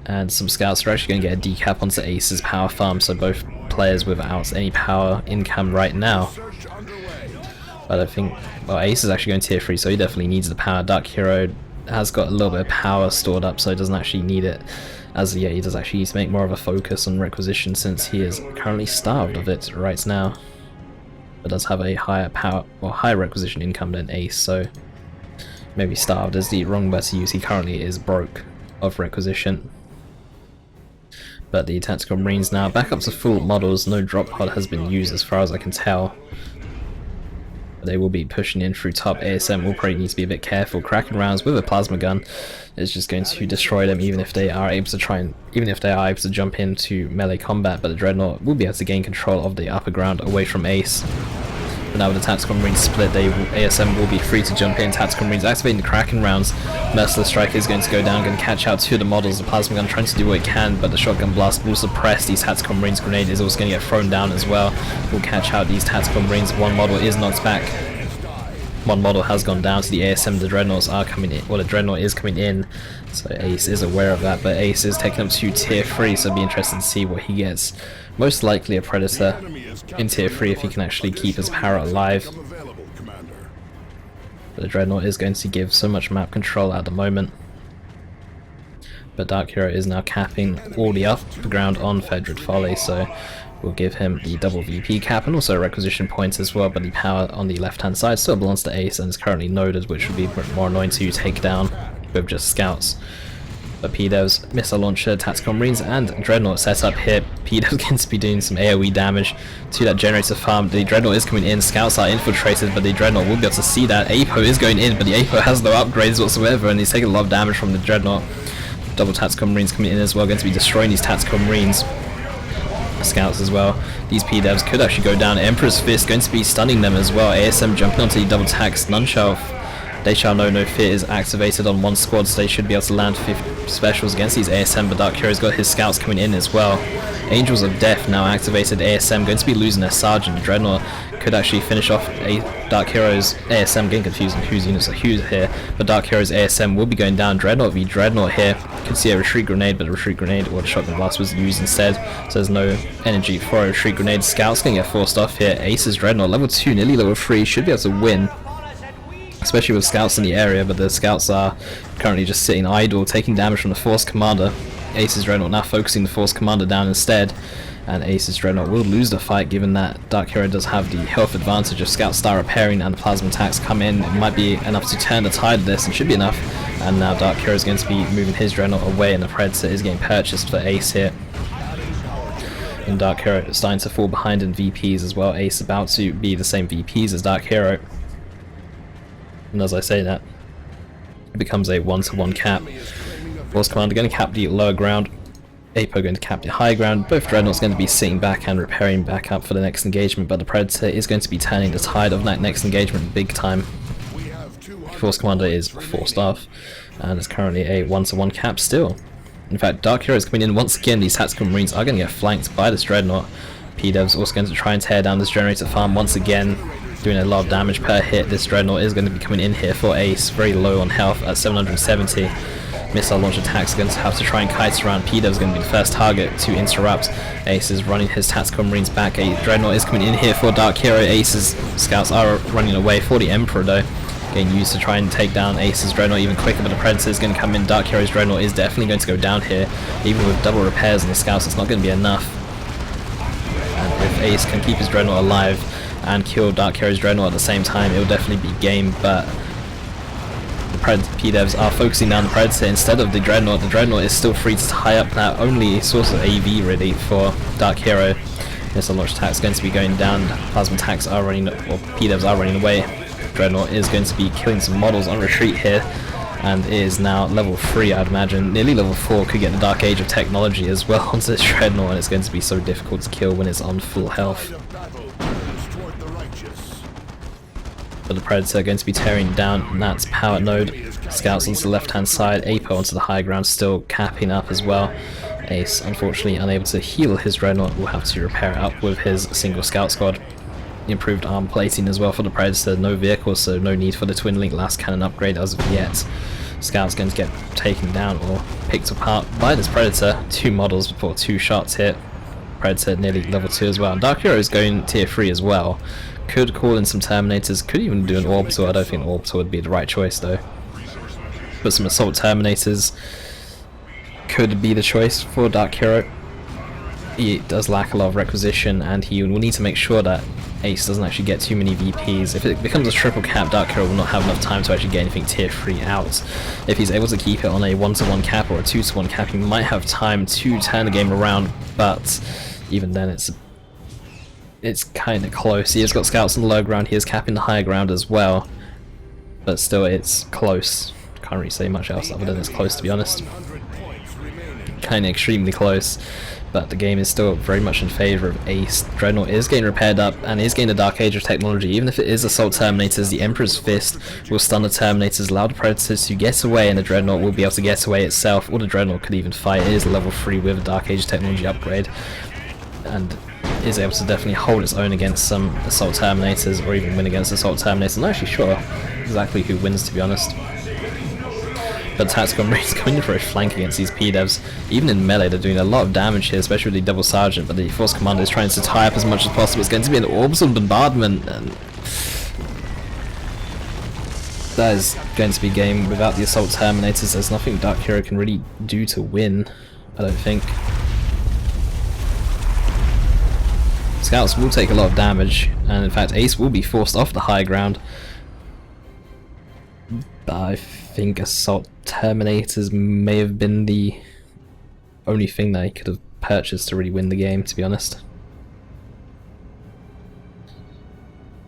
and some Scouts are actually going to get a decap onto Ace's power farm, so both players without any power income right now. But I think, well, Ace is actually going tier 3, so he definitely needs the power. DarkHero has got a little bit of power stored up, so he doesn't actually need it. As yeah, he does actually need to make more of a focus on requisition since he is currently starved of it right now. But does have a higher power or higher requisition income than Ace, so Maybe starved is the wrong word to use. He currently is broke of requisition. But the tactical marines now back up to full models. No drop pod has been used as far as I can tell. They will be pushing in through top. ASM will probably need to be a bit careful. Cracking rounds with a plasma gun is just going to destroy them, even if they are able to jump into melee combat. But the Dreadnought will be able to gain control of the upper ground away from Ace. But now with the tactical marines split, ASM will be free to jump in. Tactical marines activating the cracking rounds. Merciless Strike is going to go down, going to catch out two of the models. The plasma gun trying to do what it can, but the shotgun blast will suppress these tactical marines. Grenade is also going to get thrown down as well. Will catch out these tactical marines. One model is knocked back. One model has gone down to the ASM. The Dreadnoughts are coming in. Well, the Dreadnought is coming in, so Ace is aware of that. But Ace is taking up to tier 3, so it'll be interesting to see what he gets. Most likely a Predator in tier 3 if he can actually keep his Parrot alive. But the Dreadnought is going to give so much map control at the moment. But DarkHero is now capping all the upper ground on Fedred Folly, so we'll give him the double VP cap and also a requisition point as well. But the power on the left hand side still belongs to Ace and is currently noded, which would be more annoying to take down with just scouts. But PDev's missile launcher, tactical marines, and Dreadnought set up here. PDev's going to be doing some AoE damage to that generator farm. The Dreadnought is coming in, scouts are infiltrated, but the Dreadnought will be able to see that. APO is going in, but the APO has no upgrades whatsoever, and he's taking a lot of damage from the Dreadnought. Double tactical marines coming in as well, going to be destroying these tactical marines. Scouts as well. These PDevs could actually go down. Emperor's Fist going to be stunning them as well. ASM jumping onto the double tax. None shall They shall know no fear is activated on one squad, so they should be able to land 50 specials against these ASM, but DarkHero's got his scouts coming in as well. Angels of Death now activated. ASM going to be losing their sergeant. Dreadnought could actually finish off DarkHero's ASM, getting confused on whose units are whose here, but DarkHero's ASM will be going down. Dreadnought v Dreadnought here. Could see a retreat grenade, but the retreat grenade or the shotgun blast was used instead, so there's no energy for a retreat grenade. Scouts going to get forced off here. Ace's Dreadnought, level 2, nearly level 3, should be able to win, especially with scouts in the area, but the scouts are currently just sitting idle, taking damage from the Force Commander. Ace's Dreadnought now focusing the Force Commander down instead, and Ace's Dreadnought will lose the fight given that DarkHero does have the health advantage of Scout Star repairing and the plasma attacks come in. It might be enough to turn the tide of this, and should be enough, and now DarkHero is going to be moving his Dreadnought away, and the Predator is getting purchased for Ace here. And DarkHero is starting to fall behind in VPs as well. Ace about to be the same VPs as DarkHero. And as I say that, it becomes a 1-to-1 cap. Force Commander going to cap the lower ground, APO going to cap the high ground. Both Dreadnoughts going to be sitting back and repairing back up for the next engagement, but the Predator is going to be turning the tide of that next engagement big time. Force Commander is forced off, and is currently a 1-to-1 cap still. In fact, DarkHero is coming in once again. These tactical marines are going to get flanked by this Dreadnought. PDev's also going to try and tear down this generator farm once again, doing a lot of damage per hit. This Dreadnought is going to be coming in here for Ace, very low on health at 770. Missile launch attacks going to have to try and kite around. PDev's going to be the first target to interrupt. Ace is running his tactical marines back. A Dreadnought is coming in here for DarkHero. Ace's scouts are running away for the Emperor though, getting used to try and take down Ace's Dreadnought even quicker, but the Predator is going to come in. DarkHero's Dreadnought is definitely going to go down here. Even with double repairs on the scouts, it's not going to be enough. And if Ace can keep his Dreadnought alive and kill DarkHero's Dreadnought at the same time, it will definitely be game, but the PDevs are focusing down the Predator instead of the Dreadnought. The Dreadnought is still free to tie up that only source of AV really for DarkHero. Missile launch attacks going to be going down. Plasma attacks are running, or PDevs are running away. Dreadnought is going to be killing some models on retreat here, and is now level 3, I'd imagine. Nearly level 4, could get the Dark Age of Technology as well onto this Dreadnought, and it's going to be so difficult to kill when it's on full health. But the Predator going to be tearing down Nat's power node. Scouts onto the left hand side, APO onto the high ground, still capping up as well. Ace, unfortunately unable to heal his Dreadnought, will have to repair it up with his single scout squad. Improved arm plating as well for the Predator, no vehicles, so no need for the Twin Link last cannon upgrade as of yet. Scout's going to get taken down or picked apart by this Predator. 2 models before 2 shots hit. Predator nearly level 2 as well. And DarkHero is going tier 3 as well. Could call in some Terminators, could even do an Orbital. I don't think an Orbital would be the right choice though. But some Assault Terminators could be the choice for DarkHero. he does lack a lot of requisition, and he will need to make sure that Ace doesn't actually get too many VPs. If it becomes a triple cap, DarkHero will not have enough time to actually get anything tier 3 out. If he's able to keep it on a 1-to-1 cap or a 2-to-1 cap, he might have time to turn the game around, but even then it's kind of close. He has got scouts on the low ground, he is capping the high ground as well, but still it's close. Can't really say much else other than it's close, to be honest. Kind of extremely close, but the game is still very much in favour of Ace. Dreadnought is getting repaired up and is getting the Dark Age of technology. Even if it is Assault Terminators, the Emperor's Fist will stun the Terminators, allow the Predators to get away, and the Dreadnought will be able to get away itself, or the Dreadnought could even fight. It is level 3 with a Dark Age technology upgrade, and is able to definitely hold its own against some Assault Terminators, or even win against Assault Terminators. I'm not actually sure exactly who wins, to be honest. But Tactical Marines going in for a flank against these P-Devs. Even in melee, they're doing a lot of damage here, especially with the Double Sergeant, but the Force Commander is trying to tie up as much as possible. It's going to be an orbital bombardment, and that is going to be game without the Assault Terminators. There's nothing DarkHero can really do to win, I don't think. Scouts will take a lot of damage, and in fact Ace will be forced off the high ground. But I think Assault Terminators may have been the only thing that he could have purchased to really win the game, to be honest.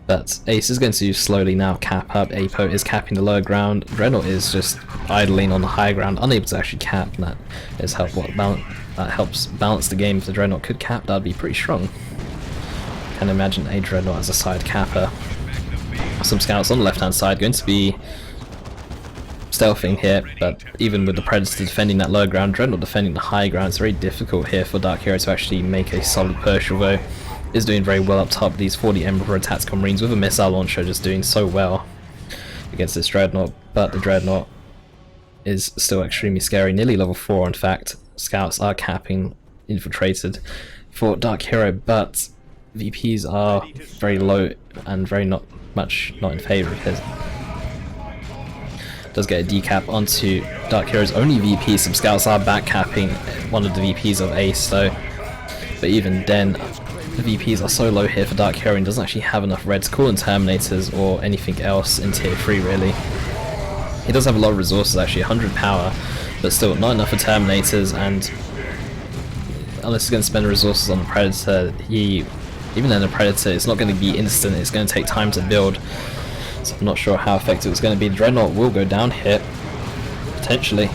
But Ace is going to slowly now cap up. Apo is capping the lower ground. Dreadnought is just idling on the high ground, unable to actually cap, and that helps balance the game. If the Dreadnought could cap, that would be pretty strong. Can imagine a Dreadnought as a side capper. Some scouts on the left hand side going to be stealthing here, but even with the Predator defending that low ground, Dreadnought defending the high ground, it's very difficult here for DarkHero to actually make a solid push, although is doing very well up top. These 40 Emperor Tactical Marines with a missile launcher just doing so well against this Dreadnought, but the Dreadnought is still extremely scary, nearly level 4 in fact. Scouts are capping infiltrated for DarkHero, but VPs are very low and very not in favour of his. Does get a decap onto DarkHero's only VP. Some scouts are back capping one of the VPs of Ace though, but even then the VPs are so low here for DarkHero and doesn't actually have enough red to call in Terminators or anything else in tier 3 really. He does have a lot of resources actually, 100 power, but still not enough for Terminators, and unless he's going to spend resources on the Predator, even then the Predator, it's not going to be instant, it's going to take time to build. So I'm not sure how effective it's going to be. The Dreadnought will go down here, potentially.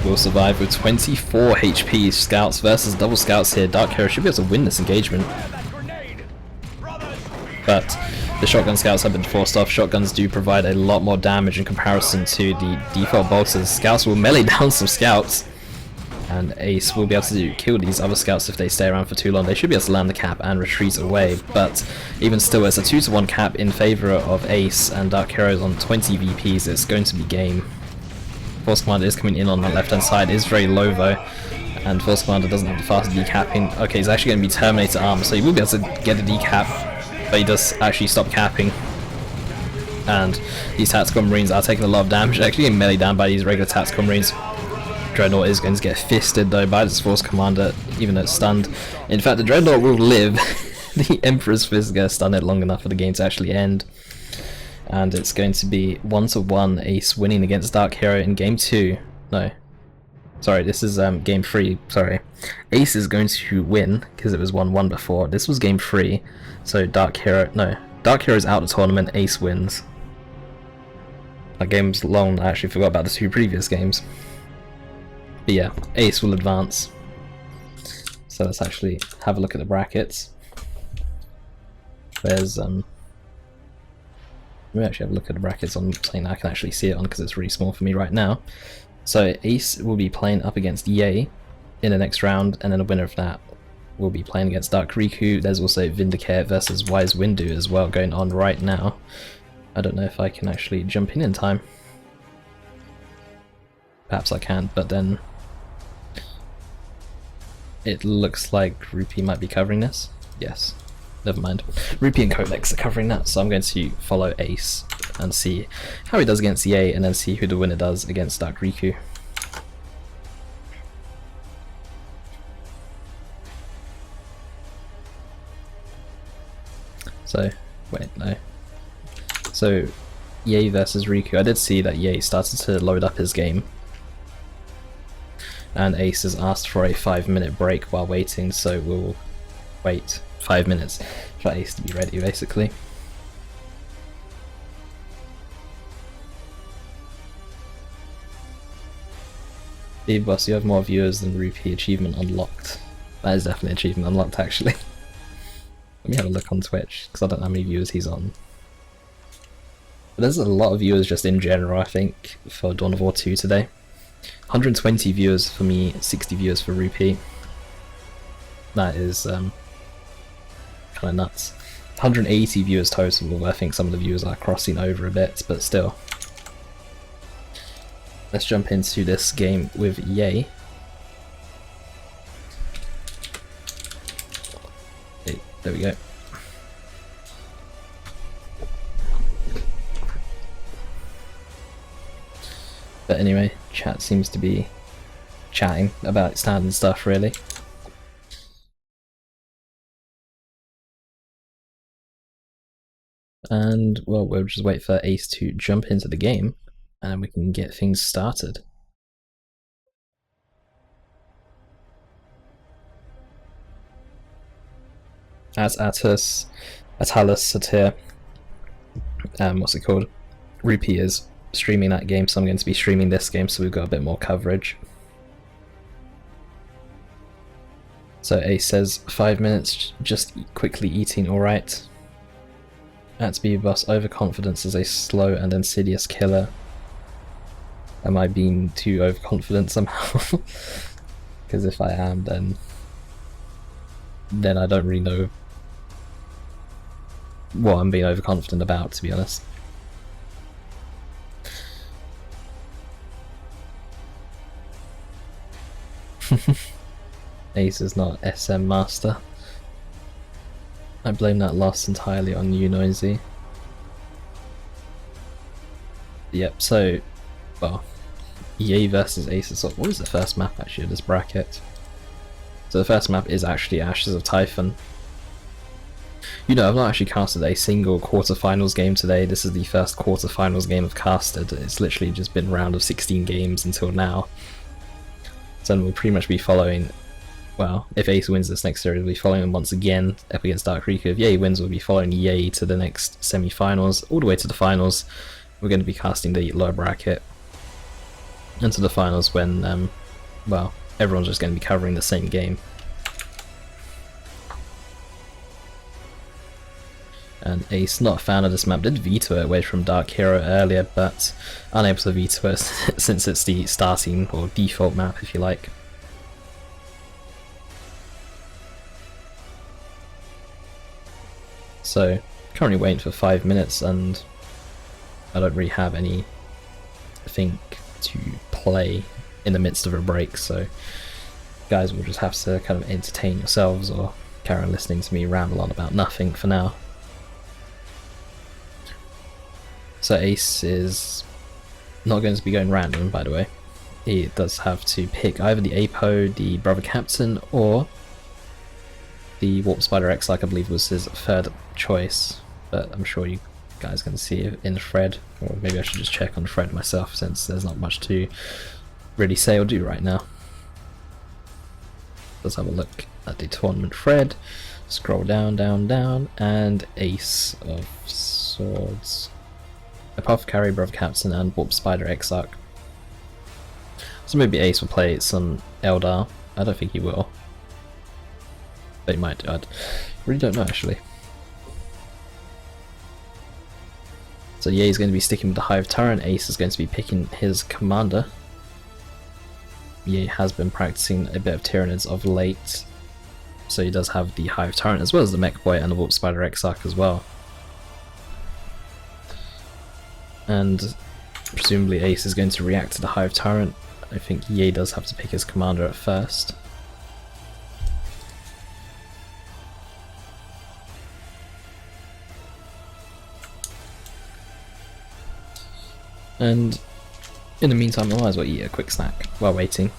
Will survive with 24 HP. Scouts versus double scouts here. DarkHero should be able to win this engagement. But the shotgun scouts have been forced off. Shotguns do provide a lot more damage in comparison to the default bolters. Scouts will melee down some scouts, and Ace will be able to kill these other scouts if they stay around for too long. They should be able to land the cap and retreat away, but even still it's a 2-to-1 cap in favour of Ace, and DarkHero's on 20 VPs. It's going to be game. Force Commander is coming in on the left hand side, is very low though, and Force Commander doesn't have the fast decapping. Okay, he's actually going to be Terminator armor, so he will be able to get a decap, but he does actually stop capping. And these Tactical Marines are taking a lot of damage, actually getting melee down by these regular Tactical Marines. Dreadnought is going to get fisted though by this Force Commander, even though it's stunned. In fact, the Dreadnought will live. The Emperor's Fist is going to stun it long enough for the game to actually end. And it's going to be 1-to-1 Ace winning against DarkHero in game 2. No. Sorry, this is game 3. Sorry. Ace is going to win, because it was 1-1 before. This was game 3. So DarkHero... No. DarkHero is out of the tournament, Ace wins. That game was long, I actually forgot about the 2 previous games. But yeah, Ace will advance. So let's actually have a look at the brackets. There's let me actually have a look at the brackets on something I can actually see it on, because it's really small for me right now. So Ace will be playing up against yaay in the next round, and then the winner of that will be playing against Dark Riku. There's also Vindicare versus Wise Windu as well going on right now. I don't know if I can actually jump in time. Perhaps I can, but then it looks like Rupee might be covering this. Yes. Never mind. Rupee and Codex are covering that, so I'm going to follow Ace and see how he does against yaay, and then see who the winner does against Dark Riku. So, wait, no. So, yaay versus Riku. I did see that yaay started to load up his game. And Ace has asked for a 5-minute break while waiting, so we'll wait 5 minutes for Ace to be ready, basically. BbBoS, you have more viewers than Rupee. Achievement unlocked. That is definitely achievement unlocked, actually. Let me have a look on Twitch, because I don't know how many viewers he's on. But there's a lot of viewers just in general, I think, for Dawn of War 2 today. 120 viewers for me, 60 viewers for Rupee. That is kind of nuts. 180 viewers total, I think some of the viewers are crossing over a bit, but still. Let's jump into this game with yaay. Hey, there we go. But anyway, chat seems to be chatting about standard stuff, really. And, well, we'll just wait for Ace to jump into the game, and then we can get things started. As Attalus is here, what's it called? Rupee is streaming that game, so I'm going to be streaming this game, so we've got a bit more coverage. So Ace says 5 minutes, just quickly eating, alright. At BbBoS, overconfidence is a slow and insidious killer. Am I being too overconfident somehow? Because if I am, then I don't really know what I'm being overconfident about, to be honest. Ace is not SM master. I blame that loss entirely on you, Noisy. Yep, so, well, yaay versus Ace. What is the first map actually of this bracket? So the first map is actually Ashes of Typhon. You know, I've not actually casted a single quarterfinals game today. This is the first quarterfinals game I've casted. It's literally just been a round of 16 games until now. So we'll pretty much be following, well, if Ace wins this next series, we'll be following him once again up against DarkHero. If yaay wins, we'll be following yaay to the next semi-finals, all the way to the finals. We're going to be casting the lower bracket into the finals when, well, everyone's just going to be covering the same game. And Ace, not a fan of this map, did veto it away from DarkHero earlier, but unable to veto it since it's the starting or default map, if you like. So, currently waiting for 5 minutes, and I don't really have anything to play in the midst of a break, so guys will just have to kind of entertain yourselves or carry on listening to me ramble on about nothing for now. So Ace is not going to be going random, by the way. He does have to pick either the Apo, the Brother Captain, or the Warp Spider X, like I believe was his third choice. But I'm sure you guys can see it in Fred, or maybe I should just check on Fred myself since there's not much to really say or do right now. Let's have a look at the tournament Fred. Scroll down, down, down, and Ace of Swords. Apothecary, Brother Captain, and Warp Spider X arc. So maybe Ace will play some Eldar. I don't think he will. But he might do. I really don't know actually. So yaay is going to be sticking with the Hive Tyrant. Ace is going to be picking his commander. yaay has been practicing a bit of Tyranids of late. So he does have the Hive Tyrant as well as the Mech Boy and the Warp Spider X arc as well. And presumably Ace is going to react to the Hive Tyrant. I think yaay does have to pick his commander at first. And in the meantime I might as well eat a quick snack while waiting.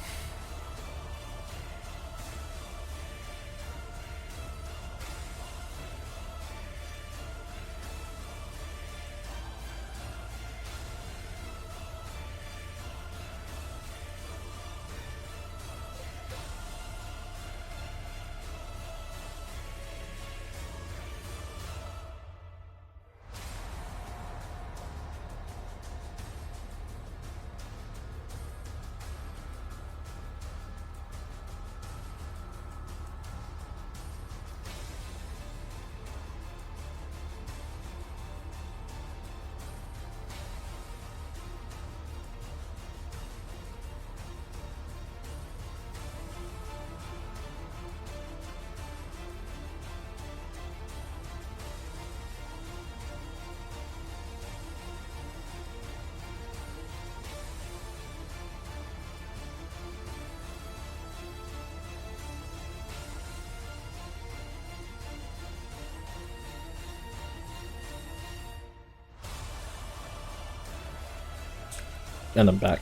And I'm back,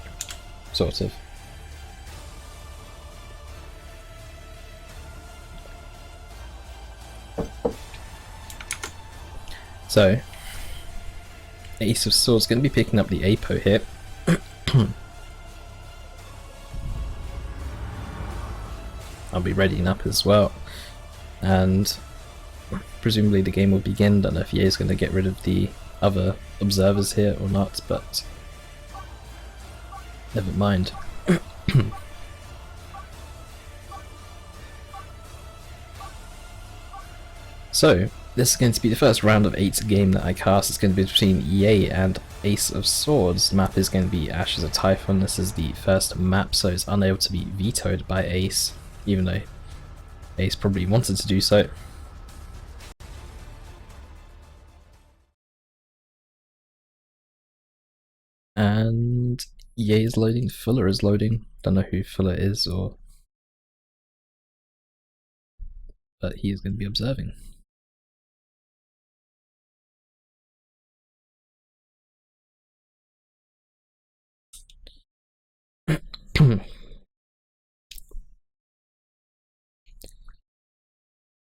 sort of. So, Ace of Swords going to be picking up the Apo here. I'll be readying up as well, and presumably the game will begin. Don't know if Yaay's going to get rid of the other observers here or not, but never mind. So, this is going to be the first round of 8 game that I cast. It's going to be between Yaay and Ace of Swords. The map is going to be Ashes of Typhon. This is the first map, so it's unable to be vetoed by Ace, even though Ace probably wanted to do so. And Yaay is loading, Fuller is loading. Don't know who Fuller is, but he is going to be observing.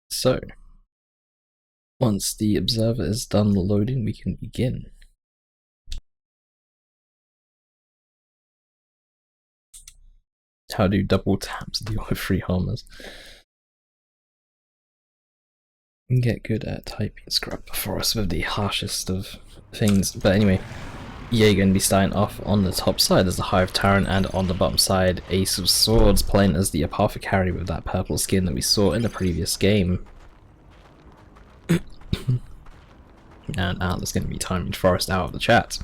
So, once the observer is done loading, we can begin. How do double taps deal with free homers? Get good at typing scrub for us with the harshest of things. But anyway, Yaay going to be starting off on the top side as the Hive Tyrant, and on the bottom side Ace of Swords playing as the Apothecary with that purple skin that we saw in the previous game. And Atla's going to be timing Forest out of the chat.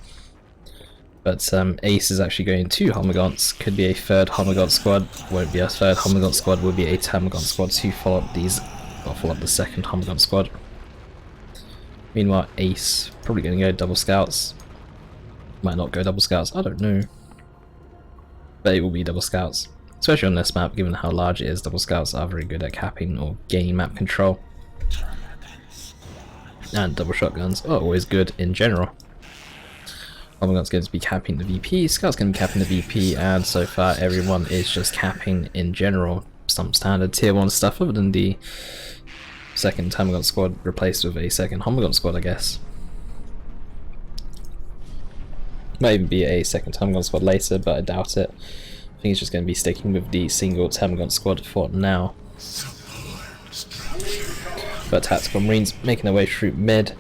But Ace is actually going 2 Homagants, could be a third Homagant squad, won't be a third Homagant squad, will be a Termagant squad to follow up these, or follow up the second Homagant squad. Meanwhile, Ace probably going to go double scouts. Might not go double scouts, I don't know. But it will be double scouts. Especially on this map, given how large it is, double scouts are very good at capping or gaining map control. And double shotguns are always good in general. Homagant's going to be capping the VP, Scout's going to be capping the VP, and so far everyone is just capping in general. Some standard tier 1 stuff other than the second Termagant squad replaced with a second Homagant squad, I guess. Might even be a second Termagant squad later, but I doubt it. I think it's just going to be sticking with the single Termagant squad for now. But Tactical Marines making their way through mid.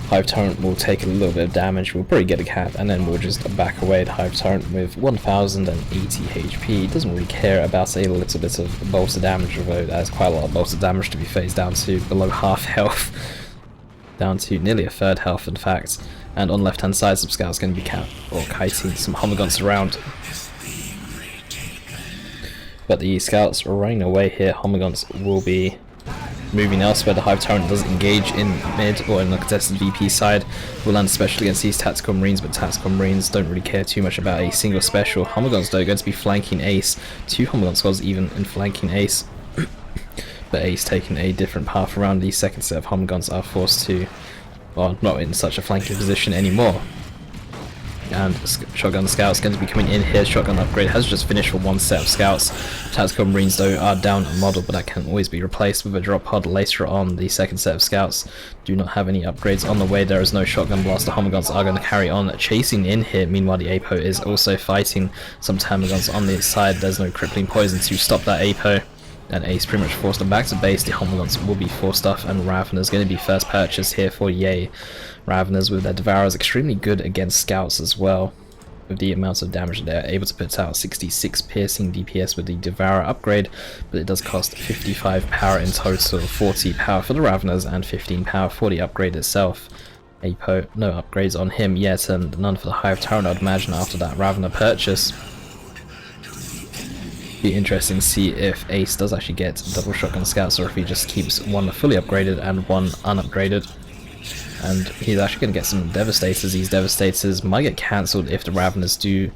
Hive Tyrant will take a little bit of damage, we'll probably get a cap, and then we'll just back away the Hive Tyrant with 1080 HP. Doesn't really care about a little bit of bolster damage, although there's quite a lot of bolster damage to be phased down to below half health. Down to nearly a third health in fact. And on the left hand side, some scouts going to be kiting some Homagants around. But the scouts are running away here. Homagants will be moving elsewhere. The Hive Tyrant doesn't engage in mid or in the contested VP side. Will land special against these Tactical Marines, but Tactical Marines don't really care too much about a single special. Homagants though are going to be flanking Ace. 2 Homagant squads even in flanking Ace. But Ace taking a different path around. The second set of Homagants are forced to, well, not in such a flanking position anymore. And Shotgun Scout's going to be coming in here. Shotgun upgrade has just finished for 1 set of Scouts. Tactical Marines though are down a model, but that can always be replaced with a drop pod later on. The second set of Scouts do not have any upgrades on the way. There is no Shotgun Blast. The Homagants are going to carry on chasing in here. Meanwhile, the Apo is also fighting some Termagants on the side. There's no Crippling Poison to stop that Apo. And Ace pretty much forced them back to base. The Homagants will be forced off, and Ravener's going to be first purchased here for Yaay. Raveners with their Devourers extremely good against Scouts as well. With the amount of damage they're able to put out, 66 piercing DPS with the Devourer upgrade, but it does cost 55 power in total, 40 power for the Raveners and 15 power for the upgrade itself. Apo, no upgrades on him yet, and none for the Hive Tyrant, I'd imagine, after that Ravener purchase. Be interesting to see if Ace does actually get double Shotgun Scouts, or if he just keeps one fully upgraded and one unupgraded. And he's actually going to get some Devastators. These Devastators might get cancelled if the Raveners do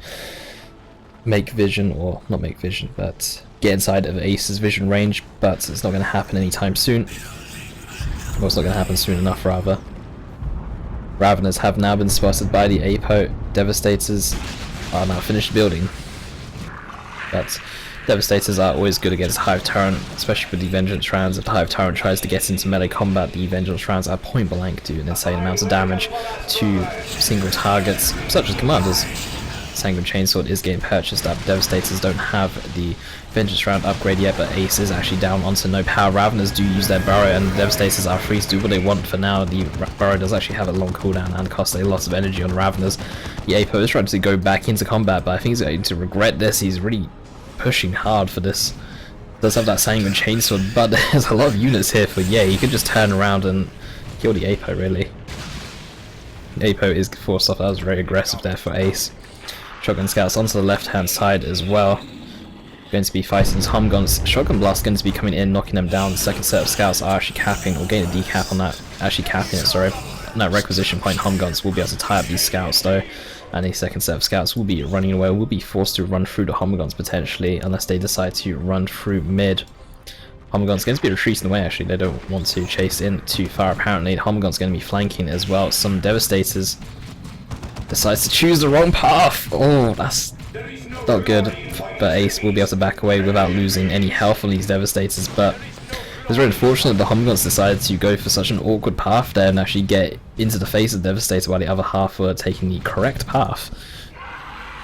make vision, or not make vision, but get inside of Ace's vision range, but it's not going to happen anytime soon. Well, it's not going to happen soon enough, rather. Raveners have now been spotted by the Apo. Devastators are now finished building. But Devastators are always good against Hive Tyrant, especially with the Vengeance rounds. If the Hive Tyrant tries to get into melee combat, the Vengeance rounds at point blank do an insane amount of damage to single targets, such as commanders. Sanguine Chainsword is getting purchased up. Devastators don't have the Vengeance round upgrade yet, but Ace is actually down onto no power. Raveners do use their burrow, and Devastators are free to do what they want for now. The burrow does actually have a long cooldown and costs a lot of energy on Raveners. The Apo is trying to go back into combat, but I think he's going to regret this. He's really pushing hard for this. Does have that Sanguine Chainsword, but there's a lot of units here for yaay. He could just turn around and kill the Apo, really. The Apo is forced off. That was very aggressive there for Ace. Shotgun Scouts onto the left hand side as well. Going to be fighting his Humguns. Shotgun Blast going to be coming in, knocking them down. The second set of Scouts are actually capping, or getting a decap on that. Actually capping it, sorry. On that requisition point, Humguns will be able to tie up these Scouts though. And a second set of Scouts will be running away, will be forced to run through the Humguns potentially, unless they decide to run through mid. Humguns going to be retreating away actually, they don't want to chase in too far apparently. Humguns going to be flanking as well. Some Devastators decides to choose the wrong path. Oh, that's not good. But Ace will be able to back away without losing any health on these Devastators, but it's very unfortunate the Humguns decided to go for such an awkward path there and actually get into the face of Devastator while the other half were taking the correct path.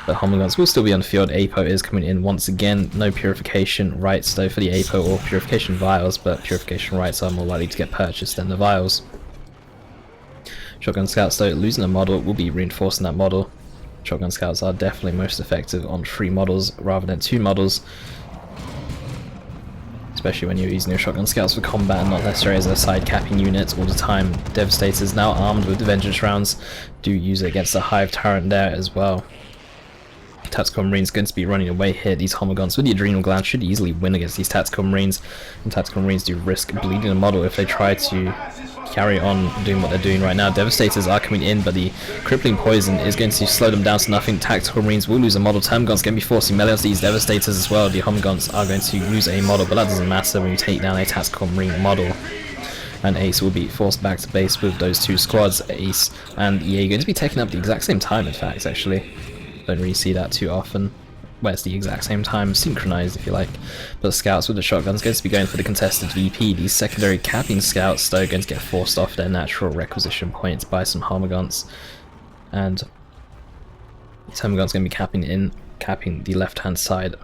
But Humguns will still be on the field. Apo is coming in once again. No Purification Rights though for the Apo, or Purification Vials, but Purification Rights are more likely to get purchased than the Vials. Shotgun Scouts though, losing a model will be reinforcing that model. Shotgun Scouts are definitely most effective on 3 models rather than 2 models. Especially when you're using your Shotgun Scouts for combat and not necessarily as a side capping unit all the time. Devastators now armed with the Vengeance rounds do use it against the Hive Tyrant there as well. Tactical Marines going to be running away here. These Humguns with the Adrenal Gland should easily win against these Tactical Marines. And Tactical Marines do risk bleeding a model if they try to carry on doing what they're doing right now. Devastators are coming in, but the Crippling Poison is going to slow them down to nothing. Tactical Marines will lose a model. Term Guns going to be forcing melee onto these Devastators as well. The Humguns are going to lose a model, but that doesn't matter when you take down a Tactical Marine model. And Ace will be forced back to base with those 2 squads. Ace and yaay going to be taking up the exact same time, in fact, actually. Don't really see that too often. Where it's the exact same time, synchronized if you like. But Scouts with the Shotguns going to be going for the contested VP. These secondary capping Scouts though going to get forced off their natural requisition points by some Humguns. And Humguns going to be capping the left hand side.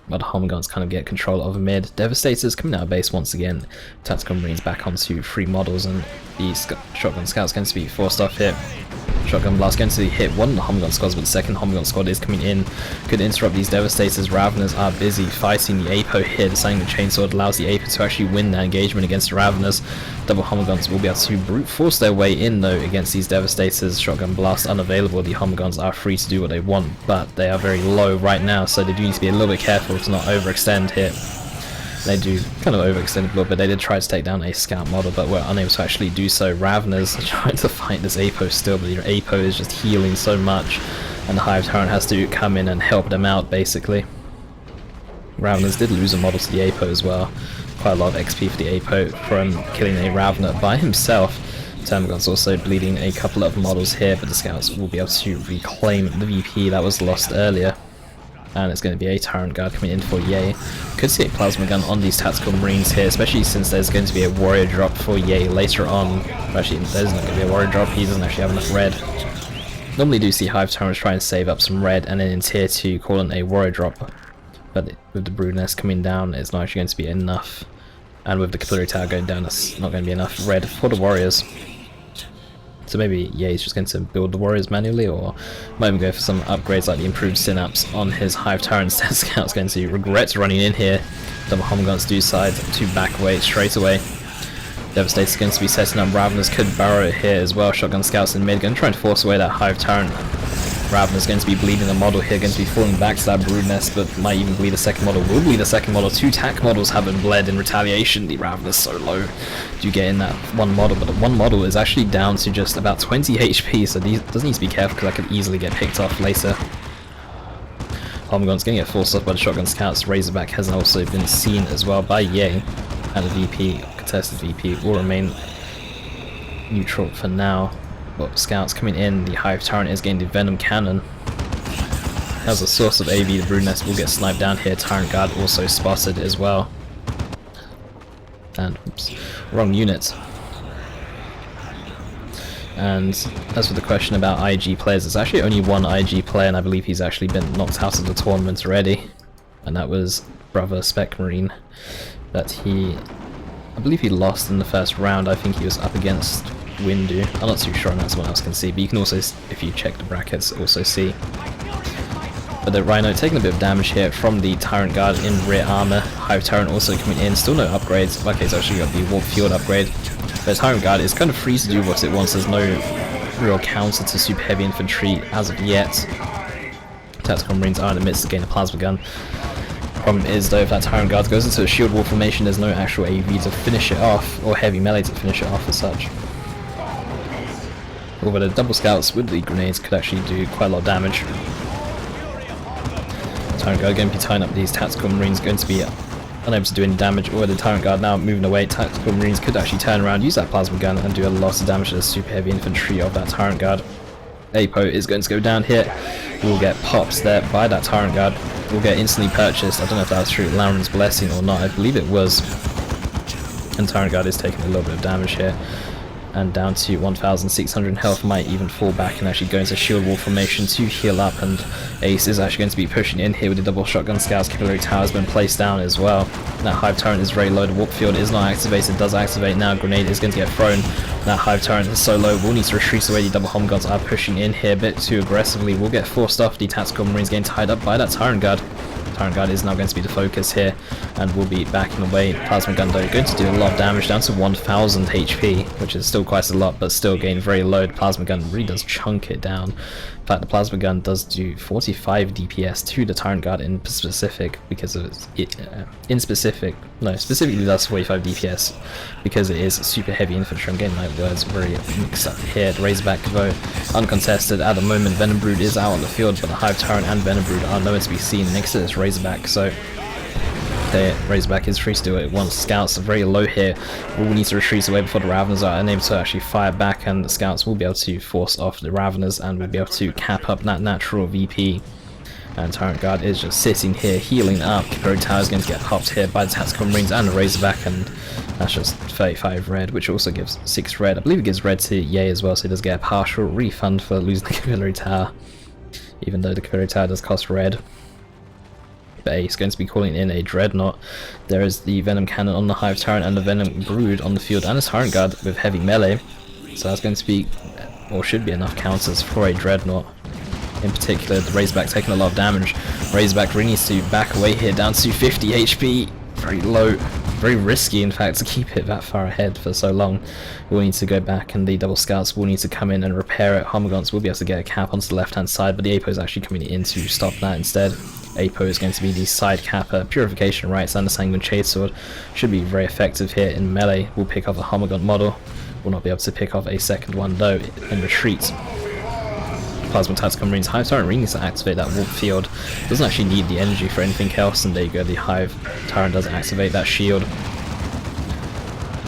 But Humguns kind of get control of mid. Devastators coming out of base once again. Tactical Marines back onto 3 models, and the Shotgun Scouts going to be forced off here. Shotgun Blast going to hit one of the Humgun squads, but the second Humgun squad is coming in. Could interrupt these Devastators. Raveners are busy fighting the Apo here. The Sanguine Chainsword allows the Apo to actually win their engagement against the Raveners. Double Humguns will be able to brute force their way in though against these Devastators. Shotgun Blast unavailable. The Humguns are free to do what they want, but they are very low right now, so they do need to be a little bit careful to not overextend here. They do kind of overextend a little bit. They did try to take down a Scout model, but were unable to actually do so. Raveners are trying to fight this Apo still, but your Apo is just healing so much, and the Hive Tyrant has to come in and help them out, basically. Raveners did lose a model to the Apo as well. Quite a lot of XP for the Apo from killing a Ravener by himself. Termagant's also bleeding a couple of models here, but the Scouts will be able to reclaim the VP that was lost earlier. And it's going to be a Tyrant Guard coming in for yaay. Could see a Plasma Gun on these Tactical Marines here, especially since there's going to be a Warrior drop for yaay later on. Actually, there's not going to be a Warrior drop, he doesn't actually have enough red. Normally do see Hive Tyrants try and save up some red, and then in tier 2 call in a Warrior drop. But with the Brood Nest coming down, it's not actually going to be enough. And with the Capillary Tower going down, it's not going to be enough red for the Warriors. So maybe yaay's just going to build the Warriors manually, or might even go for some upgrades like the improved Synapse on his Hive Tyrant. Scout's going to regret running in here. Double Humguns do decide to back away straight away. Devastator's going to be setting up. Raveners could burrow here as well. Shotgun Scouts in mid, going to try and force away that Hive Tyrant. Ravener's going to be bleeding a model here, going to be falling back to that Brood Nest, but might even bleed a second model. Will bleed a second model. 2 TAC models have been bled in retaliation. The Ravener's so low. Do get in that one model, but the one model is actually down to just about 20 HP, so these does need to be careful because that could easily get picked off later. Humgun's going to get forced off by the Shotgun Scouts. Razorback has also been seen as well by yaay, and the VP, contested VP, will remain neutral for now. But Scouts coming in, the Hive Tyrant is getting the Venom Cannon. as a source of AV. The Brood Nest will get sniped down here. Tyrant Guard also spotted as well. And oops, wrong unit. And as for the question about IG players, there's actually only one IG player, and I believe he's actually been knocked out of the tournament already. And that was Brother Spec Marine. That I believe he lost in the first round. I think he was up against Windu. I'm not too sure, and that's someone else can see. But you can also, if you check the brackets, also see. But the Rhino taking a bit of damage here from the Tyrant Guard in rear armor. Hive Tyrant also coming in, still no upgrades. Okay, it's actually got the Warp Field upgrade. But Tyrant Guard is kind of free to do what it wants. There's no real counter to super heavy infantry as of yet. Tactical Marines are in the midst of getting a plasma gun. Problem is though, if that Tyrant Guard goes into a shield wall formation, there's no actual AV to finish it off, or heavy melee to finish it off as such. Although the double scouts with the grenades could actually do quite a lot of damage. Tyrant Guard going to be tying up these Tactical Marines, going to be unable to do any damage, or the Tyrant Guard now moving away. Tactical Marines could actually turn around, use that plasma gun, and do a lot of damage to the super heavy infantry of that Tyrant Guard. Apo is going to go down here. We'll get pops there by that Tyrant Guard. We'll get instantly purchased. I don't know if that was true, Lauren's Blessing or not. I believe it was. And Tyrant Guard is taking a little bit of damage here. And down to 1,600 health, might even fall back and actually go into shield wall formation to heal up. And Ace is actually going to be pushing in here with the double shotgun scouts. Capillary Tower has been placed down as well. That Hive Turret is very low. The Warp Field is not activated. Does activate now. Grenade is going to get thrown. That Hive Turret is so low. We'll need to retreat away. The double home guards are pushing in here a bit too aggressively. We'll get forced off. The Tactical Marines getting tied up by that Tyrant Guard. Tyrant Guard is now going to be the focus here, and we'll be backing away. Plasma Gun though going to do a lot of damage, down to 1,000 HP, which is still quite a lot, but still getting very low. The Plasma Gun really does chunk it down. In fact, the Plasma Gun does do 45 DPS to the Tyrant Guard in specific, because of specifically does 45 DPS because it is super heavy infantry. I'm getting my words very mixed up here. The Razorback though uncontested at the moment. Venom Brood is out on the field, but the Hive Tyrant and Venom Brood are nowhere to be seen next to this Razorback, so the Razorback is free to do it once. Scouts are very low here. We'll need to retreat away before the Raveners are unable to actually fire back, and the Scouts will be able to force off the Raveners and will be able to cap up that natural VP. And Tyrant Guard is just sitting here healing up. Capillary Tower is going to get popped here by the Tactical Marines and the Razorback, and that's just 35 red, which also gives 6 red. I believe it gives red to Yaay as well, so he does get a partial refund for losing the Capillary Tower, even though the Capillary Tower does cost red. But Ace going to be calling in a Dreadnought. There is the Venom Cannon on the Hive Tyrant and the Venom Brood on the field, and a Tyrant Guard with heavy melee. So that's going to be, or should be, enough counters for a Dreadnought. In particular, the Razorback taking a lot of damage. Razorback really needs to back away here, down to 50 HP. Very low, very risky in fact to keep it that far ahead for so long. We'll need to go back, and the double scouts will need to come in and repair it. Homogons will be able to get a cap onto the left hand side, but the Apo is actually coming in to stop that instead. Apo is going to be the side capper. Purification Rites and the Sanguine Chainsword should be very effective here in melee. We'll pick off a Homogon model. We'll not be able to pick off a second one though in retreat. Plasma Tactical Marines. Hive Tyrant really needs to activate that Warp Field. Doesn't actually need the energy for anything else, and there you go, the Hive Tyrant does activate that shield.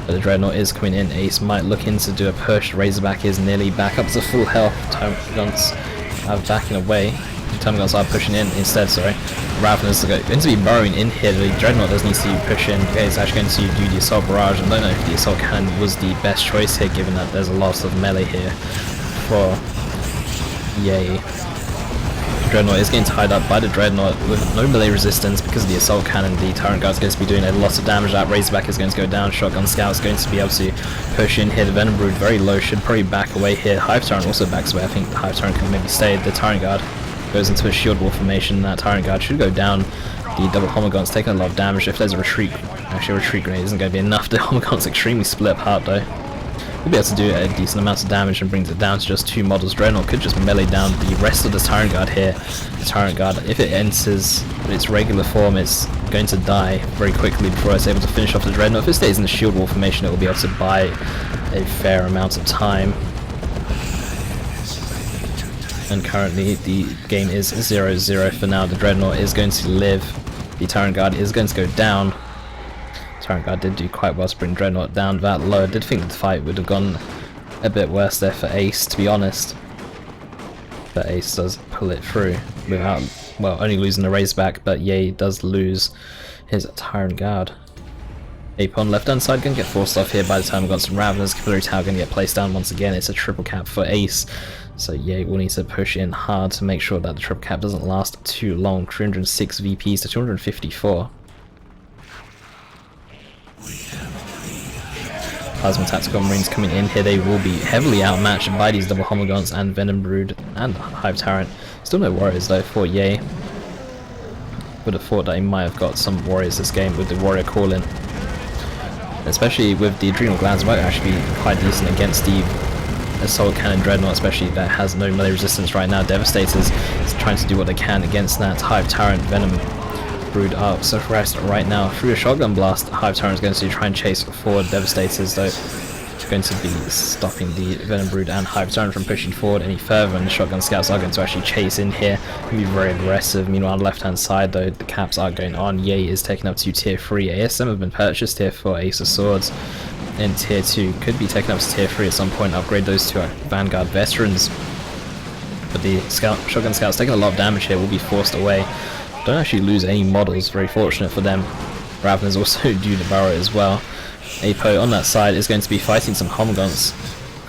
But the Dreadnought is coming in. Ace might look in to do a push. Razorback is nearly back up to full health. Guns are backing away. Guns are pushing in instead, sorry. Raveners are going to be burrowing in here. The Dreadnought does need to push in. Okay, it's actually going to do the Assault Barrage. I don't know if the Assault Cannon was the best choice here, given that there's a lot of melee here for Yaay. Dreadnought is getting tied up by the Dreadnought with no melee resistance because of the Assault Cannon. The Tyrant Guard is going to be doing a lot of damage. That Razorback is going to go down. Shotgun Scout is going to be able to push in here. The Venom Brood very low, should probably back away here. Hive Tyrant also backs away. I think the Hive Tyrant can maybe stay. The Tyrant Guard goes into a shield wall formation. That Tyrant Guard should go down. The double Homogon's taking a lot of damage. If there's a retreat, actually a retreat grenade isn't going to be enough. The Homogon's extremely split apart though. We'll be able to do a decent amount of damage and brings it down to just 2 models. Dreadnought could just melee down the rest of the Tyrant Guard here. The Tyrant Guard, if it enters its regular form, it's going to die very quickly before it's able to finish off the Dreadnought. If it stays in the shield wall formation, it will be able to buy a fair amount of time. And currently the game is 0-0 for now. The Dreadnought is going to live. The Tyrant Guard is going to go down. Tyrant Guard did do quite well to bring Dreadnought down that low. I did think the fight would have gone a bit worse there for Ace, to be honest. But Ace does pull it through without well, only losing the Razorback, but yaay does lose his Tyrant Guard. Ape on left hand side gonna get forced off here by the time we've got some Raveners. Capillary Tower gonna get placed down once again. It's a triple cap for Ace, so yaay will need to push in hard to make sure that the triple cap doesn't last too long. 306 VPs to 254. Plasma Tactical Marines coming in here, they will be heavily outmatched by these double Homogons and Venom Brood and Hive Tyrant. Still no warriors though for yaay. Would have thought that he might have got some warriors this game with the warrior call-in. Especially with the Adrenal Glands, might actually be quite decent against the Assault Cannon Dreadnought, especially that has no melee resistance right now. Devastators is trying to do what they can against that. Hive Tyrant, Venom Brood are suppressed right now through a Shotgun Blast. Hive Tyrant is going to try and chase forward. Devastators though going to be stopping the Venom Brood and Hive Tyrant from pushing forward any further, and the Shotgun Scouts are going to actually chase in here and be very aggressive. Meanwhile on the left hand side though, the caps are going on. yaay is taken up to tier 3. ASM have been purchased here for Ace of Swords in tier 2, could be taken up to tier 3 at some point, upgrade those to Vanguard Veterans. But the Shotgun Scouts taking a lot of damage here, will be forced away. Don't actually lose any models, very fortunate for them. Raveners also do the Barrow as well. Apo on that side is going to be fighting some Homogons.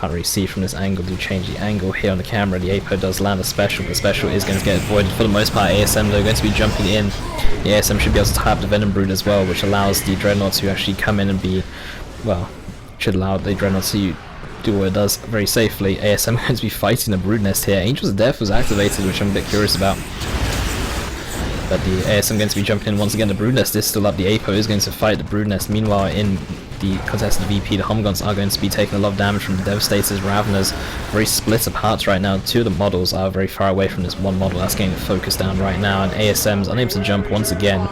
Can't really see from this angle, do change the angle here on the camera. The Apo does land a special, but the special is going to get avoided for the most part. ASM they're going to be jumping in. The ASM should be able to tie up the Venom Brood as well, which allows the Dreadnought to actually come in and be, well, should allow the Dreadnought to do what it does very safely. ASM going to be fighting the Brood Nest here. Angels of Death was activated, which I'm a bit curious about. But the ASM going to be jumping in once again. The Brood Nest is still up. The Apo is going to fight the Brood Nest. Meanwhile, in the contested VP, the Homogons are going to be taking a lot of damage from the Devastators. Raveners very split apart right now. Two of the models are very far away from this one model that's getting focused down right now, and ASM's unable to jump once again.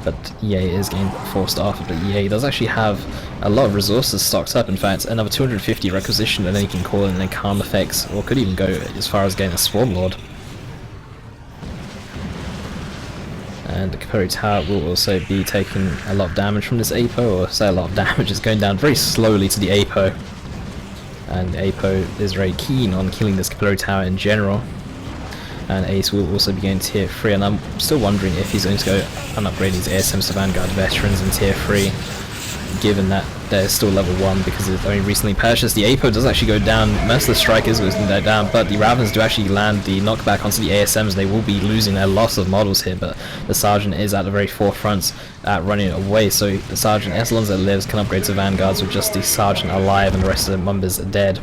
But yaay is getting forced off. But yaay does actually have a lot of resources stocked up. In fact, another 250 requisition, and then he can call in calm effects, or could even go as far as getting a Swarm Lord. And the Capillary Tower will also be taking a lot of damage from this Apo, or say a lot of damage. Is going down very slowly to the Apo, and the Apo is very keen on killing this Capillary Tower in general. And Ace will also be going tier 3, and I'm still wondering if he's going to go and upgrade these ASMs to Vanguard Veterans in tier 3, given that they're still level 1 because they've only recently purchased. The Apo does actually go down. Merciless Strike is going to go down, but the Ravens do actually land the knockback onto the ASMs. They will be losing a lot of models here, but the Sergeant is at the very forefront at running away, so the Sergeant, as long as it lives, can upgrade to Vanguards with just the Sergeant alive and the rest of the members are dead.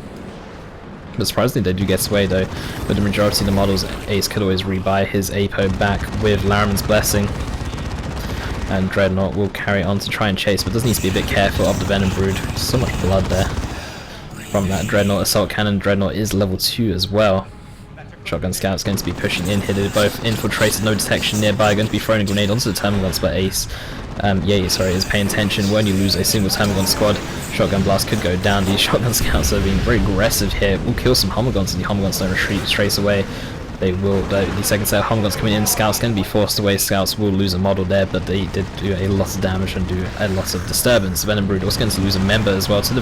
But surprisingly they do get away though. With the majority of the models, Ace could always rebuy his Apo back with Laraman's Blessing. And Dreadnought will carry on to try and chase, but does need to be a bit careful of the Venom Brood. So much blood there from that Dreadnought. Assault Cannon Dreadnought is level 2 as well. Shotgun Scout's going to be pushing in here. They're both infiltrated, no detection nearby. Going to be throwing a grenade onto the Termagants, but Ace, yaay, is paying attention. Won't you lose a single Termagon squad? Shotgun Blast could go down. These Shotgun Scouts are being very aggressive here. Will kill some Homogons, and the Homogons don't retreat straight away. They will, the second set of Homogons coming in. Scouts can be forced away. Scouts will lose a model there, but they did do a lot of damage and do a lot of disturbance. Venom Brood also going to lose a member as well to the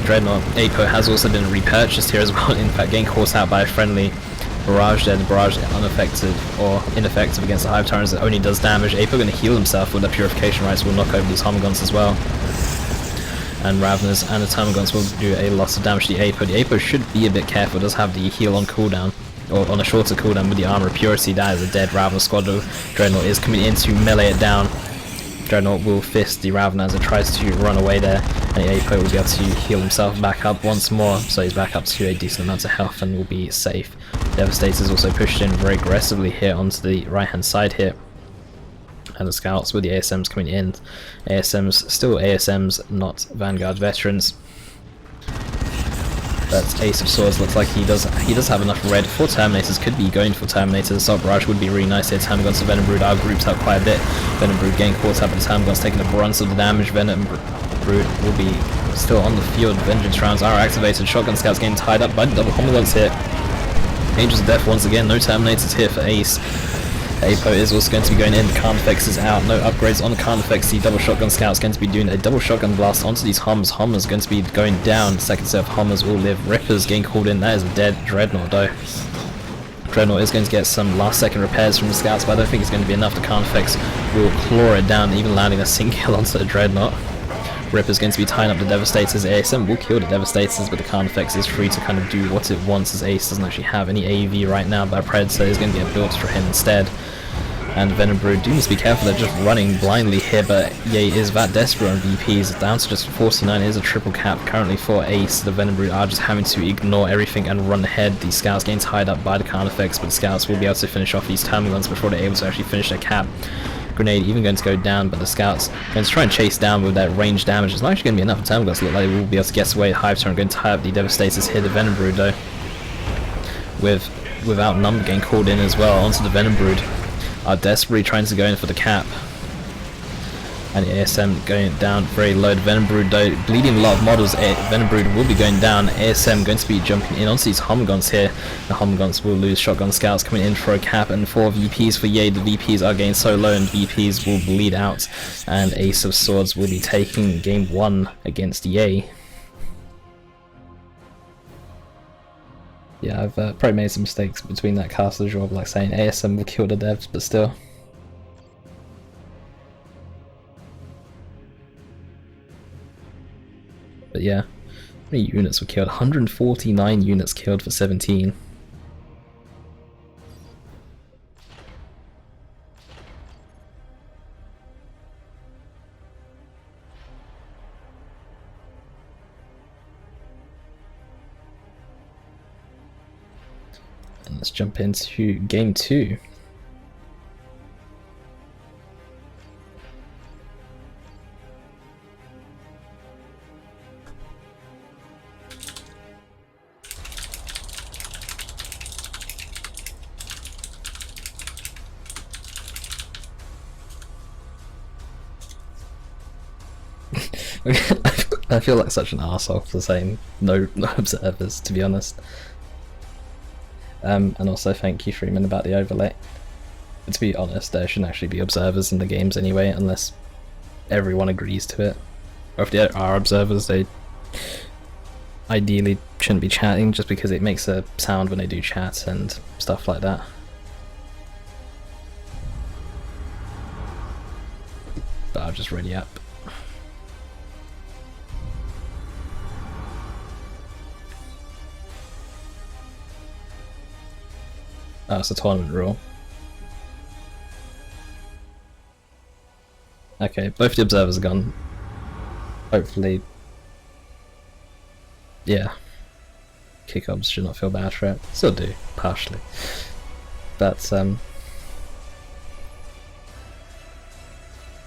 Dreadnought. Apo has also been repurchased here as well. In fact, getting caught out by a friendly Barrage there. The Barrage ineffective or ineffective against the Hive Tyrants. It only does damage. Apo going to heal himself with the Purification Rites. Will knock over these Homogons as well. And Raveners and the Termagants will do a lot of damage to the Apo. The Apo should be a bit careful. It does have the heal on cooldown, or on a shorter cooldown with the Armor of Purity. That is a dead Ravener squad. Dreadnought is coming in to melee it down. Dreadnought will fist the Ravener as it tries to run away there, and the Apo will be able to heal himself back up once more, so he's back up to a decent amount of health and will be safe. Devastator's also pushed in very aggressively here onto the right hand side here. And the Scouts with the ASMs coming in. ASMs, still ASMs, not Vanguard Veterans. But Ace of Swords looks like he does have enough red for Terminators. Could be going for Terminators. Assault Barrage would be really nice here. Termagants and Venom Brood are grouped up quite a bit. Venom Brood getting caught up, and Termagants taking the brunt of the damage. Venom Brood will be still on the field. Vengeance rounds are activated. Shotgun Scouts getting tied up by the double Homogons here. Angels of Death once again. No Terminators here for Ace. Apo is also going to be going in. Calm Effects is out. No upgrades on the Calm Effects. The double Shotgun Scout's going to be doing a double Shotgun Blast onto these Hummers. Hummers going to be going down. Second set of Hummers will live. Rippers getting called in. That is a dead Dreadnought though. Dreadnought is going to get some last second repairs from the scouts, but I don't think it's going to be enough. The Carnifex will claw it down, even landing a single kill onto the Dreadnought. Ripper's going to be tying up the Devastators. ASM will kill the Devastators, but the Carnifex is free to kind of do what it wants, as Ace doesn't actually have any AV right now, but Predator is going to get built for him instead. And Venom Brood do need to be careful, they're just running blindly here, but Yaay is that desperate on VPs, down to just 49, it is a triple cap currently for Ace. The Venom Brood are just having to ignore everything and run ahead. The Scouts getting tied up by the Carnifex, but the Scouts will be able to finish off these Termagants before they're able to actually finish their cap. Grenade even going to go down, but the Scouts going to try and chase down with that range damage. It's not actually going to be enough. Termagants look like they will be able to get away. Hive Turn going to tie up the Devastators here. The Venom Brood though, without number getting called in as well onto the Venom Brood, are desperately trying to go in for the cap. And the ASM going down very low. The Venom Brood though bleeding a lot of models. Venom Brood will be going down. ASM going to be jumping in onto these Homagons here. The Homagons will lose. Shotgun Scouts coming in for a cap, and 4 VPs for Yaay. The VPs are getting so low and VPs will bleed out, and Ace of Swords will be taking game 1 against Yaay. Yeah, I've probably made some mistakes between that castle job, like saying ASM will kill the devs, but still. But yeah, how many units were killed? 149 units killed for 17. And let's jump into game 2. I feel like such an arsehole for saying no observers, to be honest. And also thank you, Freeman, about the overlay. But to be honest, there shouldn't actually be observers in the games anyway, unless everyone agrees to it. Or if there are observers, they ideally shouldn't be chatting, just because it makes a sound when they do chat and stuff like that. But I'll just ready up. Oh, it's a tournament rule. Okay, both the observers are gone. Hopefully, yeah, hiccups should not feel bad for it. Still do, partially. But,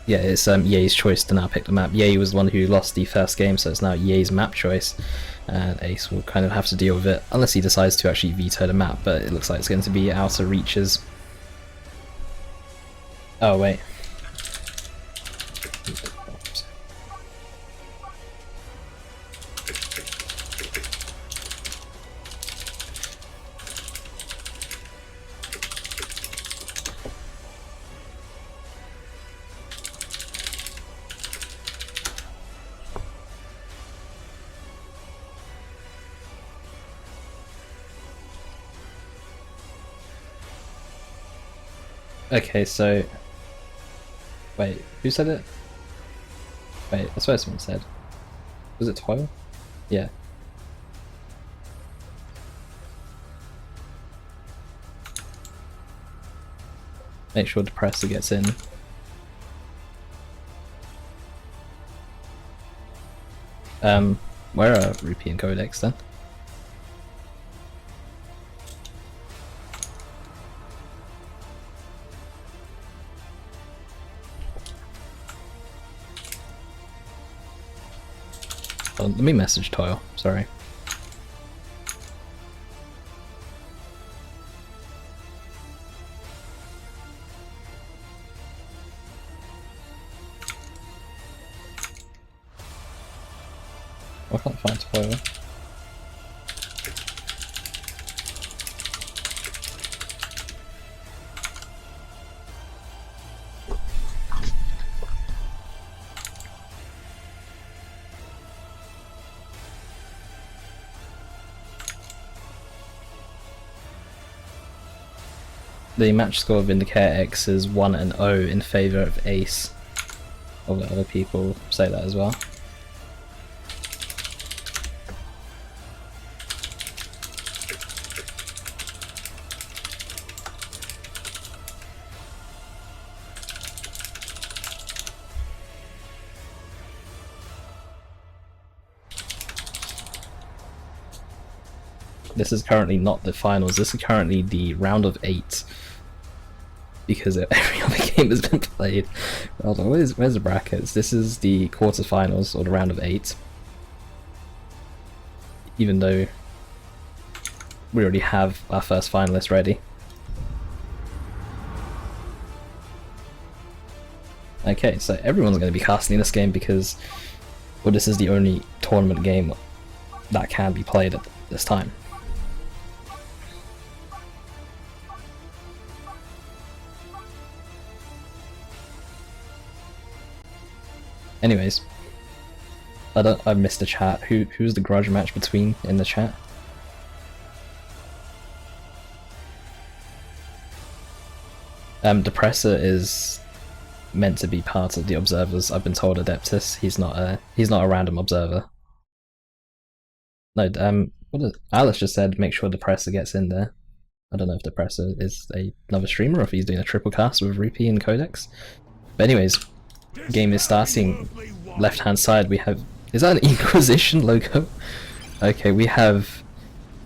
yeah, it's Yaay's choice to now pick the map. Yaay was the one who lost the first game, so it's now Yaay's map choice. And Ace will kind of have to deal with it, unless he decides to actually veto the map, but it looks like it's going to be outer reaches. Oh, wait. Okay, so... Wait, who said it? Wait, I swear someone said. Was it Toil? Yeah. Make sure Depressor gets in. Where are Rupee and Codex then? Oh, let me message Toil, sorry. I can't find Toil. the match score of VindicareX is 1-0 in favour of Ace. Although other people say that as well. This is currently not the finals, this is currently the round of 8. Because every other game has been played. Hold on, where's the brackets? This is the quarterfinals, or the round of 8. Even though we already have our first finalist ready. Okay, so everyone's going to be casting this game because, well, this is the only tournament game that can be played at this time. Anyways, I missed the chat. Who's the grudge match between in the chat? Depressor is meant to be part of the observers. I've been told Adeptus. He's not a random observer. No, Alice just said make sure Depressor gets in there. I don't know if Depressor is another streamer or if he's doing a triple cast with Rupee and Codex. But anyways. Game is starting. Left hand side we have, is that an Inquisition logo? Okay, we have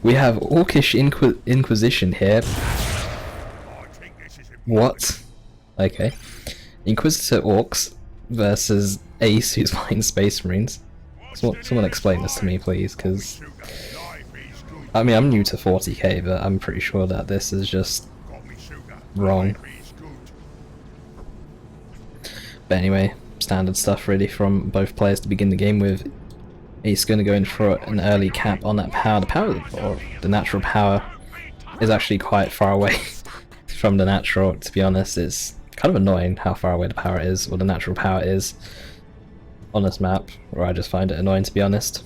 Orcish Inquisition here. What? Okay. Inquisitor Orcs versus Ace who's flying Space Marines. Someone explain this to me please, because I mean I'm new to 40k but I'm pretty sure that this is just wrong. But anyway, standard stuff really from both players to begin the game with. Ace going to go in for an early cap on that power. The power, or the natural power, is actually quite far away from the natural, to be honest. It's kind of annoying how far away the power is, or the natural power is, on this map, or I just find it annoying to be honest.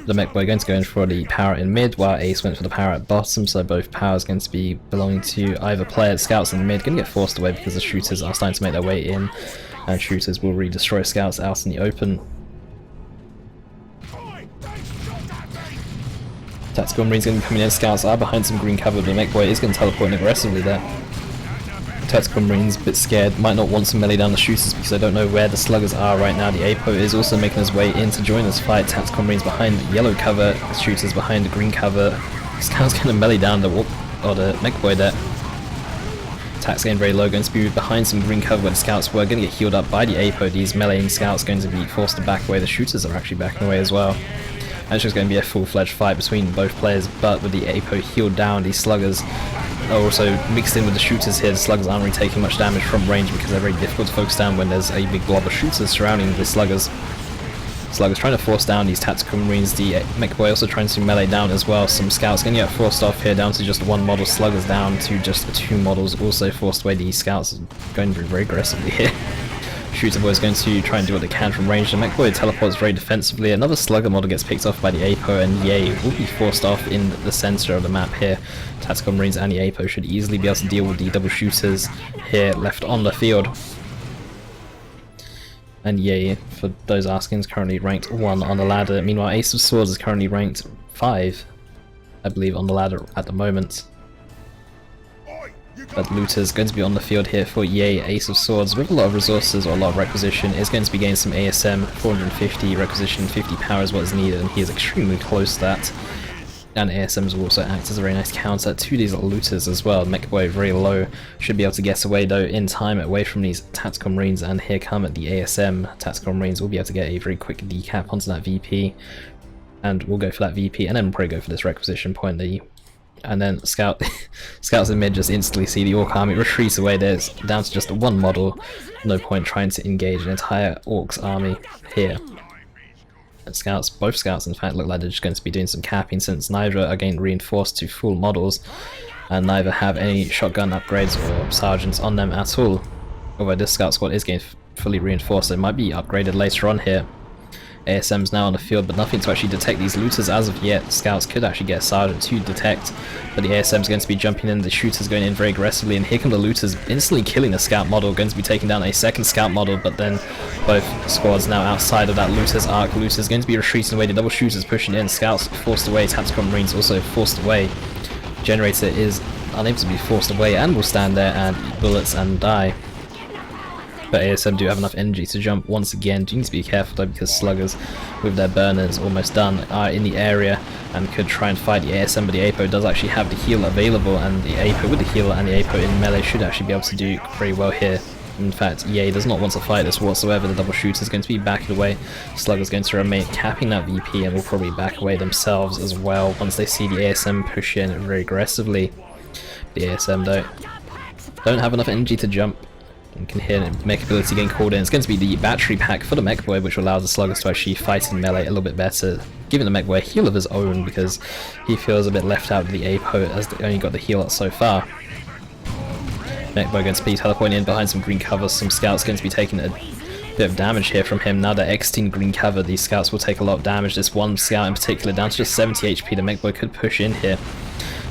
The mech boy going to go in for the power in mid, while Ace went for the power at bottom, so both powers going to be belonging to either player. Scouts in mid going to get forced away because the shooters are starting to make their way in, and shooters will really destroy scouts out in the open. Tactical Marines going to be coming in, scouts are behind some green cover, but the mech boy is going to teleport in aggressively there. Tactical Marines a bit scared, might not want to melee down the shooters because they don't know where the sluggers are right now. The APO is also making his way in to join this fight. Tactical Marines behind yellow cover, shooters behind the green cover. Scout's going to melee down the mech boy there. Attack's getting very low, going to be behind some green cover where the scouts were going to get healed up by the APO. These meleeing scouts going to be forced to back away. The shooters are actually backing away as well. And it's just going to be a full-fledged fight between both players, but with the APO healed down, these sluggers are also mixed in with the shooters here. The sluggers aren't really taking much damage from range because they're very difficult to focus down when there's a big blob of shooters surrounding the sluggers. Sluggers trying to force down these tactical marines, the mech boy also trying to melee down as well. Some scouts going to get forced off here down to just one model, sluggers down to just two models, also forced away. The scouts going very aggressively here. Shooter boy is going to try and do what they can from range. The mech boy teleports very defensively. Another slugger model gets picked off by the APO, and yaay will be forced off in the center of the map here. Tactical Marines and the APO should easily be able to deal with the double shooters here left on the field. And yaay, for those asking, is currently ranked 1 on the ladder. Meanwhile, Ace of Swords is currently ranked 5, I believe, on the ladder at the moment. But Looter's going to be on the field here for yaay. Ace of Swords with a lot of resources or a lot of requisition is going to be getting some ASM, 450 requisition, 50 power is what is needed, and he is extremely close to that. And ASMs will also act as a very nice counter to these looters as well. Mech boy very low, should be able to get away though in time away from these tactical marines, and here come the ASM. Tactical marines will be able to get a very quick decap onto that VP, and we'll go for that VP, and then we'll probably go for this requisition point there. And then scouts in mid just instantly see the orc army retreat away. There's down to just one model, no point trying to engage an entire orcs army here. And scouts, both scouts in fact, look like they're just going to be doing some capping since neither are getting reinforced to full models and neither have any shotgun upgrades or sergeants on them at all. Although this scout squad is getting fully reinforced, so it might be upgraded later on here. ASM's now on the field, but nothing to actually detect these looters as of yet. Scouts could actually get a sergeant to detect, but the ASM's going to be jumping in, the shooter's going in very aggressively, and here come the looters instantly killing the scout model, going to be taking down a second scout model, but then both squads now outside of that looters arc. Looters going to be retreating away, the double shooters pushing in, scouts forced away, tactical marines also forced away. Generator is unable to be forced away and will stand there and eat bullets and die. But ASM do have enough energy to jump once again. Do need to be careful though, because sluggers with their burners almost done are in the area and could try and fight the ASM, but the APO does actually have the heal available, and the APO with the heal and the APO in melee should actually be able to do very well here. In fact, yaay does not want to fight this whatsoever. The double shooter is going to be backing away. Slugger's going to remain capping that VP and will probably back away themselves as well once they see the ASM push in very aggressively. The ASM though don't have enough energy to jump. You can hear mech ability getting called in. It's going to be the battery pack for the mech boy, which will allow the sluggers to actually fight in melee a little bit better, giving the mech boy a heal of his own because he feels a bit left out of the APO as they only got the heal so far. Mech boy going to be teleporting in behind some green cover. Some scouts going to be taking a bit of damage here from him. Now they're exiting green cover, these scouts will take a lot of damage. This one scout in particular down to just 70 HP. The mech boy could push in here.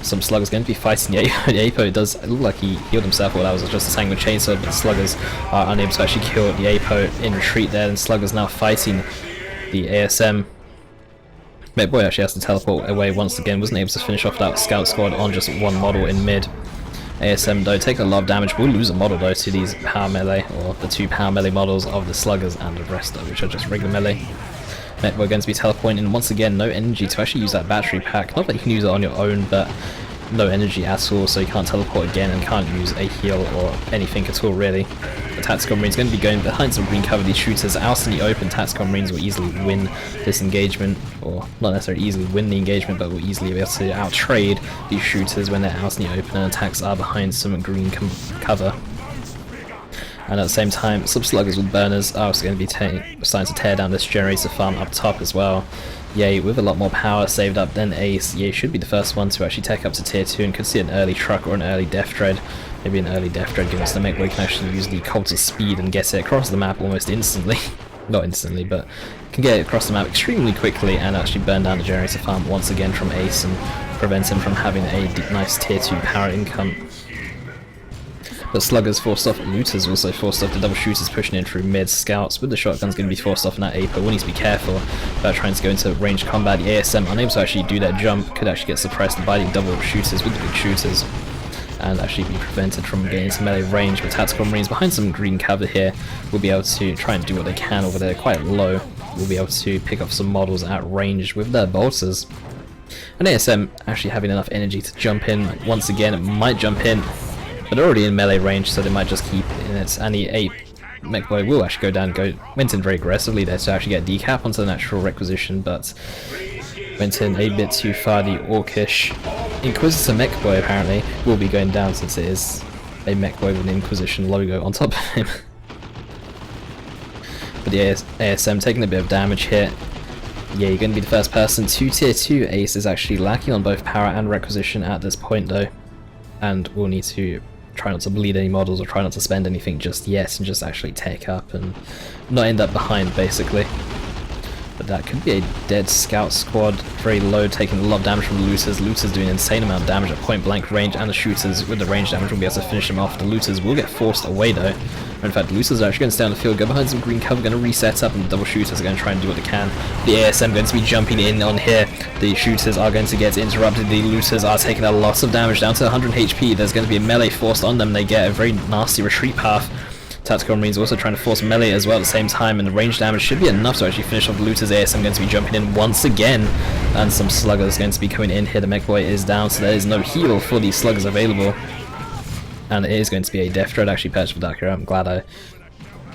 Some sluggers going to be fighting the APO. The APO does look like he healed himself, well that was just a tank with chainsaw, but the sluggers are unable to actually kill the APO in retreat there, and sluggers now fighting the ASM. Mech boy actually has to teleport away once again, wasn't able to finish off that scout squad on just one model in mid. ASM though taking a lot of damage, will lose a model though to these power melee, or the two power melee models of the sluggers and the rest though, which are just regular melee. Mech boy going to be teleporting in once again, no energy to actually use that battery pack. Not that you can use it on your own, but no energy at all, so you can't teleport again and can't use a heal or anything at all really. The tactical marines going to be going behind some green cover. These shooters out in the open, tactical marines will easily win this engagement, or not necessarily easily win the engagement, but will easily be able to out-trade these shooters when they're out in the open and attacks are behind some green cover. And at the same time, some sluggers with burners are also going to be starting to tear down this generator farm up top as well. Yaay with a lot more power saved up than Ace. Yaay should be the first one to actually take up to tier 2 and could see an early truck or an early death dread. Maybe an early death dread given us the mech where you can actually use the cult of speed and get it across the map almost instantly. Not instantly, but can get it across the map extremely quickly and actually burn down the generator farm once again from Ace and prevent him from having a nice tier 2 power income. But sluggers forced off, looters also forced off, the double shooters pushing in through mid. Scouts with the shotguns going to be forced off in that APO. We'll need to be careful about trying to go into ranged combat. The ASM unable to actually do that jump, could actually get suppressed by the double shooters with the big shooters and actually be prevented from getting into melee range. But tactical marines behind some green cover here will be able to try and do what they can over there quite low. We'll be able to pick up some models at range with their bolters. And ASM actually having enough energy to jump in once again. It might jump in, but they're already in melee range, so they might just keep in it. And the 8 mech boy will actually go down, went in very aggressively there to actually get decap onto the natural requisition, but went in a bit too far. The orcish Inquisitor mech boy apparently will be going down since it is a mech boy with an Inquisition logo on top of him. But the ASM taking a bit of damage here. Yeah, you're going to be the first person to tier 2. Ace is actually lacking on both power and requisition at this point though, and we'll need to try not to bleed any models or try not to spend anything just yet and just actually take up and not end up behind basically. But that could be a dead scout squad, very low, taking a lot of damage from the looters. Looters doing an insane amount of damage at point blank range, and the shooters with the range damage will be able to finish them off. The looters will get forced away though. In fact, the looters are actually going to stay on the field, go behind some green cover, going to reset up, and the double shooters are going to try and do what they can. The ASM going to be jumping in on here. The shooters are going to get interrupted. The looters are taking a lot of damage, down to 100 HP. There's going to be a melee forced on them. They get a very nasty retreat path. Tactical marines also trying to force melee as well at the same time, and the range damage should be enough to actually finish off the looters. ASM going to be jumping in once again, and some sluggers going to be coming in here. The mech boy is down, so there is no heal for these sluggers available. And it is going to be a death dread actually purchased for DarkHero. I'm glad I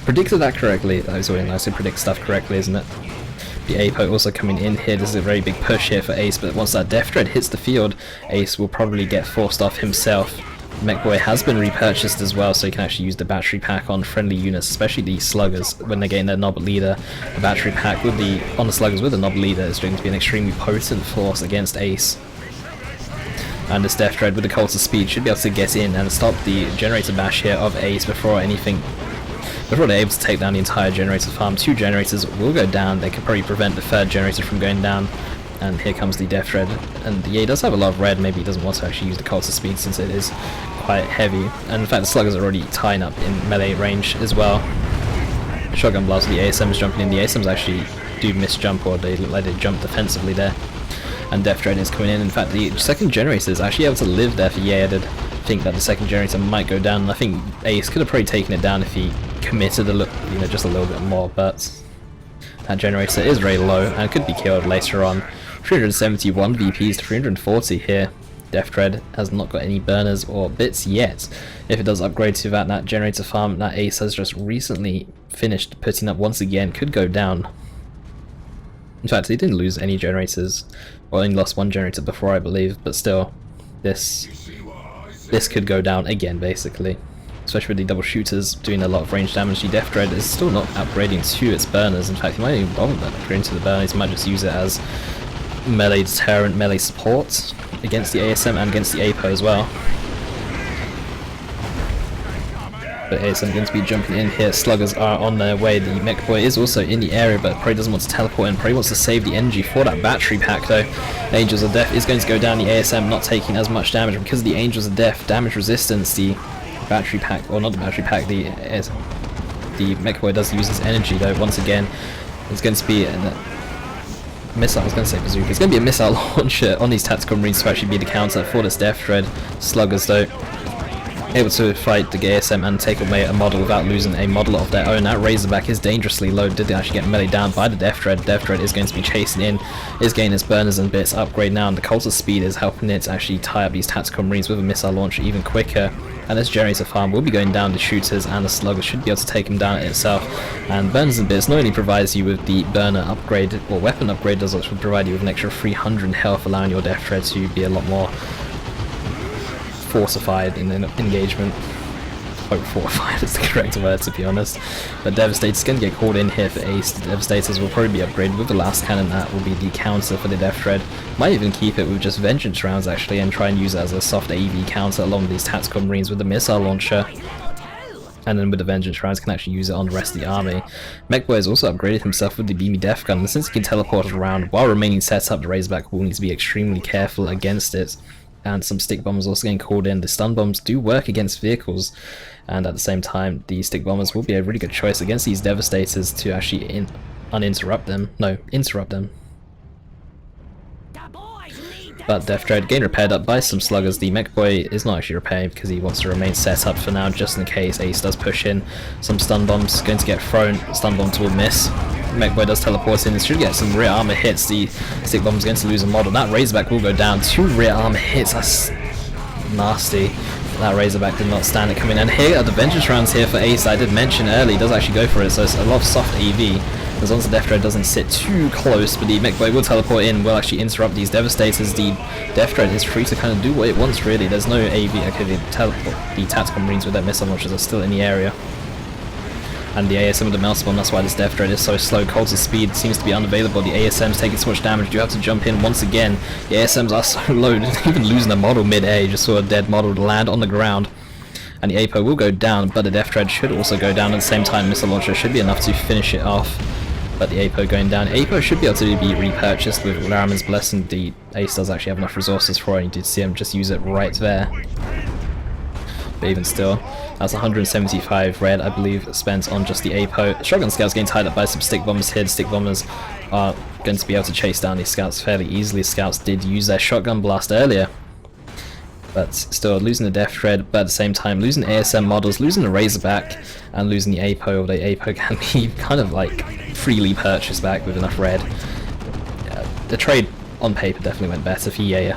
predicted that correctly. That was always nice to predict stuff correctly, isn't it? The APO also coming in here. This is a very big push here for Ace, but once that death dread hits the field, Ace will probably get forced off himself. Mech boy has been repurchased as well, so you can actually use the battery pack on friendly units, especially the sluggers when they're getting their noble leader. The battery pack with on the sluggers with the noble leader is going to be an extremely potent force against Ace. And this death dread with the cult of speed should be able to get in and stop the generator bash here of Ace before anything Before they're able to take down the entire generator farm, 2 generators will go down. They can probably prevent the 3rd generator from going down. And here comes the Death Thread. And the yaay does have a lot of red, maybe he doesn't want to actually use the Cult of Speed since it is quite heavy. And in fact the Sluggers are already tying up in melee range as well. Shotgun blast with the ASMs jumping in. The ASMs actually do miss jump, or they look like they jump defensively there. And Death Thread is coming in. In fact, the 2nd generator is actually able to live there for yaay. I did think that the 2nd generator might go down, and I think Ace could have probably taken it down if he committed just a little bit more, but that generator is very low and could be killed later on. 371 VPs to 340 here. Death Thread has not got any burners or bits yet. If it does upgrade to that generator farm that Ace has just recently finished putting up once again, could go down. In fact, he didn't lose any generators, or only lost 1 generator before, I believe, but still, this could go down again, basically. Especially with the double shooters doing a lot of range damage. The Death Thread is still not upgrading to its burners. In fact, he might even bother upgrading to the burners. He might just use it as melee deterrent, melee support against the ASM and against the APO as well. But ASM going to be jumping in here. Sluggers are on their way. The mech boy is also in the area, but probably doesn't want to teleport in. Probably wants to save the energy for that battery pack though. Angels of Death is going to go down. The ASM not taking as much damage because of the Angels of Death damage resistance. The battery pack, or not the battery pack, the mech boy does use his energy though. Once again, it's going to be missile, I was going to say bazooka. It's going to be a missile launcher on these tactical marines to actually be the counter for this Death Thread. Sluggers though able to fight the ASM and take away a model without losing a model of their own. That Razorback is dangerously low. Did actually get melee down by the Death Thread. Death Thread is going to be chasing in, is gaining its burners and bits upgrade now, and the Cult of Speed is helping it to actually tie up these tactical marines with a missile launcher even quicker. And this generator farm will be going down. The shooters and the sluggers should be able to take him down itself. And burners and bits not only provides you with the burner upgrade or weapon upgrade, does also provide you with an extra 300 health, allowing your Death Thread to be a lot more fortified in an engagement. Oh, fortified is the correct word, to be honest. But Devastator's going to get called in here for Ace. The Devastators will probably be upgraded with the last cannon. That will be the counter for the Death Thread. Might even keep it with just Vengeance rounds actually, and try and use it as a soft AV counter along these tactical marines with the missile launcher. And then with the Vengeance rounds can actually use it on the rest of the army. Mechboy has also upgraded himself with the BB Death Gun, and since he can teleport around while remaining set up, the Razorback will need to be extremely careful against it. And some stick bombers also getting called in. The stun bombs do work against vehicles, and at the same time the stick bombers will be a really good choice against these Devastators to actually interrupt them. But Death Thread getting repaired up by some sluggers. The mech boy is not actually repairing because he wants to remain set up for now, just in case Ace does push in. Some stun bombs going to get thrown. Stun bombs will miss. Mech boy does teleport in. Should get some rear armor hits. The stick bomb's going to lose a model. That Razorback will go down. 2 rear armor hits. That's nasty. That Razorback did not stand it coming. And here are the Vengeance rounds here for Ace. I did mention early, he does actually go for it, so it's a lot of soft AV. As long as the Death Thread doesn't sit too close, but the mech boy will teleport in, will actually interrupt these Devastators. The Death Thread is free to kind of do what it wants really. There's no AV. Okay, the tactical marines with their missile launchers are still in the area. And the ASM with the mouse bomb, that's why this Death Thread is so slow. Cult of Speed seems to be unavailable. The ASM's taking so much damage, you have to jump in once again. The ASMs are so low, even losing a model mid-air. You just saw a dead model land on the ground. And the APO will go down, but the Death Thread should also go down at the same time. Missile launcher should be enough to finish it off. But the APO going down. APO should be able to be repurchased with Laraman's Blessing. The Ace does actually have enough resources for it, and you did see him just use it right there. But even still, that's 175 red, I believe, spent on just the APO. Shotgun Scouts getting tied up by some stick bombers here. The stick bombers are going to be able to chase down these scouts fairly easily. Scouts did use their shotgun blast earlier. But still losing the Death Thread, but at the same time losing ASM models, losing the Razorback, and losing the APO. The APO can be kind of like freely purchased back with enough red. The trade on paper definitely went better for yaay.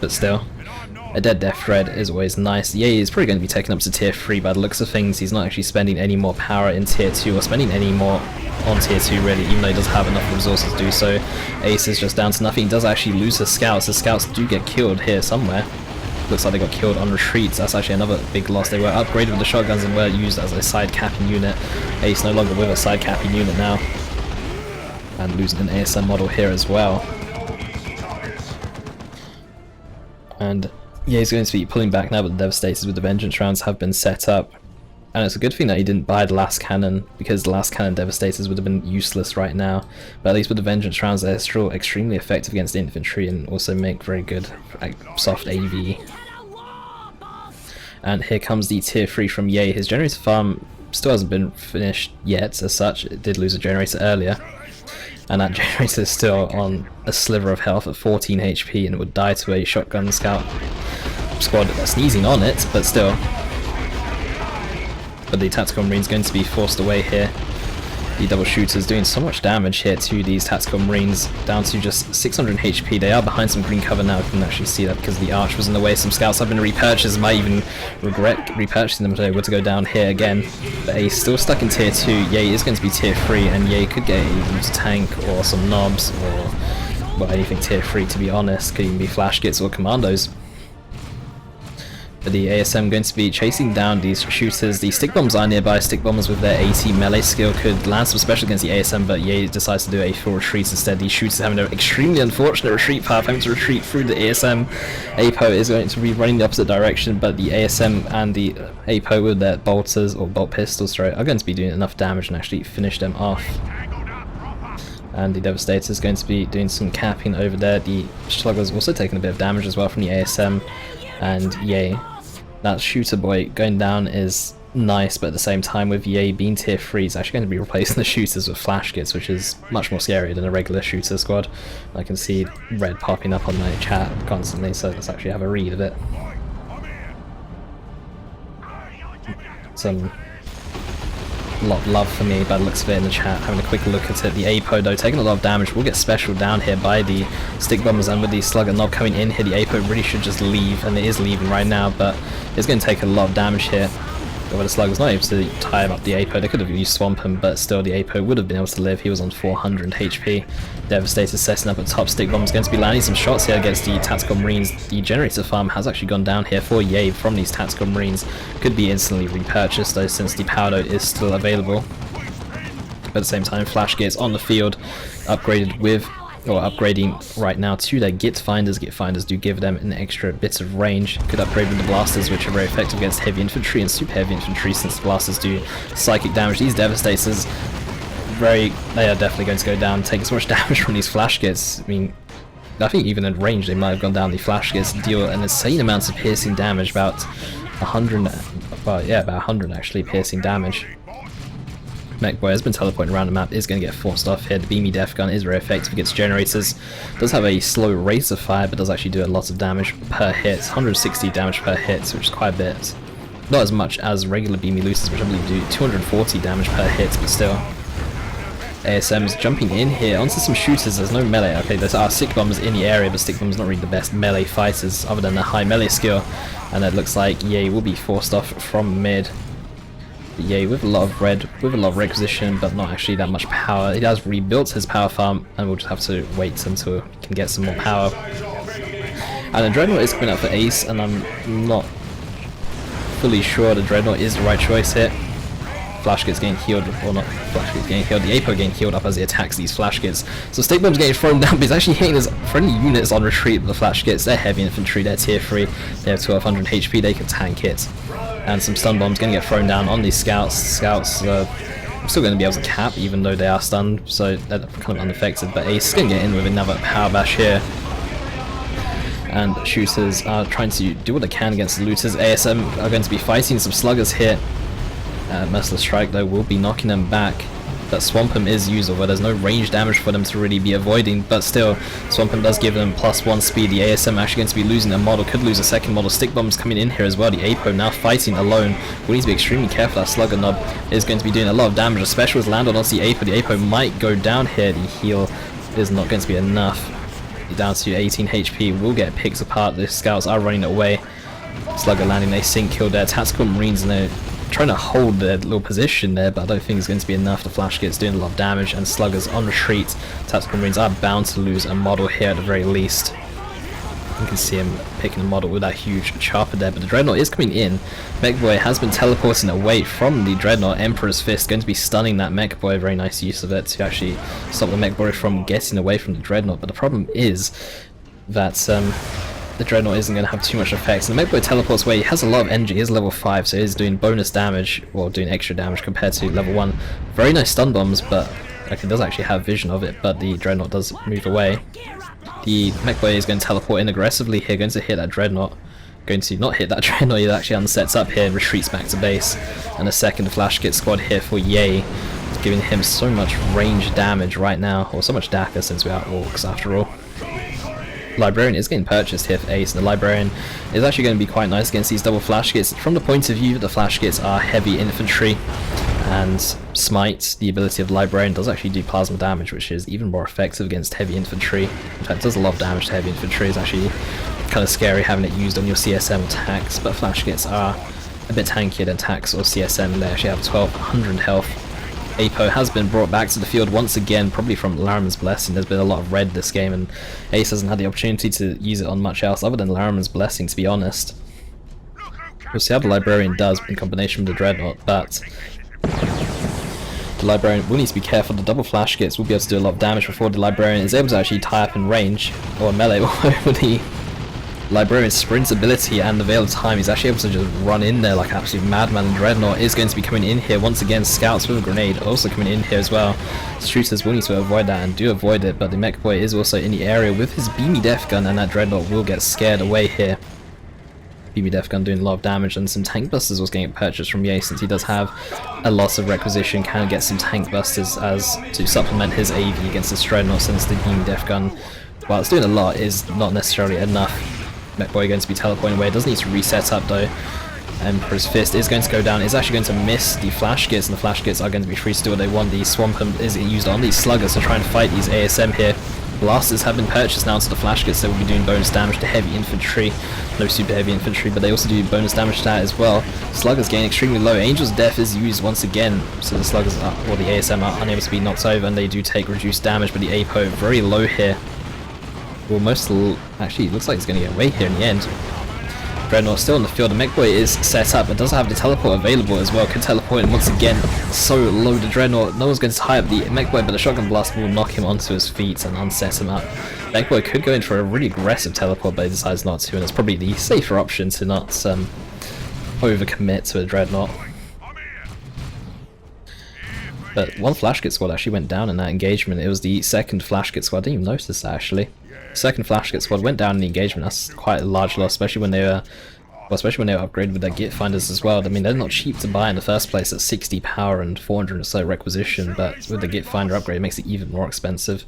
But still, a dead Death Thread is always nice. Yaay is probably going to be taken up to tier 3 by the looks of things. He's not actually spending any more power in tier 2 or spending any more on tier 2 really, even though he does have enough resources to do so. Ace is just down to nothing. He does actually lose his scouts. The scouts do get killed here somewhere. Looks like they got killed on retreats. That's actually another big loss. They were upgraded with the shotguns and were used as a side capping unit. Ace no longer with a side capping unit now. And losing an ASM model here as well. And yeah, he's going to be pulling back now, but the Devastators with the Vengeance rounds have been set up. And it's a good thing that he didn't buy the last cannon, because the last cannon Devastators would have been useless right now. But at least with the Vengeance rounds, they're still extremely effective against infantry and also make very good soft AV. And here comes the tier 3 from yaay. His generator farm still hasn't been finished yet as such. It did lose a generator earlier. And that generator is still on a sliver of health at 14 HP and it would die to a shotgun scout squad sneezing on it, but still. But the Tactical Marine's going to be forced away here. The double shooters doing so much damage here to these Tactical Marines, down to just 600 HP. They are behind some green cover now, you can actually see that because the arch was in the way. Some scouts have been repurchased, might even regret repurchasing them if they were to go down here again. But yaay still stuck in tier 2, yaay is going to be tier 3, and yaay could get a tank or some knobs or well, anything tier 3 to be honest, could even be flash kits or commandos. But the ASM going to be chasing down these shooters. The stick bombs are nearby. Stick bombers with their 80 melee skill could land some special against the ASM, but yaay decides to do a full retreat instead. These shooters having an extremely unfortunate retreat path, having to retreat through the ASM. APO is going to be running the opposite direction, but the ASM and the APO with their bolters or bolt pistols are going to be doing enough damage and actually finish them off. And the Devastator is going to be doing some capping over there. The Slugger's also taking a bit of damage as well from the ASM and yaay. That shooter boy going down is nice, but at the same time with yaay being tier 3, it's actually going to be replacing the shooters with flash kits, which is much more scary than a regular shooter squad. I can see red popping up on my chat constantly, so let's actually have a read of it. Some lot of love for me by the looks of it in the chat, having a quick look at it. The APO though taking a lot of damage, will get special down here by the stick bombers, and with the slugger knob coming in here, the APO really should just leave, and it is leaving right now, but it's going to take a lot of damage here. But the slugger's not able to tie up the APO, they could have used Swamp him, but still the APO would have been able to live. He was on 400 HP. Devastator setting up at top. Stick bomb is going to be landing some shots here against the Tactical Marines. The generator farm has actually gone down here for yaay from these Tactical Marines. Could be instantly repurchased though, since the power node is still available. But at the same time, flash gears on the field, upgraded with, or upgrading right now to their Git Finders. Git Finders do give them an extra bit of range. Could upgrade with the blasters, which are very effective against heavy infantry and super heavy infantry, since the blasters do psychic damage. These Devastators, they are definitely going to go down, taking so much damage from these flash kits. I mean, I think even at range they might have gone down. The flash kits deal an insane amounts of piercing damage, about 100, well yeah, about 100 actually piercing damage. Mech Boy has been teleporting around the map, is going to get forced off here. The Beamy Death Gun is very effective against generators. Does have a slow rate of fire, but does actually do a lot of damage per hit. 160 damage per hit, which is quite a bit. Not as much as regular Beamy Luces, which I believe do 240 damage per hit, but still. ASM's jumping in here onto some shooters. There's no melee. Okay, there are stick bombers in the area, but stick bombers not really the best melee fighters other than the high melee skill. And it looks like yaay will be forced off from mid. yaay with a lot of red, with a lot of requisition, but not actually that much power. He has rebuilt his power farm, and we'll just have to wait until he can get some more power. And the Dreadnought is coming out for Ace, and I'm not fully sure the Dreadnought is the right choice here. Flash gets getting healed, or not Flash gets getting healed, the APO getting healed up as he attacks these Flash gets. So Stick Bomb's getting thrown down, but he's actually hitting his friendly units on retreat. But the Flash gets, they're heavy infantry, they're tier 3, they have 1200 HP, they can tank it. And some stun bombs going to get thrown down on these scouts. Scouts are still going to be able to cap, even though they are stunned, so they're kind of unaffected. But Ace is going to get in with another power bash here. And shooters are trying to do what they can against the looters. ASM are going to be fighting some sluggers here. Merciless Strike though will be knocking them back. That Swampum is usable, there's no range damage for them to really be avoiding, but still, Swampum does give them +1 speed. The ASM actually going to be losing a model, could lose a second model. Stick Bombs coming in here as well. The APO now fighting alone. We need to be extremely careful. That Slugger Knob is going to be doing a lot of damage. A special is landed onto the APO. The APO might go down here. The heal is not going to be enough. Down to 18 HP, will get picked apart. The scouts are running away. Slugger landing a sync kill there. Tactical Marines, and they're trying to hold their little position there, but I don't think it's going to be enough. The Flash gets doing a lot of damage, and Sluggers on retreat. Tactical Marines are bound to lose a model here at the very least. You can see him picking a model with that huge chopper there, but the Dreadnought is coming in. Mech Boy has been teleporting away from the Dreadnought. Emperor's Fist going to be stunning that Mech Boy. Very nice use of it to actually stop the Mech Boy from getting away from the Dreadnought. But the problem is that the Dreadnought isn't going to have too much effects. And the MechBoy teleports away. He has a lot of energy. He's level 5, so he's doing bonus damage, or doing extra damage compared to level 1. Very nice stun bombs, but like, it does actually have vision of it, but the Dreadnought does move away. The MechBoy is going to teleport in aggressively here, going to hit that Dreadnought. Going to not hit that Dreadnought, he actually unsets up here and retreats back to base. And a second flash kit squad here for Yaay, giving him so much range damage right now, or so much DACA since we are orcs after all. Librarian is getting purchased here for Ace, and the Librarian is actually going to be quite nice against these double flash kits. From the point of view, the flash kits are heavy infantry, and Smite, the ability of the Librarian, does actually do plasma damage, which is even more effective against heavy infantry. In fact, it does a lot of damage to heavy infantry. It's actually kind of scary having it used on your CSM attacks, but flash kits are a bit tankier than attacks or CSM. They actually have 1200 health. Apo has been brought back to the field once again, probably from Lariman's Blessing. There's been a lot of red this game, and Ace hasn't had the opportunity to use it on much else other than Lariman's Blessing, to be honest. We'll see how the Librarian does in combination with the Dreadnought, but the Librarian will need to be careful. The double flash kits will be able to do a lot of damage before the Librarian is able to actually tie up in range, or melee, over the Librarian's sprint ability and the Veil of Time. He's actually able to just run in there like absolute madman, and Dreadnought is going to be coming in here once again. Scouts with a grenade also coming in here as well. Shooters will need to avoid that and do avoid it, but the Mech Boy is also in the area with his beamy def gun, and that Dreadnought will get scared away here. BB Def Gun doing a lot of damage, and some tank busters was getting purchased from Yaay, since he does have a lot of requisition, can get some tank busters as to supplement his AV against the Dreadnought, since the BB Def Gun, while it's doing a lot, is not necessarily enough. Mechboy going to be teleporting away, does need to reset up though. Emperor's Fist is going to go down, is actually going to miss the flash kits, and the flash kits are going to be free to do what they want. The Swampum is used on these sluggers to try and fight these ASM here. Blasters have been purchased now to the flash kits, they will be doing bonus damage to heavy infantry. No super heavy infantry, but they also do bonus damage to that as well. Sluggers getting extremely low. Angel's Death is used once again, so the sluggers are, or the ASM are unable to be knocked over, and they do take reduced damage, but the APO very low here. Well, actually, it looks like it's going to get away here in the end. Dreadnought still in the field. The Mechboy is set up, but does have the teleport available as well. Can teleport in once again. So low, the Dreadnought. No one's going to tie up the Mechboy, but the Shotgun Blast will knock him onto his feet and unset him up. Mechboy could go in for a really aggressive teleport, but he decides not to, and it's probably the safer option to not overcommit to a Dreadnought. But one flash kit squad actually went down in that engagement. It was the second flash kit squad. I didn't even notice that actually. Second flash kit squad went down in the engagement. That's quite a large loss, especially when they were upgraded with their Git finders as well. I mean, they're not cheap to buy in the first place at 60 power and 400 or so requisition, but with the Git finder upgrade it makes it even more expensive.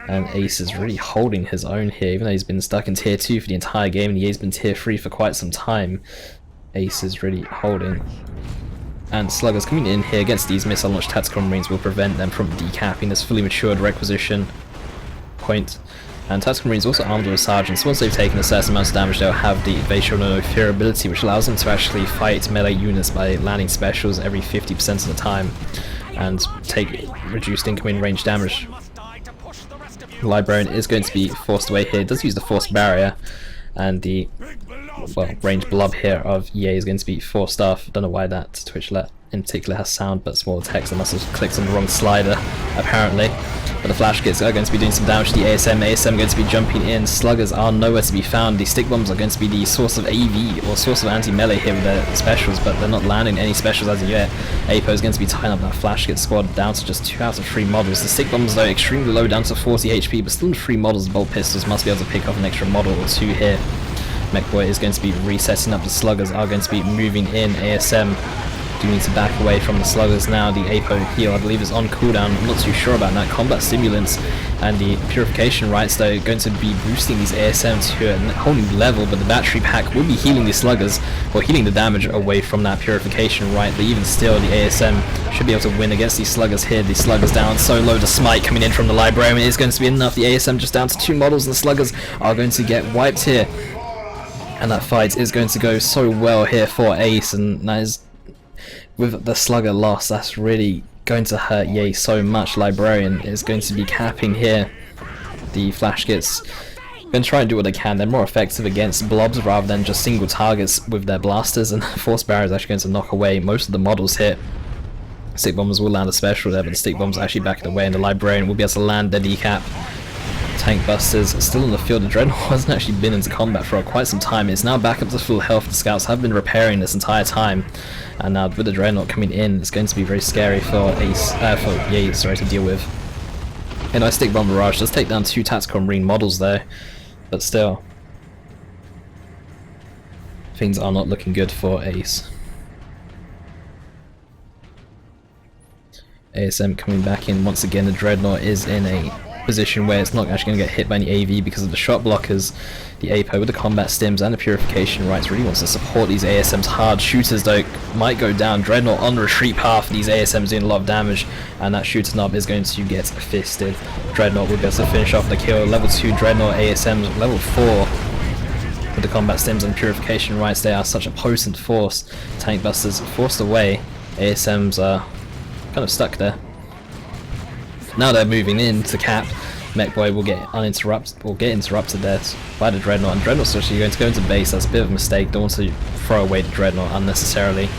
And Ace is really holding his own here, even though he's been stuck in tier 2 for the entire game and Yaay's been tier 3 for quite some time. Ace is really holding. And Sluggers coming in here against these missile launched tactical marines will prevent them from decapping this fully matured requisition point. And tactical marines also armed with sergeants. Once they've taken a certain amount of damage, they'll have the Evasive No Fear ability, which allows them to actually fight melee units by landing specials every 50% of the time and take reduced incoming range damage. The Librarian is going to be forced away here. It does use the force barrier, and the range blob here of Yaay is going to be forced off. Don't know why that TwichAlert in particular has sound but small text. I must have clicked on the wrong slider apparently. But the flash kits are going to be doing some damage to the ASM. ASM going to be jumping in. Sluggers are nowhere to be found. The stick bombs are going to be the source of AV or source of anti-melee here with their specials, but they're not landing any specials as of yet. Apo is going to be tying up that flash kit squad down to just 2 out of 3 models. The stick bombs though extremely low, down to 40 HP, but still in 3 models. The bolt pistols must be able to pick off an extra model or 2 here. Mechboy is going to be resetting up. The sluggers are going to be moving in. ASM do need to back away from the sluggers now. The Apo heal I believe is on cooldown. I'm not too sure about that. Combat stimulants and the purification rights though are going to be boosting these ASM to a whole new level, but the battery pack will be healing the sluggers, or healing the damage away from that purification right. But even still, the ASM should be able to win against these sluggers here. The sluggers down so low. The smite coming in from the Librarian is going to be enough. The ASM just down to 2 models, and the sluggers are going to get wiped here. And that fight is going to go so well here for Ace, and that is, with the slugger loss, that's really going to hurt Yaay so much. Librarian is going to be capping here. The flash kits going to try and do what they can. They're more effective against blobs rather than just single targets with their blasters, and force barrier is actually going to knock away most of the models here. Stick bombers will land a special there, but the stick bombs are actually backing away, and the Librarian will be able to land their decap. Tank Busters still on the field. The Dreadnought hasn't actually been into combat for quite some time. It's now back up to full health. The scouts have been repairing this entire time, and now with the Dreadnought coming in, it's going to be very scary for yaay to deal with. A nice stick bomb barrage does take down 2 tactical marine models though, but still, things are not looking good for Ace. ASM coming back in once again. The Dreadnought is in a position where it's not actually going to get hit by any AV because of the shot blockers. The APO with the combat stims and the purification rights really wants to support these ASMs hard. Shooters though might go down. Dreadnought on the retreat path. These ASMs doing a lot of damage, and that shooter knob is going to get fisted. Dreadnought will be able to finish off the kill. Level 2 Dreadnought ASMs, level 4 with the combat stims and purification rights. They are such a potent force. Tank Busters forced away. ASMs are kind of stuck there. Now they're moving in to cap. Mechboy will get interrupted there by the Dreadnought, and Dreadnought's actually going to go into base. That's a bit of a mistake. Don't want to throw away the Dreadnought unnecessarily.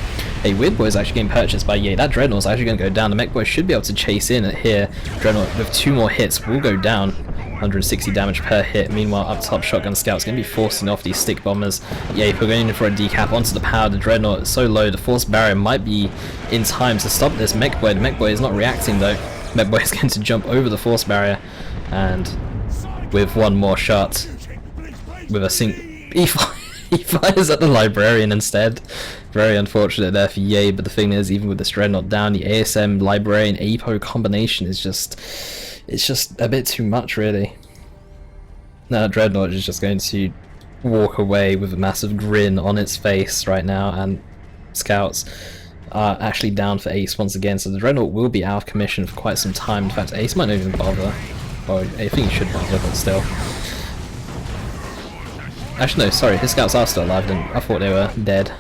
A Weird Boy is actually getting purchased by yaay. That Dreadnought is actually going to go down. The Mechboy should be able to chase in here. Dreadnought with 2 more hits will go down. 160 damage per hit. Meanwhile, up top, Shotgun Scout's going to be forcing off these stick bombers. yaay, we're going in for a decap onto the power. The Dreadnought is so low, the force barrier might be in time to stop this Mechboy. The Mechboy is not reacting though. Mechboy is going to jump over the force barrier, and with one more shot, with a he fires at the Librarian instead. Very unfortunate there for yaay, but the thing is, even with this Dreadnought down, the ASM Librarian APO combination is just a bit too much really. Now Dreadnought is just going to walk away with a massive grin on its face right now, and scouts are actually down for Ace once again, so the Dreadnought will be out of commission for quite some time. In fact, Ace might not even bother. Or I think he should bother, but still. Actually no, sorry, his scouts are still alive. I thought they were dead.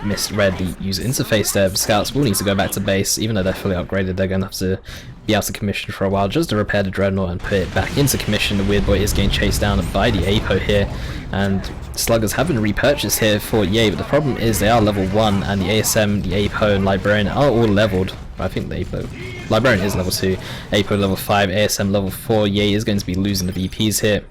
Misread the user interface there. The scouts will need to go back to base. Even though they're fully upgraded, they're going to have to be out of commission for a while just to repair the Dreadnought and put it back into commission. The Weird Boy is getting chased down by the APO here, and Sluggers have been repurchased here for yaay, but the problem is they are level 1, and the ASM, the APO and Librarian are all leveled. I think the APO Librarian is level 2, APO level 5, ASM level 4. yaay is going to be losing the VPs here.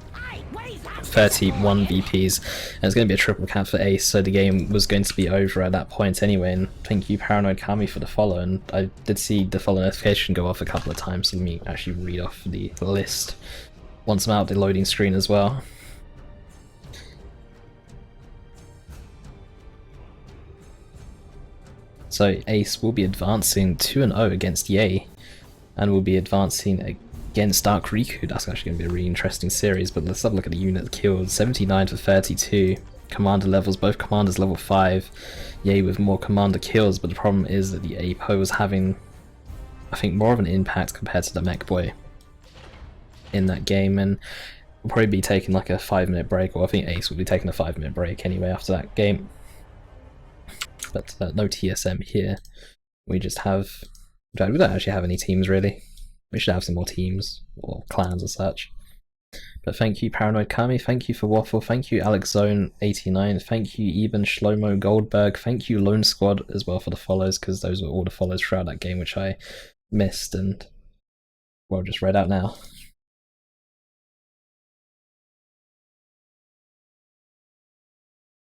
31 VPs, and it's going to be a triple cap for Ace, so the game was going to be over at that point anyway. And thank you Paranoid Kami for the follow, and I did see the follow notification go off a couple of times, so let me actually read off the list once I'm out the loading screen as well. So Ace will be advancing 2-0 against yaay, and will be advancing against Dark Riku. That's actually going to be a really interesting series, but let's have a look at the unit killed. 79 for 32. Commander levels, both commanders level 5. yaay with more commander kills, but the problem is that the APO was having, I think, more of an impact compared to the Mechboy in that game, and we'll probably be taking like a 5-minute break, or I think Ace will be taking a 5-minute break anyway after that game. But no TSM here. We just have, we don't actually have any teams really. We should have some more teams, or clans as such. But thank you Paranoid Kami, thank you for Waffle, thank you AlexZone89, thank you Eben Shlomo Goldberg, thank you Lone Squad as well for the follows, because those were all the follows throughout that game which I missed and, well, just read out now.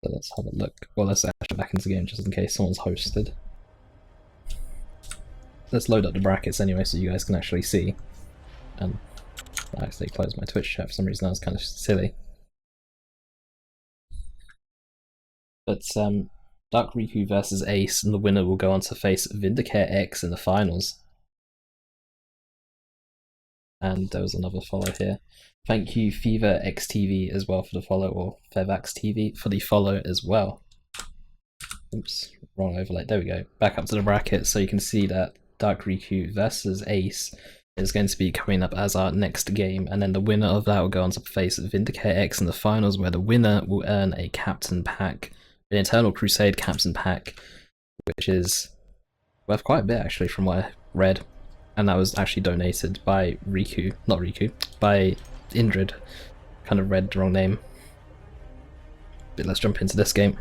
So let's have a look. Well, let's actually back into the game just in case someone's hosted. Let's load up the brackets anyway so you guys can actually see. And I actually closed my Twitch chat for some reason. That was kind of silly. But Dark Riku versus Ace, and the winner will go on to face VindicareX in the finals. And there was another follow here. Thank you FeverXTV as well for the follow, or FevXTV for the follow as well. Oops, wrong overlay. There we go. Back up to the bracket so you can see that Dark Riku versus Ace is going to be coming up as our next game, and then the winner of that will go on to face VindicareX in the finals, where the winner will earn a captain pack, an Eternal Crusade captain pack, which is worth quite a bit actually from what I read, and that was actually donated by Riku, not Riku, by Indrid. Kind of read the wrong name. But let's jump into this game.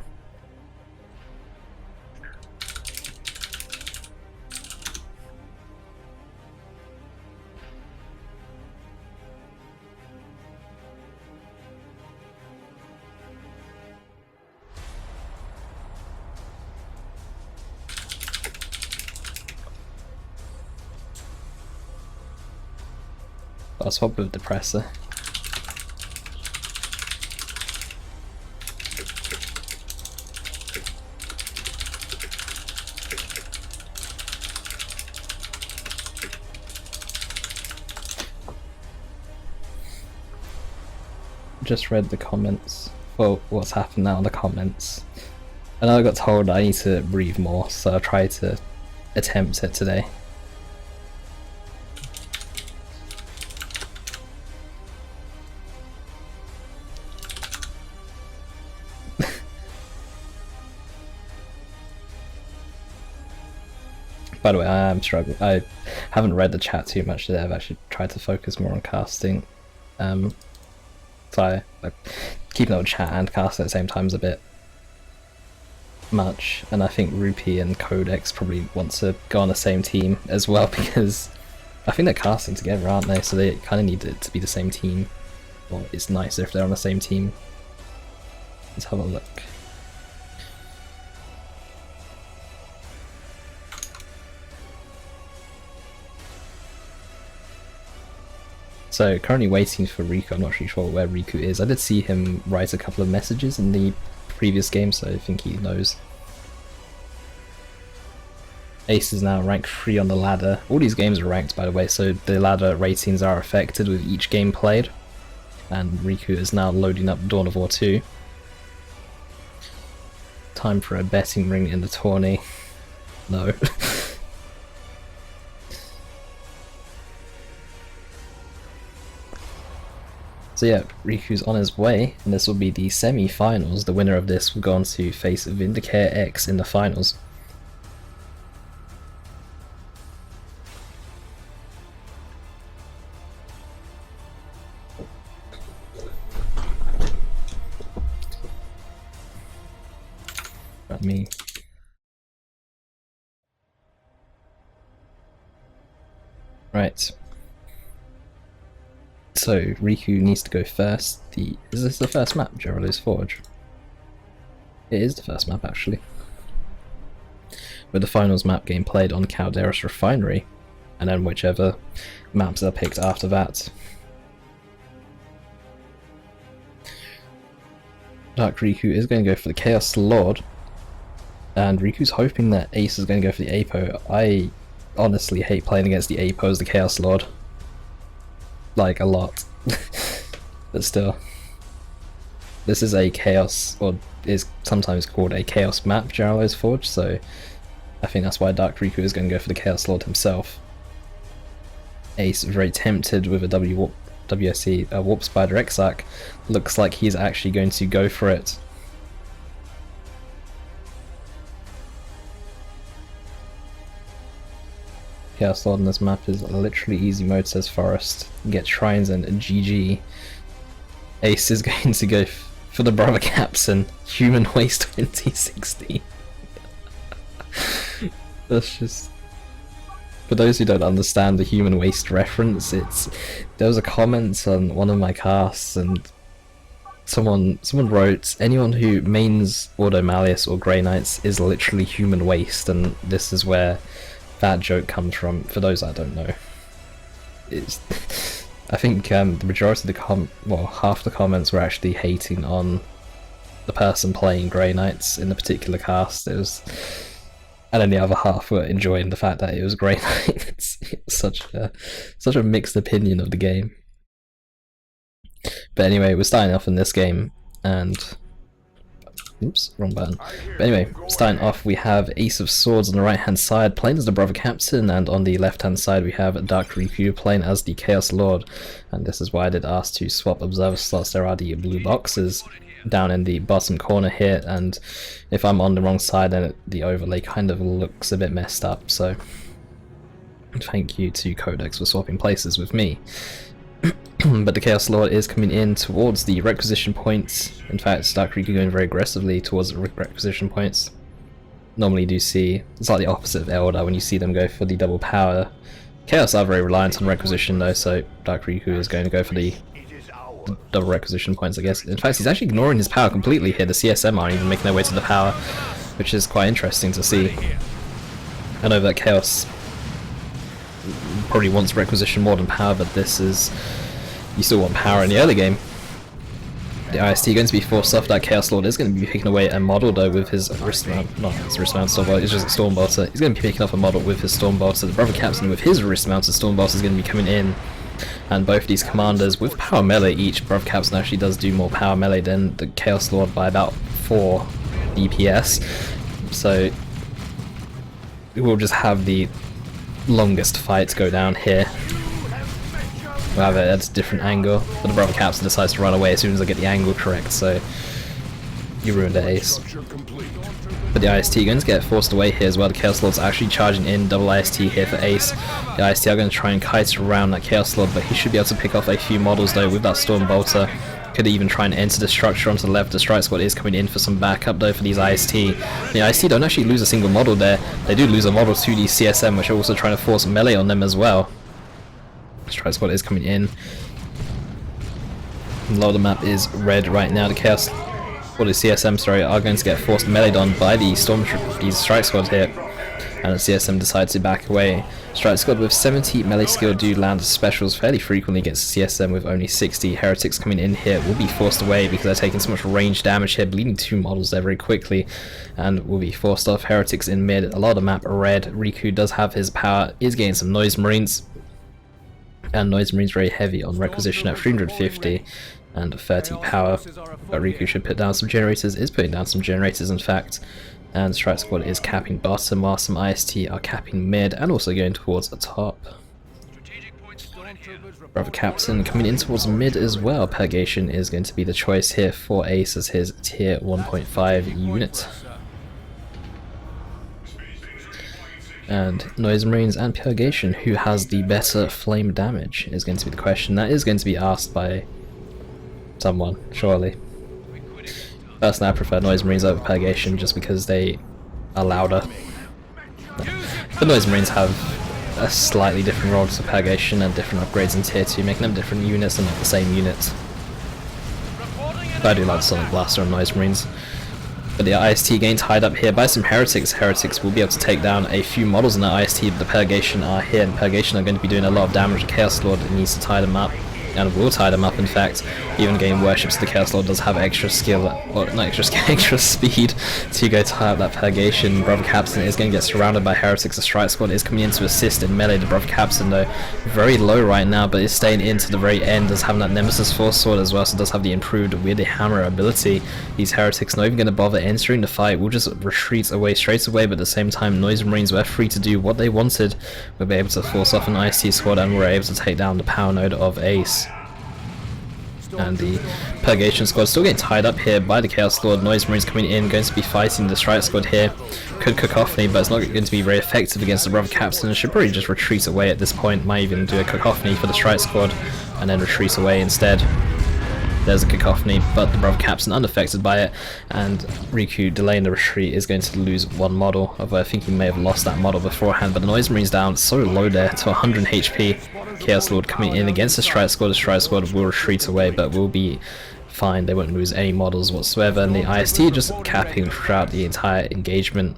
I'll swap with Depressor. Just read the comments. Well, what's happened now in the comments. I know I got told I need to breathe more, so I'll try to attempt it today. By the way, I am struggling. I haven't read the chat too much today. I've actually tried to focus more on casting. So keeping up with chat and casting at the same time is a bit much, and I think Rupee and Codex probably want to go on the same team as well, because I think they're casting together, aren't they? So they kind of need it to be the same team. Well, it's nicer if they're on the same team. Let's have a look. So currently waiting for Riku. I'm not really sure where Riku is. I did see him write a couple of messages in the previous game, so I think he knows. Ace is now rank 3 on the ladder. All these games are ranked, by the way, so the ladder ratings are affected with each game played. And Riku is now loading up Dawn of War 2. Time for a betting ring in the tourney. No. So yeah, Riku's on his way, and this will be the semi-finals. The winner of this will go on to face VindicareX in the finals. Got me. Right. So Riku needs to go first. Is this the first map, Gerald's Forge? It is the first map, actually. With the finals map game played on Calderas Refinery, and then whichever maps are picked after that. Dark Riku is going to go for the Chaos Lord, and Riku's hoping that Ace is going to go for the Apo. I honestly hate playing against the Apo as the Chaos Lord. Like, a lot. But still. This is a chaos, or is sometimes called a chaos map, Gerald's Forge, so I think that's why Dark Riku is going to go for the Chaos Lord himself. Ace, very tempted with a WSC Warp Spider Exarch. Looks like he's actually going to go for it. Chaos Lord on this map is literally easy mode, says Forest. Get shrines and GG. Ace is going to go for the Brother Captain, Human Waste 2016. That's just... For those who don't understand the Human Waste reference, there was a comment on one of my casts, and someone wrote, anyone who mains Auto Malleus or Grey Knights is literally human waste, and this is where that joke comes from. For those that don't know, I think the majority of the half the comments were actually hating on the person playing Grey Knights in the particular cast. And then the other half were enjoying the fact that it was Grey Knights. It's such a mixed opinion of the game. But anyway, we're starting off in this game, and oops, wrong button. But anyway, starting off, we have Ace of Swords on the right hand side playing as the Brother Captain, and on the left hand side we have Dark Riku playing as the Chaos Lord. And this is why I did ask to swap observer slots. There are the blue boxes down in the bottom corner here, and if I'm on the wrong side then the overlay kind of looks a bit messed up, so thank you to Codex for swapping places with me. But the Chaos Lord is coming in towards the requisition points. In fact, Dark Riku going very aggressively towards the requisition points. Normally you do see, it's like the opposite of Elder when you see them go for the double power. Chaos are very reliant on requisition though, so Dark Riku is going to go for the double requisition points, I guess. In fact, he's actually ignoring his power completely here. The CSM aren't even making their way to the power, which is quite interesting to see. I know that Chaos probably wants requisition more than power, but this is, you still want power in the early game. The IST going to be forced off. That Chaos Lord is going to be picking away a model though with his wrist mount, not his wrist mounted Storm Bolter, it's just a Storm Bolter. He's going to be picking off a model with his Storm Bolter. The Brother Captain with his wrist mounted Storm Bolter is going to be coming in, and both these commanders with power melee each. Brother Captain actually does do more power melee than the Chaos Lord by about 4 DPS, so we'll just have the longest fight go down here. We'll have it at a different angle, but the Brother Captain decides to run away as soon as I get the angle correct, so you ruined the ace. But the IST going to get forced away here as well. The Chaos Lord's actually charging in, double IST here for ace. The IST are going to try and kite around that Chaos Lord, but he should be able to pick off a few models though with that Storm Bolter. Could even try and enter the structure onto the left. The Strike Squad is coming in for some backup though for these IST. The IST don't actually lose a single model there. They do lose a model to the CSM, which are also trying to force melee on them as well. Strike Squad is coming in. A lot of the map is red right now. The Chaos, or the CSM, sorry, are going to get forced meleeed on by the these Strike Squad here, and the CSM decides to back away. Strike Squad with 70 melee skill do land specials fairly frequently against CSM with only 60. Heretics coming in here will be forced away because they're taking so much range damage here, bleeding 2 models there very quickly, and will be forced off. Heretics in mid, a lot of the map red. Riku does have his power, is getting some Noise Marines, and Noise Marines very heavy on requisition at 350 and 30 power, but Riku should put down some generators, is putting down some generators in fact, and Strike Squad is capping bottom while some IST are capping mid and also going towards the top. Brother Captain coming in towards mid as well. Purgation is going to be the choice here for Ace as his tier 1.5 unit. And Noise Marines and Purgation, who has the better flame damage, is going to be the question. That is going to be asked by someone, surely. Personally, I prefer Noise Marines over Purgation just because they are louder. The Noise Marines have a slightly different role to Purgation and different upgrades in tier 2, making them different units and not the same units. But I do like Sonic Blaster and Noise Marines. But the IST getting tied up here by some Heretics. Heretics will be able to take down a few models in that IST, but the Purgation are here, and Purgation are going to be doing a lot of damage. The Chaos Lord needs to tie them up, and will tie them up in fact. Even game worships, the Chaos Lord does have extra skill, or not extra skill, extra speed to go tie up that Purgation. Brother Captain is going to get surrounded by Heretics. The Strike Squad is coming in to assist in melee. The Brother Captain though, very low right now, but is staying in to the very end, does have that Nemesis Force Sword as well, so does have the improved Weirdly Hammer ability. These Heretics not even going to bother entering the fight, will just retreat away straight away, but at the same time Noise Marines were free to do what they wanted. We'll be able to force off an IST squad and we're able to take down the power node of Ace. And the Purgation squad still getting tied up here by the Chaos Lord. Noise Marines coming in, going to be fighting the Strike Squad here. Could Cacophony, but it's not going to be very effective against the Brother Captain, and should probably just retreat away at this point. Might even do a Cacophony for the Strike Squad and then retreat away instead. There's a Cacophony, but the Brother Captain unaffected by it, and Riku delaying the retreat is going to lose 1 model, although I think he may have lost that model beforehand. But the Noise Marine's down so low there to 100 HP. Chaos Lord coming in against the Strike Squad. The Strike Squad will retreat away, but will be fine. They won't lose any models whatsoever, and the IST just capping throughout the entire engagement.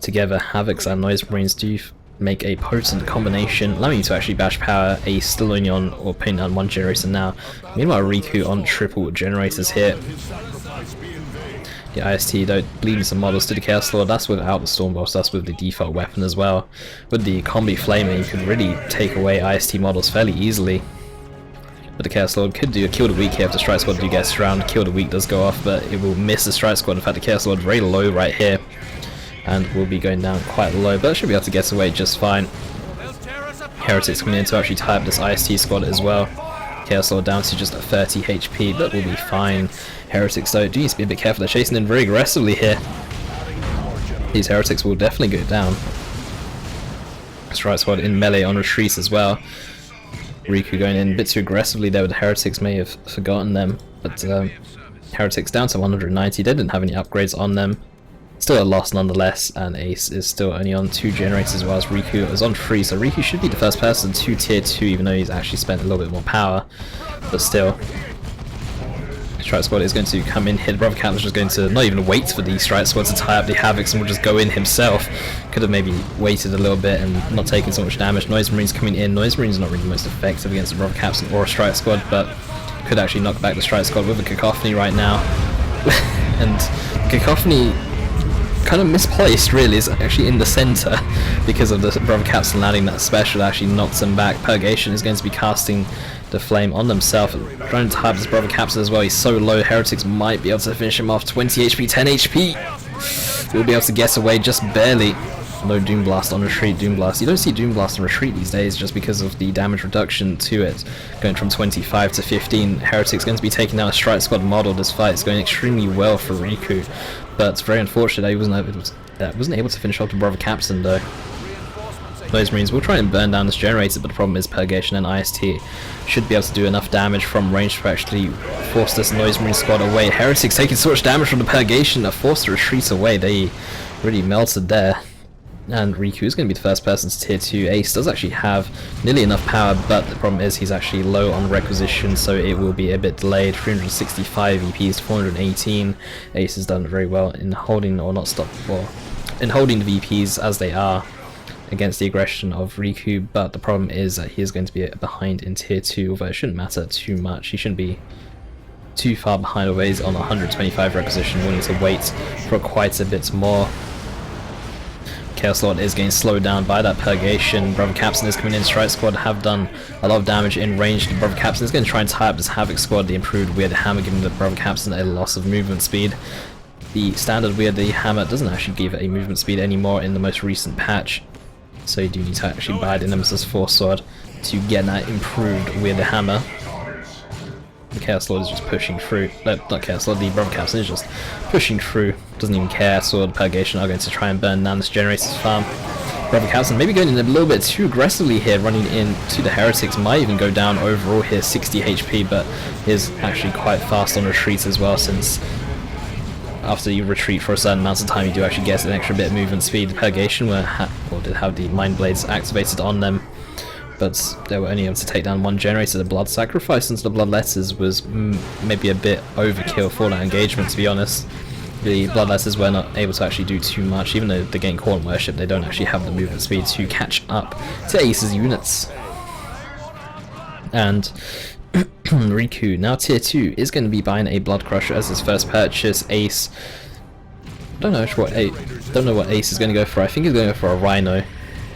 Together, Havocs and Noise Marines do make a potent combination, allowing you to actually bash power. Ace still only on, or putting down 1 generator now. Meanwhile, Riku on triple generators here. The IST though bleeding some models to the Chaos Lord. That's without the Storm Boss, that's with the default weapon as well. With the combi flaming, you could really take away IST models fairly easily. But the Chaos Lord could do a kill the weak here if the Strike Squad do get surrounded. Kill the weak does go off, but it will miss the Strike Squad. In fact, the Chaos Lord very low right here, and will be going down quite low, but should be able to get away just fine. Heretics coming in to actually tie up this IST squad as well. Chaos Lord down to just 30 HP, but will be fine. Heretics though do need to be a bit careful. They're chasing in very aggressively here. These Heretics will definitely go down. Strike Squad in melee on retreat as well. Riku going in a bit too aggressively there with the Heretics, may have forgotten them, but Heretics down to 190. They didn't have any upgrades on them. Still a loss nonetheless, and Ace is still only on 2 generators as well as Riku is on 3, so Riku should be the first person to tier 2, even though he's actually spent a little bit more power, but still. Strike Squad is going to come in here. The Brother Captain's just going to not even wait for the Strike Squad to tie up the Havocs and will just go in himself. Could have maybe waited a little bit and not taken so much damage. Noise Marine's coming in. Noise Marine's not really the most effective against the Brother Captain or a Strike Squad, but could actually knock back the Strike Squad with a Cacophony right now. And Cacophony, kind of misplaced really, is actually in the center because of the Brother Captain landing that special actually knocks them back. Purgation is going to be casting the flame on themselves, trying to type this Brother Captain as well. He's so low, Heretics might be able to finish him off. 20 HP, 10 HP. We'll be able to get away just barely. No Doom Blast on retreat. Doom Blast, you don't see Doom Blast on retreat these days just because of the damage reduction to it, going from 25 to 15. Heretic's going to be taking down a Strike Squad model. This fight is going extremely well for Riku, but it's very unfortunate that he wasn't able to finish off the Brother Captain though. Noise Marines will try and burn down this generator, but the problem is Purgation and IST should be able to do enough damage from range to actually force this Noise Marine squad away. Heretics taking so much damage from the Purgation are forced to retreat away. They really melted there. And Riku is going to be the first person to tier 2. Ace does actually have nearly enough power, but the problem is he's actually low on requisition, so it will be a bit delayed. 365 EPs to 418. Ace has done very well in holding, or not stop, well, in holding the VPs as they are against the aggression of Riku, but the problem is that he is going to be behind in tier 2, although it shouldn't matter too much. He shouldn't be too far behind, although he's on 125 requisition, willing to wait for quite a bit more. Chaos Lord is getting slowed down by that Purgation. Brother Captain is coming in. Strike Squad have done a lot of damage in range. The Brother Captain is going to try and tie up this Havoc Squad. The improved Weird Hammer giving the Brother Captain a loss of movement speed. The standard Weird Hammer doesn't actually give a movement speed anymore in the most recent patch, so you do need to actually buy the Nemesis Force Sword to get that improved Weird Hammer. The Chaos Lord is just pushing through. No, not Chaos Lord, the Brother Captain is just pushing through. Doesn't even care. Sword Purgation are going to try and burn down this Generator's farm. Brother Captain maybe going in a little bit too aggressively here, running into the Heretics. Might even go down overall here, 60 HP, but is actually quite fast on retreat as well, since after you retreat for a certain amount of time you do actually get an extra bit of movement speed. The Purgation did have the Mind Blades activated on them, but they were only able to take down one generator. The Blood Sacrifice into the Blood Letters was maybe a bit overkill for that engagement, to be honest. The Blood Letters were not able to actually do too much. Even though they gain Call and Worship, they don't actually have the movement speed to catch up to Ace's units. And Riku, now tier 2, is going to be buying a Blood Crusher as his first purchase. Ace, don't know what Ace is going to go for. I think he's going to go for a Rhino,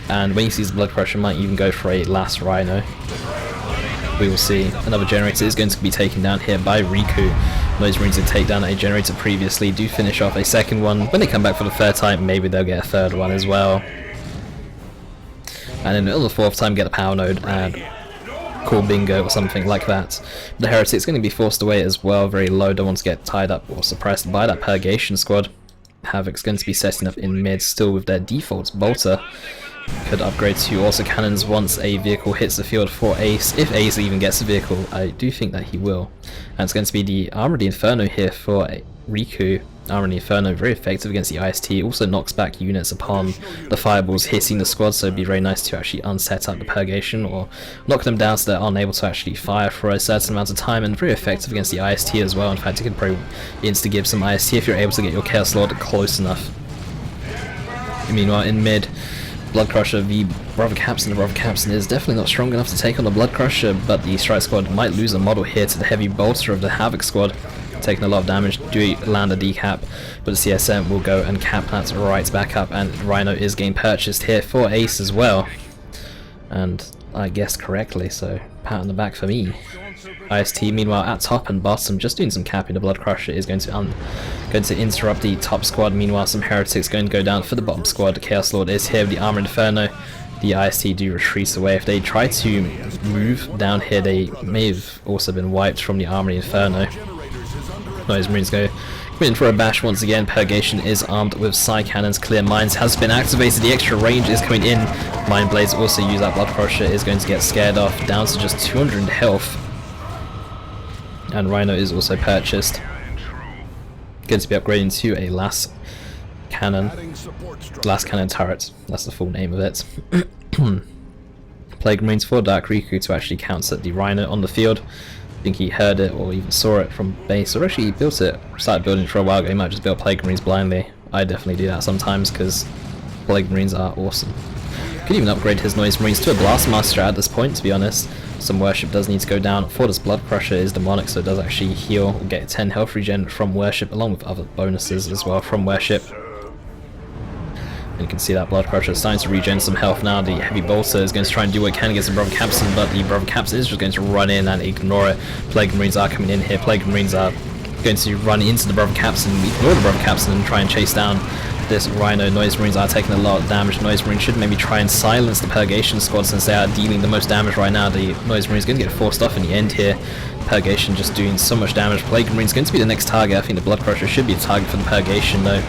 and when he sees the Blood Crusher, might even go for a last Rhino. We will see. Another generator is going to be taken down here by Riku. Noise Marines did take down a generator previously, do finish off a second one. When they come back for the third time, maybe they'll get a third one as well. And then on the fourth time, get a power node and call bingo or something like that. The Heretic's going to be forced away as well, very low, don't want to get tied up or suppressed by that Purgation squad. Havoc's going to be setting up in mid, still with their default bolter. Could upgrade to also cannons once a vehicle hits the field for Ace, if Ace even gets a vehicle. I do think that he will. And it's going to be the Armor the Inferno here for Riku. Armor the Inferno, very effective against the IST, also knocks back units upon the fireballs hitting the squad, so it'd be very nice to actually unset up the Purgation or knock them down so they're unable to actually fire for a certain amount of time, and very effective against the IST as well. In fact, you could probably insta-give some IST if you're able to get your Chaos Lord close enough. Meanwhile, in mid, Blood Crusher v Brother Captain. The Brother Captain is definitely not strong enough to take on the Blood Crusher, but the Strike Squad might lose a model here to the Heavy Bolter of the Havoc Squad, taking a lot of damage. Do land a decap, but the CSM will go and cap that right back up, and Rhino is getting purchased here for Ace as well. And I guessed correctly, so pat on the back for me. IST meanwhile at top and bottom, just doing some capping. The Blood Crusher is going to interrupt the top squad. Meanwhile, some Heretics going to go down for the bottom squad. The Chaos Lord is here with the Armor Inferno. The IST do retreat away. If they try to move down here, they may have also been wiped from the Armor Inferno. Noise Marines go in for a bash once again. Purgation is armed with Psy Cannons. Clear Minds has been activated. The extra range is coming in. Mind Blades also use that. Blood Crusher is going to get scared off, down to just 200 health. And Rhino is also purchased. Going to be upgrading to a last cannon turret. That's the full name of it. Plague Marines for Dark Riku to actually counter the Rhino on the field. think he heard it or even saw it from base, or actually he built it, started building it for a while ago. He might just build Plague Marines blindly. I definitely do that sometimes because Plague Marines are awesome. Could even upgrade his Noise Marines to a Blastmaster at this point, to be honest. Some worship does need to go down. For this Blood Crusher is demonic, so it does actually heal or get 10 health regen from worship, along with other bonuses as well from worship. And you can see that Blood Crusher is starting to regen some health now. The Heavy Bolter is going to try and do what it can against the Brother Captain, but the Brother Captain is just going to run in and ignore it. Plague Marines are coming in here. Plague Marines are going to run into the Brother Captain, ignore the Brother Captain, and try and chase down this Rhino. Noise Marines are taking a lot of damage. Noise Marines should maybe try and silence the Purgation squad since they are dealing the most damage right now. The Noise Marines going to get forced off in the end here. Purgation just doing so much damage. Plague Marines going to be the next target. I think the Blood Crusher should be a target for the Purgation though.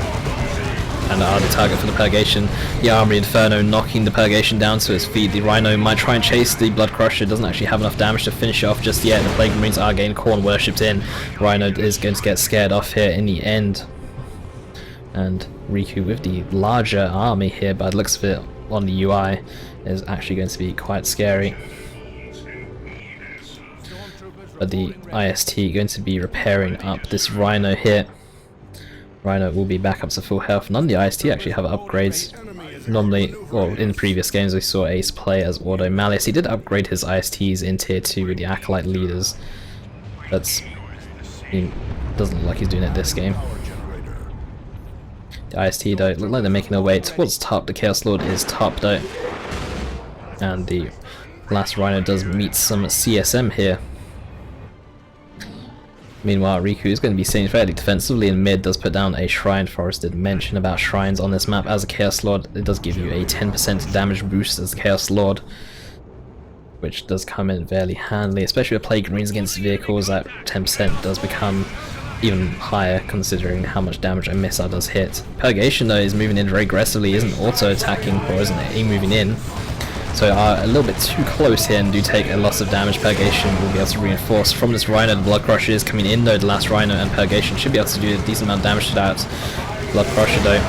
And are the target for the Purgation. The Armory Inferno knocking the Purgation down to its feet. The Rhino might try and chase the Blood Crusher. Doesn't actually have enough damage to finish it off just yet. The Plague Marines are getting Khorne worshipped in. Rhino is going to get scared off here in the end. And Riku with the larger army here, by the looks of it on the UI, is actually going to be quite scary. But the IST going to be repairing up this Rhino here. Rhino will be back up to full health. None of the IST actually have upgrades. Normally, well, in previous games we saw Ace play as Auto Malice. He did upgrade his ISTs in tier 2 with the Acolyte leaders. He doesn't look like he's doing it this game. The IST though look like they're making their way towards top. The Chaos Lord is top though. And the last Rhino does meet some CSM here. Meanwhile, Riku is going to be sitting fairly defensively in mid, does put down a Shrine. Forrest did mention about Shrines on this map. As a Chaos Lord, it does give you a 10% damage boost as Chaos Lord, which does come in fairly handily, especially with Plague Marines against vehicles. That 10% does become even higher considering how much damage a missile does hit. Purgation though is moving in very aggressively, isn't auto-attacking, or isn't moving in. So are a little bit too close here and do take a loss of damage. Purgation will be able to reinforce from this Rhino. The Blood Crusher is coming in though, the last Rhino, and Purgation should be able to do a decent amount of damage to that Blood Crusher though.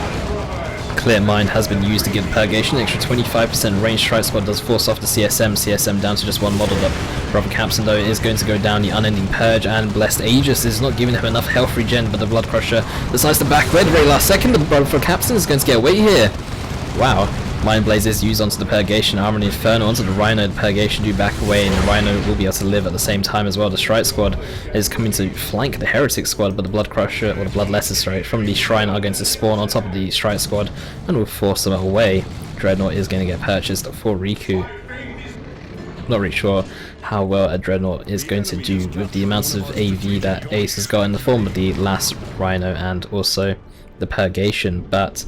Clear Mind has been used to give Purgation an extra 25% range. Strike Squad does force off the CSM. CSM down to just one model. But Brother Captain though is going to go down the Unending Purge, and Blessed Aegis is not giving him enough health regen, but the Blood Crusher decides to back away at the very last second. The Brother Captain is going to get away here. Wow. Mind Blaze is used onto the Purgation, Armory Inferno onto the Rhino. The Purgation do back away, and the Rhino will be able to live at the same time as well. The Strike Squad is coming to flank the Heretic Squad, but the Blood Crusher, or the Bloodlessers, sorry, from the Shrine are going to spawn on top of the Strike Squad and will force them away. Dreadnought is going to get purchased for Riku. Not really sure how well a Dreadnought is going to do with the amounts of AV that Ace has got in the form of the last Rhino and also the Purgation, but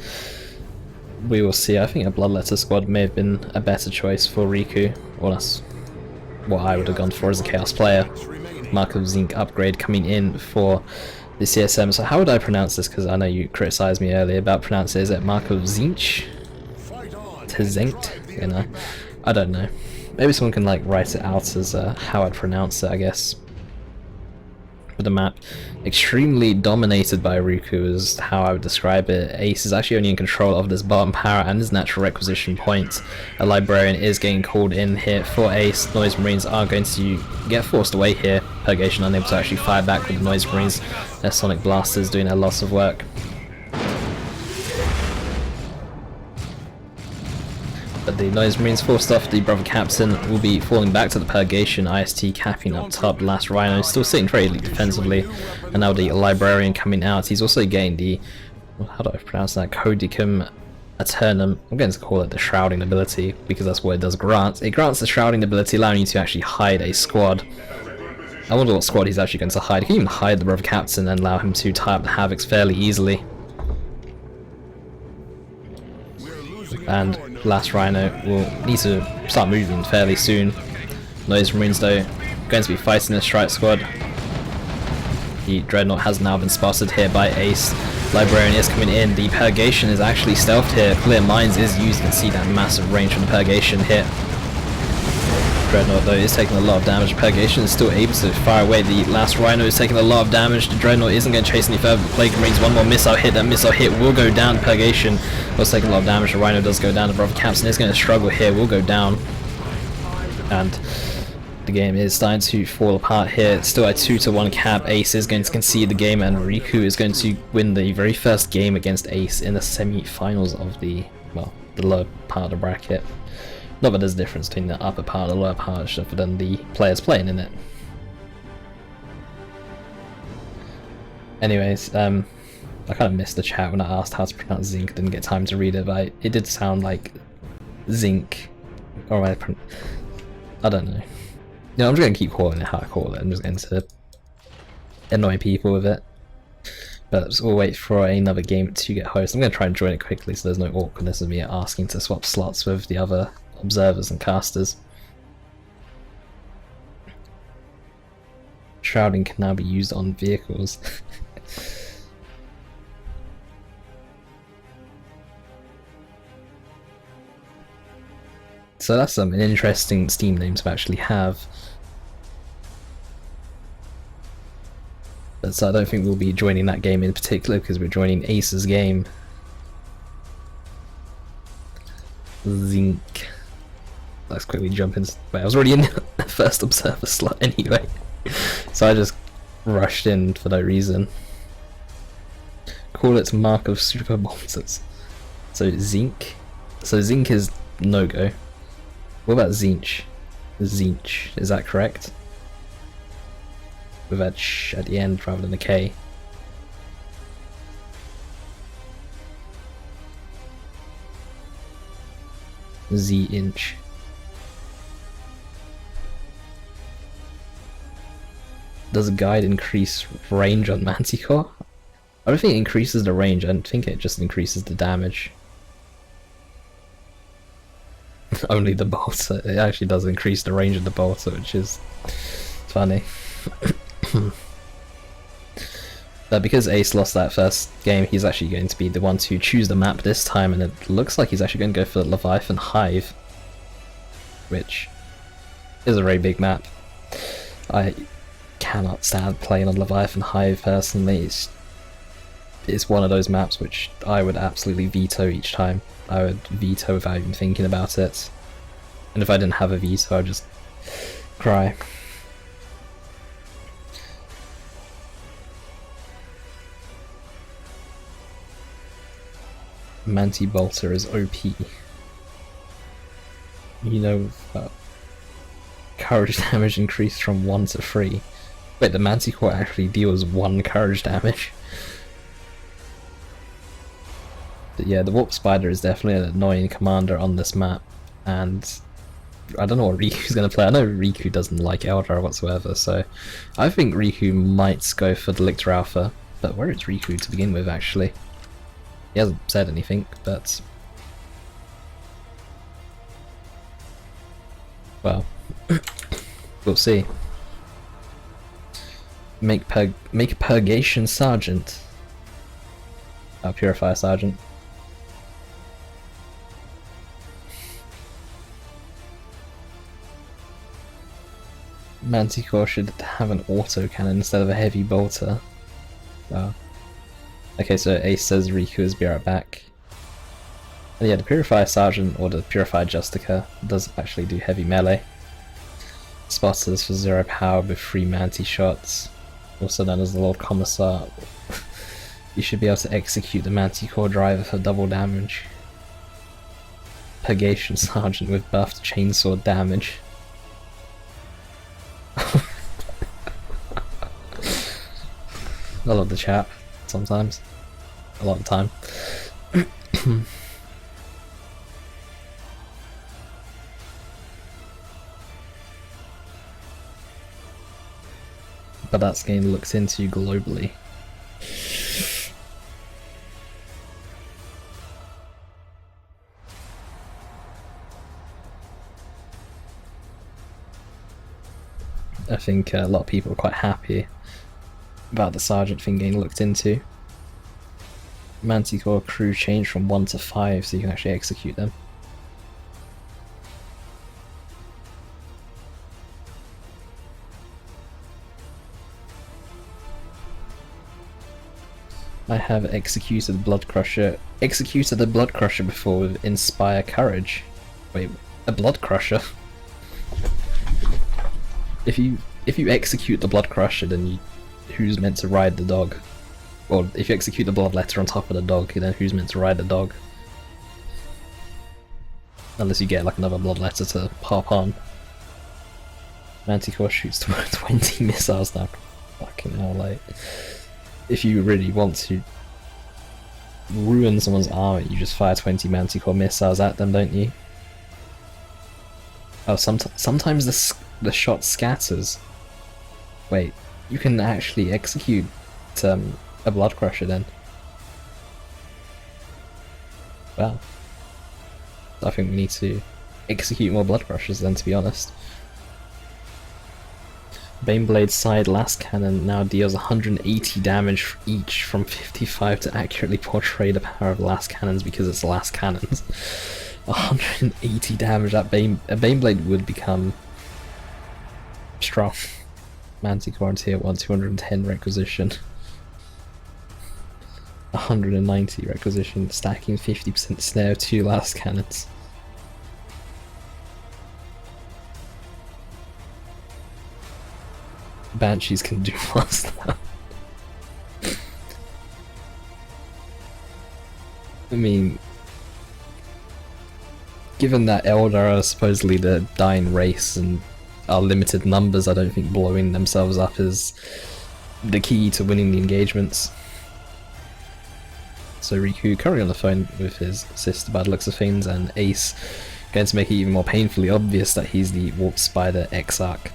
we will see. I think a Bloodletter squad may have been a better choice for Riku, or that's what I would have gone for as a Chaos player. Mark of Zinc upgrade coming in for the CSM. So how would I pronounce this? Because I know you criticised me earlier about pronouncing it. Is it Mark of Zinc? Tzinkt? You know, I don't know. Maybe someone can like write it out as how I'd pronounce it, I guess. But the map extremely dominated by Riku is how I would describe it. Ace is actually only in control of this bottom power and his natural requisition point. A Librarian is getting called in here for Ace. Noise Marines are going to get forced away here. Purgation unable to actually fire back with the Noise Marines. Their Sonic Blasters doing a lot of work. But the Noise Marines forced off. The Brother Captain will be falling back to the Purgation. IST capping up top. Last Rhino still sitting very defensively, and now the Librarian coming out. He's also getting the, how do I pronounce that, Codicum Aeternum. I'm going to call it the Shrouding ability because that's what it does grant. It grants the Shrouding ability, allowing you to actually hide a squad. I wonder what squad he's actually going to hide. He can even hide the Brother Captain and allow him to tie up the Havocs fairly easily. And last Rhino will need to start moving fairly soon. Noise Marines though going to be fighting the Strike Squad. The Dreadnought has now been spotted here by Ace. Librarian is coming in. The Purgation is actually stealthed here. Clear Minds is used. You can see that massive range from the Purgation hit. Dreadnought though is taking a lot of damage. Purgation is still able to fire away. The last Rhino is taking a lot of damage. The Dreadnought isn't going to chase any further. The Plague Marines, one more missile hit. That missile hit will go down. Purgation was taking a lot of damage. The Rhino does go down. The Brother Captain is going to struggle here. Will go down. And the game is starting to fall apart here. It's still a 2-1 cap. Ace is going to concede the game, and Riku is going to win the very first game against Ace in the semi-finals of the, well, the lower part of the bracket. Not that there's a difference between the upper part and the lower part, just other than the players playing in it. Anyways, I kind of missed the chat when I asked how to pronounce Zinc. Didn't get time to read it, but it did sound like Zinc, or I don't know. You know, I'm just gonna keep calling it how I call it. I'm just going to annoy people with it. But we'll wait for another game to get host. I'm gonna try and join it quickly so there's no awkwardness of me asking to swap slots with the other observers and casters. Shrouding can now be used on vehicles. So that's an interesting Steam name to actually have. But so I don't think we'll be joining that game in particular because we're joining Ace's game. Zinc. Let's quickly jump in. Wait, I was already in the first observer slot anyway. So I just rushed in for no reason. Call it Mark of Super Monsters. So Zinc. So Zinc is no-go. What about Zinch? Zinch, is that correct? With that sh at the end rather than a K. Z-inch. Does a guide increase range on Manticore? I don't think it increases the range, I think it just increases the damage. Only the bolter. It actually does increase the range of the bolter, which is funny. But because Ace lost that first game, he's actually going to be the one to choose the map this time, and it looks like he's actually going to go for Leviathan Hive, which is a very big map. I cannot stand playing on Leviathan Hive personally. It's one of those maps which I would absolutely veto each time. I would veto without even thinking about it. And if I didn't have a veto, I'd just cry. Manti Bolter is OP. You know, courage damage increased from 1 to 3. Wait, the Manticore actually deals 1 courage damage. But yeah, the Warp Spider is definitely an annoying commander on this map, and I don't know what Riku's going to play. I know Riku doesn't like Eldar whatsoever, so I think Riku might go for the Lictor Alpha. But where is Riku to begin with, actually? He hasn't said anything, but... well, we'll see. Make Purgation Sergeant. Purifier Sergeant. Manticore should have an autocannon instead of a heavy bolter. Wow. Okay, so Ace says Riku is be right back. And yeah, the Purifier Sergeant or the Purifier Justica does actually do heavy melee. Spotters for 0 power with 3 Manti shots, also known as the Lord Commissar. You should be able to execute the Manticore driver for double damage. Purgation Sergeant with buffed chainsaw damage. I love the chat sometimes. A lot of the time. But that's game looks into globally. I think a lot of people are quite happy about the Sergeant thing getting looked into. Manticore crew changed from 1 to 5 so you can actually execute them. I have executed the Blood Crusher before with Inspire Courage. Wait, a Blood Crusher? if you execute the Blood Crusher, then who's meant to ride the dog? Or if you execute the Blood Letter on top of the dog, then who's meant to ride the dog? Unless you get like another Blood Letter to pop on. Manticore shoots 20 missiles now. Fucking hell, like, if you really want to ruin someone's armor, you just fire 20 Manticore missiles at them, don't you? Oh, sometimes the shot scatters. Wait, you can actually execute a Blood Crusher then. Wow. I think we need to execute more Blood Crushers then, to be honest. Baneblade side last cannon now deals 180 damage each from 55 to accurately portray the power of last cannons because it's last cannons. 180 damage, a Baneblade would become strong. Manticore on tier 1, 210 requisition. 190 requisition, stacking 50% snare, 2 last cannons. Banshees can do plus that. I mean, given that Eldar are supposedly the dying race and are limited numbers, I don't think blowing themselves up is the key to winning the engagements. So Riku currently on the phone with his sister by the looks of things, and Ace going to make it even more painfully obvious that he's the Warp Spider Exarch.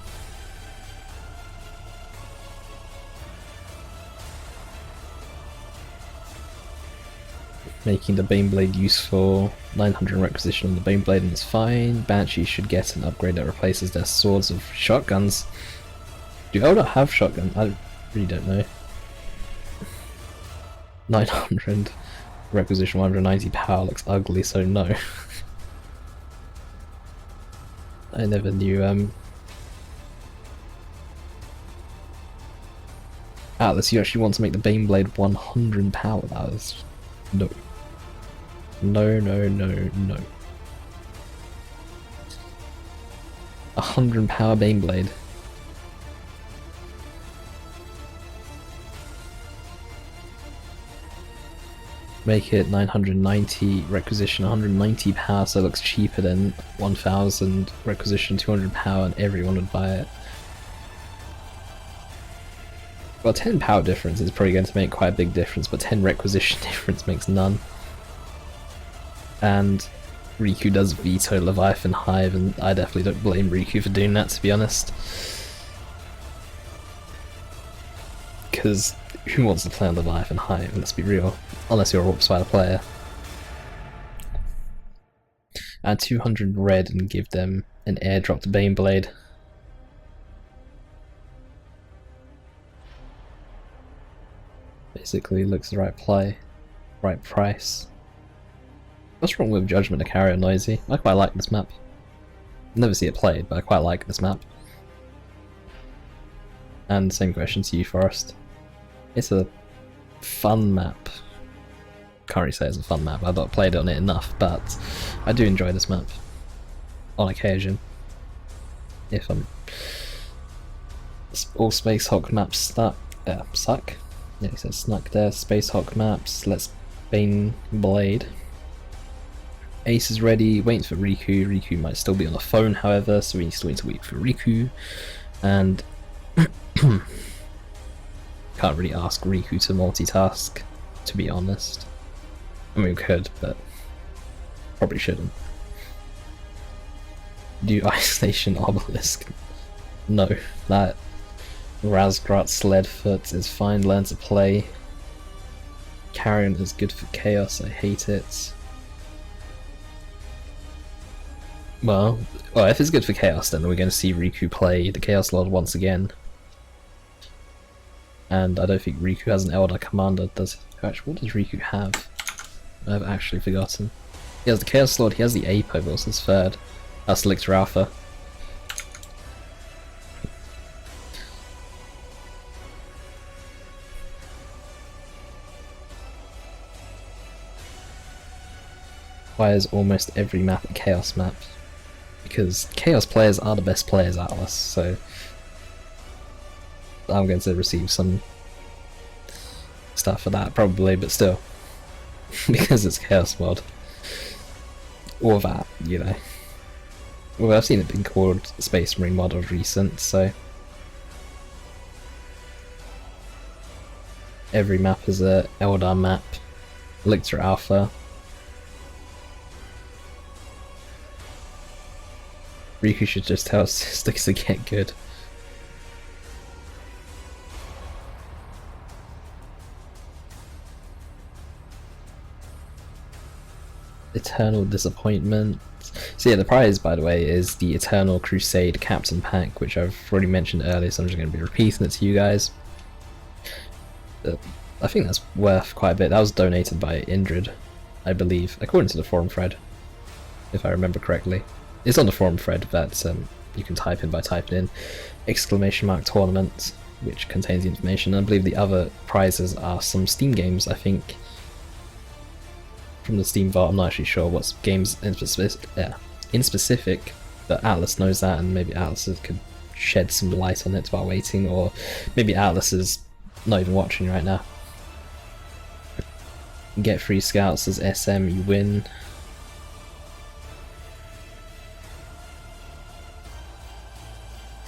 Making the Baneblade useful. 900 requisition on the Baneblade and it's fine. Banshee should get an upgrade that replaces their swords of shotguns. Do Eldar have shotgun? I really don't know. 900 requisition, 190 power looks ugly, so no. I never knew Atlas, you actually want to make the Baneblade 100 power? That was... no. No, no, no, no. 100 power Baneblade. Make it 990 requisition, 190 power, so it looks cheaper than 1000 requisition, 200 power, and everyone would buy it. Well, 10 power difference is probably going to make quite a big difference, but 10 requisition difference makes none. And Riku does veto Leviathan Hive, and I definitely don't blame Riku for doing that, to be honest. Because who wants to play on Leviathan Hive, let's be real, unless you're a Warp Spider player. Add 200 red and give them an airdropped Baneblade. Basically looks the right play, right price. What's wrong with Judgment to carry a Noisy? I quite like this map. Never see it played, but I quite like this map. And same question to you, Forrest. It's a fun map. Can't really say it's a fun map, I've not played on it enough, but I do enjoy this map. On occasion. If I'm... all Space Hulk maps suck. Yeah, he says snuck there. Space Hulk maps, let's Baneblade. Ace is ready, waiting for Riku. Riku might still be on the phone, however, so we still need to wait for Riku. And can't really ask Riku to multitask, to be honest. I mean, we could, but probably shouldn't. Do Ice Station Obelisk? No, that Razgrat Sledfoot is fine, learn to play. Carrion is good for chaos, I hate it. Well, if it's good for chaos, then we're going to see Riku play the Chaos Lord once again. And I don't think Riku has an Eldar commander, does he? Actually, what does Riku have? I've actually forgotten. He has the Chaos Lord, he has the Apo, but what's his third? That's Lictor Alpha. Why is almost every map a Chaos map? Because Chaos players are the best players, Atlas, so I'm going to receive some stuff for that probably, but still, because it's Chaos Mod, or that, you know. Well, I've seen it being called Space Marine Mod of recent, so every map is a Eldar map, Lictor Alpha. Riku should just tell statistics to get good. Eternal Disappointment. So yeah, the prize, by the way, is the Eternal Crusade Captain Pack, which I've already mentioned earlier, so I'm just going to be repeating it to you guys. I think that's worth quite a bit. That was donated by Indrid, I believe, according to the forum thread, if I remember correctly. It's on the forum thread that you can type in by typing in !tournament, which contains the information. And I believe the other prizes are some Steam games, I think, from the Steam Vault. I'm not actually sure what games in specific, but Atlas knows that, and maybe Atlas could shed some light on it while waiting, or maybe Atlas is not even watching right now. Get free scouts as SM, you win.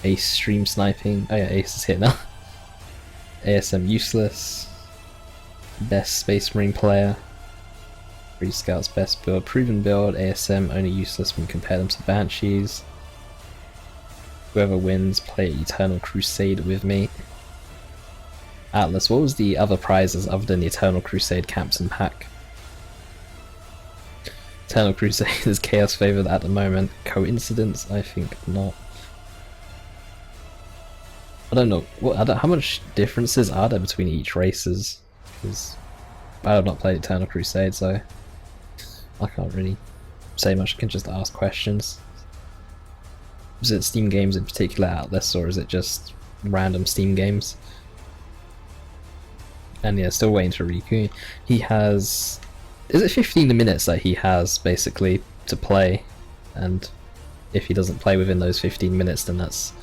Ace stream sniping. Oh yeah, Ace is here now. ASM useless. Best Space Marine player. Free scouts best build. Proven build. ASM only useless when you compare them to Banshees. Whoever wins, play Eternal Crusade with me. Atlas, what was the other prizes other than the Eternal Crusade Captain Pack? Eternal Crusade is Chaos favoured at the moment. Coincidence? I think not. I don't know. How much differences are there between each races? Because I have not played Eternal Crusade, so I can't really say much. I can just ask questions. Is it Steam games in particular Atlas, or is it just random Steam games? And yeah, still waiting for Riku. He has... Is it 15 minutes that he has, basically, to play? And if he doesn't play within those 15 minutes, then that's...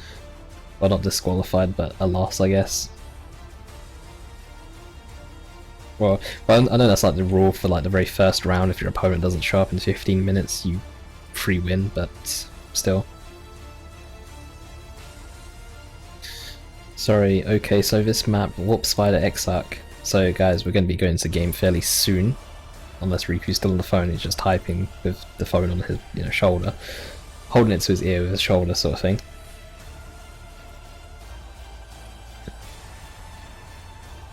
well, not disqualified, but a loss, I guess. Well, I know that's like the rule for like the very first round. If your opponent doesn't show up in 15 minutes, you free win, but still. Sorry, okay, so this map, Warp Spider Exarch. So guys, we're going to be going to game fairly soon. Unless Riku's still on the phone, he's just typing with the phone on his shoulder. Holding it to his ear with his shoulder sort of thing.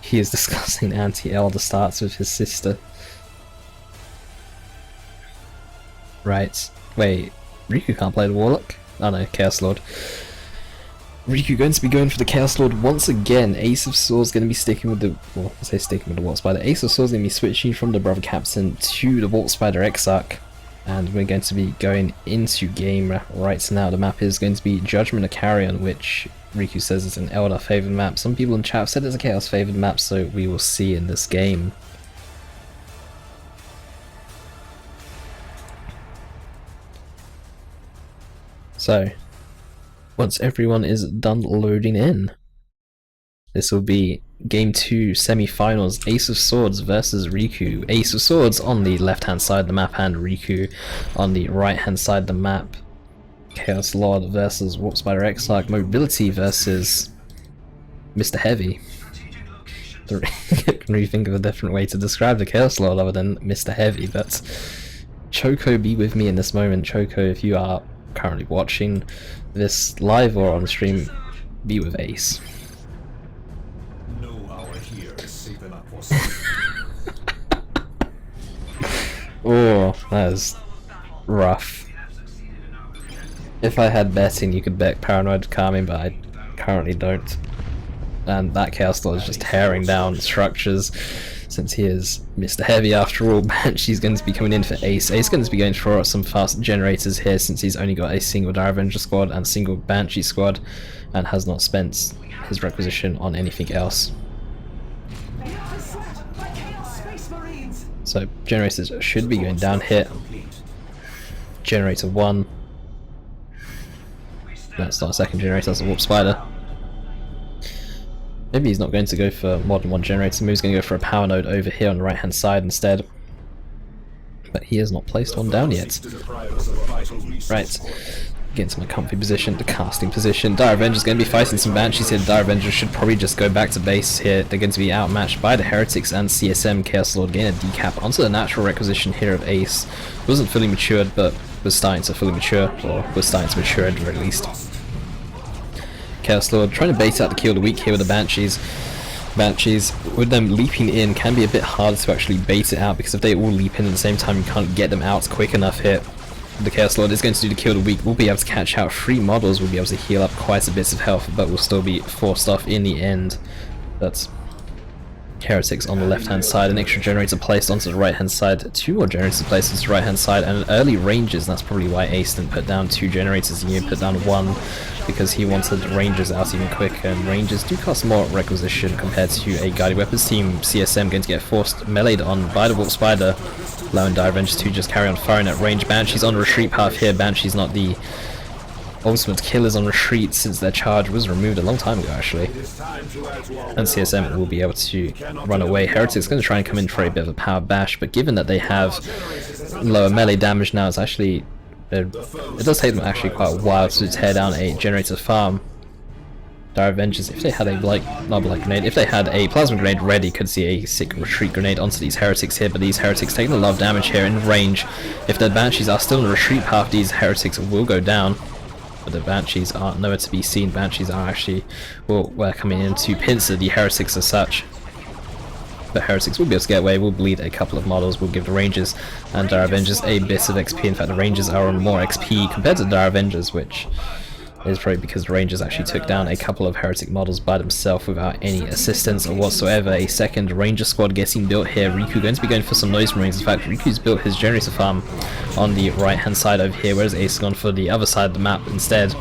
He is discussing anti-elder starts with his sister. Right. Wait, Riku can't play the Warlock? Oh no, Chaos Lord. Riku going to be going for the Chaos Lord once again. Ace of Swords going to be sticking with the... well, I say sticking with the Warp Spider. Ace of Swords going to be switching from the Brother Captain to the Warp Spider Exarch. And we're going to be going into game right now. The map is going to be Judgment of Carrion, which Riku says is an Eldar favoured map. Some people in chat said it's a Chaos favoured map, so we will see in this game. So, once everyone is done loading in, this will be Game 2 semi-finals, Ace of Swords versus Riku. Ace of Swords on the left-hand side of the map and Riku on the right-hand side of the map. Chaos Lord versus Warp Spider Exarch. Mobility versus Mr. Heavy. Can we think of a different way to describe the Chaos Lord other than Mr. Heavy? But Choco, be with me in this moment. Choco, if you are currently watching this live or on stream, be with Ace. Oh, that is rough. If I had betting, you could bet Paranoid Calming, but I currently don't. And that Chaos Lord is just tearing down structures, since he is Mr. Heavy after all. Banshee's going to be coming in for Ace. Ace is going to be going for some fast generators here, since he's only got a single Dire Avenger squad and single Banshee squad, and has not spent his requisition on anything else. So generators should be going down here. Generator 1. That's not a second generator, that's a Warp Spider. Maybe he's not going to go for more than one generator, maybe he's going to go for a power node over here on the right hand side instead. But he has not placed one down yet. Right, get into my comfy position, the casting position. Dire Avenger's going to be fighting some Banshees here. Dire Avenger should probably just go back to base here. They're going to be outmatched by the Heretics and CSM. Chaos Lord gain a decap onto the natural requisition here of Ace. Wasn't fully matured, but was starting to fully mature, or was starting to mature at the very least. Chaos Lord trying to bait out the kill of the week here with the Banshees. Banshees, with them leaping in, can be a bit harder to actually bait it out, because if they all leap in at the same time, you can't get them out quick enough here. The Chaos Lord is going to do the kill of the week. We'll be able to catch out 3 models, we'll be able to heal up quite a bit of health, but we'll still be forced off in the end. That's Heretics on the left hand side, an extra generator placed onto the right hand side, 2 more generators placed onto the right hand side, and an early Rangers, and that's probably why Ace didn't put down 2 generators and you put down 1, because he wanted Rangers out even quicker, and Rangers do cost more requisition compared to a guided weapons team. CSM going to get forced meleeed on by the Warp Spider, allowing Dire Avengers to just carry on firing at range. Banshee's on retreat path here. Banshee's not the ultimate killers on retreat since their charge was removed a long time ago actually, and CSM will be able to run away. Heretics going to try and come in for a bit of a power bash, but given that they have lower melee damage now, it's actually it does take them actually quite a while to tear down a generator farm. Dire Avengers, if they had a not Blight Grenade, if they had a Plasma Grenade ready, could see a sick retreat grenade onto these Heretics here, but these Heretics taking a lot of damage here in range. If the Banshees are still in the retreat path, these Heretics will go down. But the Banshees are nowhere to be seen. Banshees are actually, well, we're coming in to pincer the Heretics as such. But Heretics will be able to get away, will bleed a couple of models, will give the Rangers and Dire Avengers a bit of XP. In fact, the Rangers are on more XP compared to the Dire Avengers, which is probably because the Rangers actually took down a couple of Heretic models by themselves without any assistance or whatsoever. A second Ranger squad getting built here. Riku going to be going for some Noise Marines. In fact, Riku's built his generator farm on the right hand side over here, whereas Ace has gone for the other side of the map instead,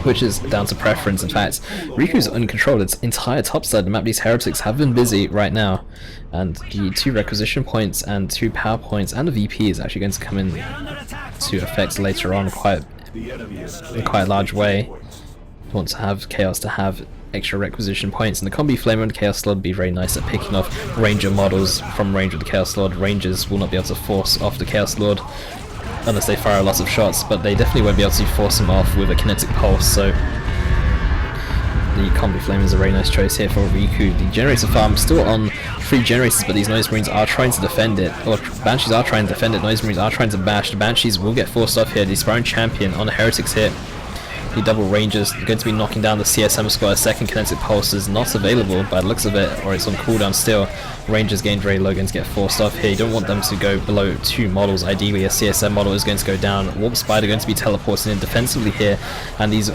which is down to preference. In fact, Riku's uncontrolled its entire top side of the map. These Heretics have been busy right now, and the 2 requisition points and 2 power points and the VP is actually going to come in to effect later on in quite a large way. Want to have Chaos to have extra requisition points, and the Combi Flamer and Chaos Lord be very nice at picking off Ranger models from range with the Chaos Lord. Rangers will not be able to force off the Chaos Lord unless they fire a lot of shots, but they definitely won't be able to force him off with a kinetic pulse, so the Combi Flame is a very nice choice here for Riku. The generator farm still on 3 generators, but these Noise Marines are trying to defend it, or Banshees are trying to defend it. Noise Marines are trying to bash. The Banshees will get forced off here. The Aspiring Champion on the Heretics here. The double Rangers are going to be knocking down the CSM squad. Second kinetic pulse is not available by the looks of it, or it's on cooldown still. Rangers gained very low, going to get forced off here. You don't want them to go below 2 models. Ideally, a CSM model is going to go down. Warp Spider going to be teleporting in defensively here, and these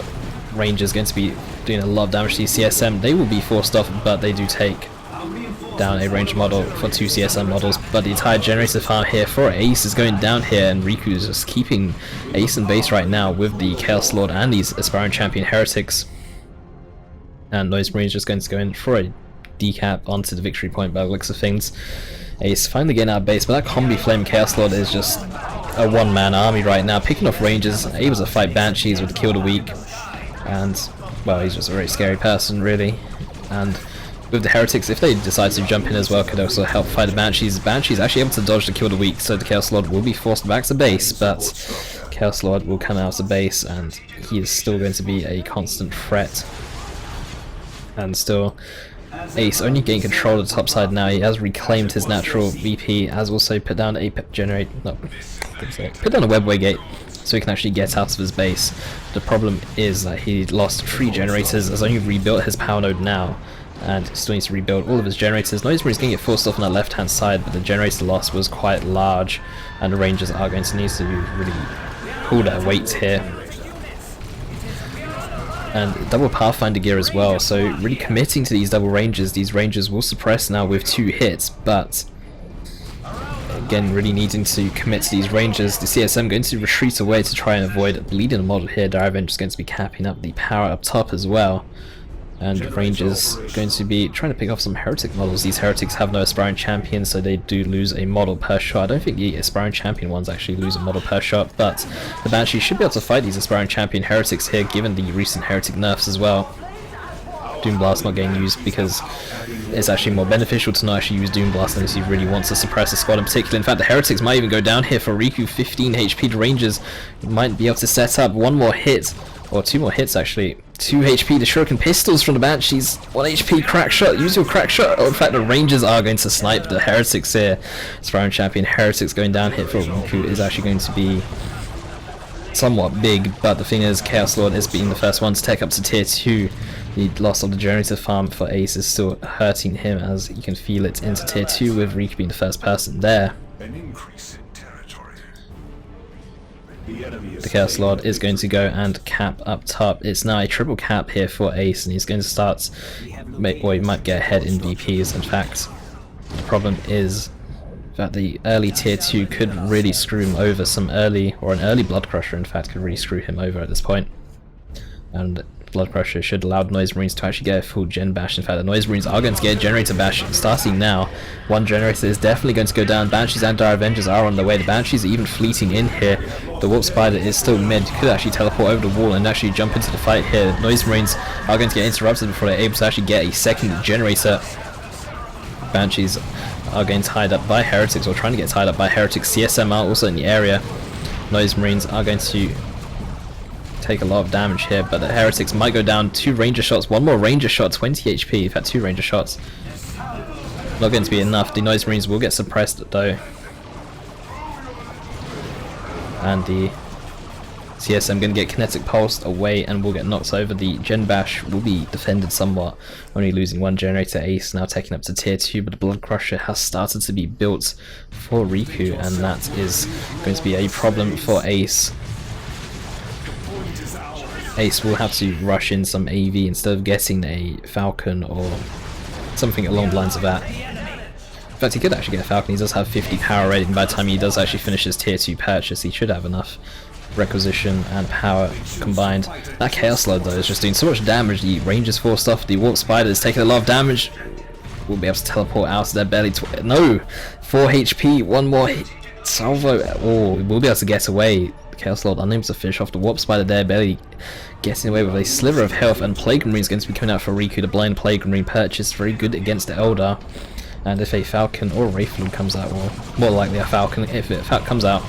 Rangers going to be doing a lot of damage to the CSM. They will be forced off, but they do take down a ranged model for 2 CSM models. But the entire generator farm here for Ace is going down here, and Riku is just keeping Ace in base right now with the Chaos Lord and these Aspiring Champion Heretics. And Noise Marine is just going to go in for a decap onto the victory point by the looks of things. Ace finally getting out of base, but that Combi Flame Chaos Lord is just a one-man army right now, picking off Rangers, able to fight Banshees with the kill of the week. And, well, he's just a very scary person, really. And with the Heretics, if they decide to jump in as well, could also help fight the Banshees. Banshees actually able to dodge the kill of the week, so the Chaos Lord will be forced back to base, but Chaos Lord will come out of base, and he is still going to be a constant threat. And still, Ace only gained control of the top side now. He has reclaimed his natural VP, has also put down a put down a webway gate, so he can actually get out of his base. The problem is that he lost 3 generators, has only rebuilt his power node now, and still needs to rebuild all of his generators. Noise Marine is going to get forced off on that left hand side, but the generator loss was quite large, and the Rangers are going to need to really pull their weight here. And double Pathfinder gear as well, so really committing to these double Rangers. These Rangers will suppress now with 2 hits, but again, really needing to commit to these Rangers. The CSM going to retreat away to try and avoid bleeding a model here. Dire Avenger is going to be capping up the power up top as well. And Rangers going to be trying to pick off some Heretic models. These Heretics have no Aspiring Champion, so they do lose a model per shot. I don't think the Aspiring Champion ones actually lose a model per shot, but the Banshee should be able to fight these Aspiring Champion Heretics here, given the recent Heretic nerfs as well. Doom Blast not getting used because it's actually more beneficial to not actually use Doom Blast unless he really wants to suppress the squad in particular. In fact, the Heretics might even go down here for Riku. 15 HP. The Rangers might be able to set up one more hit, or two more hits actually. 2 HP. The Shuriken Pistols from the Banshees. 1 HP. Crack shot. Use your crack shot. Oh, in fact, the Rangers are going to snipe the Heretics here. Throne Champion Heretics going down here for Riku is actually going to be somewhat big, but the thing is, Chaos Lord is being the first one to take up to tier 2. The loss of the generator farm for Ace is still hurting him, as you can feel it into tier 2 with Riku being the first person there. An increase in territory. The Chaos Lord is going to go and cap up top. It's now a triple cap here for Ace, and he's going to start, or he might get ahead in VPs. In fact, the problem is that the early tier 2 could really screw him over. An early Blood Crusher in fact could really screw him over at this point. And Blood Crusher should allow the Noise Marines to actually get a full gen bash. In fact, the Noise Marines are going to get a generator bash starting now. One generator is definitely going to go down. Banshees and Dire Avengers are on the way. The Banshees are even fleeting in here. The Warp Spider is still mid, could actually teleport over the wall and actually jump into the fight here. Noise Marines are going to get interrupted before they're able to actually get a second generator. Banshees are getting tied up by Heretics, or trying to get tied up by Heretics. CSM are also in the area. Noise Marines are going to take a lot of damage here, but the Heretics might go down. 2 Ranger shots, 1 more Ranger shot, 20 HP. In fact, 2 Ranger shots. Not going to be enough. The Noise Marines will get suppressed though. And the CSM going to get kinetic pulsed away and will get knocked over. The Gen Bash will be defended somewhat, only losing 1 generator. Ace now taking up to tier 2, but the Blood Crusher has started to be built for Riku, and that is going to be a problem for Ace. Ace will have to rush in some AV instead of getting a Falcon or something along the lines of that. In fact, he could actually get a Falcon. He does have 50 power rating. By the time he does actually finish his tier 2 purchase, he should have enough requisition and power combined. That Chaos Lord though is just doing so much damage. The Rangers forced off. The Warp Spider is taking a lot of damage. Will be able to teleport out of their belly. No! 4 HP, 1 more hit. Salvo. Oh, we'll be able to get away. The Chaos Lord unable to finish off the Warp Spider there, barely getting away with a sliver of health. And Plague Marine is going to be coming out for Riku. The blind Plague Marine purchase, very good against the Eldar. And if a Falcon or a Wraithflute comes out, well, more likely a Falcon, if it comes out,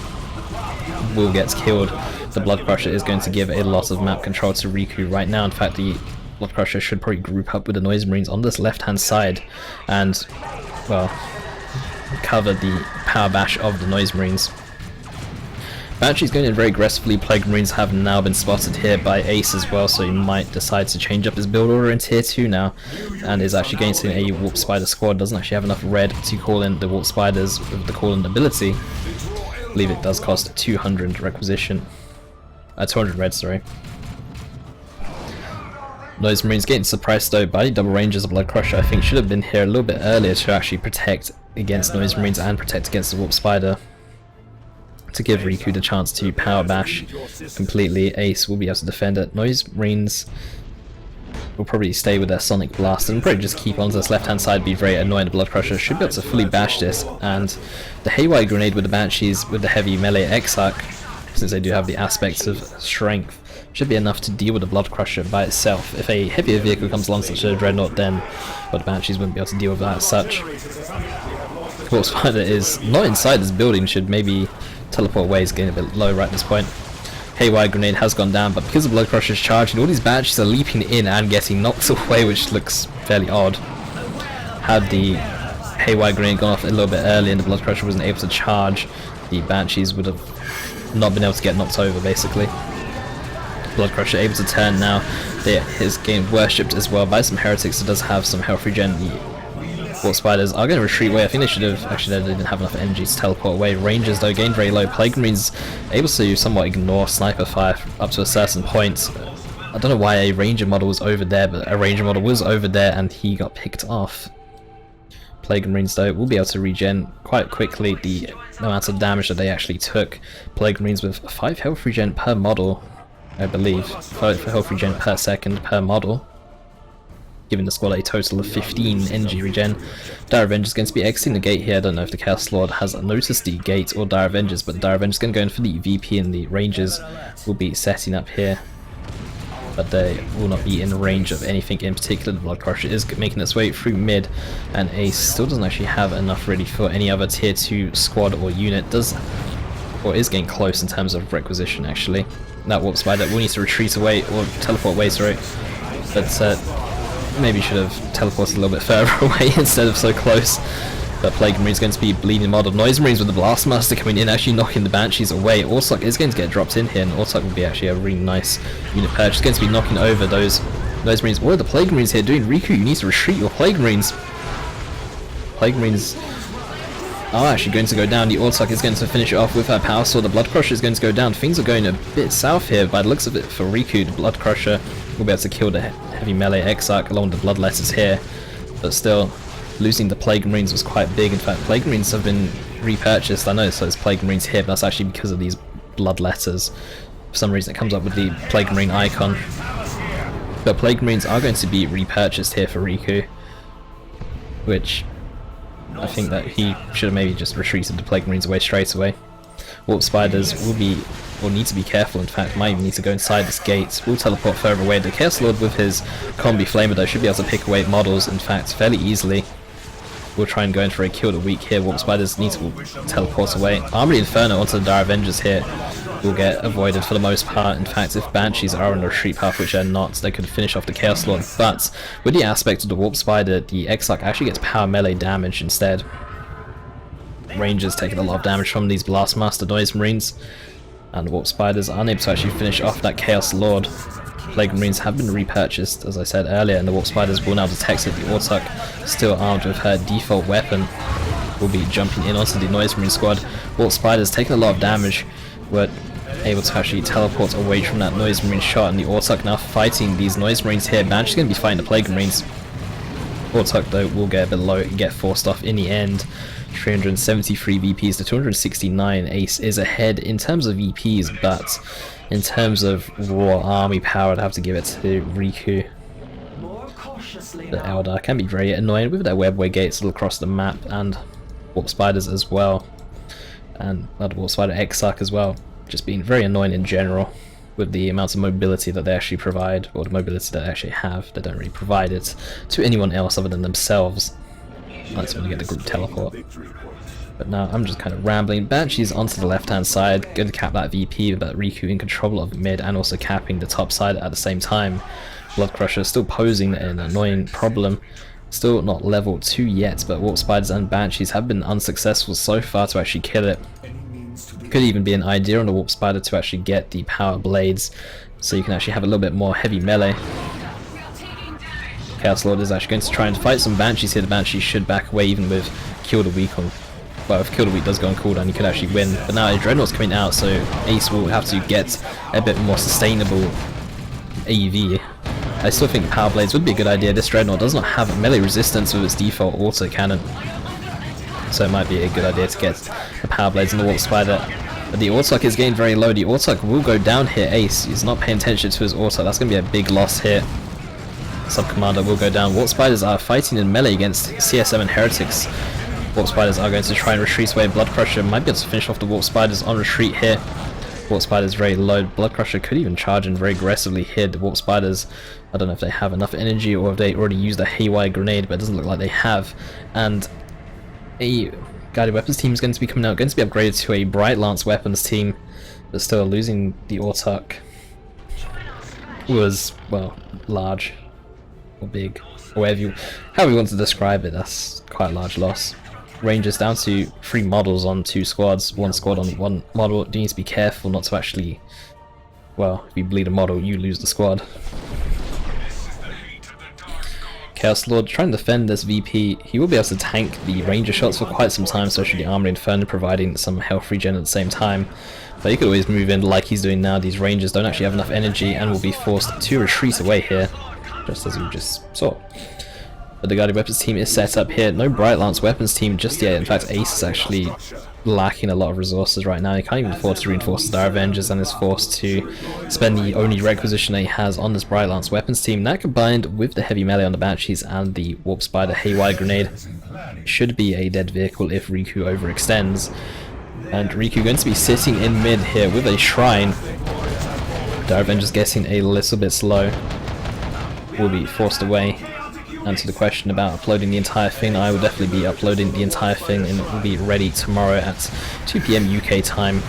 Will gets killed. The Blood Crusher is going to give a lot of map control to Riku right now. In fact, the Blood Crusher should probably group up with the Noise Marines on this left hand side and, well, cover the power bash of the Noise Marines. Banshee's going in very aggressively. Plague Marines have now been spotted here by Ace as well, so he might decide to change up his build order in tier 2 now, and is actually going to a Warp Spider squad. Doesn't actually have enough red to call in the Warp Spiders with the call-in ability. I believe it does cost 200 requisition. 200 red, sorry. Noise Marines getting suppressed though by Double Rangers. Blood Crusher I think should have been here a little bit earlier to actually protect against Noise Marines and protect against the Warp Spider, to give Riku the chance to power bash completely. Ace will be able to defend it. Noise Marines will probably stay with their Sonic Blast and probably just keep on to this left hand side, be very annoying. The Blood Crusher should be able to fully bash this, and the Haywire Grenade with the Banshees with the heavy melee X-Arc, since they do have the aspects of strength, should be enough to deal with the Blood Crusher by itself. If a heavier vehicle comes along such as a Dreadnought, then the Banshees wouldn't be able to deal with that as such. Warp Spider is not inside this building, should maybe teleport away. Is getting a bit low right at this point. Haywire Grenade has gone down, but because the Blood Crusher is charging, all these Banshees are leaping in and getting knocked away, which looks fairly odd. Had the Haywire Grenade gone off a little bit early and the Blood Crusher wasn't able to charge, the Banshees would have not been able to get knocked over basically. Blood Crusher able to turn now. His getting worshipped as well by some Heretics, so does have some health regen. The Warp Spiders are going to retreat away. I think they should have, actually they didn't have enough energy to teleport away. Rangers though gained very low. Plague Marines able to somewhat ignore sniper fire up to a certain point. I don't know why a Ranger model was over there, but a Ranger model was over there and he got picked off. Plague Marines though will be able to regen quite quickly the amount of damage that they actually took. Plague Marines with 5 health regen per model, I believe. 5 health regen per second per model, giving the squad a total of 15 NG regen. Dire Avengers is going to be exiting the gate here. I don't know if the Chaos Lord has noticed the gate or Dire Avengers, but the Dire Avengers is going to go in for the VP and the Rangers will be setting up here. but they will not be in range of anything in particular. The Blood Crusher is making its way through mid, and Ace still doesn't actually have enough really for any other tier 2 squad or unit. Or is getting close in terms of requisition actually. That Warp Spider will need to retreat away, or teleport away, sorry. But maybe should have teleported a little bit further away instead of so close. But Plague Marine is going to be bleeding modeled. Noise Marines with the Blast Master coming in, actually knocking the Banshees away. Ortok is going to get dropped in here, and Ortok will be actually a really nice unit purge. It's going to be knocking over those Noise Marines. What are the Plague Marines here doing? Riku, you need to retreat your Plague Marines. Plague Marines are actually going to go down. The Ortok is going to finish it off with her Power Sword. The Blood Crusher is going to go down. Things are going a bit south here by the looks of it for Riku. The Blood Crusher will be able to kill the heavy melee Exarch along with the Bloodletters here, but still losing the Plague Marines was quite big. In fact, Plague Marines have been repurchased. I know there's Plague Marines here, but that's actually because of these Bloodletters. For some reason it comes up with the Plague Marine icon. But Plague Marines are going to be repurchased here for Riku, which I think that he should have maybe just retreated the Plague Marines away straight away. Warp Spiders will need to be careful. In fact, might even need to go inside this gate. Will teleport further away. The Chaos Lord with his Combi Flamer though should be able to pick away models, in fact, fairly easily. We'll try and go in for a kill the weak here. Warp Spiders need to teleport away. Armory Inferno onto the Dire Avengers here will get avoided for the most part. In fact, if Banshees are on the retreat path, which they're not, they could finish off the Chaos Lord. But with the aspect of the Warp Spider, the Exarch actually gets power melee damage instead. Rangers taking a lot of damage from these Blast Master Noise Marines, and the Warp Spiders are unable to actually finish off that Chaos Lord. Plague Marines have been repurchased, as I said earlier, and the Warp Spiders will now detect it. The Ortok, still armed with her default weapon, will be jumping in onto the Noise Marine squad. Warp Spiders taking a lot of damage, were able to actually teleport away from that Noise Marine shot, and the Ortok now fighting these Noise Marines here. Banshee's going to be fighting the Plague Marines. Ortok though will get a bit low and get forced off in the end. 373 VPs to 269. Ace is ahead in terms of VPs, but in terms of raw army power, I'd have to give it to Riku. The Eldar can be very annoying with their webway gates all across the map, and Warp Spiders as well, and Warp Spider Exarch as well, just being very annoying in general with the amounts of mobility that they actually provide, or the mobility that they actually have. They don't really provide it to anyone else other than themselves. That's when you get the group teleport. But now I'm just kind of rambling. Banshee's onto the left hand side, going to cap that VP, but Riku in control of mid and also capping the top side at the same time. Blood Crusher still posing an annoying problem. Still not level 2 yet, but Warp Spiders and Banshees have been unsuccessful so far to actually kill it. Could even be an idea on the Warp Spider to actually get the Power Blades, so you can actually have a little bit more heavy melee. Chaos Lord is actually going to try and fight some Banshees here. The Banshees should back away even with Kill the Weak on. Well, if Kill the Weak does go on cooldown, you could actually win. But now Dreadnought's coming out, so Ace will have to get a bit more sustainable AV. I still think Power Blades would be a good idea. This Dreadnought does not have melee resistance with its default auto cannon, so it might be a good idea to get the Power Blades and the Warp Spider. But the Ortok is getting very low. The Ortok will go down here. Ace is not paying attention to his Ortok. That's going to be a big loss here. Sub-Commander will go down. Warp Spiders are fighting in melee against CSM and Heretics. Warp Spiders are going to try and retreat away. Blood Crusher might be able to finish off the Warp Spiders on retreat here. Warp Spiders very low. Blood Crusher could even charge in very aggressively here. The Warp Spiders, I don't know if they have enough energy or if they already used a Haywire Grenade, but it doesn't look like they have. And a Guided Weapons team is going to be coming out, going to be upgraded to a Bright Lance Weapons team, but still losing the Ortok was, well, large or big, or however you want to describe it. That's quite a large loss. Rangers down to 3 models on 2 squads, 1 squad on 1 model. You need to be careful not to actually, well, if you bleed a model, you lose the squad. Chaos Lord trying to defend this VP. He will be able to tank the Ranger shots for quite some time, especially the Armory Inferno providing some health regen at the same time. But he could always move in like he's doing now. These Rangers don't actually have enough energy and will be forced to retreat away here, just as we just saw. But the Guided Weapons team is set up here. No Bright Lance Weapons team just yet. In fact, Ace is actually lacking a lot of resources right now. He can't even afford to reinforce the Dire Avengers and is forced to spend the only requisition that he has on this Bright Lance Weapons team. That combined with the heavy melee on the Banshees and the Warp Spider Haywire Grenade should be a dead vehicle if Riku overextends. And Riku going to be sitting in mid here with a Shrine. Dire Avenger's getting a little bit slow. Will be forced away. And to the question about uploading the entire thing, I will definitely be uploading the entire thing and it will be ready tomorrow at 2 PM UK time.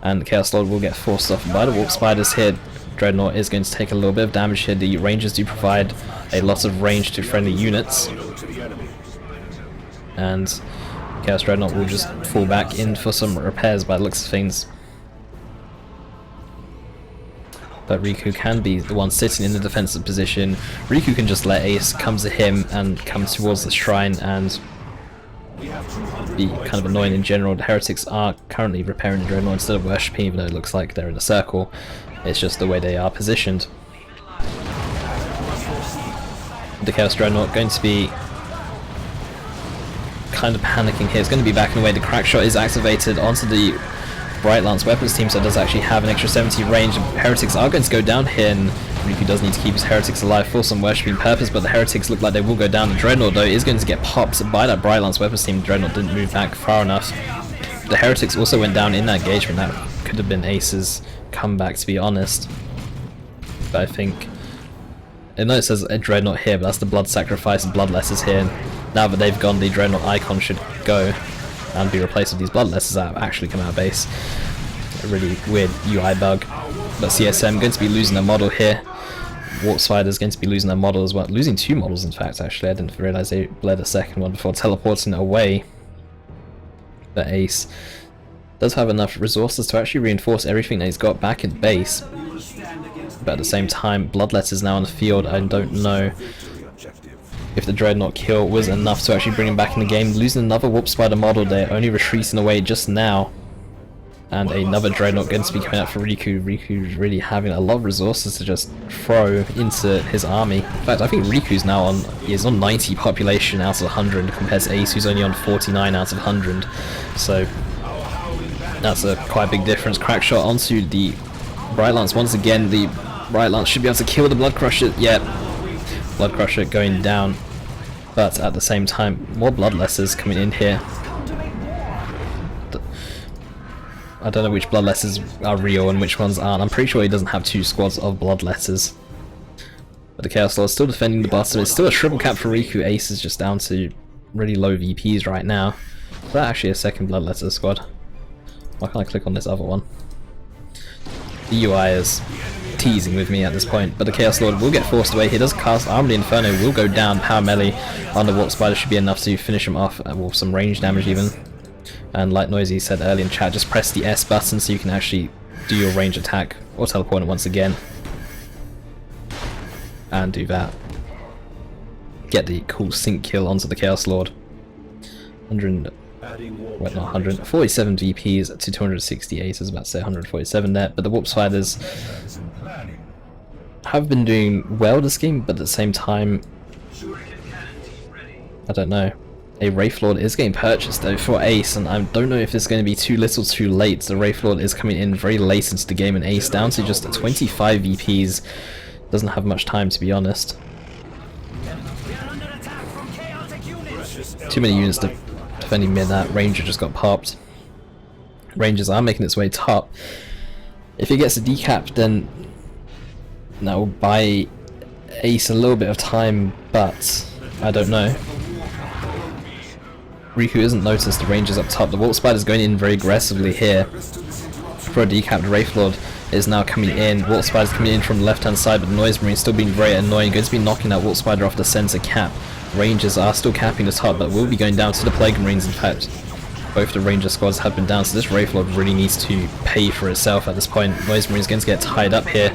And the Chaos Lord will get forced off by the Warp Spiders here. Dreadnought is going to take a little bit of damage here. The Rangers do provide a lot of range to friendly units. And Chaos Dreadnought will just fall back in for some repairs by the looks of things. But Riku can be the one sitting in the defensive position. Riku can just let Ace come to him and come towards the shrine and be kind of annoying in general. The Heretics are currently repairing the Dreadnought instead of worshipping, even though it looks like they're in a circle. It's just the way they are positioned. The Chaos Dreadnought going to be kind of panicking here. It's going to be backing away. The crack shot is activated onto the Bright Lance weapons team, so it does actually have an extra 70 range. Heretics are going to go down here, and Riku does need to keep his Heretics alive for some worshipping purpose, but the Heretics look like they will go down. The Dreadnought, though, is going to get popped by that Bright Lance weapons team. The Dreadnought didn't move back far enough. The Heretics also went down in that engagement. That could have been Ace's comeback, to be honest. But I think... I know it says a Dreadnought here, but that's the Blood Sacrifice and Bloodlessers here. Now that they've gone, the Dreadnought icon should go and be replaced with these Bloodlessers that have actually come out of base. A really weird UI bug. But CSM going to be losing their model here. Warp Spider's going to be losing their model as well. Losing 2 models, in fact, actually. I didn't realise they bled a second one before teleporting away. But Ace does have enough resources to actually reinforce everything that he's got back in base. But at the same time, Bloodletter's now on the field. I don't know if the Dreadnought kill was enough to actually bring him back in the game. Losing another Warp Spider model, they're only retreating away just now. And another Dreadnought going to be coming out for Riku. Riku's really having a lot of resources to just throw into his army. In fact, I think Riku's now on, he's on 90 population out of 100 compared to Ace, who's only on 49 out of 100. So that's a quite big difference. Crack shot onto the Bright Lance once again. The Bright Lance should be able to kill the Blood Crusher. Yep. Blood Crusher going down, but at the same time, more Bloodlessers coming in here. I don't know which Bloodlessers are real and which ones aren't. I'm pretty sure he doesn't have 2 squads of Bloodlessers. But the Chaos Lord is still defending the bottom. It's still a triple cap for Riku. Ace is just down to really low VPs right now. Is that actually a second Bloodlesser squad? Why can't I click on this other one? The UI is teasing with me at this point, but the Chaos Lord will get forced away. He does cast Armored Inferno, will go down. Power melee on the Warp Spider should be enough to finish him off with some range damage even. And like Noisy said earlier in chat, just press the S button so you can actually do your range attack or teleport it once again. And do that. Get the cool sync kill onto the Chaos Lord. 147 VPs to 268, I was about to say 147 there, but the Warp Spiders have been doing well this game, but at the same time, I don't know. A Wraith Lord is getting purchased though for Ace, and I don't know if it's going to be too little too late. The Wraith Lord is coming in very late into the game, and Ace down to just 25 VPs. Doesn't have much time, to be honest. Too many units defending mid. That Ranger just got popped. Rangers are making its way top. If he gets a decap, then that will buy Ace a little bit of time, but I don't know. Riku isn't noticed the Rangers up top. The Warp Spider's going in very aggressively here for a decapped Wraith Lord is now coming in. Warp Spider's coming in from the left hand side, but the Noise Marine's still being very annoying. Going to be knocking that Warp Spider off the center cap. Rangers are still capping the top, but will be going down to the Plague Marines. In fact, both the Ranger squads have been down, so this Wraith Lord really needs to pay for itself at this point. Noise Marine's going to get tied up here.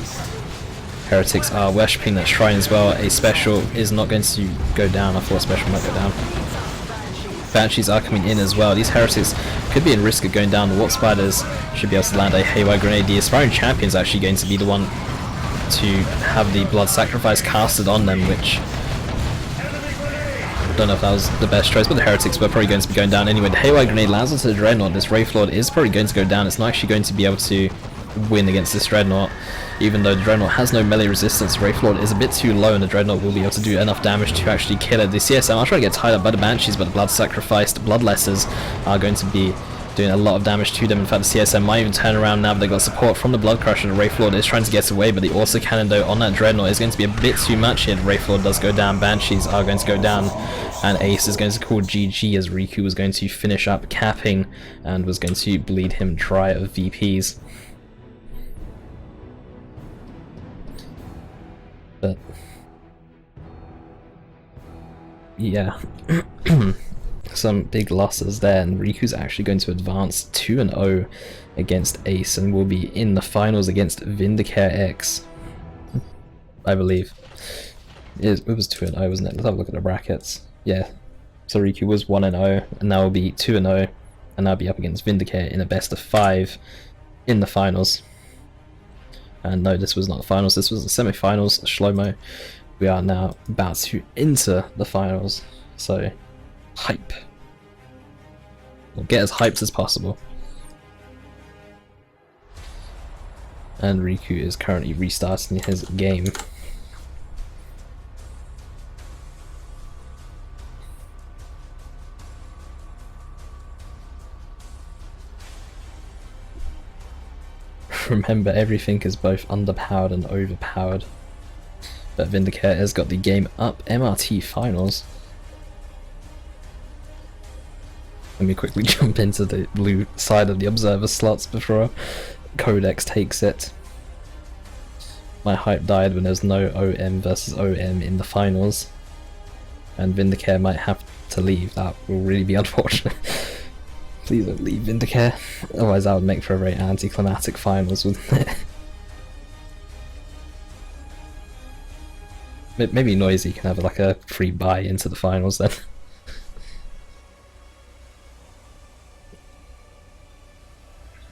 Heretics are worshipping that shrine as well. A special is not going to go down. I thought a special might go down. Banshees are coming in as well. These Heretics could be in risk of going down. The Warp Spiders should be able to land a Haywire Grenade. The Aspiring Champion's actually going to be the one to have the Blood Sacrifice casted on them, which I don't know if that was the best choice, but the Heretics were probably going to be going down anyway. The Haywire Grenade lands onto the Dreadnought. This Wraith Lord is probably going to go down. It's not actually going to be able to win against this Dreadnought. Even though the Dreadnought has no melee resistance, Wraith Lord is a bit too low, and the Dreadnought will be able to do enough damage to actually kill it. The CSM are trying to get tied up by the Banshees, but the Blood Sacrificed Bloodlessers are going to be doing a lot of damage to them. In fact, the CSM might even turn around now, but they got support from the Blood Crusher. Wraithlord is trying to get away, but the also cannon though on that Dreadnought is going to be a bit too much here. Wraithlord does go down, Banshees are going to go down, and Ace is going to call GG as Riku was going to finish up capping and was going to bleed him dry of VPs. But yeah. Some big losses there, and Riku's actually going to advance 2-0 against Ace and will be in the finals against VindicareX, I believe. It was 2-0, wasn't it? Let's have a look at the brackets. Yeah, so Riku was 1-0 and now will be 2-0 and now be up against Vindicare in a best of 5 in the finals. And no, this was not the finals, this was the semi-finals, Shlomo. We are now about to enter the finals, so hype. We'll get as hyped as possible. And Riku is currently restarting his game. Remember, everything is both underpowered and overpowered. But Vindicare has got the game up. MRT finals. Let me quickly jump into the blue side of the observer slots before Codex takes it. My hype died when there's no OM versus OM in the finals. And Vindicare might have to leave. That will really be unfortunate. Please don't leave, Vindicare. Otherwise that would make for a very anticlimactic finals, wouldn't it? Maybe Noisy can have like a free buy into the finals then.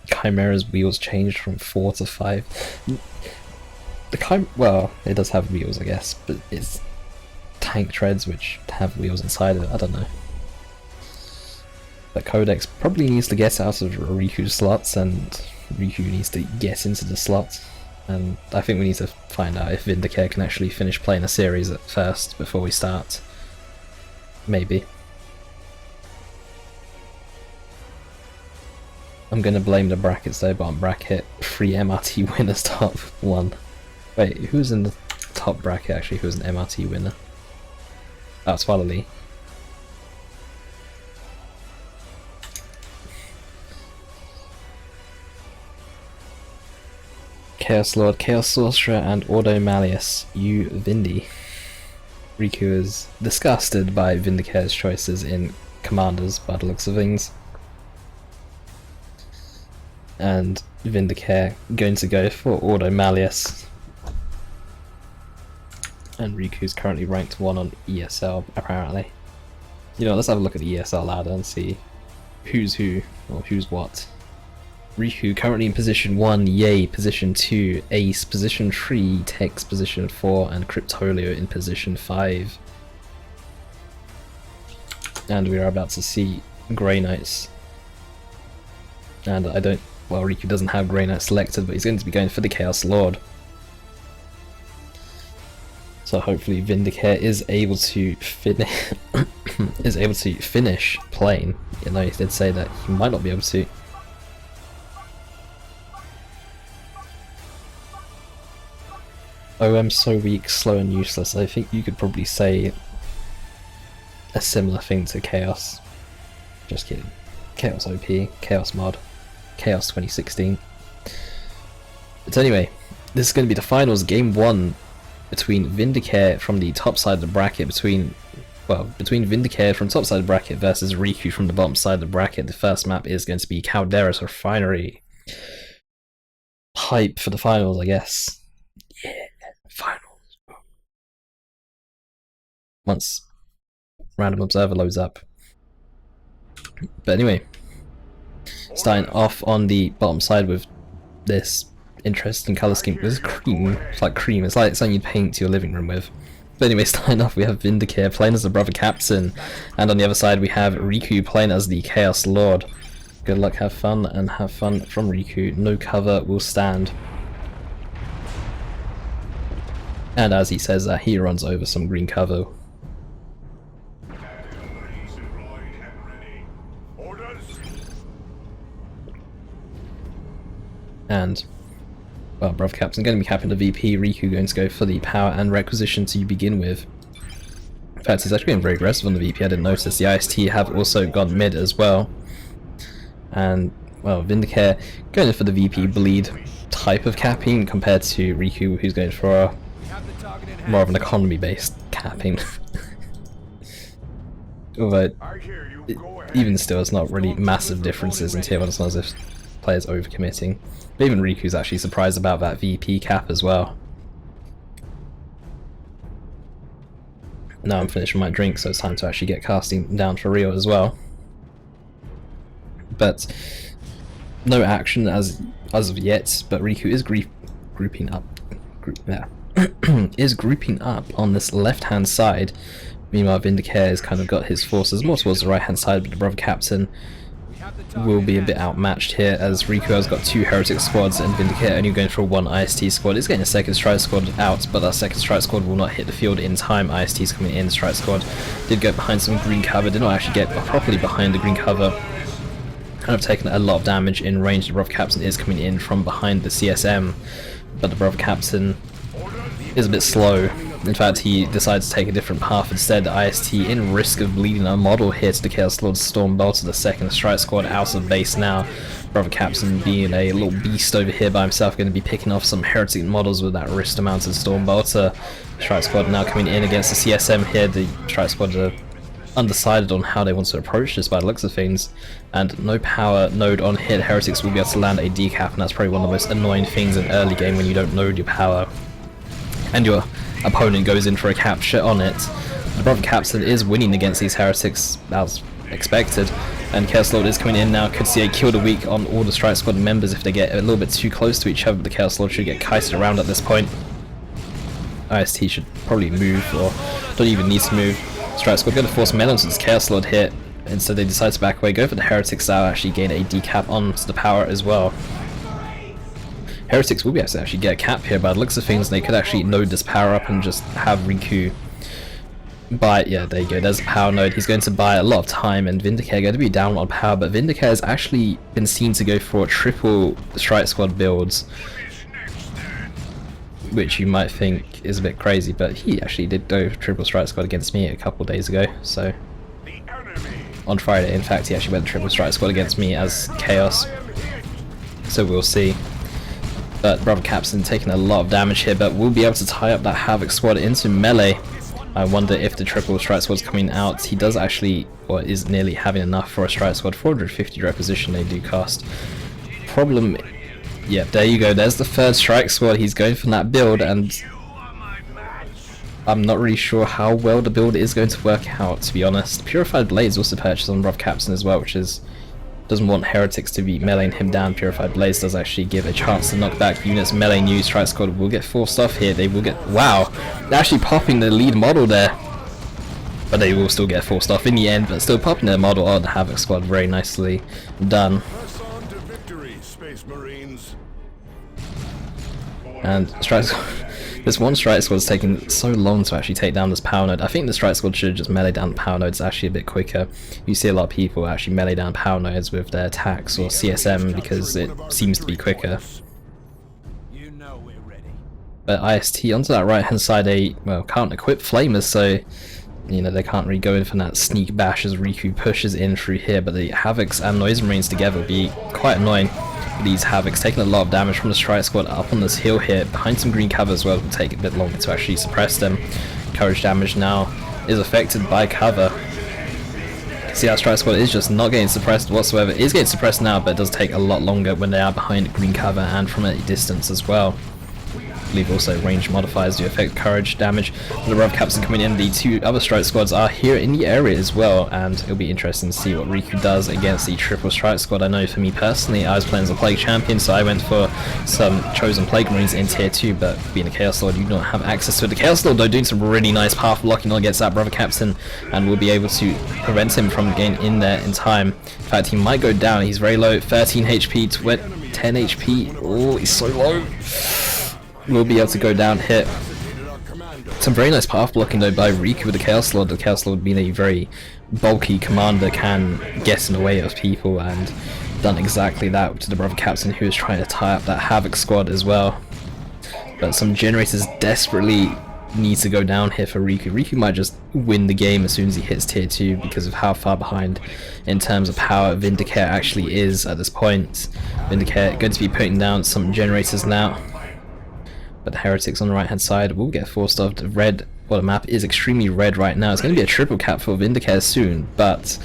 Chimera's wheels changed from 4 to 5. Well, it does have wheels, I guess, but it's tank treads which have wheels inside of it. I don't know. But Codex probably needs to get out of Riku's slots, and Riku needs to get into the slot. And I think we need to find out if Vindicare can actually finish playing a series at first before we start. Maybe. I'm gonna blame the brackets though, bottom bracket, 3 MRT winners top 1. Wait, who's in the top bracket actually, who's an MRT winner? Oh, it's Toilailee. Chaos Lord, Chaos Sorcerer, and Ordo Malleus, you Vindi. Riku is disgusted by Vindicare's choices in Commanders by the looks of things. And Vindicare going to go for Ordo Malleus. And Riku's currently ranked 1 on ESL, apparently. You know, let's have a look at the ESL ladder and see who's who, or who's what. Riku currently in position 1, Yaay position 2, Ace position 3, Tex position 4, and Cryptolio in position 5. And we are about to see Grey Knights. And well, Riku doesn't have Grey Knight selected, but he's going to be going for the Chaos Lord. So hopefully Vindicare is able to finish playing. You know, he did say that he might not be able to. OM's so weak, slow and useless. I think you could probably say a similar thing to Chaos. Just kidding. Chaos OP, Chaos mod, Chaos 2016. But anyway, this is going to be the finals, game 1 between Vindicare from the top side of the bracket, between Vindicare from top side of the bracket versus Riku from the bottom side of the bracket. The first map is going to be Caldera's Refinery. Hype for the finals, I guess. Yeah, finals. Once Random Observer loads up. But anyway, starting off on the bottom side with this interesting colour scheme. This is cream. It's like cream. It's like something you'd paint your living room with. But anyway, starting off, we have Vindicare playing as the brother captain, and on the other side we have Riku playing as the Chaos Lord. Good luck, have fun, and have fun from Riku. No cover will stand. And as he says that, he runs over some green cover. And well, Brother Captain going to be capping the VP, Riku going to go for the power and requisition to begin with. In fact, he's actually being very aggressive on the VP, I didn't notice. The IST have also gone mid as well. And, well, Vindicare going in for the VP bleed type of capping compared to Riku, who's going for a more of an economy-based capping. Although, even still, it's not really massive differences in tier 1, it's not as if players overcommitting. But even Riku's actually surprised about that VP cap as well. Now I'm finishing my drink, so it's time to actually get casting down for real as well. But no action as of yet, but Riku is grouping up. Is grouping up on this left-hand side. Meanwhile, Vindicare has kind of got his forces more towards the right-hand side, but the Brother Captain will be a bit outmatched here, as Riku has got 2 Heretic squads and Vindicare only going for 1 IST squad. It's getting a second Strike squad out, but that second Strike squad will not hit the field in time. IST's coming in, Strike squad did go behind some green cover, did not actually get properly behind the green cover. Kind of taken a lot of damage in range. The Brother Captain is coming in from behind the CSM, but the Brother Captain is a bit slow. In fact, he decides to take a different path instead. The IST in risk of bleeding a model here to the Chaos Lord Storm Bolter, the second Strike squad out of base now. Brother Captain being a little beast over here by himself, going to be picking off some Heretic models with that wrist mounted Storm Bolter. Strike squad now coming in against the CSM here. The Strike squad are undecided on how they want to approach this by the looks of things, and no power node on here. The Heretics will be able to land a decap, and that's probably one of the most annoying things in early game when you don't node your power and your opponent goes in for a capture on it. The Brother Captain is winning against these Heretics as expected, and Chaos Lord is coming in now. Could see a kill the week on all the Strike Squad members if they get a little bit too close to each other, but the Chaos Lord should get kited around at this point. IST should probably move, or don't even need to move. Strike Squad going to force men onto this Chaos Lord here, and so they decide to back away, go for the Heretics that actually gain a decap onto the power as well. Heretics will be able to actually get a cap here by the looks of things. They could actually node this power up and just have Riku buy, yeah, there you go, there's a power node. He's going to buy a lot of time, and Vindicare going to be down on power, but Vindicare has actually been seen to go for triple Strike Squad builds, which you might think is a bit crazy, but he actually did go triple Strike Squad against me a couple days ago, so on Friday in fact he actually went triple Strike Squad against me as Chaos, so we'll see. But Brother Captain taking a lot of damage here, but will be able to tie up that Havoc squad into melee. I wonder if the triple Strike Squad's coming out. He does actually, or is nearly having enough for a Strike Squad. 450 requisition they do cost. Problem, yeah, there you go, there's the third Strike Squad. He's going for that build, and I'm not really sure how well the build is going to work out, to be honest. Purified Blades also purchased on Brother Captain as well, which is, doesn't want Heretics to be meleeing him down. Purified Blades does actually give a chance to knock back units. Melee new Strike Squad will get forced off here. They will get, wow, they're actually popping the lead model there, but they will still get forced off in the end, but still popping their model on the Havoc squad. Very nicely done. And Strike Squad, this one Strike Squad's taking so long to actually take down this power node. I think the Strike Squad should just melee down the power nodes actually a bit quicker. You see a lot of people actually melee down power nodes with their attacks or CSM because it seems to be quicker. But IST onto that right hand side, they, well, can't equip flamers, so you know they can't really go in for that sneak bash as Riku pushes in through here, but the Havocs and Noise Marines together will be quite annoying. These Havocs taking a lot of damage from the Strike Squad up on this hill here, behind some green cover as well. It will take a bit longer to actually suppress them. Courage damage now is affected by cover. See, our Strike Squad is just not getting suppressed whatsoever. It is getting suppressed now, but it does take a lot longer when they are behind green cover and from a distance as well. I believe also range modifiers do affect courage damage. The Brother Captain coming in, the two other Strike Squads are here in the area as well, and it'll be interesting to see what Riku does against the triple Strike Squad. I know for me personally, I was playing as a Plague Champion, so I went for some chosen Plague Marines in tier 2, but being a Chaos Lord, you don't have access to it. The Chaos Lord though doing some really nice path blocking against that Brother Captain, and will be able to prevent him from getting in there in time. In fact, he might go down, he's very low, 13 HP, 10 HP, oh, he's so low. Will be able to go down here. Some very nice path blocking though by Riku with the Chaos Lord. The Chaos Lord being a very bulky commander can get in the way of people, and done exactly that to the brother captain, who is trying to tie up that Havoc squad as well. But some generators desperately need to go down here for Riku. Riku might just win the game as soon as he hits tier 2 because of how far behind in terms of power Vindicare actually is at this point. Vindicare going to be putting down some generators now. But the heretics on the right hand side will get forced off. The red, well, the map is extremely red right now. It's going to be a triple cap for Vindicare soon, but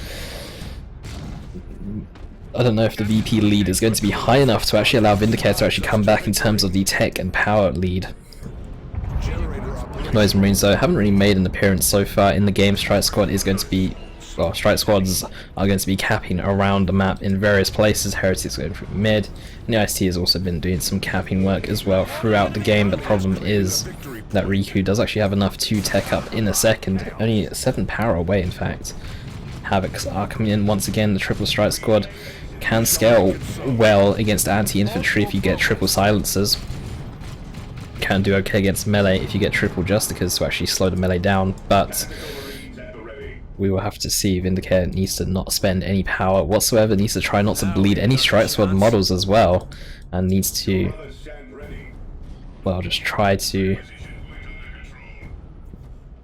I don't know if the VP lead is going to be high enough to actually allow Vindicare to actually come back in terms of the tech and power lead. Noise Marines though haven't really made an appearance so far in the game. Strike Squad is going to be, well, Strike Squads are going to be capping around the map in various places. Heretics going through mid, and the IST has also been doing some capping work as well throughout the game, but the problem is that Riku does actually have enough to tech up in a second, only 7 power away in fact. Havocs are coming in once again. The triple Strike Squad can scale well against anti-infantry if you get triple silencers. Can do okay against melee if you get triple Justicas to actually slow the melee down, but we will have to see. Vindicare needs to not spend any power whatsoever, needs to try not to bleed any Strike Squad models as well, and needs to, well, just try to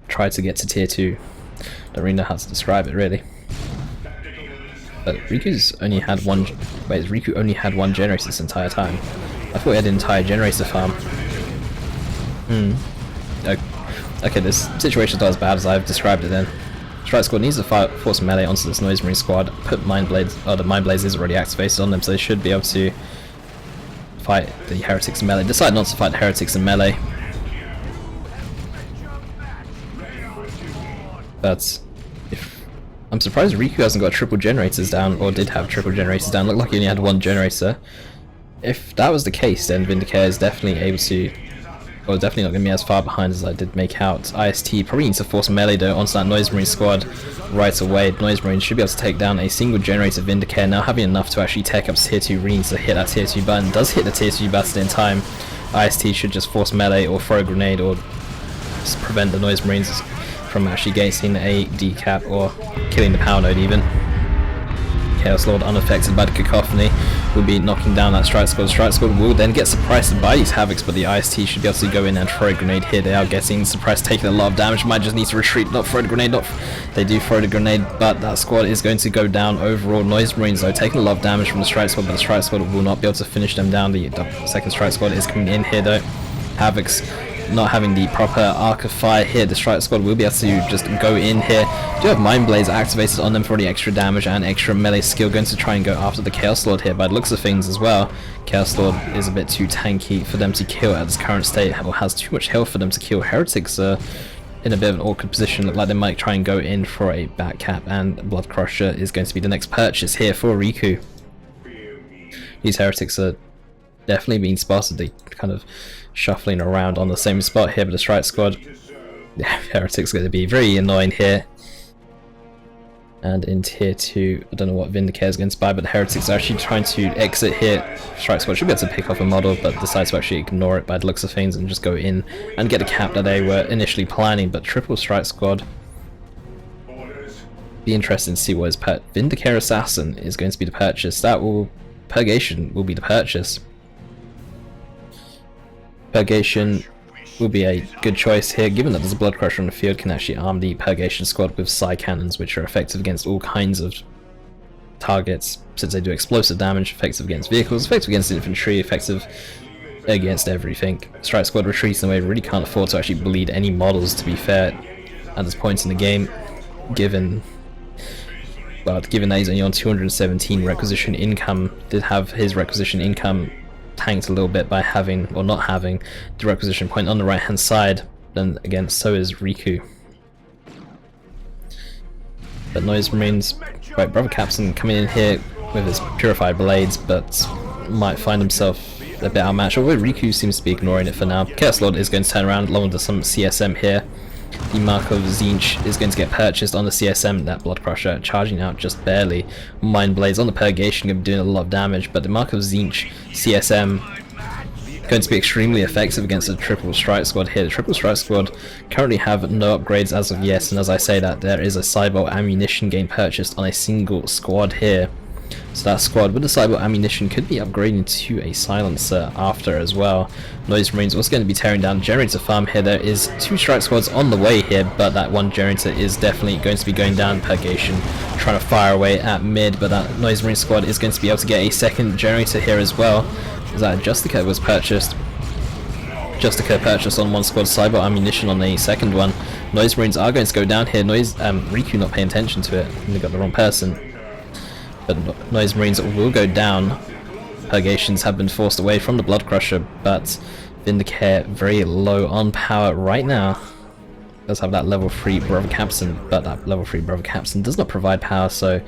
get to tier 2. Don't really know how to describe it really. But Riku's only had one. Wait, Riku only had one generator this entire time? I thought he had an entire generator farm. Okay, this situation's not as bad as I've described it then. Strike Squad needs to force melee onto this Noise Marine squad, put Mind Blades, the Mind Blades is already activated on them, so they should be able to fight the Heretics in melee. Decide not to fight the Heretics in melee. But I'm surprised Riku hasn't got triple generators down, or did have triple generators down. Looked like he only had one generator. If that was the case, then Vindicare is definitely able to, well, definitely not going to be as far behind as I did make out. IST probably needs to force melee though onto that Noise Marine squad right away. Noise Marine should be able to take down a single generator. Vindicare now having enough to actually take up tier 2 Reens to hit that tier 2 button. Does hit the tier 2 button in time. IST should just force melee or throw a grenade or just prevent the Noise Marines from actually getting a decap or killing the power node even. Chaos Lord, unaffected by the cacophony, will be knocking down that Strike Squad. Strike Squad will then get suppressed by these Havocs, but the IST should be able to go in and throw a grenade here. They are getting suppressed, taking a lot of damage. Might just need to retreat, not throw the grenade. They do throw the grenade, but that squad is going to go down overall. Noise Marines though taking a lot of damage from the Strike Squad, but the Strike Squad will not be able to finish them down. The second Strike Squad is coming in here though. Havocs not having the proper arc of fire here. The Strike Squad will be able to just go in here. Do have Mind Blades activated on them for the extra damage and extra melee skill. Going to try and go after the Chaos Lord here by the looks of things as well. Chaos Lord is a bit too tanky for them to kill at this current state, or has too much health for them to kill. Heretics in a bit of an awkward position. Look like they might try and go in for a back cap, and Blood Crusher is going to be the next purchase here for Riku. These Heretics are definitely being spotted. They kind of shuffling around on the same spot here, but the Strike Squad, yeah, Heretics going to be very annoying here. And in tier 2, I don't know what Vindicare is going to buy, but the Heretics are actually trying to exit here. Strike Squad should be able to pick off a model, but decides to actually ignore it by the looks of things and just go in and get the cap that they were initially planning. But triple Strike Squad, be interesting to see what is Vindicare Assassin is going to be the purchase. That will, Purgation will be the purchase. Purgation will be a good choice here, given that there's a Blood Crusher on the field. Can actually arm the Purgation squad with Psy Cannons, which are effective against all kinds of targets, since they do explosive damage, effective against vehicles, effective against infantry, effective against everything. Strike Squad retreats in a way really can't afford to actually bleed any models, to be fair, at this point in the game, given that he's only on 217 requisition income. Did have his requisition income tanked a little bit by having, or not having, the requisition point on the right hand side. Then again, so is Riku. But Noise Marines, right, Brother Captain coming in here with his Purified Blades, but might find himself a bit outmatched, although Riku seems to be ignoring it for now. Chaos Lord is going to turn around along with some CSM here. The Mark of Zinch is going to get purchased on the CSM, that Blood Crusher charging out just barely. Mind Blades on the Purgation going to be doing a lot of damage, but the Mark of Zinch CSM going to be extremely effective against the triple Strike Squad here. The triple Strike Squad currently have no upgrades as of yet, and as I say that, there is a Cyber ammunition game purchased on a single squad here. So that squad with the cyber ammunition could be upgrading to a silencer after as well. Noise Marines also going to be tearing down generator farm here. There is 2 strike squads on the way here, but that one generator is definitely going to be going down. Purgation trying to fire away at mid, but that Noise Marine squad is going to be able to get a second generator here as well. As that Justica was purchased. Justica purchased on one squad, cyber ammunition on the second one. Noise Marines are going to go down here. Riku not paying attention to it. They got the wrong person. But Noise Marines will go down. Purgations have been forced away from the Blood Crusher, but Vindicare very low on power right now. Does have that level 3 Brother Captain, but that level 3 Brother Captain does not provide power, so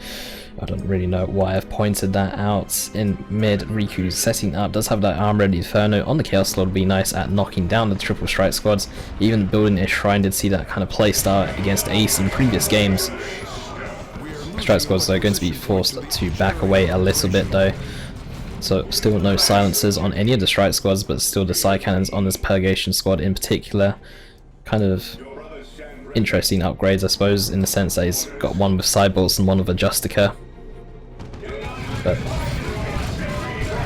I don't really know why I've pointed that out. In mid, Riku setting up, does have that Arm Ready Inferno on the Chaos Lord, be nice at knocking down the triple strike squads. Even building a shrine, did see that kind of play start against Ace in previous games. Strike squads though going to be forced to back away a little bit though. So still no silencers on any of the strike squads, but still the side cannons on this Purgation squad in particular. Kind of interesting upgrades, I suppose, in the sense that he's got one with Cybolts and one with a Justica. But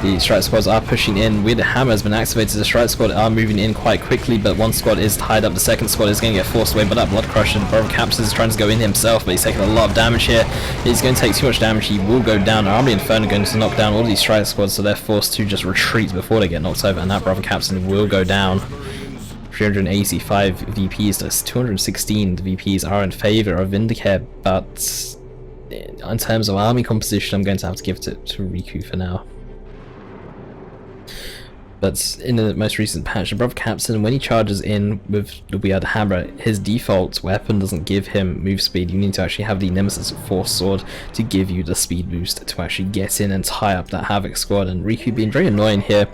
the strike squads are pushing in. With the hammer has been activated, the strike squad are moving in quite quickly, but one squad is tied up. The second squad is going to get forced away by that Blood Crusher. Brother Caps is trying to go in himself, but he's taking a lot of damage here. He's going to take too much damage. He will go down. Army Inferno going to knock down all these strike squads, so they're forced to just retreat before they get knocked over, and that Brother Captain will go down. 385 VPs, that's 216 VPs are in favour of Vindicare, but in terms of army composition, I'm going to have to give it to Riku for now. But in the most recent patch, the Brother Captain, when he charges in with the Weird Hammer, his default weapon doesn't give him move speed. You need to actually have the Nemesis Force Sword to give you the speed boost to actually get in and tie up that Havoc squad. And Riku being very annoying here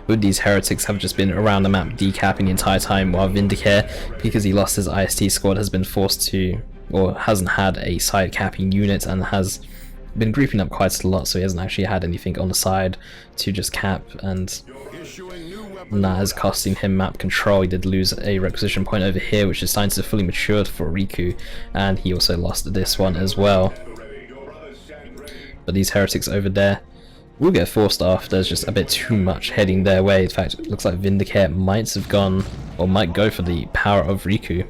with these heretics have just been around the map decapping the entire time, while Vindicare, because he lost his IST squad, has been forced to, or hasn't had a side capping unit and has been grouping up quite a lot, so he hasn't actually had anything on the side to just cap, and that is costing him map control. He did lose a requisition point over here, which is starting to fully matured for Riku, and he also lost this one as well. But these heretics over there will get forced off. There's just a bit too much heading their way. In fact, it looks like Vindicare might have gone, or might go for the power of Riku.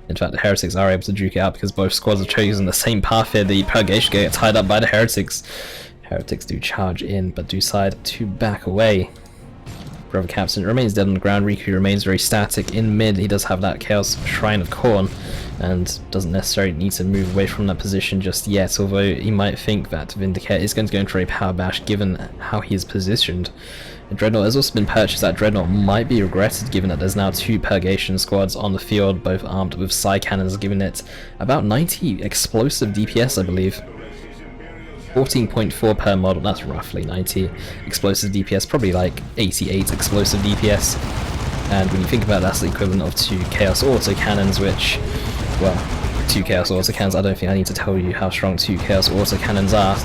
In fact, the heretics are able to duke it out because both squads have chosen the same path here. The Purgation get tied up by the heretics. Heretics do charge in, but do decide to back away. Brother Captain remains dead on the ground. Riku remains very static in mid. He does have that Chaos Shrine of Khorne and doesn't necessarily need to move away from that position just yet, although he might think that Vindicare is going to go into a power bash given how he is positioned. A Dreadnought has also been purchased. That Dreadnought might be regretted given that there's now 2 Purgation squads on the field, both armed with side cannons, giving it about 90 explosive DPS, I believe. 14.4 per model, that's roughly 90 explosive DPS, probably like 88 explosive DPS. And when you think about it, that's the equivalent of 2 Chaos Auto Cannons, which, well, 2 Chaos Auto Cannons, I don't think I need to tell you how strong 2 Chaos Auto Cannons are.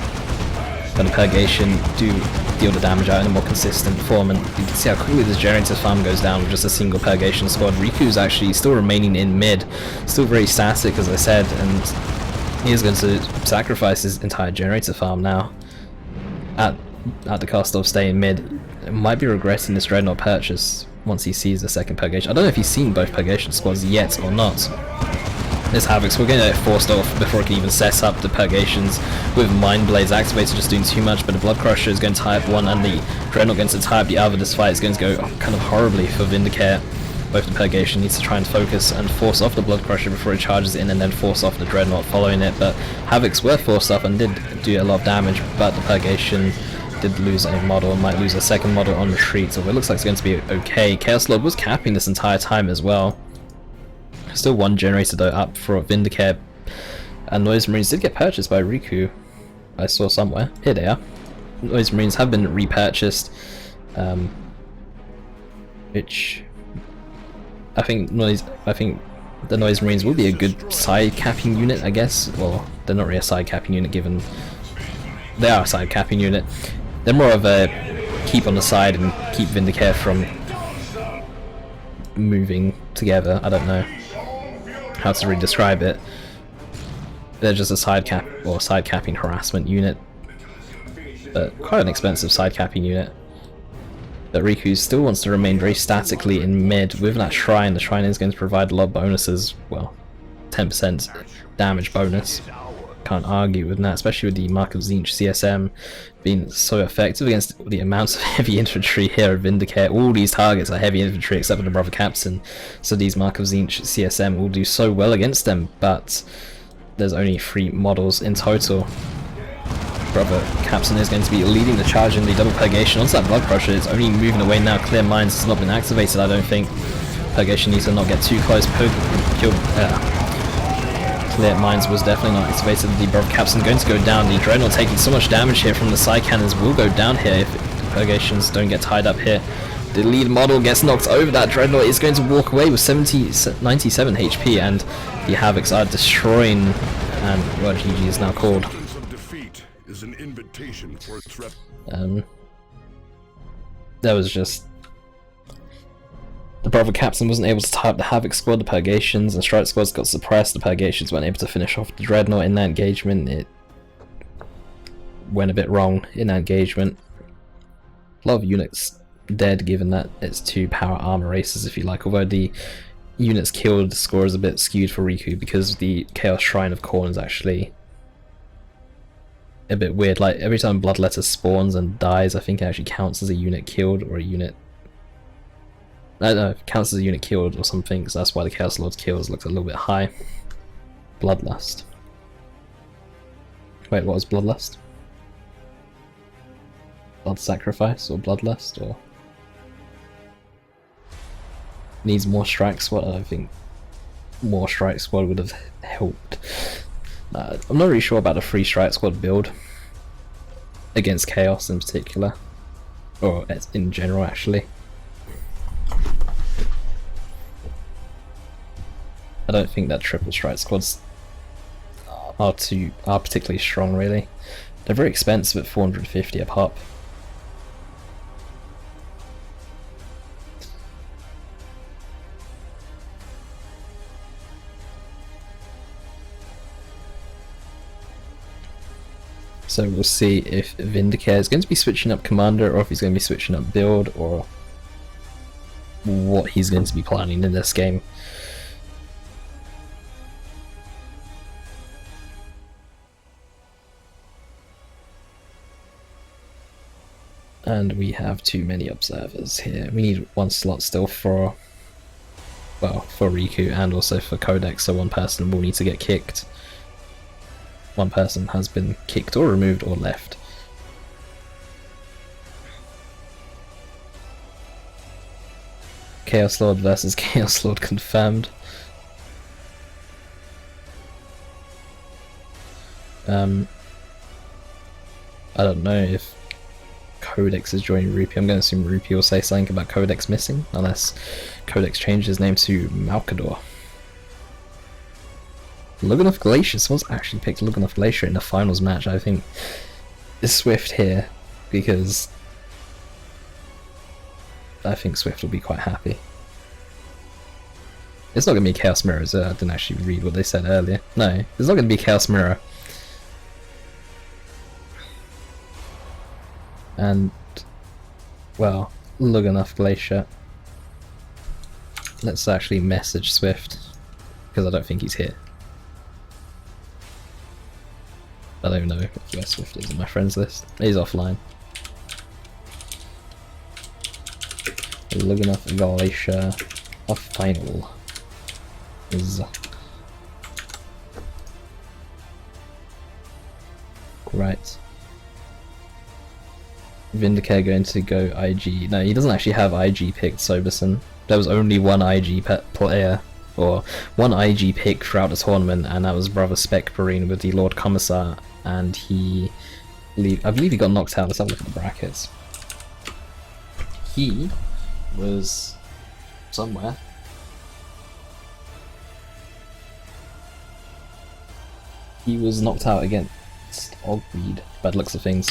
But the Purgation do deal the damage out in a more consistent form, and you can see how quickly this generator farm goes down with just a single Purgation squad. Riku's actually still remaining in mid, still very static as I said, and he is going to sacrifice his entire generator farm now at the cost of staying mid. Might be regretting this Dreadnought purchase once he sees the second Purgation. I don't know if he's seen both Purgation squads yet or not. This Havocs, we're going to get forced off before it can even set up the Purgations with Mind Blades activated, just doing too much, but the Blood Crusher is going to tie up one and the Dreadnought going to tie up the other. This fight is going to go kind of horribly for Vindicare. Both the Purgation needs to try and focus and force off the Blood Crusher before it charges in, and then force off the Dreadnought following it, but Havocs were forced off and did do a lot of damage, but the Purgation did lose a model and might lose a second model on retreat, so it looks like it's going to be okay. Chaos Lord was capping this entire time as well. Still one generator though up for Vindicare, and Noise Marines did get purchased by Riku. I saw somewhere. Here they are. Noise Marines have been repurchased, which I think the Noise Marines will be a good side capping unit, I guess. Well, they're not really a side capping unit given they are a side capping unit. They're more of a keep on the side and keep Vindicare from moving together. I don't know how to really describe it. They're just a side cap or side capping harassment unit. but quite an expensive side capping unit. But Riku still wants to remain very statically in mid with that shrine. The shrine is going to provide a lot of bonuses, well, 10% damage bonus. Can't argue with that, especially with the Mark of Tzeentch CSM being so effective against the amounts of heavy infantry here at Vindicare. All these targets are heavy infantry except for the Brother Captain, so these Mark of Tzeentch CSM will do so well against them, but there's only 3 models in total. Brother Captain is going to be leading the charge in the double purgation onto that blood crusher. It's only moving away now. Clear Minds has not been activated, I don't think. Purgation needs to not get too close. Clear Minds was definitely not activated. The Brother Captain going to go down. The Dreadnought taking so much damage here from the side cannons will go down here if the Purgations don't get tied up here. The lead model gets knocked over. That Dreadnought is going to walk away with 97 HP, and the Havocs are destroying, and well, GG is now called. Is an invitation for its rep. That was just the Brother Captain wasn't able to tie up the Havoc squad. The Purgations and Strike squads got suppressed. The Purgations weren't able to finish off the Dreadnought in that engagement. It went a bit wrong in that engagement. A lot of units dead, given that it's 2 power armor races, if you like. Although the units killed score is a bit skewed for Riku because the Chaos Shrine of Khorne is actually a bit weird. Like every time Bloodletter spawns and dies, I think it actually counts as a unit killed or a unit. I don't know, it counts as a unit killed or something, so that's why the Chaos Lord's kills looks a little bit high. Bloodlust. Wait, what was Bloodlust? Blood Sacrifice or Bloodlust or needs more Strike Squad? I think more Strike Squad would have helped. I'm not really sure about the 3 Strike Squad build against Chaos in particular, or in general actually. I don't think that triple Strike Squads are particularly strong really. They're very expensive at 450 a pop. So we'll see if Vindicare is going to be switching up commander, or if he's going to be switching up build, or what he's going to be planning in this game. And we have too many observers here. We need 1 slot still for, well, for Riku and also for Codex, so 1 person will need to get kicked. 1 person has been kicked or removed or left. Chaos Lord versus Chaos Lord confirmed. I don't know if Codex is joining Rupee. I'm going to assume Rupee will say something about Codex missing, unless Codex changed his name to Malkador. Luganov Glacier. Someone's actually picked Luganov Glacier in the finals match. I think is Swift here, because I think Swift will be quite happy. It's not going to be Chaos Mirror, is it? I didn't actually read what they said earlier. No, it's not going to be Chaos Mirror. And, well, Luganov Glacier. Let's actually message Swift, because I don't think he's here. I don't know where Swift is on my friends list. He's offline. Luganov Glacier of final is right. Vindicare going to go IG. No, he doesn't actually have IG picked, Soberson. There was only 1 IG player, or 1 IG pick throughout the tournament, and that was Brother Spec Marine with the Lord Commissar, and I believe he got knocked out. Let's have a look at the brackets. He was somewhere. He was knocked out against Ogweed, bad looks of things.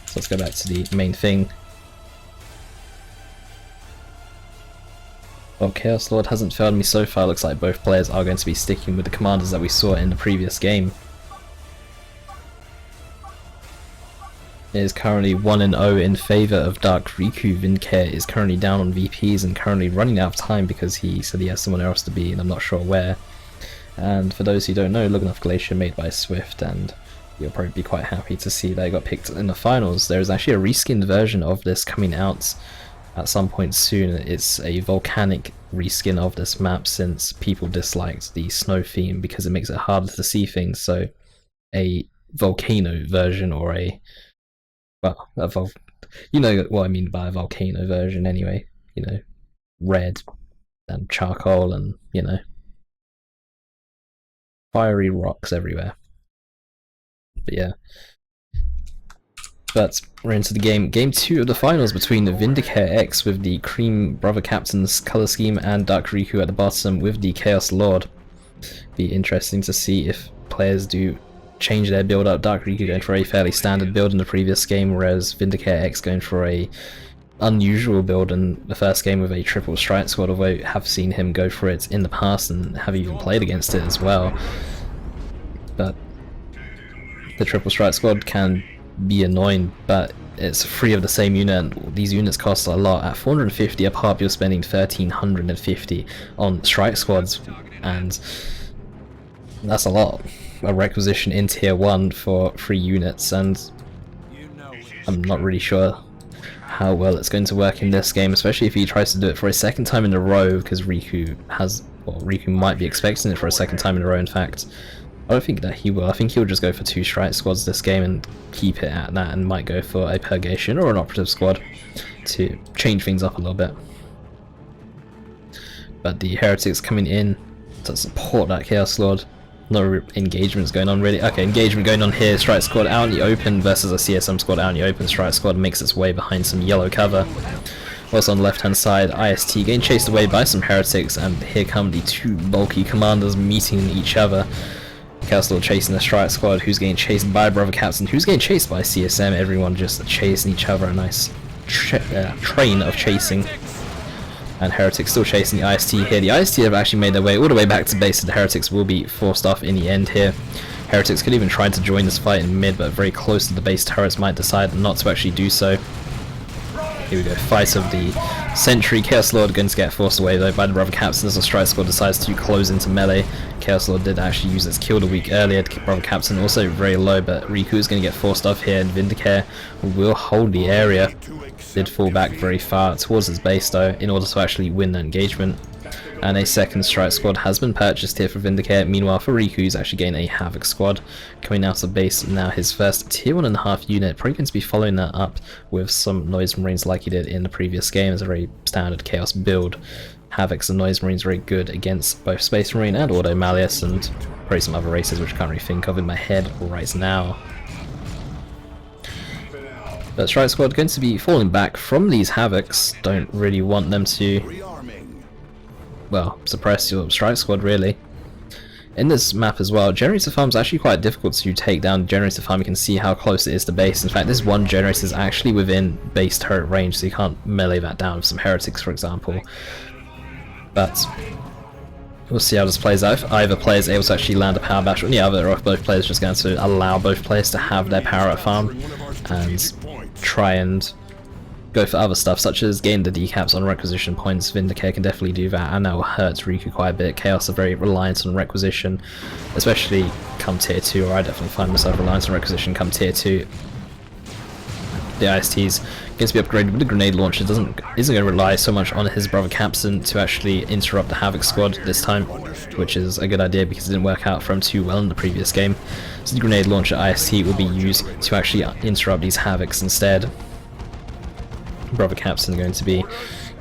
So let's go back to the main thing. Well, Chaos Lord hasn't failed me so far. Looks like both players are going to be sticking with the commanders that we saw in the previous game. is currently 1-0 in favour of Dark Riku. Vindicare is currently down on VPs and currently running out of time because he said he has someone else to be, and I'm not sure where. And for those who don't know, Luganov Glacier made by Swift, and you'll probably be quite happy to see that it got picked in the finals. There is actually a reskinned version of this coming out at some point soon. It's a volcanic reskin of this map since people disliked the snow theme because it makes it harder to see things, so a volcano version, or you know what I mean by a volcano version anyway, you know, red and charcoal and, you know, fiery rocks everywhere. But yeah. But we're into the game. Game 2 of the finals between the VindicareX with the Cream Brother Captain's colour scheme and Dark Riku at the bottom with the Chaos Lord. Be interesting to see if players do change their build up. Dark Riku going for a fairly standard build in the previous game, whereas VindicareX going for a unusual build in the first game with a triple strike squad, although I have seen him go for it in the past and have even played against it as well. But the triple strike squad can be annoying, but it's free of the same unit, and these units cost a lot. At 450 a pop, you're spending 1350 on strike squads, and that's a lot. A requisition in tier 1 for 3 units, and I'm not really sure how well it's going to work in this game, especially if he tries to do it for a second time in a row, because Riku might be expecting it for a second time in a row. In fact, I don't think that he will. I think he'll just go for 2 strike squads this game and keep it at that, and might go for a purgation or an operative squad to change things up a little bit. But the heretics coming in to support that Chaos Lord. No engagements going on really. Okay, engagement going on here. Strike squad out in the open versus a CSM squad out in the open. Strike squad makes its way behind some yellow cover. Also on the left hand side, IST getting chased away by some heretics, and here come the 2 bulky commanders meeting each other. Chaos Lord chasing the strike squad, who's getting chased by Brother Captain, who's getting chased by CSM. Everyone just chasing each other. A nice train of chasing. And Heretics still chasing the IST here. The IST have actually made their way all the way back to base, so the Heretics will be forced off in the end here. Heretics could even try to join this fight in mid, but very close to the base turrets might decide not to actually do so. Here we go, fight of the Sentry. Chaos Lord going to get forced away though by the Brother Captain as the Strike Squad decides to close into melee. Chaos Lord did actually use its kill the week earlier. Brother Captain also very low, but Riku is going to get forced off here, and Vindicare will hold the area. Did fall back very far towards his base though in order to actually win the engagement. And a second strike squad has been purchased here for Vindicare. Meanwhile for Riku, he's actually getting a Havoc squad coming out of base now, his first tier 1.5 unit. Probably going to be following that up with some Noise Marines like he did in the previous game as a very standard Chaos build. Havocs and Noise Marines very good against both Space Marine and Auto Malleus, and probably some other races which I can't really think of in my head right now. But Strike Squad going to be falling back from these Havocs. Don't really want them to, well, suppress your Strike Squad really. In this map as well, Generator Farm is actually quite difficult to take down. Generator Farm, you can see how close it is to base. In fact, this one generator is actually within base turret range, so you can't melee that down with some Heretics, for example. But we'll see how this plays out. If either player is able to actually land a power bash on the other, or if both players are just going to allow both players to have their power at farm and try and go for other stuff, such as gain the decaps on requisition points. Vindicare can definitely do that, and that will hurt Riku quite a bit. Chaos are very reliant on requisition, especially come tier 2, or I definitely find myself reliant on requisition come tier 2. The IST's going to be upgraded with the grenade launcher. Isn't going to rely so much on his Brother Captain to actually interrupt the Havoc squad this time, which is a good idea because it didn't work out for him too well in the previous game. So the grenade launcher IST will be used to actually interrupt these Havocs instead. Brother Captain going to be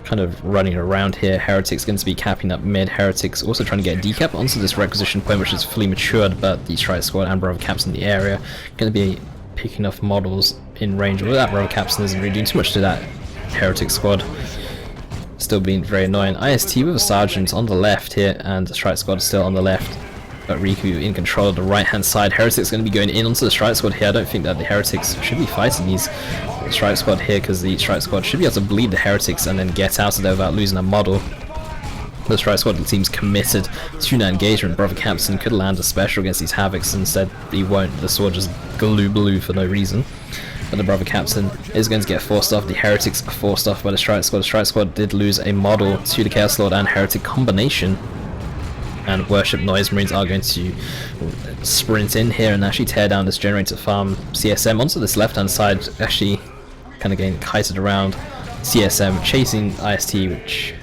kind of running around here. Heretics going to be capping up mid. Heretics also trying to get a decap onto this requisition point, which is fully matured, but the Strike Squad and Brother Captain in the area going to be picking off models in range. Well, that Brother Captain isn't really doing too much to that Heretic squad. Still being very annoying. IST with a Sergeant on the left here, and the Strike Squad still on the left. But Riku in control of the right hand side. Heretics going to be going in onto the Strike Squad here. I don't think that the Heretics should be fighting these Strike Squad here, because the Strike Squad should be able to bleed the Heretics and then get out of there without losing a model. The Strike Squad seems committed to that engagement. Brother Captain could land a special against these Havocs, instead he won't. The sword just glue blue for no reason. But the brother captain is going to get forced off. The heretics are forced off by the strike squad. The strike squad did lose a model to the Chaos Lord and heretic combination. And Worship Noise Marines are going to sprint in here and actually tear down this generator farm CSM onto this left hand side, actually kind of getting kited around. CSM chasing IST, which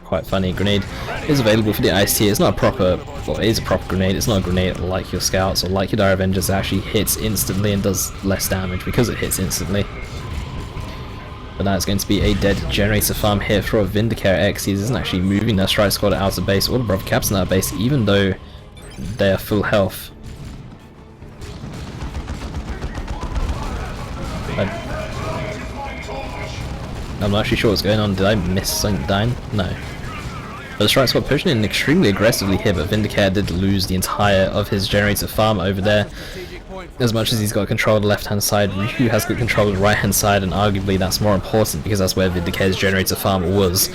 quite funny. Grenade is available for the IST. It's not a proper, well, it is a proper grenade. It's not a grenade like your scouts or like your Dire Avengers. It actually hits instantly and does less damage because it hits instantly. But that's going to be a dead generator farm here for VindicareX. He isn't actually moving their strike squad out of base or the brother captain out of base, even though they are full health. I'm not actually sure what's going on. Did I miss something dying? No. But the strike squad pushing in extremely aggressively here, but Vindicare did lose the entire of his generator farm over there. As much as he's got control of the left hand side, Riku has got control of the right hand side, and arguably that's more important because that's where Vindicare's generator farm was.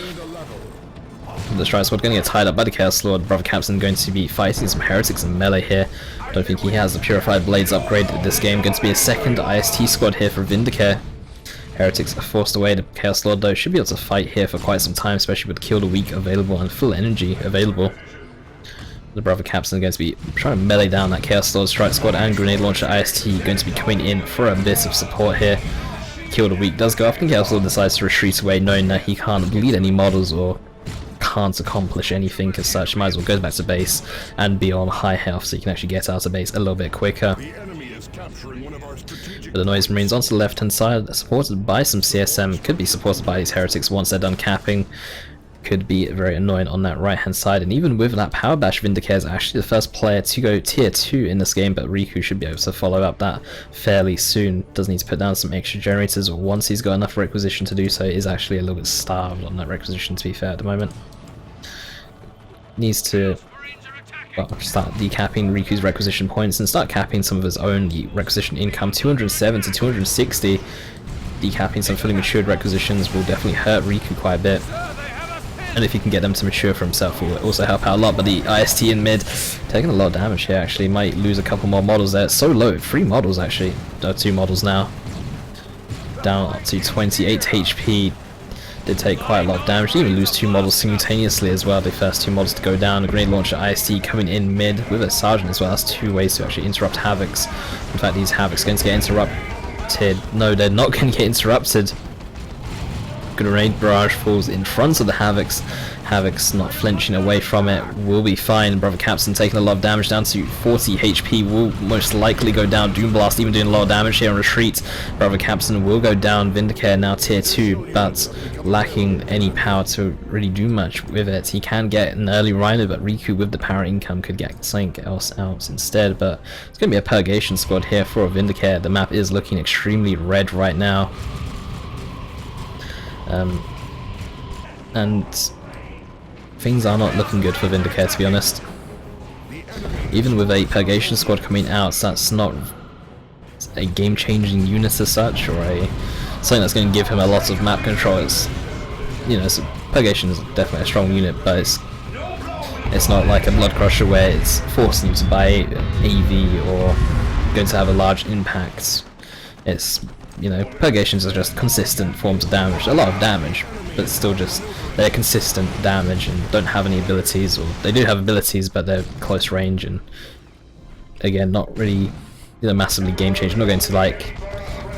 The strike squad going to get tied up by the Chaos Lord. Brother Captain going to be fighting some heretics in melee here. Don't think he has the Purified Blades upgraded this game. Going to be a second IST squad here for Vindicare. Heretics are forced away. The Chaos Lord though should be able to fight here for quite some time, especially with Kill the Weak available and full energy available. The brother captain going to be trying to melee down that Chaos Lord strike squad, and Grenade Launcher IST going to be coming in for a bit of support here. Kill the Weak does go off, and Chaos Lord decides to retreat away, knowing that he can't bleed any models or can't accomplish anything as such. Might as well go back to base and be on high health so you can actually get out of base a little bit quicker. But the Noise Marines onto the left hand side, supported by some CSM, could be supported by these heretics once they're done capping. Could be very annoying on that right hand side, and even with that power bash, Vindicare is actually the first player to go tier 2 in this game, but Riku should be able to follow up that fairly soon. Does need to put down some extra generators, or once he's got enough requisition to do so, is actually a little bit starved on that requisition to be fair at the moment. Needs to start decapping Riku's requisition points and start capping some of his own requisition income. 207 to 260. Decapping some fully matured requisitions will definitely hurt Riku quite a bit. And if he can get them to mature for himself, will also help out a lot. But the IST in mid taking a lot of damage here, actually. Might lose a couple more models there. It's so low. 3 models actually. 2 models now. Down up to 28 HP. Did take quite a lot of damage. Didn't even lose 2 models simultaneously as well. The first 2 models to go down. A Grenade Launcher IST coming in mid with a Sergeant as well. That's 2 ways to actually interrupt Havocs. In fact, these Havocs going to get interrupted. No, they're not going to get interrupted. Grenade Barrage falls in front of the Havocs. Havocs not flinching away from it. Will be fine. Brother Captain taking a lot of damage, down to 40 HP. Will most likely go down. Doom Blast even doing a lot of damage here on retreat. Brother Captain will go down. Vindicare now tier 2, but lacking any power to really do much with it. He can get an early Rhino, but Riku with the power income could get something else out instead. But it's going to be a Purgation squad here for Vindicare. The map is looking extremely red right now. And things are not looking good for Vindicare, to be honest. Even with a Purgation squad coming out, that's not a game-changing unit as such, or something that's going to give him a lot of map control. It's, you know, Purgation is definitely a strong unit, but it's not like a Blood Crusher where it's forcing you to buy AV or going to have a large impact. It's, you know, Purgations are just consistent forms of damage, a lot of damage, but still just they're consistent damage and don't have any abilities, or they do have abilities but they're close range, and again not really, you know, massively game changing. Not going to like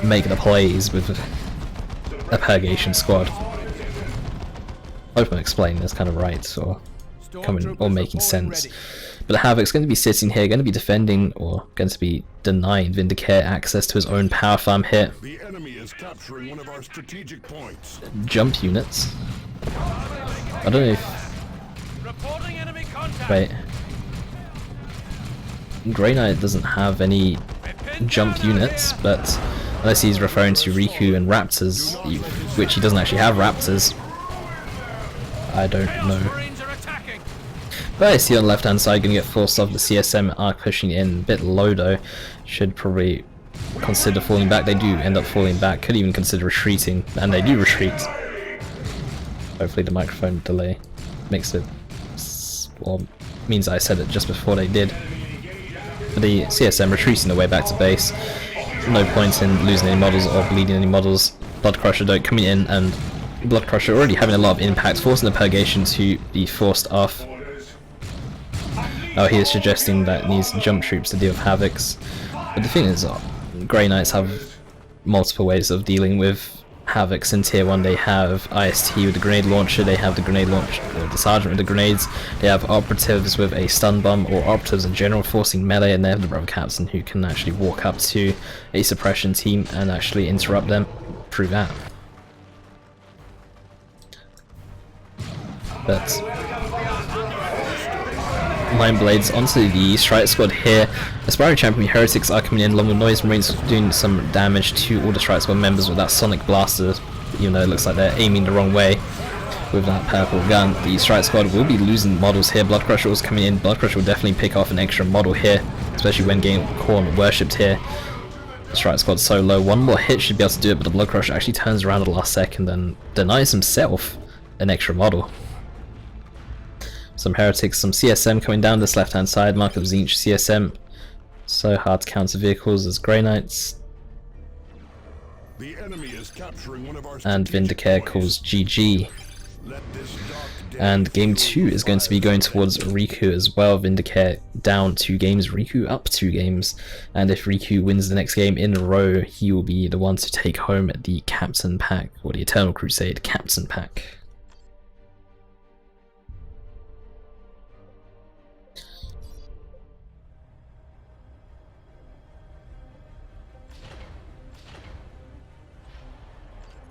make the plays with a Purgation squad. I hope I'm explaining this kind of right or coming or making sense. But the Havoc's going to be sitting here, going to be defending, or going to be denying Vindicare access to his own power farm here. The enemy is capturing one of our strategic points. Jump units. I don't know if... Wait. Grey Knight doesn't have any jump units, but unless he's referring to Riku and Raptors, which he doesn't actually have Raptors, I don't know. But I see on the left hand side going to get forced off. The CSM are pushing in a bit low though. Should probably consider falling back. They do end up falling back. Could even consider retreating, and they do retreat. Hopefully the microphone delay makes it, well, means I said it just before they did. But the CSM retreating their way back to base. no point in losing any models or bleeding any models. Blood Crusher Doke coming in, and Blood Crusher already having a lot of impact, forcing the Purgation to be forced off. Oh, he is suggesting that it needs jump troops to deal with Havocs. But the thing is, Grey Knights have multiple ways of dealing with Havocs in tier 1. They have IST with the grenade launcher, they have the grenade launcher, or the sergeant with the grenades, they have operatives with a stun bomb, or operatives in general forcing melee, and they have the brother captain who can actually walk up to a suppression team and actually interrupt them through that. But Mind Blades onto the Strike Squad here. Aspiring Champion Heretics are coming in along with Noise Marines, doing some damage to all the Strike Squad members with that Sonic Blaster, even though it looks like they're aiming the wrong way with that purple gun. The Strike Squad will be losing models here. Blood Crusher was coming in. Blood Crusher will definitely pick off an extra model here, especially when getting Corn worshipped here. The Strike Squad's so low. One more hit should be able to do it, but the Blood Crusher actually turns around at the last second and denies himself an extra model. Some Heretics, some CSM coming down this left hand side. Mark of Zinch CSM. So hard to counter vehicles as Grey Knights. The enemy is capturing one of our And Vindicare calls GG. And game 2 is going to be going towards Riku as well. Vindicare down 2 games, Riku up 2 games. And if Riku wins the next game in a row, he will be the one to take home the Captain Pack, or the Eternal Crusade Captain Pack.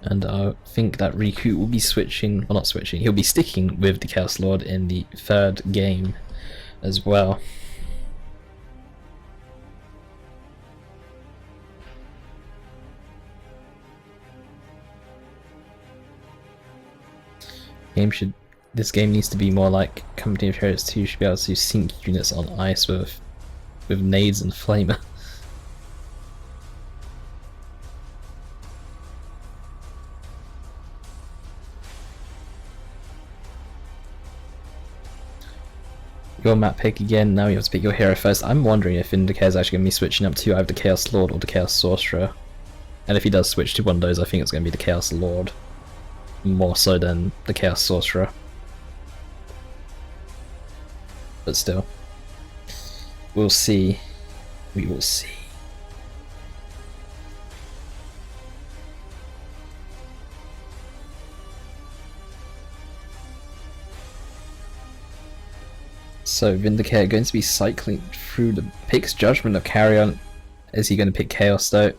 And I think that Riku will be switching, well not switching, he'll be sticking with the Chaos Lord in the 3rd game as well. This game needs to be more like Company of Heroes 2, should be able to sink units on ice with nades and flamer. Your map pick again, now you have to pick your hero first. I'm wondering if Vindicare is actually going to be switching up to either the Chaos Lord or the Chaos Sorcerer. And if he does switch to one of those, I think it's going to be the Chaos Lord. More so than the Chaos Sorcerer. But still. We'll see. We will see. So Vindicare going to be cycling through the picks. Judgment of Carrion. Is he going to pick Chaos though?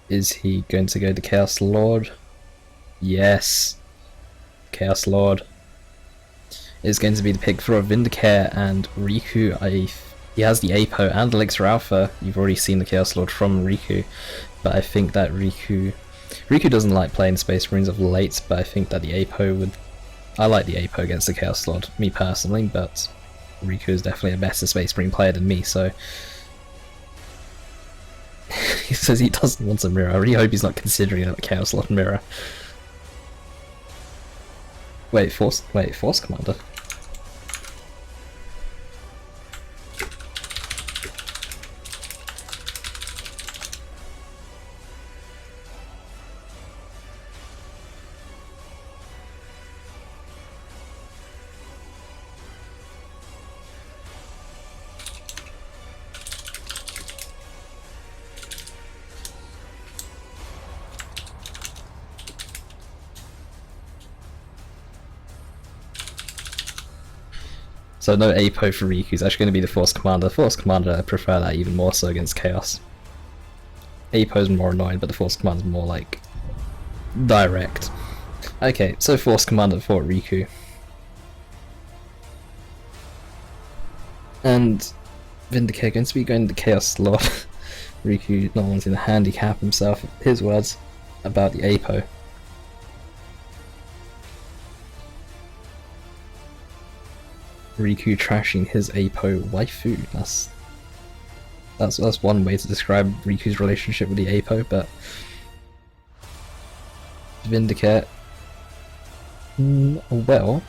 Is he going to go the Chaos Lord? Yes. Chaos Lord is going to be the pick for Vindicare and Riku. He has the Apo and Elixir Alpha. You've already seen the Chaos Lord from Riku, but I think that Riku doesn't like playing Space Marines of late, but I think that the Apo would. I like the Apo against the Chaos Lord, me personally, but Riku is definitely a better Space Marine player than me, so he says he doesn't want a mirror. I really hope he's not considering a Chaos Lord mirror. Force Commander. So no Apo for Riku, it's actually going to be the Force Commander. Force Commander, I prefer that even more so against Chaos. Apo's more annoying, but the Force Commander's more like direct. Okay, so Force Commander for Riku. And Vindicare going to be going to Chaos Lord. Riku not wanting to handicap himself, his words about the Apo. Riku trashing his Apo waifu. That's one way to describe Riku's relationship with the Apo, but Vindicare. Well, I don't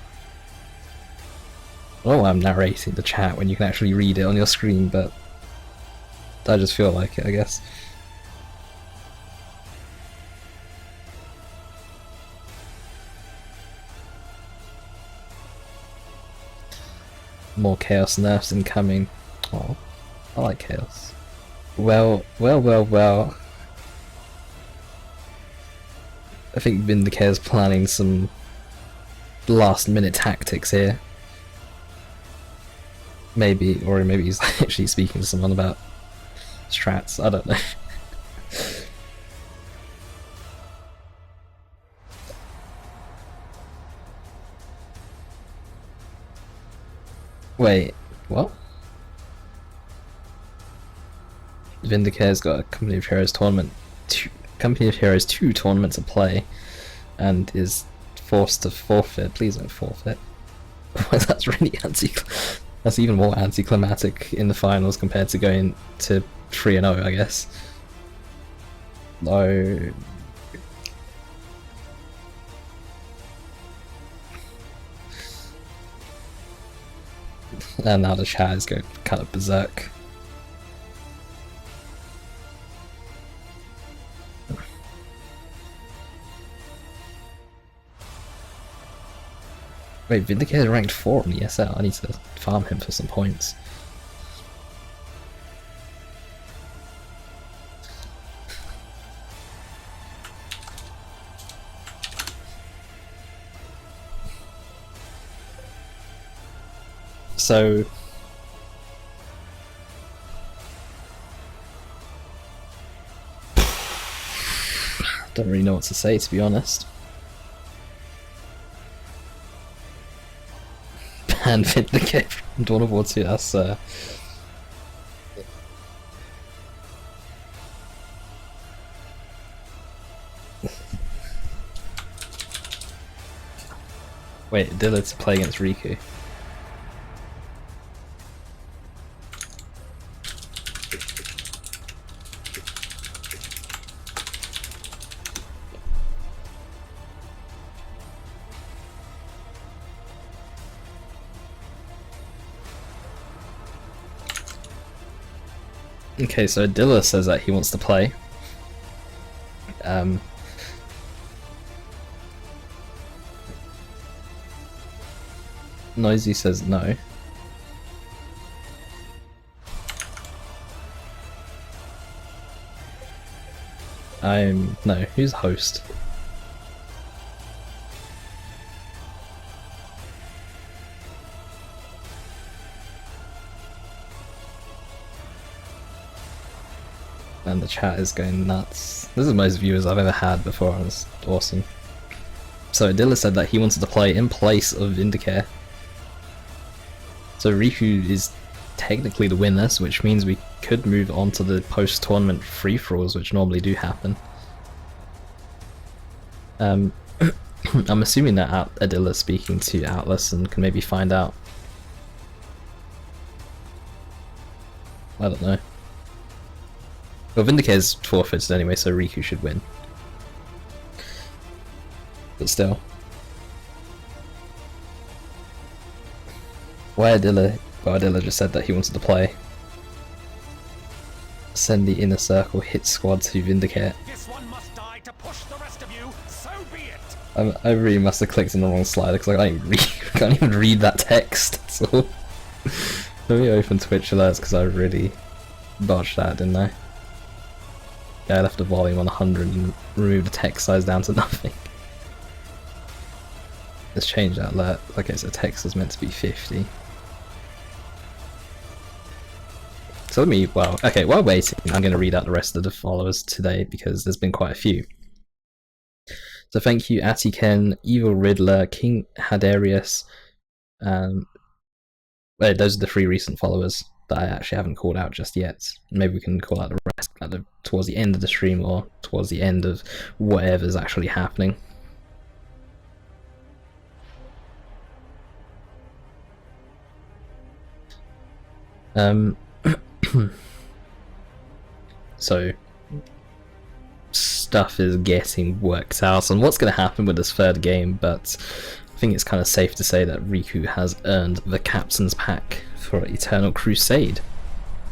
know why I'm narrating the chat when you can actually read it on your screen, but I just feel like it, I guess. More chaos nerfs incoming. Oh, I like chaos. Well. I think Vindicare's planning some last minute tactics here. Maybe, or maybe he's actually speaking to someone about strats, I don't know. Wait, what? Vindicare's got a Company of Heroes tournament, Company of Heroes 2 tournament to play, and is forced to forfeit. Please don't forfeit. That's really that's even more anticlimactic in the finals compared to going to 3-0, I guess. No. And now the chat is going kind of berserk. Wait, Vindicare ranked 4 on the ESL. I need to farm him for some points. So don't really know what to say, to be honest. Ban Vindicare from Dawn of War 2, that's wait, Adila to play against Riku. Okay, so Adila says that he wants to play. Noisy says no. No, who's host? And the chat is going nuts. This is the most viewers I've ever had before, and it's awesome. So Adila said that he wanted to play in place of Vindicare. So Riku is technically the winner, which means we could move on to the post-tournament free-for-alls, which normally do happen. I'm assuming that Adila's speaking to Atlas and can maybe find out. I don't know. Well, Vindicare's forfeited anyway, so Riku should win. But still. Why Adila? Well, Adila just said that he wanted to play. Send the inner circle hit squad to Vindicare. This one must die to push the rest of you, so be it. I really must have clicked on the wrong slide because I can't even read that text. So let me open TwichAlerts because I really botched that, didn't I? Yeah, I left the volume on 100 and removed the text size down to nothing. Let's change that alert. Okay, so text is meant to be 50. So let me, well, okay, while waiting, I'm going to read out the rest of the followers today because there's been quite a few. So thank you, Atiken, Evil Riddler, King Hadarius. Wait, those are the 3 recent followers that I actually haven't called out just yet. Maybe we can call out the rest towards the end of the stream or towards the end of whatever's actually happening. So stuff is getting worked out on what's going to happen with this 3rd game, but I think it's kind of safe to say that Riku has earned the captain's pack for Eternal Crusade.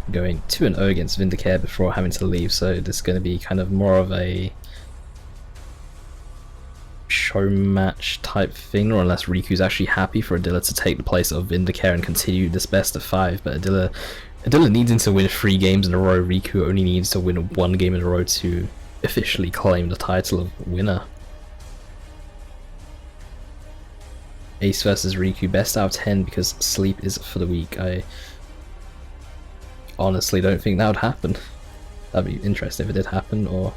going 2-0 against Vindicare before having to leave, so this is going to be kind of more of a show match type thing, or unless Riku's actually happy for Adila to take the place of Vindicare and continue this best of 5, but Adila needing to win 3 games in a row. Riku only needs to win 1 game in a row to officially claim the title of winner. Ace versus Riku, best out of 10 because sleep is for the weak. I honestly don't think that would happen. That'd be interesting if it did happen, or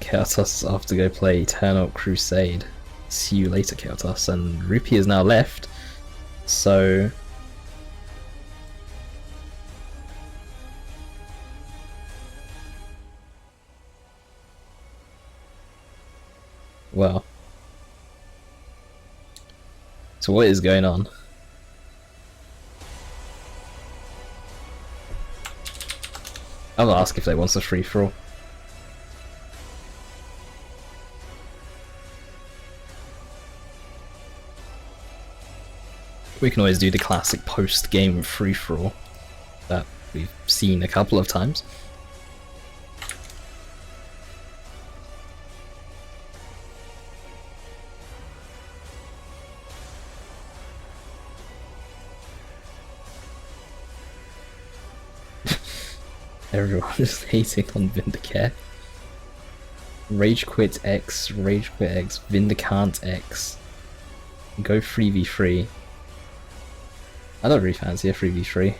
Chaotos off to go play Eternal Crusade. See you later, Chaotos. And Rupee is now left, so well, so what is going on? I'll ask if they want a free-for-all. We can always do the classic post-game free-for-all that we've seen a couple of times. Everyone is hating on Vindicare. Rage Quit X, Vindicant X. Go 3v3. I don't really fancy a 3v3.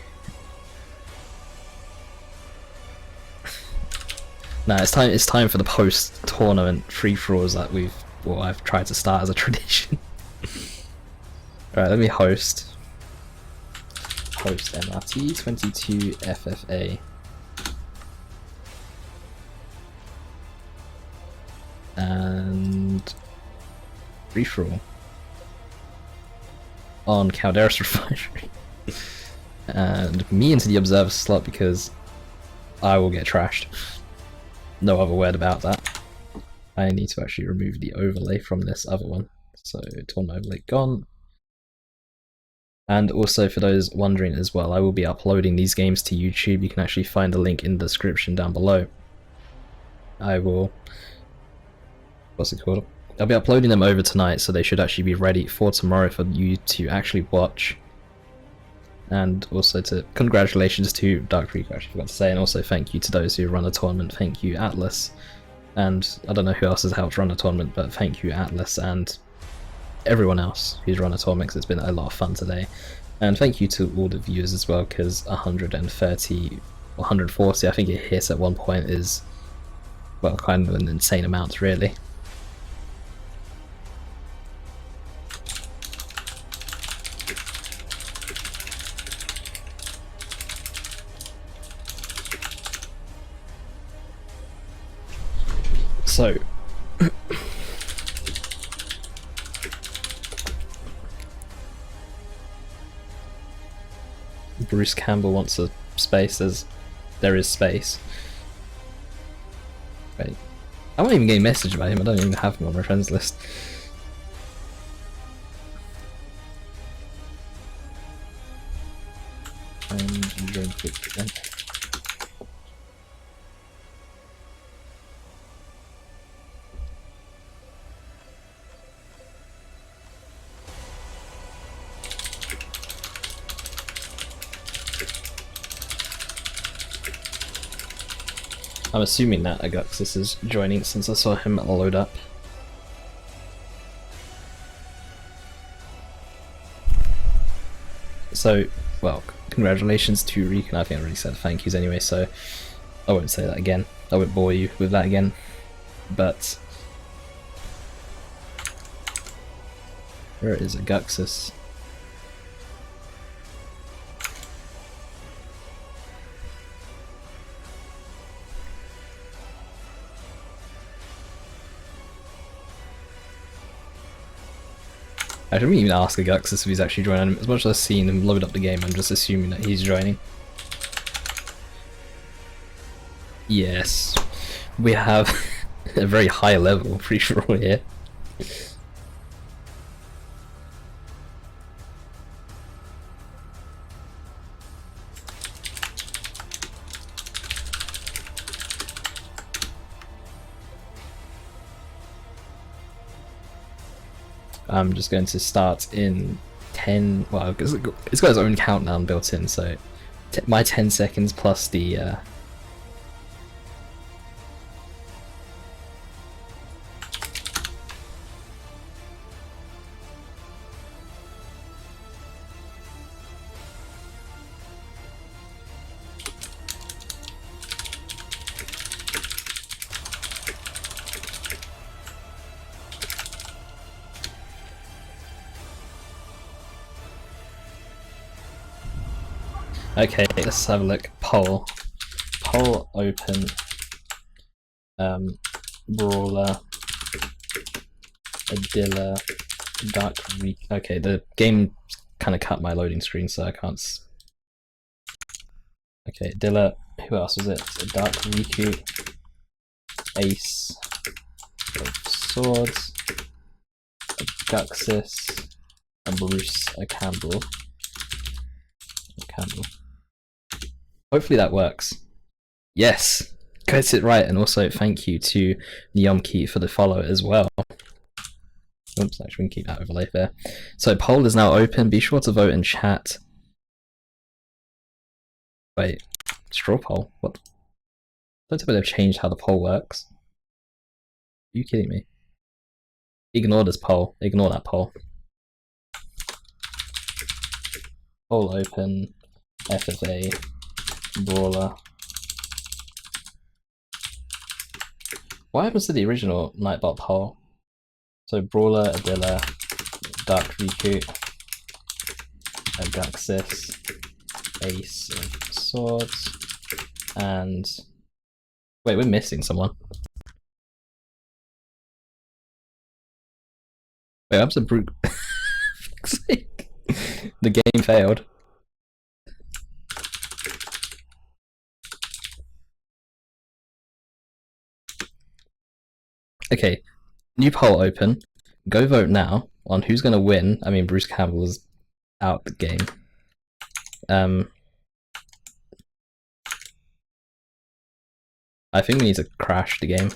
Nah, it's time for the post-tournament free-for-alls that I've tried to start as a tradition. Alright, let me host MRT 22 FFA. And free-for-all on Calderis Refinery. And me into the observer slot because I will get trashed. No other word about that. I need to actually remove the overlay from this other one. So tournament overlay gone. And also, for those wondering as well, I will be uploading these games to YouTube. You can actually find a link in the description down below. I will... what's it called? I'll be uploading them over tonight, so they should actually be ready for tomorrow for you to actually watch. And also to congratulations to DarkHero, I actually forgot to say, and also thank you to those who run a tournament. Thank you, Atlas. And I don't know who else has helped run a tournament, but thank you, Atlas, and everyone else who's run a tournament, because it's been a lot of fun today. And thank you to all the viewers as well, because 130 or 140, I think it hit at one point, is, well, kind of an insane amount, really. So, Bruce Campbell wants a space, there is space. Right. I won't even get a message about him, I don't even have him on my friends list. And join Twitch again. I'm assuming that Aguxyz is joining since I saw him load up. So, well, congratulations to Riku. I think I already said thank yous anyway, so I won't say that again. I won't bore you with that again. But where is Aguxyz? I shouldn't even ask Aguxyz if he's actually joining. As much as I've seen him load up the game, I'm just assuming that he's joining. Yes, we have a very high level free-for-all here. I'm just going to start in 10. Well, it's got its own countdown built in, so my 10 seconds plus the. Okay, let's have a look. Poll open. Brawler. Adila. Riku. Okay, the game kind of cut my loading screen, so I can't. Okay, Adila. Who else was it? Riku. Ace of Swords. Aguxyz. And Bruce Campbell. Hopefully that works. Yes! Got it right, and also thank you to Nyomki for the follow as well. Oops, actually we can keep that overlay there. So poll is now open, be sure to vote in chat. Wait, straw poll? What? Don't tell me they've changed how the poll works. Are you kidding me? Ignore this poll, ignore that poll. Poll open, FFA, Brawler. What happens to the original Nightbot poll? So Brawler, Adila, Riku, Aguxyz, Ace of Swords, and wait, we're missing someone. Wait, I'm so brute. The game failed. Okay, new poll open. Go vote now on who's going to win. I mean, Bruce Campbell is out the game. I think we need to crash the game.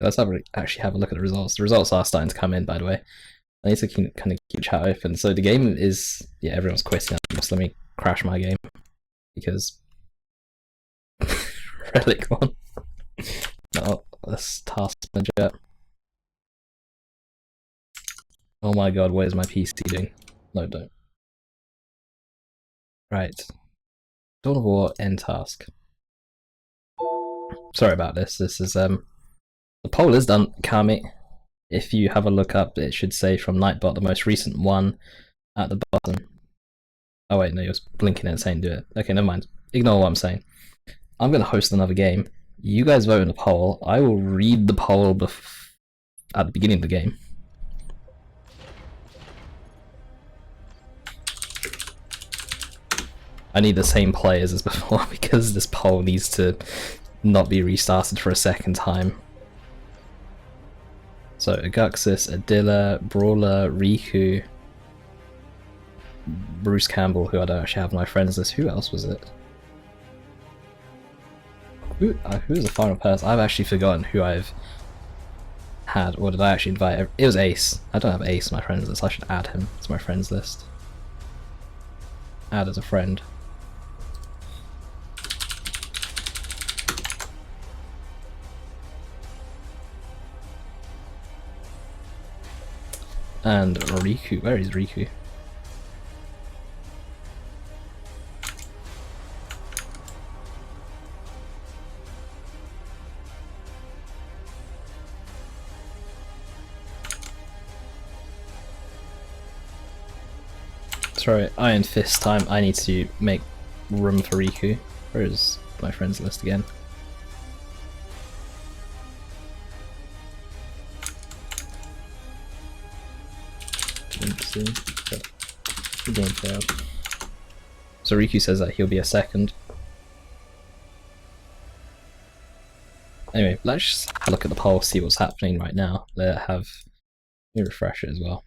Let's actually have a look at the results. The results are starting to come in, by the way. I need to kind of keep chat open. So the game is, yeah, everyone's quitting. Just let me crash my game because Relic one. No, let's task manager. Oh my god, what is my PC doing? No, don't. Right. Dawn of War end task. Sorry about this. This is the poll is done, Kami. If you have a look up, it should say from Nightbot, the most recent one at the bottom. Oh wait, no, you're blinking and saying do it. Okay, never mind. Ignore what I'm saying. I'm going to host another game. You guys vote in the poll. I will read the poll at the beginning of the game. I need the same players as before because this poll needs to not be restarted for a second time. So Aguxyz, Adila, Brawler, Riku, Bruce Campbell, who I don't actually have on my friends list. Who else was it? Who was the final person? I've actually forgotten who I've had, or did I actually invite? It was Ace. I don't have Ace on my friends list. I should add him to my friends list. Add as a friend. And Riku, where is Riku? Sorry, Iron Fist time. I need to make room for Riku. Where is my friends list again? The game failed. So Riku says that he'll be a second. Anyway, let's just have a look at the poll, see what's happening right now. Let me refresh it as well.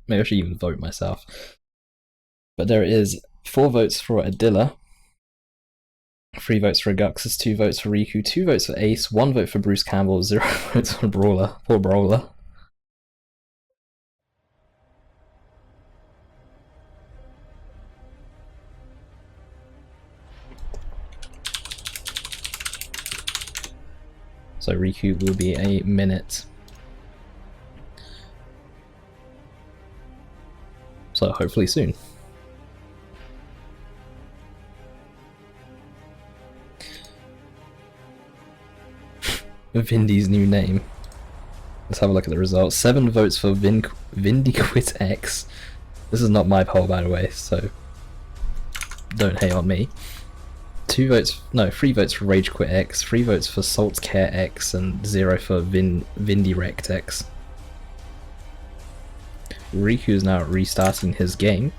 Maybe I should even vote myself. But there is 4 votes for Adila, 3 votes for Aguxyz, 2 votes for Riku, 2 votes for Ace, 1 vote for Bruce Campbell, 0 votes for Brawler. Poor Brawler. So Riku will be a minute. So hopefully soon. Vindy's new name. Let's have a look at the results. 7 votes for VindicareX. This is not my poll, by the way, so don't hate on me. 3 votes for RageQuitX, 3 votes for SaltCareX, and 0 for VindicareX. Riku is now restarting his game,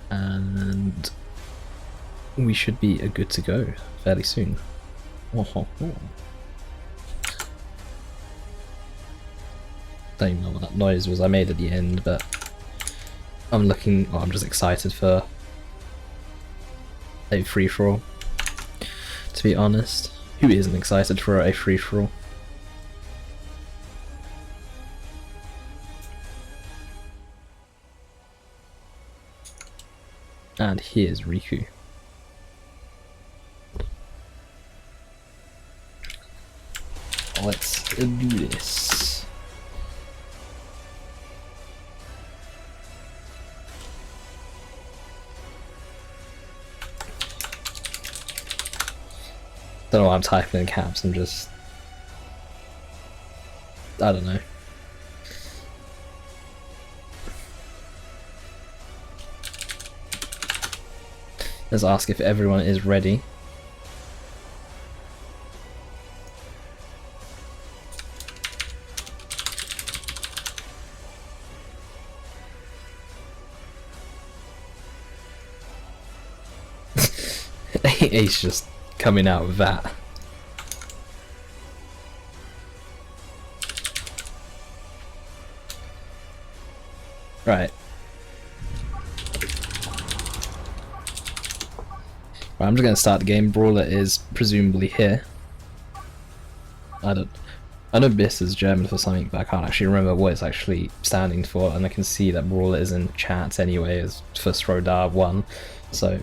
and we should be good to go fairly soon. Don't even know what that noise was I made at the end, but I'm just excited for a free-for-all, to be honest. Who isn't excited for a free-for-all? And here's Riku. Let's do this. Don't know why I'm typing in caps, I'm just... I don't know. Let's ask if everyone is ready. Ace just coming out with that. Right. I'm just gonna start the game. Brawler is presumably here. I know BiS is German for something, but I can't actually remember what it's actually standing for, and I can see that Brawler is in chat anyway as for Strodar 1, so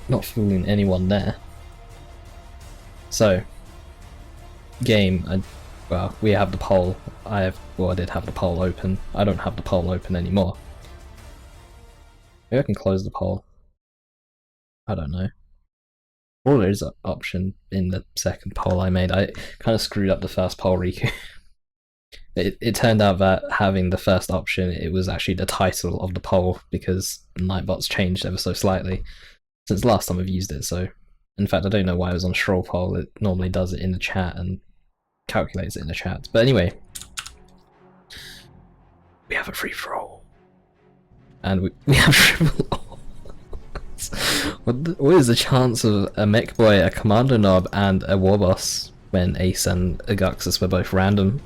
not fooling anyone there. So, game, well, we have the poll. I did have the poll open. I don't have the poll open anymore. Maybe I can close the poll. I don't know. Well, there is an option in the second poll I made. I kind of screwed up the first poll, Riku. It turned out that having the first option, it was actually the title of the poll, because Nightbot's changed ever so slightly since last time I've used it, so... In fact, I don't know why it was on Stroll poll. It normally does it in the chat and calculates it in the chat. But anyway, we have a free-for-all. And we have triple What is the chance of a mech boy, a commander knob, and a BbBoS when Ace and Aguxyz were both random?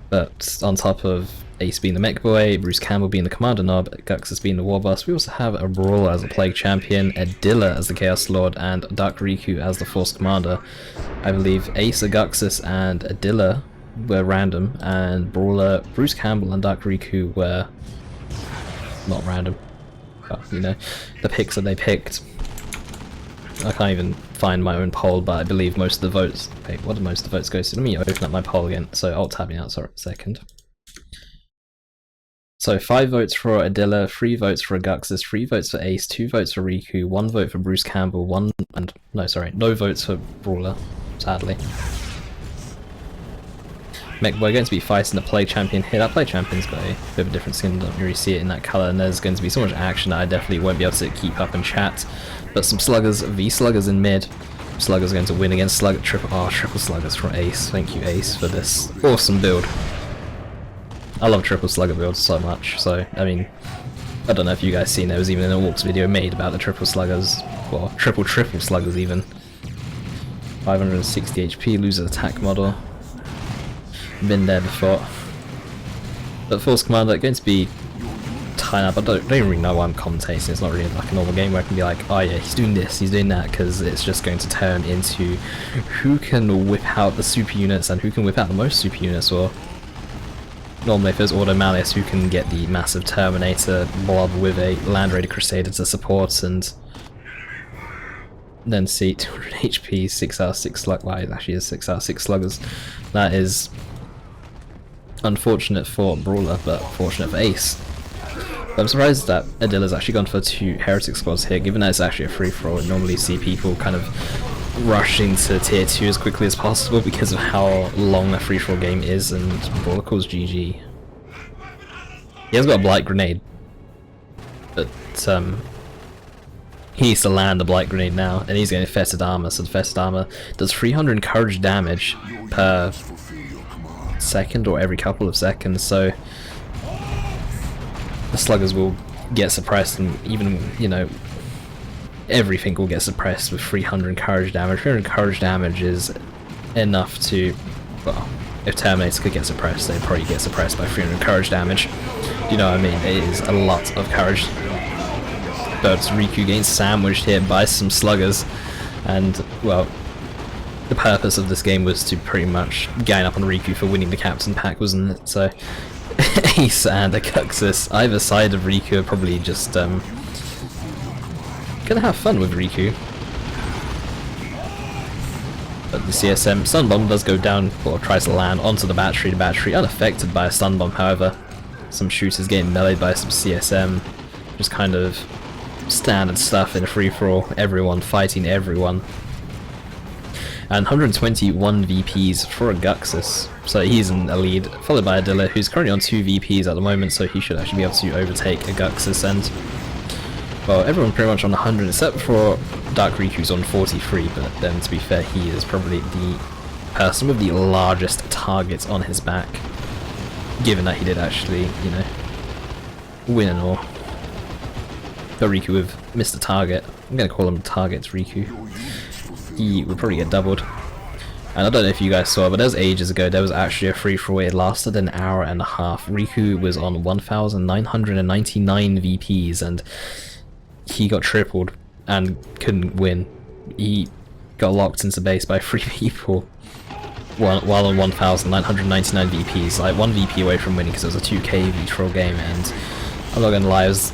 But on top of Ace being the mech boy, Bruce Campbell being the commander knob, Aguxyz being the BbBoS, we also have a Brawler as the Plague Champion, Adila as the Chaos Lord, and Dark Riku as the Force Commander. I believe Ace, Aguxyz, and Adila were random, and Brawler, Bruce Campbell, and Dark Riku were not random. But, you know, the picks that they picked. I can't even find my own poll, but I believe most of the votes... Wait, what did most of the votes go to? Let me open up my poll again, so I'll tab me out, sorry, a second. So 5 votes for Adila, 3 votes for Aguxyz, 3 votes for Ace, 2 votes for Riku, 1 vote for Bruce Campbell, no votes for Brawler, sadly. Mechboy going to be fighting the Plague Champion here. That Plague Champion's got a bit of a different skin, don't really see it in that colour, and there's going to be so much action that I definitely won't be able to keep up and chat. But some Sluggers, V-Sluggers in mid. Sluggers going to win against triple Sluggers from Ace. Thank you, Ace, for this awesome build. I love triple Slugger builds so much, so, I mean, I don't know if you guys seen, there was even an Orcs video made about the triple Sluggers, well, triple Sluggers even. 560 HP, loses attack model. Been there before. But Force Commander going to be tied up. I don't even really know why I'm commentating. It's not really like a normal game where I can be like, oh yeah, he's doing this, he's doing that, because it's just going to turn into who can whip out the super units and who can whip out the most super units, or normally if there's Auto Malleus, who can get the massive Terminator blob with a Land Raider Crusader to support, and then see 200 HP, 6 out of 6 slug. Well, it actually is 6 out of 6 sluggers. That is unfortunate for Brawler, but fortunate for Ace. But I'm surprised that Adila's actually gone for 2 Heretic squads here, given that it's actually a free-for-all. I normally see people kind of rushing to tier 2 as quickly as possible because of how long a free-for-all game is, and Brawler calls GG. He has got a Blight Grenade, but he needs to land the Blight Grenade now, and he's getting Fetid Armor, so the Fetid Armor does 300 encouraged damage per second or every couple of seconds, so the sluggers will get suppressed, and even, you know, everything will get suppressed with 300 encouraged damage. 300 encouraged damage is enough to, well, if Terminator could get suppressed, they'd probably get suppressed by 300 encouraged damage. You know what I mean? It is a lot of courage. But Riku getting sandwiched here by some sluggers, and, well, the purpose of this game was to pretty much gang up on Riku for winning the captain pack, wasn't it? So Ace and Aguxyz, either side of Riku, are probably just gonna have fun with Riku. But the CSM stun bomb does go down, or tries to land onto the battery. The battery unaffected by a stun bomb, however. Some shooters getting meleeed by some CSM. Just kind of standard stuff in a free-for-all, everyone fighting everyone. And 121 VPs for Aguxyz, so he's in the lead, followed by Adila, who's currently on 2 VPs at the moment, so he should actually be able to overtake Aguxyz, and, well, everyone pretty much on 100 except for Dark Riku's on 43, but then to be fair, he is probably the person with the largest targets on his back, given that he did actually, you know, win and all. But Riku with missed the target. I'm going to call him Targets Riku. He would probably get doubled. And I don't know if you guys saw, but that was ages ago. There was actually a free-for-all. It lasted an hour and a half. Riku was on 1,999 VPs, and he got tripled and couldn't win. He got locked into base by 3 people while on 1,999 VPs, like 1 VP away from winning, because it was a 2k V-Troll game. And I'm not gonna lie, it was,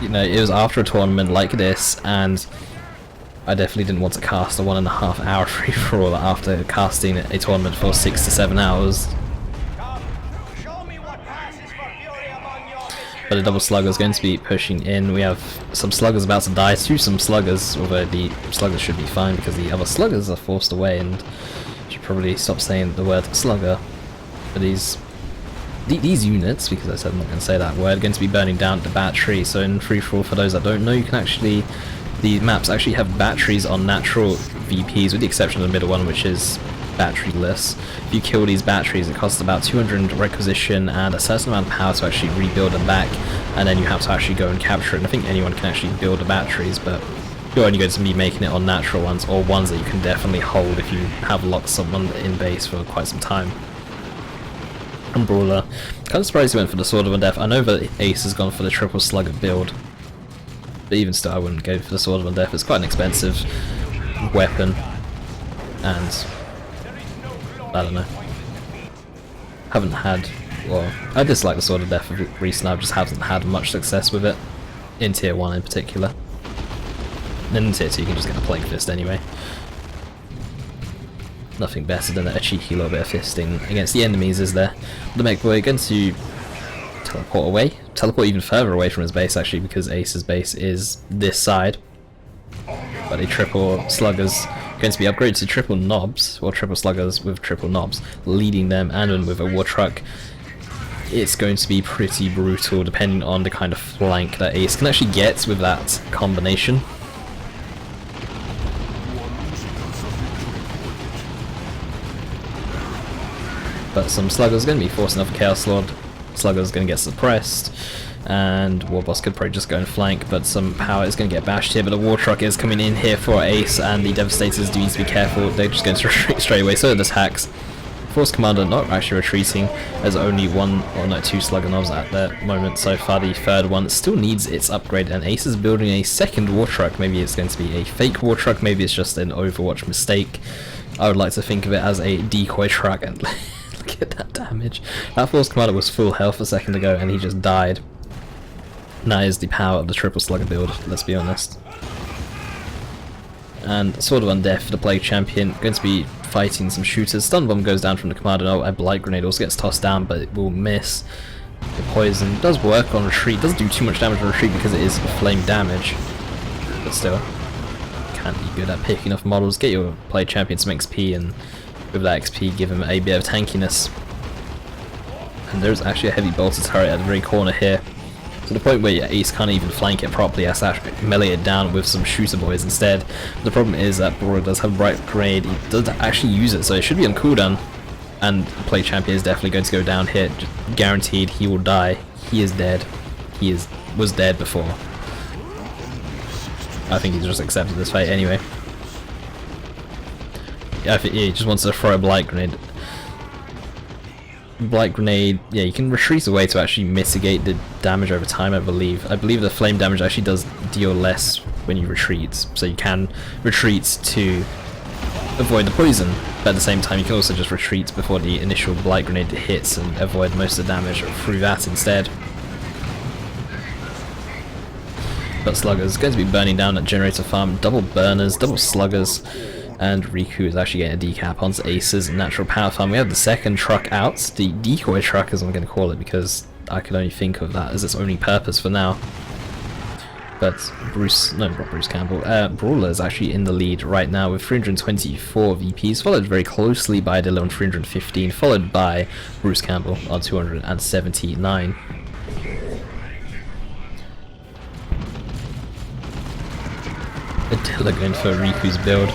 you know, it was after a tournament like this, and I definitely didn't want to cast a 1.5 hour free-for-all after casting a tournament for 6 to 7 hours. But the double slugger is going to be pushing in. We have some sluggers about to die to some sluggers, although the sluggers should be fine because the other sluggers are forced away, and should probably stop saying the word slugger. But these units, because I said I'm not going to say that word, are going to be burning down the battery. So in free-for-all, for those that don't know, you can actually, the maps actually have batteries on natural VPs, with the exception of the middle one, which is batteryless. If you kill these batteries, it costs about 200 requisition and a certain amount of power to actually rebuild them back, and then you have to actually go and capture it. And I think anyone can actually build the batteries, but you're only going to be making it on natural ones, or ones that you can definitely hold if you have locked someone in base for quite some time. And Brawler, kind of surprised he went for the Sword of Undeath. I know that Ace has gone for the triple slugger build, but even still I wouldn't go for the Sword of Undeath. It's quite an expensive weapon, and I don't know, haven't had, well, I dislike the Sword of Death recently. I just haven't had much success with it, in tier 1 in particular. Then in tier 2 you can just get a Plague Fist anyway. Nothing better than a cheeky little bit of fisting against the enemies, is there? The Mech Boy going to teleport away, teleport even further away from his base actually, because Ace's base is this side. But a triple sluggers going to be upgraded to triple knobs, or triple sluggers with triple knobs, leading them, and then with a war truck. It's going to be pretty brutal depending on the kind of flank that Ace can actually get with that combination. But some sluggers are going to be forcing off a Chaos Lord. Sluggers going to get suppressed, and Warboss could probably just go and flank, but some power is going to get bashed here. But the War Truck is coming in here for Ace, and the Devastators do need to be careful. They're just going to retreat straight away. So does Hacks. Force Commander not actually retreating. There's only one, or no, 2 Slugger Knobs at the moment so far. The third one still needs its upgrade, and Ace is building a second War Truck. Maybe it's going to be a fake War Truck, maybe it's just an Overwatch mistake. I would like to think of it as a decoy truck, and look at that damage. That Force Commander was full health a second ago and he just died. And that is the power of the triple Slugger build, let's be honest. And Sword of Undeath for the Plague Champion, going to be fighting some shooters. Stun Bomb goes down from the Commander. Oh, a Blight Grenade also gets tossed down, but it will miss. The Poison does work on retreat, doesn't do too much damage on retreat because it is flame damage. But still, can't be good at picking off models. Get your Plague Champion some XP, and with that XP give him a bit of tankiness. And there's actually a heavy bolter turret at the very corner here. To the point where your Ace can't even flank it properly, has to actually melee it down with some shooter boys instead. The problem is that Brawler does have a Bright Grenade, he does actually use it, so it should be on cooldown. And the Plague Champion is definitely going to go down here, guaranteed he will die. He is dead. He was dead before. I think he's just accepted this fate anyway. Yeah, I think he just wants to throw a Blight Grenade. Blight Grenade, yeah, you can retreat away to actually mitigate the damage over time, I believe. I believe the flame damage actually does deal less when you retreat, so you can retreat to avoid the poison, but at the same time you can also just retreat before the initial Blight Grenade hits and avoid most of the damage through that instead. But Slugger's going to be burning down that generator farm, double burners, double Sluggers. And Riku is actually getting a decap onto Ace's natural power farm. We have the second truck out, the decoy truck as I'm going to call it, because I can only think of that as its only purpose for now. But Campbell, Brawler is actually in the lead right now with 324 VPs, followed very closely by Adila on 315, followed by Bruce Campbell on 279. Adila going for Riku's build.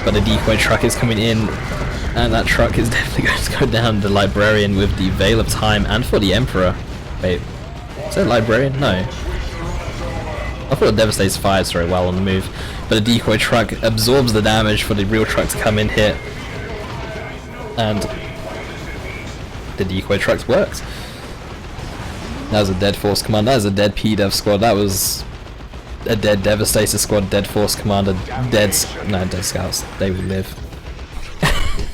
But the decoy truck is coming in, and that truck is definitely going to go down. The Librarian with the Veil of Time, and for the Emperor. Wait, is that Librarian? No. I thought the Devastator's fired very well on the move, but the decoy truck absorbs the damage for the real truck to come in here, and the decoy truck works. That was a dead Force Commander, that was a dead PDev squad, that was a dead Devastator squad, dead Force Commander, dead Scouts, they will live.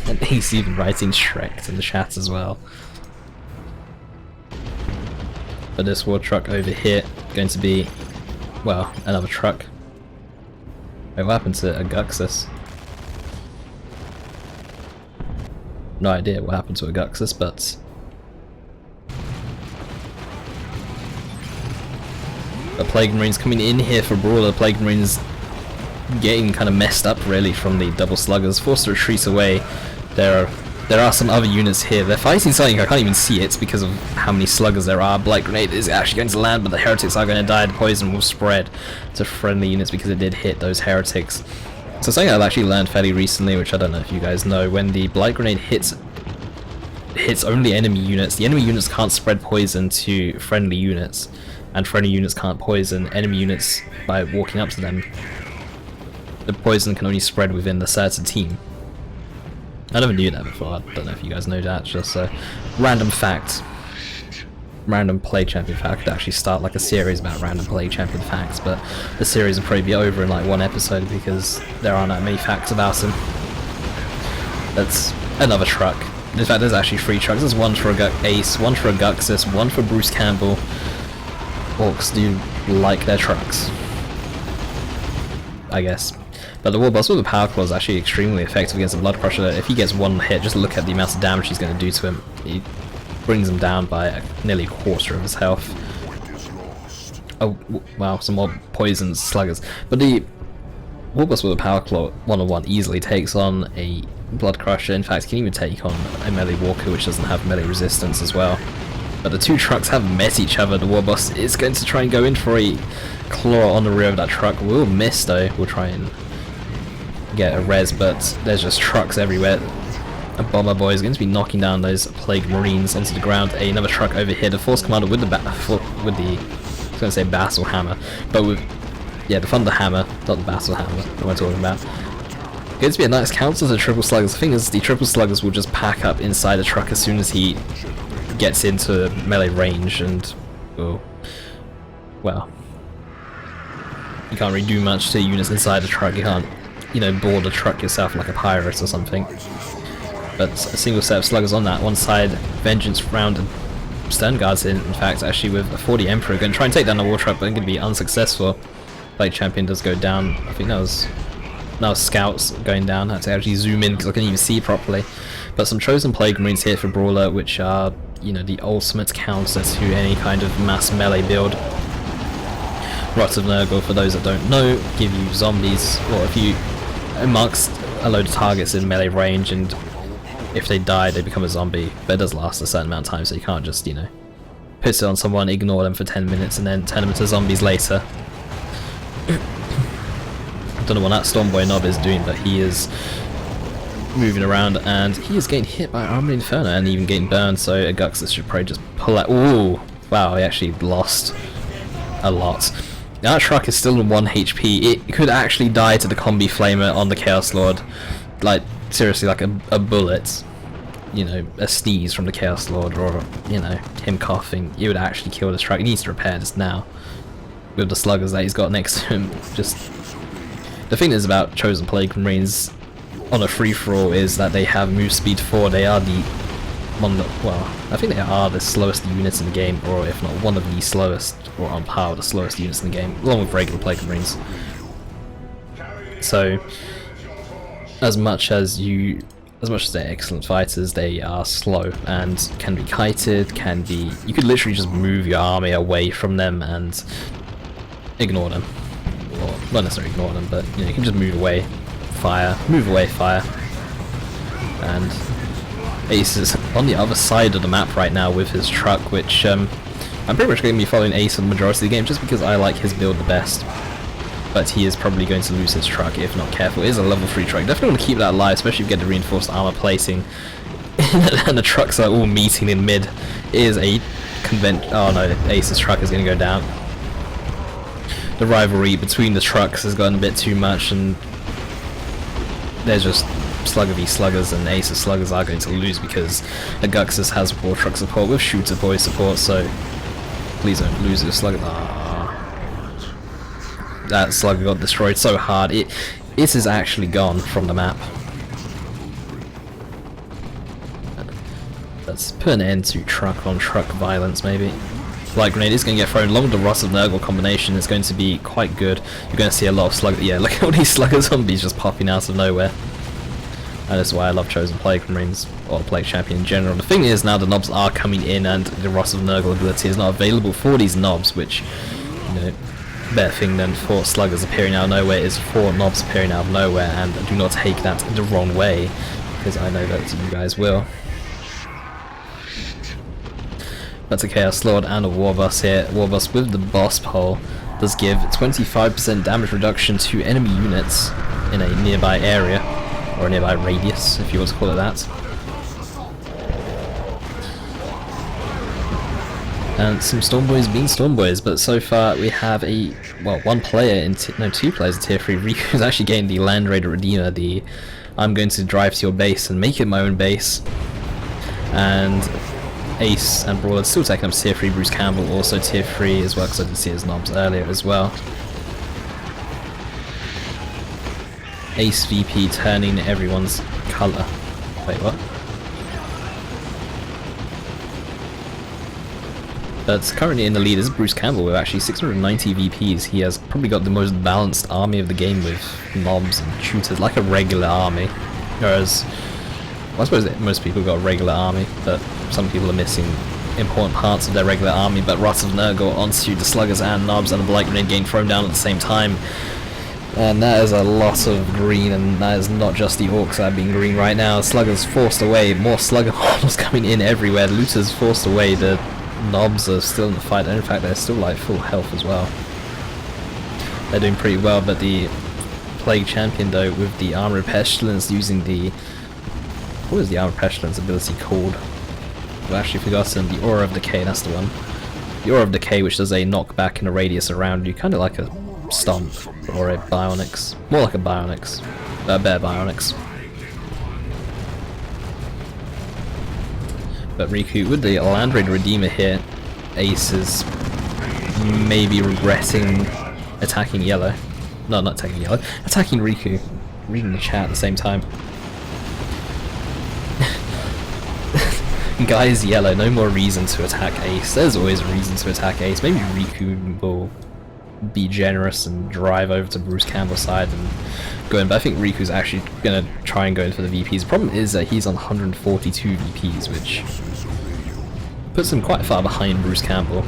And he's even writing Shrek in the chat as well. But this war truck over here, going to be, well, another truck. Wait, what happened to Aguxyz? No idea what happened to Aguxyz, but the Plague Marines coming in here for Brawler. Plague Marines getting kind of messed up really from the double Sluggers, forced to retreat away. There are some other units here. They're fighting something, I can't even see it because of how many Sluggers there are. Blight Grenade is actually going to land, but the Heretics are going to die. The poison will spread to friendly units because it did hit those Heretics. So something I've actually learned fairly recently, which I don't know if you guys know, when the Blight Grenade hits only enemy units, the enemy units can't spread poison to friendly units. And friendly units can't poison enemy units by walking up to them. The poison can only spread within the certain team. I never knew that before, I don't know if you guys know that, it's just a random fact. Random Plague Champion fact. I could actually start like a series about random Plague Champion facts, but the series will probably be over in like one episode because there aren't that many facts about him. That's another truck. In fact, there's actually 3 trucks. There's one for Ace, one for Aguxyz, one for Bruce Campbell. Orcs do like their trucks, I guess. But the BbBoS with the Power Claw is actually extremely effective against the Blood Crusher. If he gets one hit, just look at the amount of damage he's going to do to him. He brings him down by nearly a quarter of his health. Oh, wow, some more poison Sluggers. But the BbBoS with the Power Claw 1-on-1 easily takes on a Blood Crusher. In fact, can even take on a melee Walker, which doesn't have melee resistance as well. But the 2 trucks have met each other. The BbBoS is going to try and go in for a claw on the rear of that truck. We'll miss though. We'll try and get a res, but there's just trucks everywhere. A Bomber Boy is going to be knocking down those Plague Marines onto the ground. Another truck over here. The Force Commander with the I was going to say Battle Hammer, but with the Thunder Hammer, not the Battle Hammer. What am I talking about? Going to be a nice counter to the triple sluggers. The thing is, the triple sluggers will just pack up inside the truck as soon as he gets into melee range, and oh, well, you can't really do much to units inside the truck. You can't, you know, board the truck yourself like a pirate or something. But a single set of sluggers on that one side, Vengeance round and Stern Guards in fact, actually with a 40 Emperor, going to try and take down the war truck, but going to be unsuccessful. Like Champion does go down. I think that was Scouts going down. I had to actually zoom in because I couldn't even see properly. But some Chosen Plague Marines here for Brawler, which are, you know, the ultimate counter to any kind of mass melee build. Wrath of Nurgle, for those that don't know, give you zombies, or if you amongst a load of targets in melee range, and if they die they become a zombie, but it does last a certain amount of time, so you can't just, you know, put it on someone, ignore them for 10 minutes and then turn them into zombies later. Don't know what that Stormboy Knob is doing, but he is moving around and he is getting hit by Armored Inferno and even getting burned, so Aguxyz should probably just pull out. Ooh, wow, he actually lost a lot. Now that truck is still in 1 HP. It could actually die to the Combi Flamer on the Chaos Lord. Like, seriously, like a bullet, you know, a sneeze from the Chaos Lord, or, you know, him coughing, it would actually kill this truck. He needs to repair this now with the sluggers that he's got next to him. Just the thing is about Chosen Plague Marines on a free-for-all is that they have move speed 4. They are the well, I think they are the slowest units in the game, or if not one of the slowest, or on par with the slowest units in the game, along with regular Plague Marines. So as much as they're excellent fighters, they are slow and can be kited, you could literally just move your army away from them and ignore them. Or not necessarily ignore them, but you know, you can just move away, fire, and Ace is on the other side of the map right now with his truck, which I'm pretty much going to be following Ace for the majority of the game just because I like his build the best. But he is probably going to lose his truck if not careful. It is a level 3 truck. Definitely want to keep that alive, especially if you get the reinforced armor placing and the trucks are all meeting in mid. It is a oh no, Ace's truck is going to go down. The rivalry between the trucks has gotten a bit too much, and there's just Slugger v Sluggers, and Ace's Sluggers are going to lose because Aguxyz has war truck support with shooter boy support, so please don't lose your Slugger. That Slugger got destroyed so hard, it is actually gone from the map. Let's put an end to truck on truck violence maybe. Light Grenade is going to get thrown along with the Wrath of Nurgle combination. It's going to be quite good. You're going to see a lot of Slugger. Yeah, look at all these Slugger zombies just popping out of nowhere. And that's why I love Chosen Plague Marines, or Plague Champion in general. The thing is, now the knobs are coming in and the Wrath of Nurgle ability is not available for these knobs, which, you know, better thing than 4 sluggers appearing out of nowhere is 4 knobs appearing out of nowhere, and do not take that the wrong way, because I know that you guys will. That's a Chaos Lord and a Warboss here. Warboss with the boss pole does give 25% damage reduction to enemy units in a nearby area, or a nearby radius, if you want to call it that. And some Stormboys being Stormboys, but so far we have one player in 2 players in tier 3. Riku is actually getting the Land Raider Redeemer, the I'm going to drive to your base and make it my own base. And Ace and Brawler still taking up tier 3. Bruce Campbell also tier 3 as well, because I did see his knobs earlier as well. Ace VP turning everyone's colour. Wait, what? But currently in the lead is Bruce Campbell with actually 690 VPs. He has probably got the most balanced army of the game with mobs and shooters, like a regular army. Whereas, well, I suppose that most people got a regular army, but some people are missing important parts of their regular army. But Wrath of Nurgle onto the Sluggers and Knobs, and the Blight Grenade getting thrown down at the same time. And that is a lot of green, and that is not just the Orcs that are being green right now. Sluggers forced away, more Slugger models coming in everywhere. Looters forced away, the Knobs are still in the fight, and in fact they're still like full health as well. They're doing pretty well, but the Plague Champion though, with the Armor of Pestilence, using the... what is the Armor of Pestilence ability called? I've actually forgotten. The Aura of Decay, that's the one. The Aura of Decay, which does a knockback in a radius around you, kind of like a Stomp or a Bionics. More like a Bionics. Bear Bionics. But Riku with the Land Raid Redeemer here, Ace is maybe regretting attacking yellow. No, not attacking yellow. Attacking Riku. Reading the chat at the same time. Guys, yellow, no more reason to attack Ace. There's always a reason to attack Ace. Maybe Riku will be generous and drive over to Bruce Campbell's side and go in, but I think Riku's actually going to try and go in for the VPs. The problem is that he's on 142 VPs, which puts him quite far behind Bruce Campbell.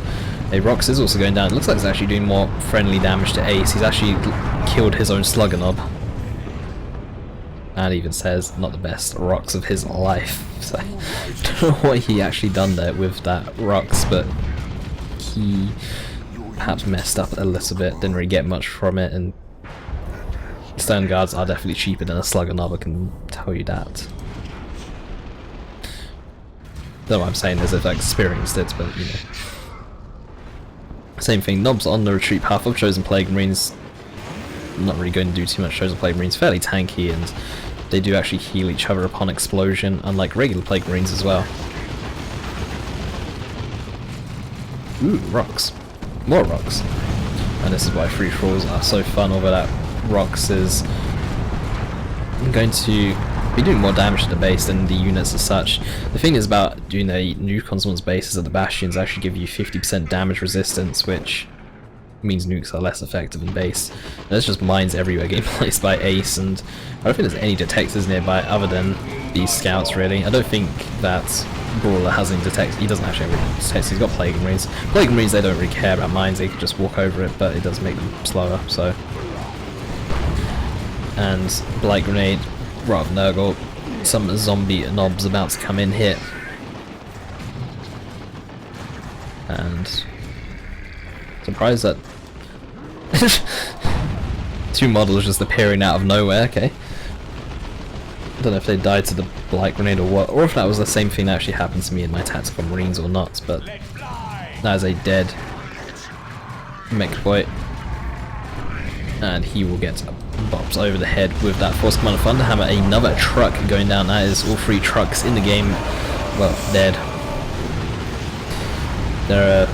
Rox is also going down. It looks like he's actually doing more friendly damage to Ace. He's actually killed his own Slugger Knob. And even says, not the best Rox of his life. So, I don't know what he actually done there with that Rox, but he perhaps messed up a little bit, didn't really get much from it, and Stone Guards are definitely cheaper than a Slugger Knob, I can tell you that. Don't know what I'm saying as if I experienced it, but you know. Same thing, Knobs on the retreat path of Chosen Plague Marines. I'm not really going to do too much. Chosen Plague Marines fairly tanky, and they do actually heal each other upon explosion, unlike regular Plague Marines as well. Ooh, rocks. More rocks. And this is why free falls are so fun, although that rocks is going to be doing more damage to the base than the units as such. The thing is about doing a nuke on someone's base is that the bastions actually give you 50% damage resistance, which means nukes are less effective than base. And there's just mines everywhere getting placed by Ace, and I don't think there's any detectors nearby other than these scouts really. I don't think that Brawler has any detectors. He doesn't actually have any detectors, he's got Plague Marines. Plague Marines, they don't really care about mines, they can just walk over it, but it does make them slower, so. And Blight Grenade, Rock Nurgle, some zombie knobs about to come in here. And surprised that two models just appearing out of nowhere, okay. I don't know if they died to the Blight Grenade or what, or if that was the same thing that actually happened to me in my Tactical Marines or not, but that is a dead mech boy. And he will get bops over the head with that Force Commander Thunderhammer. Another truck going down. That is all three trucks in the game, well, dead. The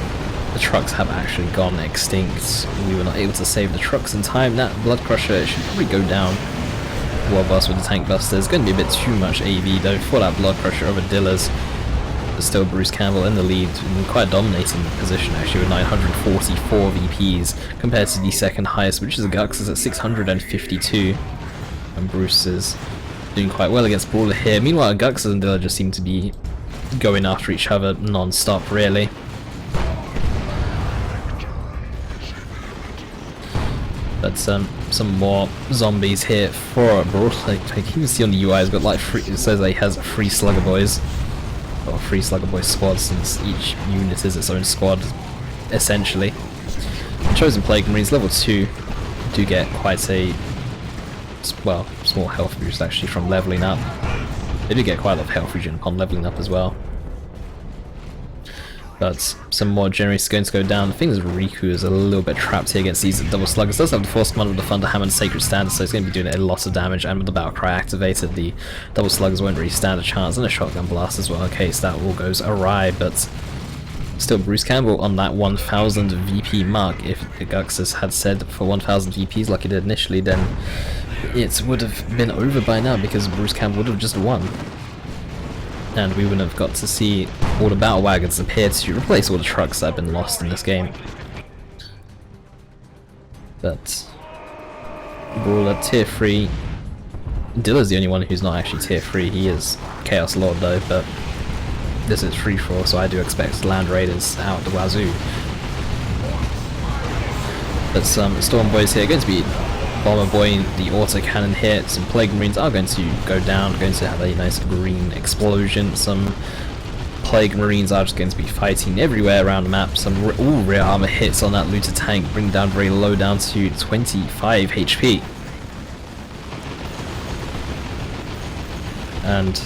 trucks have actually gone extinct. We were not able to save the trucks in time. That Blood Crusher should probably go down. Well, bust with the Tank Buster. It's going to be a bit too much AV though for that Blood Crusher over Adila's. But still Bruce Campbell in the lead, in quite a dominating position actually with 944 VPs compared to the second highest, which is Aguxyz at 652. And Bruce is doing quite well against Brawler here. Meanwhile, Aguxyz and Adila just seem to be going after each other non-stop really. But some more zombies here for Brawler. Like you can see on the UI, it's got like it says he has 3 Slugger Boys. Or 3 Slugger Boy squads, since each unit is its own squad, essentially. Chosen Plague Marines level 2 do get quite a, well, small health boost actually from leveling up. They do get quite a lot of health regen upon leveling up as well. But some more generators going to go down. The thing is Riku is a little bit trapped here against these double sluggers. Does have the Force Commander with the Thunderhammer and Sacred Standard, so it's going to be doing a lot of damage, and with the Battle Cry activated, the double sluggers won't really stand a chance, and a Shotgun Blast as well in case that all goes awry, but still Bruce Campbell on that 1000 VP mark. If Aguxyz had said for 1000 VPs like he did initially, then it would have been over by now, because Bruce Campbell would have just won. And we wouldn't have got to see all the battle wagons appear to replace all the trucks that have been lost in this game. But Brawler tier 3. Dilla's the only one who's not actually tier 3. He is Chaos Lord though, but this is free for all, so I do expect Land Raiders out the wazoo. But some Storm Boys here are going to be Bomber Boy, the autocannon here. Some Plague Marines are going to go down, going to have a nice green explosion. Some Plague Marines are just going to be fighting everywhere around the map. Some all rear armor hits on that looter tank, bring down very low, down to 25 HP. And,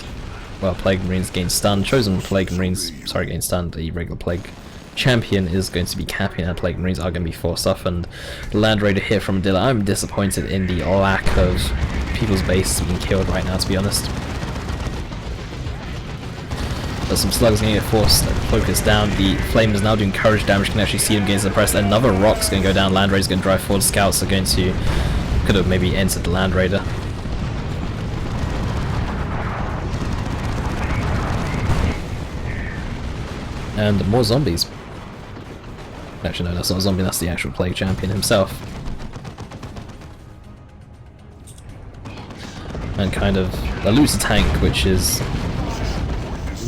well, Plague Marines gain stun. Chosen Plague Marines, sorry, gain stun. The regular Plague champion is going to be capping and Plague Marines are going to be forced off, and the Land Raider here from Adila. I'm disappointed in the lack of people's base being killed right now, to be honest. But some slugs going to get forced focus down. The flame is now doing courage damage. You can actually see them getting suppressed. Another rock's going to go down. Land Raider's going to drive forward. Scouts are going to could have maybe entered the Land Raider. And more zombies. Actually no, that's not a zombie, that's the actual Plague Champion himself. And kind of a loose tank, which is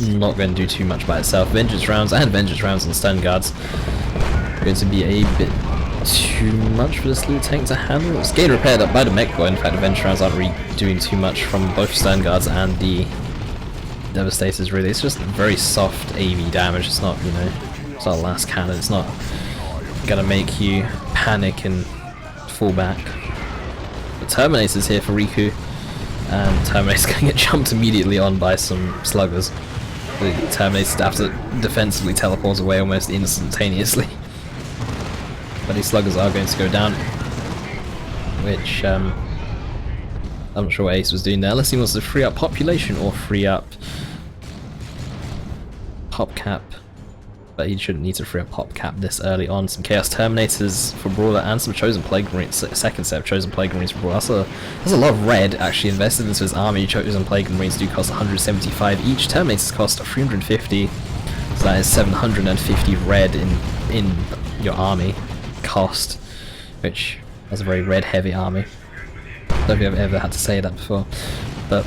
not going to do too much by itself. Vengeance rounds and stun guards going to be a bit too much for this loot tank to handle. It's getting repaired up by the mech boy. In fact, the vengeance rounds aren't really doing too much from both stun guards and the Devastators really. It's just very soft AV damage. It's not, you know, it's not a last cannon. It's not gonna make you panic and fall back. The Terminator's here for Riku, and Terminator's gonna get jumped immediately on by some sluggers. The Terminator's have to defensively teleport away almost instantaneously. But these sluggers are going to go down, which I'm not sure what Ace was doing there, unless he wants to free up population or free up PopCap, but he shouldn't need to free up PopCap this early on. Some Chaos Terminators for Brawler and some Chosen Plague Marines, second set of Chosen Plague Marines for Brawler. That's a lot of red actually invested into his army. Chosen Plague Marines do cost 175 each, Terminators cost 350, so that is 750 red in your army cost, which is a very red heavy army. I don't think I've ever had to say that before, but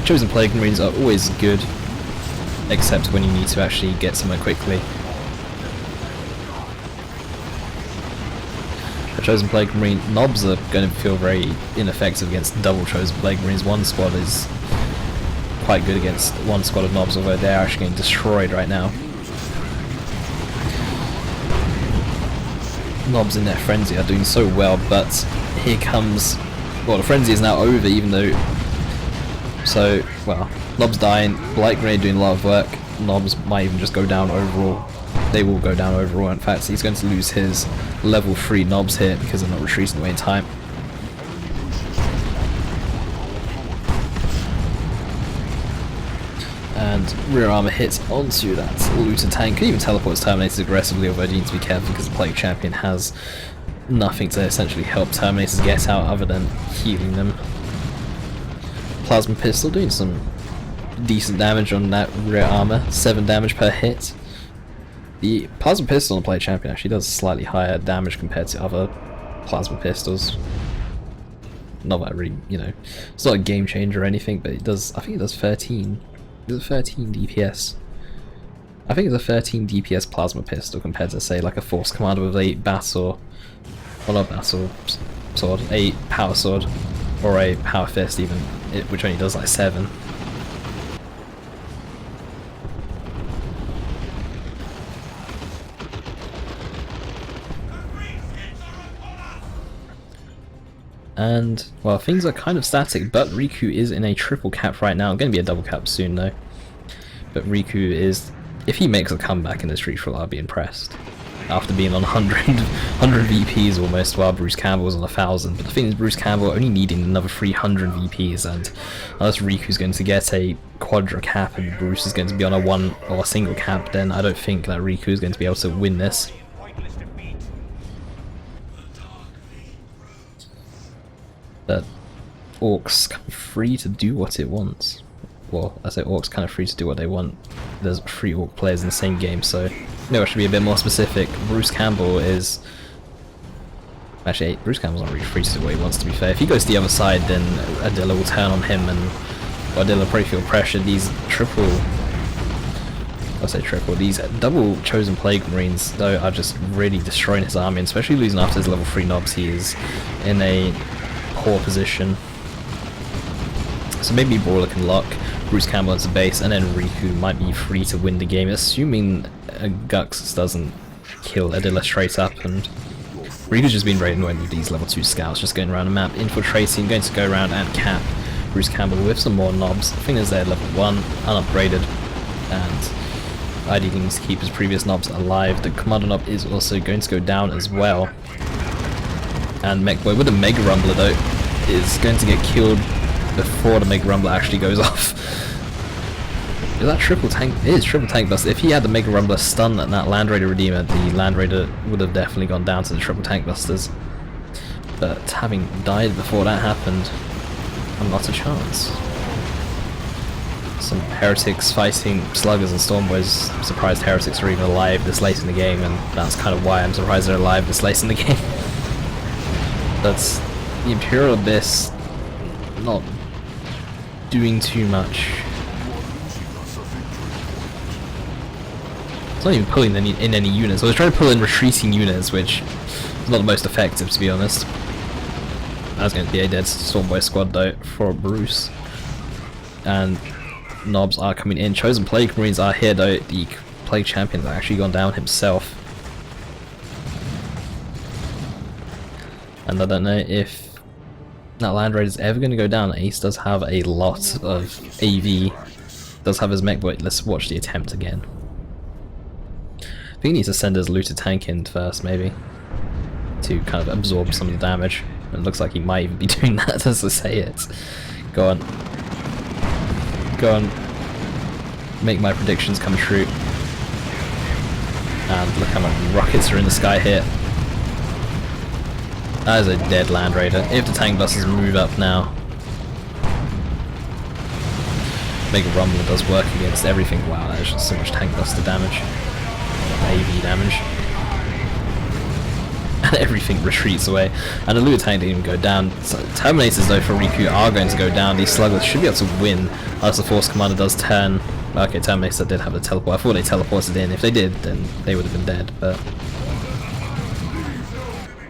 Chosen Plague Marines are always good, except when you need to actually get somewhere quickly. The Chosen Plague Marine knobs are going to feel very ineffective against double Chosen Plague Marines. One squad is quite good against one squad of knobs, although they're actually getting destroyed right now. Knobs in their frenzy are doing so well, but here comes, well, the frenzy is now over, even though, so, well, Knobs dying, Blight Grenade doing a lot of work, Knobs might even just go down overall. They will go down overall. In fact, he's going to lose his level 3 Knobs here because they're not retreating away in time. And rear armor hits onto that looter tank. Can even teleport his Terminators aggressively, although you need to be careful because the Plague Champion has nothing to essentially help Terminators get out other than healing them. Plasma Pistol doing some decent damage on that rear armor, 7 damage per hit. The Plasma Pistol on the Plague Champion actually does slightly higher damage compared to other Plasma Pistols. Not that really, you know, it's not a game changer or anything, but it does, I think it does 13. It's a 13 DPS. I think it's a 13 DPS Plasma Pistol compared to, say, like a Force Commander with a Battle, well, not Battle Sword, a Power Sword, or a Power Fist even, which only does like 7. And, well, things are kind of static, but Riku is in a triple cap right now. Going to be a double cap soon, though. But Riku is, if he makes a comeback in this free-for-all, I'll be impressed. After being on 100 VPs almost, while Bruce Campbell was on 1,000. But the thing is, Bruce Campbell only needing another 300 VPs, and unless Riku's going to get a quadra cap and Bruce is going to be on a one or a single cap, then I don't think that Riku is going to be able to win this. But Orcs kind of free to do what it wants. Well, I say Orcs kind of free to do what they want. There's 3 Orc players in the same game, so maybe I should be a bit more specific. Bruce Campbell is... Actually, Bruce Campbell's not really free to do what he wants, to be fair. If he goes to the other side, then Adila will turn on him, and Adila will probably feel pressure. These these double Chosen Plague Marines, though, are just really destroying his army, and especially losing after his level 3 knobs. He is in a poor position. So maybe Brawler can lock Bruce Campbell into base, and then Riku might be free to win the game, assuming Aguxyz doesn't kill Adila straight up. And Riku's just been very annoying with these level 2 scouts, just going around the map, infiltrating, going to go around and cap Bruce Campbell with some more knobs. The thing is, they're level 1, unupgraded, and ideally needs to keep his previous knobs alive. The Commander knob is also going to go down as well. And Mechboy with a Mega Rumbler though is going to get killed before the Mega Rumbler actually goes off. Is that triple tank? It is triple tank buster. If he had the Mega Rumbler stun that Land Raider Redeemer, the Land Raider would have definitely gone down to the triple tank busters. But having died before that happened, not a chance. Some heretics fighting sluggers and stormboys. I'm surprised heretics are even alive this late in the game, and that's kind of why I'm surprised they're alive this late in the game. But the Imperial Abyss not doing too much. It's not even pulling in any units. I was trying to pull in retreating units, which is not the most effective, to be honest. That's going to be a dead Stormboy squad though for Bruce. And knobs are coming in. Chosen Plague Marines are here though. The Plague Champion has actually gone down himself. And I don't know if that Land Raider is ever going to go down. Ace does have a lot of AV. Does have his mech, but let's watch the attempt again. I think he needs to send his looted tank in first, maybe, to kind of absorb some of the damage. It looks like he might even be doing that as I say it. Go on. Go on. Make my predictions come true. And look how many rockets are in the sky here. That is a dead Land Raider. If the tank busters move up now. Mega Rumbler does work against everything. Wow, that is just so much tank buster damage. AV damage. And everything retreats away. And the Looter tank didn't even go down. So Terminators though for Riku are going to go down. These sluggers should be able to win unless the Force Commander does turn. Okay, Terminator did have a teleport. I thought they teleported in. If they did, then they would have been dead. But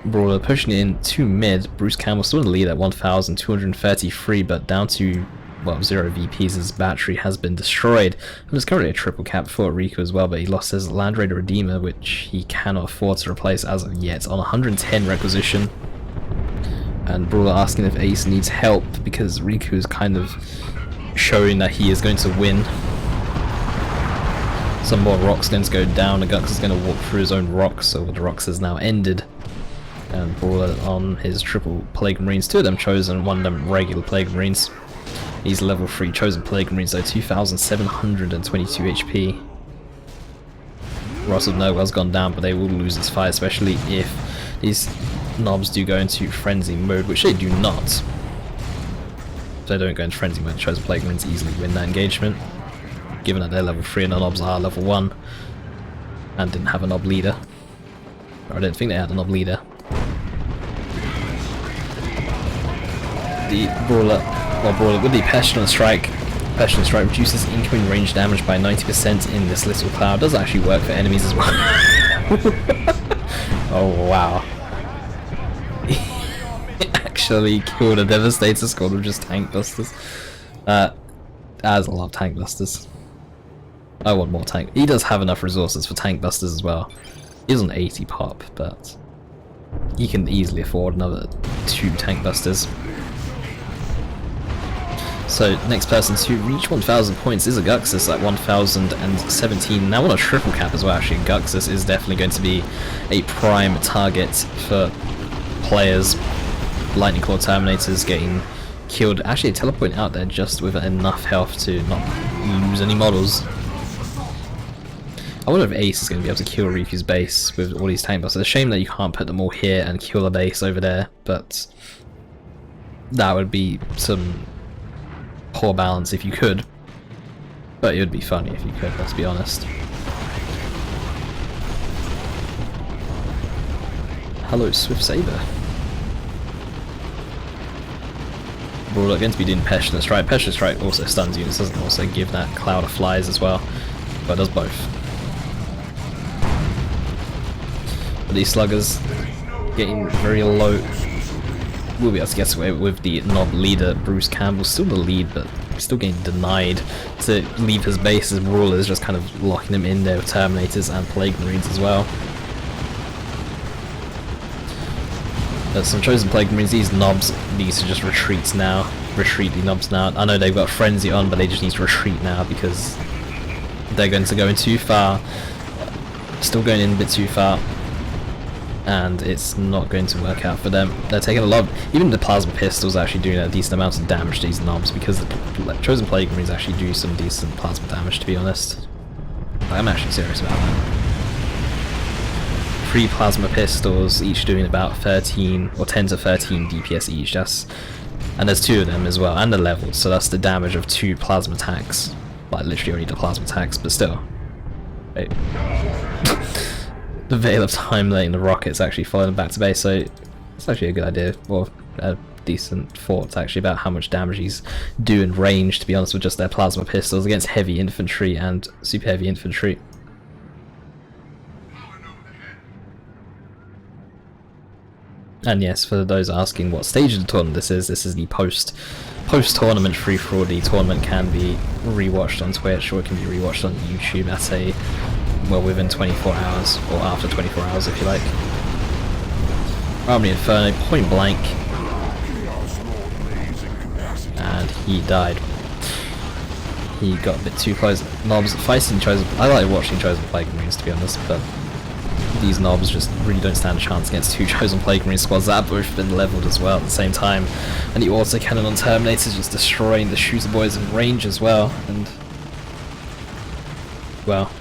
Brawler pushing it in to mid. Bruce Campbell still in the lead at 1,233, but down to, well, 0 VPs. His battery has been destroyed. And there's currently a triple cap for Riku as well, but he lost his Land Raider Redeemer, which he cannot afford to replace as of yet, on 110 requisition. And Brawler asking if Ace needs help, because Riku is kind of showing that he is going to win. Some more rocks going to go down. Aguxyz is going to walk through his own rocks, so the rocks has now ended. And Brawler on his triple Plague Marines, 2 of them chosen, 1 of them regular Plague Marines. He's level 3 chosen Plague Marines though, 2,722 HP. Ross of Nowell's gone down, but they will lose this fight, especially if these knobs do go into Frenzy mode, which they do not. If they don't go into Frenzy mode, chosen Plague Marines easily win that engagement, given that they're level 3 and the knobs are level 1, and didn't have a knob leader. Or I don't think they had a knob leader. The Brawler with the Pestilent Strike. Pestilent Strike reduces incoming range damage by 90% in this little cloud. Does actually work for enemies as well. Oh wow. He actually killed a Devastator squad with just tank busters. Has a lot of tank busters. I want more tank. He does have enough resources for tank busters as well. He's on 80 pop, but he can easily afford another 2 tank busters. So next person to reach 1,000 points is Aguxyz at 1,017. Now on a triple cap as well. Actually, Aguxyz is definitely going to be a prime target for players. Lightning Claw Terminators getting killed. Actually, teleporting out there just with enough health to not lose any models. I wonder if Ace is going to be able to kill Riku's base with all these tank busters. It's a shame that you can't put them all here and kill the base over there, but that would be some poor balance if you could. But it would be funny if you could, let's be honest. Hello, Swift Saber. Brawler going to be doing Pestilent Strike. Pestilent Strike also stuns units, doesn't also give that cloud of flies as well, but it does both. But these sluggers getting very low. We'll be able to get away with the knob leader. Bruce Campbell still the lead, but still getting denied to leave his base as Brawler is just kind of locking him in there with Terminators and Plague Marines as well. There's some chosen Plague Marines. These knobs need to just retreat now. Retreat the knobs now. I know they've got Frenzy on, but they just need to retreat now because they're going to go in too far. Still going in a bit too far. And it's not going to work out for them. They're taking a lot of, even the plasma pistols actually doing a decent amount of damage to these knobs, because the Chosen Plague Marines actually do some decent plasma damage, to be honest. Like, I'm actually serious about that. 3 plasma pistols, each doing about 13 or 10 to 13 DPS each. And there's 2 of them as well, and they're leveled, so that's the damage of 2 plasma attacks. Like literally only the plasma attacks, but still. Wait. The Veil of Time letting the rockets actually follow them back to base, so it's actually a good idea, or a decent thought actually about how much damage he's doing range, to be honest, with just their plasma pistols against heavy infantry and super heavy infantry. And yes, for those asking what stage of the tournament this is the post-tournament free-for-all. The tournament can be rewatched on Twitch, or it can be rewatched on YouTube at a, well, within 24 hours, or after 24 hours if you like. Army Inferno, point blank. And he died. He got a bit too close. Knobs fighting Chosen. I like watching Chosen Plague Marines, to be honest, but these knobs just really don't stand a chance against 2 Chosen Plague Marine squads that have both been leveled as well at the same time. And the autocannon on Terminators just destroying the shooter boys in range as well. And well,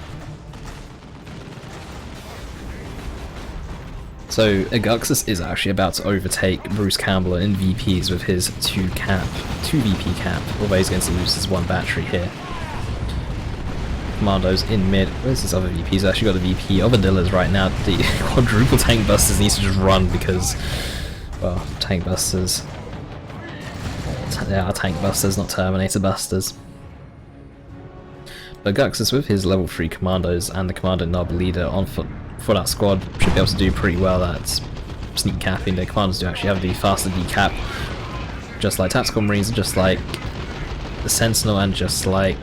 so Aguxyz is actually about to overtake Bruce Campbell in VPs with his 2 VP cap, although he's going to lose his 1 battery here. Commandos in mid. Where's his other VP? He's actually got a VP of Adila's right now. The quadruple tank busters needs to just run because, well, tank busters. They are tank busters, not Terminator busters. But Aguxyz with his level 3 commandos and the commando knob leader on foot for that squad should be able to do pretty well at sneak capping. Their commandos do actually have the faster decap, just like Tactical Marines, and just like the Sentinel, and just like,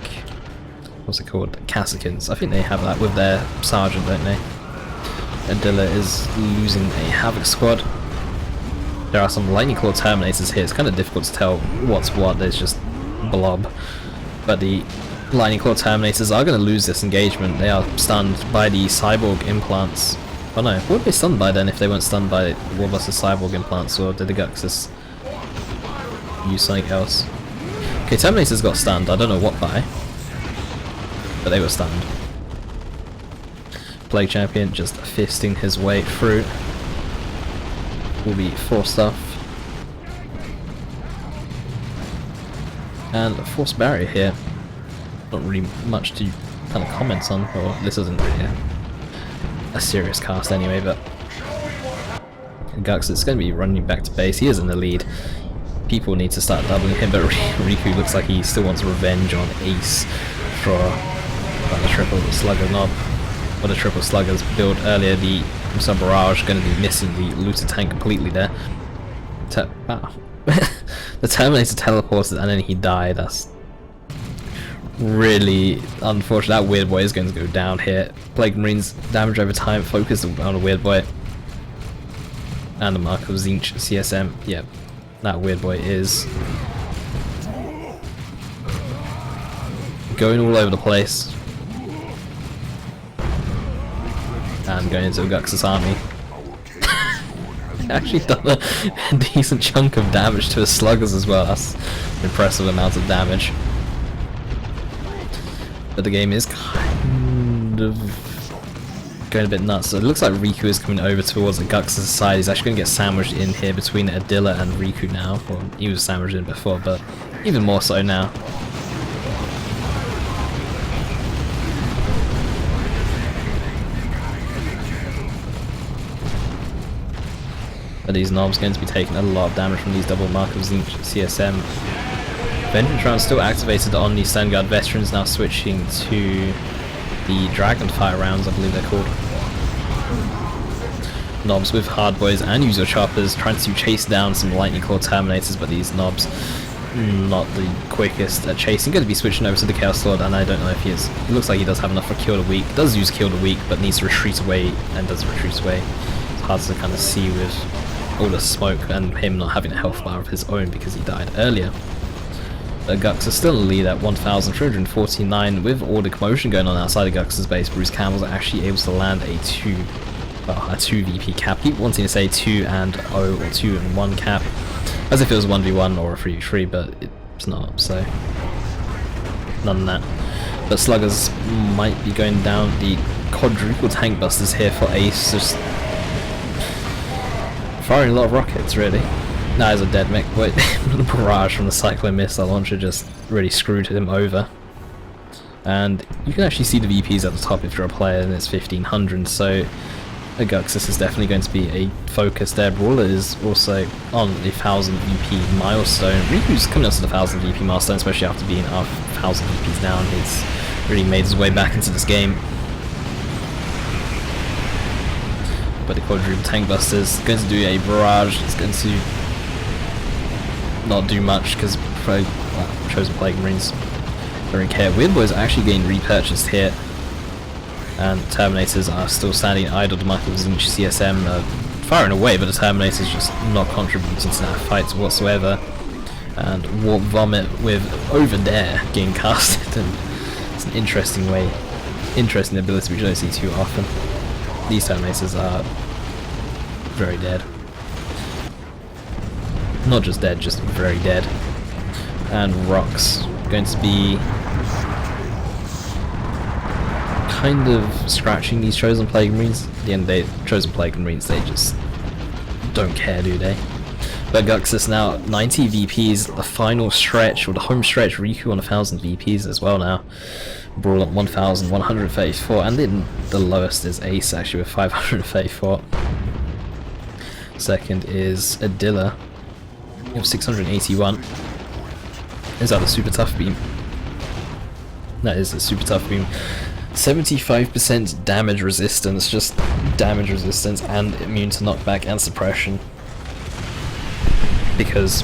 what's it called? Cassicans. I think they have that with their sergeant, don't they? Adila is losing a Havoc squad. There are some Lightning Claw Terminators here. It's kind of difficult to tell what's what. There's just blob. But the Lightning Claw Terminators are going to lose this engagement. They are stunned by the Cyborg implants. Oh no, what would they stunned by then if they weren't stunned by Warbuster Cyborg implants, or did the Aguxyz use something else? Okay, Terminators got stunned. I don't know what by, but they were stunned. Plague Champion just fisting his way through. Will be 4 stuff. And a Force Barrier here. Not really much to kind of comment on, or this isn't really a serious cast anyway, but Aguxyz is going to be running back to base. He is in the lead. People need to start doubling him, but Riku looks like he still wants revenge on Ace for the triple slugger knob, or the triple sluggers build earlier. The Sub Barrage going to be missing the looter tank completely there. Wow. The Terminator teleported and then he died. That's really unfortunate. That Weird Boy is going to go down here. Plague Marines damage over time, focus on a Weird Boy. And the mark of Zinch CSM. Yep, that Weird Boy is going all over the place. And going into Aguxyz army. Actually done a decent chunk of damage to his sluggers as well. That's an impressive amount of damage. But the game is kind of going a bit nuts. So it looks like Riku is coming over towards Aguxyz side. He's actually going to get sandwiched in here between Adila and Riku now. Well, he was sandwiched in before, but even more so now. But these knobs going to be taking a lot of damage from these double mark of Zinch CSM. Vengeance round still activated on the Standguard veterans, now switching to the Dragonfire rounds, I believe they're called. Knobs with hard boys and user choppers trying to chase down some Lightning Claw Terminators, but these knobs not the quickest at chasing. Going to be switching over to the Chaos Lord, and I don't know if he is. It looks like he does have enough for Kill the Weak. Does use Kill the Weak, but needs to retreat away, and does retreat away. It's hard to kind of see with all the smoke and him not having a health bar of his own because he died earlier. Aguxyz is still in the lead at 1,349 with all the commotion going on outside Aguxyz's base. Bruce Campbell's actually able to land a 2 VP cap. Keep wanting to say 2 and 0 or 2 and 1 cap, as if it was 1v1 or a 3v3, but it's not, so none of that. But Sluggers might be going down. The quadruple tank busters here for Ace, just firing a lot of rockets, really. That is a dead mech, but the barrage from the Cyclone missile launcher just really screwed him over. And you can actually see the VPs at the top if you're a player, and it's 1500, so Aguxyz is definitely going to be a focus there. BЯAWLEYA is also on the 1000 VP milestone. Riku's coming up to the 1000 VP milestone, especially after being up 1000 VPs down. He's really made his way back into this game. But the quadruple tank buster is going to do a barrage. It's going to not do much because Chosen Plague Marines don't care. Weird Boys are actually getting repurchased here, and Terminators are still standing idle. The Michael Zinch CSM firing away, but the Terminator's just not contributing to that fight whatsoever. And Warp Vomit with Over Dare getting casted, and it's an interesting ability which you don't see too often. These Terminators are very dead. Not just dead, just very dead. And Rock's going to be kind of scratching these Chosen Plague Marines. At the end of the day, Chosen Plague Marines, they just don't care, do they? But Aguxyz now 90 VPs, the final stretch, or the home stretch. Riku on 1000 VPs as well now. BYAAWLEYA at 1134, and then the lowest is Ace actually with 534. Second is Adila with 681. Is that a super tough beam? That is a super tough beam. 75% damage resistance, just damage resistance, and immune to knockback and suppression. Because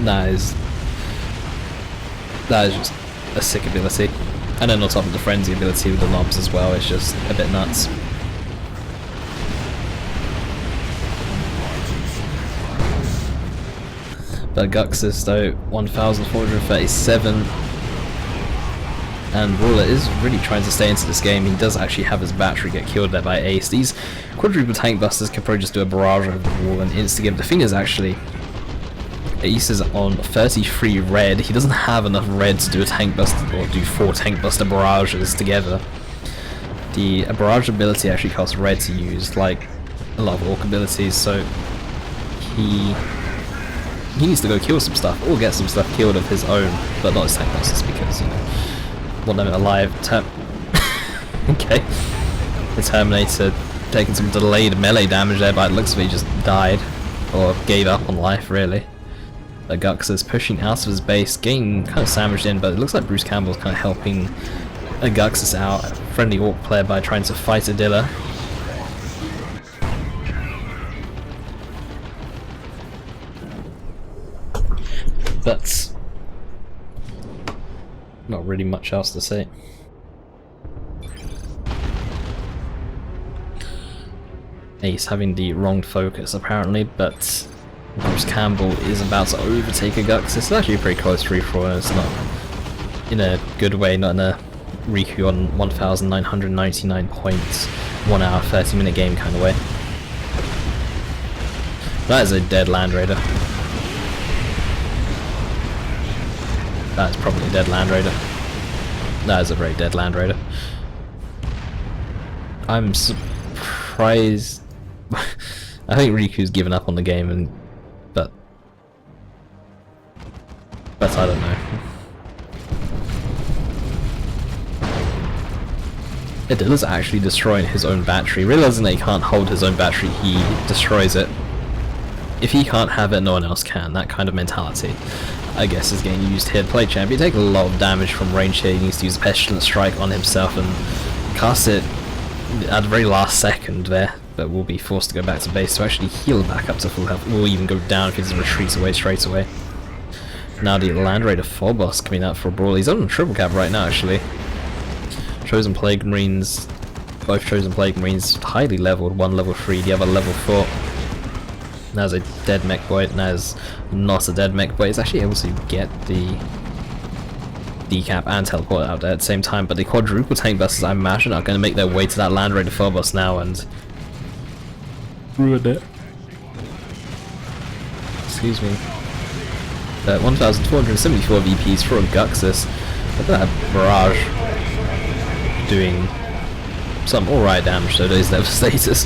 that is just a sick ability. And then on top of the frenzy ability with the knobs as well, it's just a bit nuts. But Aguxyz though, 1437, and BYAAWLEYA is really trying to stay into this game. He does actually have his battery get killed there by Ace. These quadruple tank busters can probably just do a barrage over the wall and insta-give. The thing is actually, Ace is on 33 red. He doesn't have enough red to do a tank buster or do 4 tank buster barrages together. The barrage ability actually costs red to use, like a lot of orc abilities, so he needs to go kill some stuff or get some stuff killed of his own, but not his tank busters because, you know, want them alive. Okay. The Terminator taking some delayed melee damage there, but it looks like he just died or gave up on life, really. Aguxyz is pushing out of his base, getting kind of sandwiched in, but it looks like Bruce Campbell's kind of helping Aguxyz out, a friendly orc player, by trying to fight Adila. But not really much else to say. Ace having the wrong focus apparently, but Bruce Campbell is about to overtake Aguxyz. It's actually a pretty close 3-4, it's not in a good way, not in a Riku on 1999 points, 1 hour 30-minute game kind of way. That is a dead Land Raider. That is probably a dead Land Raider. That is a very dead Land Raider. I'm surprised. I think Riku's given up on the game, but I don't know. Adila's actually destroying his own battery. Realizing that he can't hold his own battery, he destroys it. If he can't have it, no one else can. That kind of mentality, I guess, is getting used here to play champ. He takes a lot of damage from range here. He needs to use a Pestilent Strike on himself and cast it at the very last second there, but will be forced to go back to base to actually heal back up to full health. Will even go down if he retreats away straight away. Now the Land Raider Phobos coming out for a BYAAWLEYA. He's on a triple cap right now actually. Chosen Plague Marines, both Chosen Plague Marines highly leveled, one level 3, the other level 4. There's a dead mech boy, and there's not a dead mech boy. It's actually able to get the decap and teleport out there at the same time, but the quadruple tank busters, I imagine, are going to make their way to that land raider phobos now and ruin it. Excuse me. 1,474 VPs for Aguxyz. Look at that barrage doing some alright damage, so it is devastators.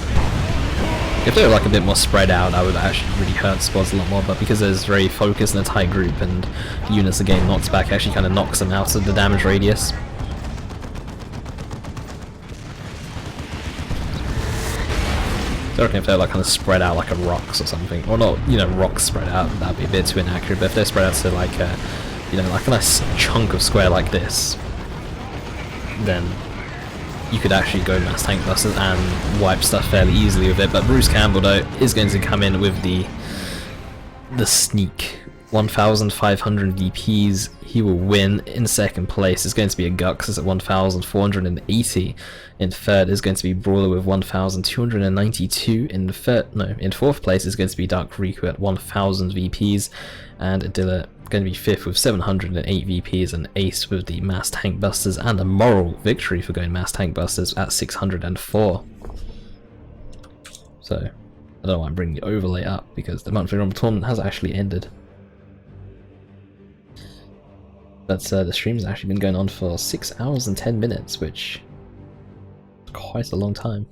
If they were like a bit more spread out, that would actually really hurt squads a lot more, but because there's very focused in a tight group and units are getting knocked back, actually kind of knocks them out of the damage radius. So I reckon if they're like kind of spread out like a rocks or something, or not, you know, rocks spread out, that'd be a bit too inaccurate, but if they're spread out to like a, you know, like a nice chunk of square like this, then you could actually go mass tank busters and wipe stuff fairly easily with it. But Bruce Campbell though is going to come in with the sneak. 1,500 VPs, he will win. In second place is going to be Aguxyz at 1,480. In third is going to be BЯAWLEYA with 1,292. In fourth place is going to be DarkHero at 1,000 VPs, and Adila going to be fifth with 708 VPs, and ace with the mass tank busters, and a moral victory for going mass tank busters at 604. So I don't know why I'm bringing the overlay up, because the monthly rumble tournament has actually ended. But the stream's actually been going on for 6 hours and 10 minutes, which is quite a long time.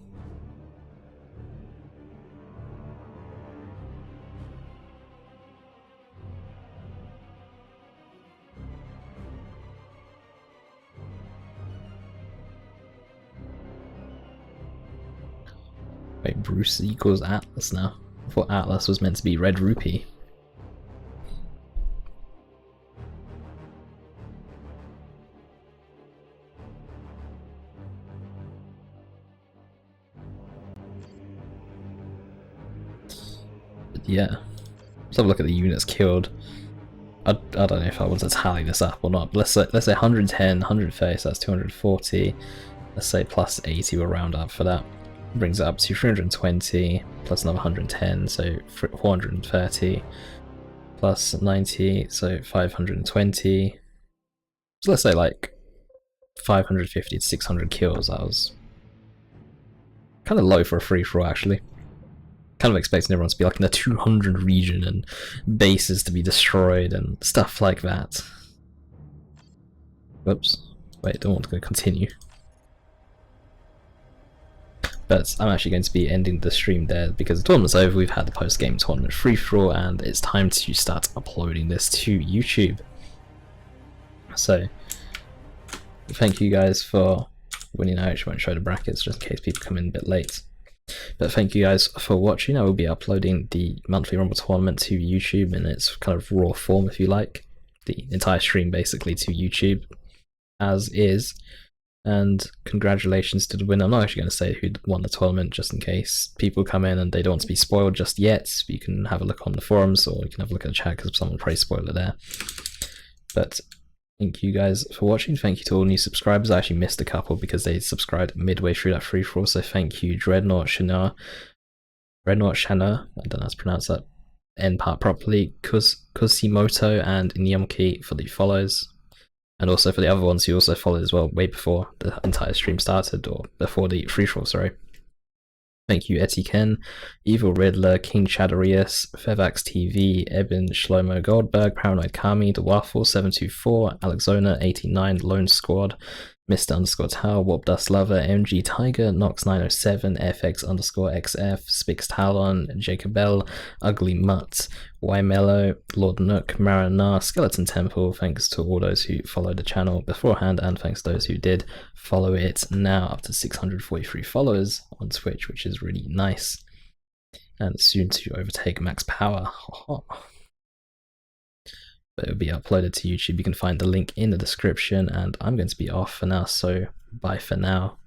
Wait, Bruce equals Atlas now. I thought Atlas was meant to be Red Rupee. Yeah, let's have a look at the units killed. I don't know if I want to tally this up or not, but let's say 110, 130, so that's 240. Let's say plus 80, we'll round up for that. Brings it up to 320, plus another 110, so 430, plus 90, so 520. So let's say like 550 to 600 kills. That was kind of low for a free-for-all actually. Kind of expecting everyone to be like in the 200 region and bases to be destroyed and stuff like that. Whoops. Wait, don't want to continue. But I'm actually going to be ending the stream there because the tournament's over. We've had the post-game tournament free-for-all and it's time to start uploading this to YouTube. So, thank you guys for winning. I actually won't show the brackets just in case people come in a bit late. But thank you guys for watching. I will be uploading the monthly Rumble tournament to YouTube in its kind of raw form, if you like. The entire stream basically to YouTube as is. And congratulations to the winner. I'm not actually going to say who won the tournament just in case people come in and they don't want to be spoiled just yet. You can have a look on the forums or you can have a look at the chat because someone will probably spoil it there. But thank you guys for watching. Thank you to all new subscribers. I actually missed a couple because they subscribed midway through that free-for-all. So thank you, Dreadnought Shana. I don't know how to pronounce that end part properly. Kusimoto and Nyamki for the follows. And also for the other ones who also followed as well way before the entire stream started, or before the free-for-all, sorry. Thank you, Etiken, Evil Riddler, King Chadarius, Fevax TV, Eben Shlomo Goldberg, Paranoid Kami, The Waffle 724, Alexona 89, Lone Squad, Mr. _ Tau, Warp Dust Lover, MG Tiger, Nox 907, FX _ XF, Spix Talon, Jacobell, Ugly Mutt, Ymello, Lord Nook, Marana, Skeleton Temple. Thanks to all those who followed the channel beforehand, and thanks to those who did follow it now, up to 643 followers on Twitch, which is really nice. And soon to overtake Max Power. But it will be uploaded to YouTube. You can find the link in the description, and I'm going to be off for now, so bye for now.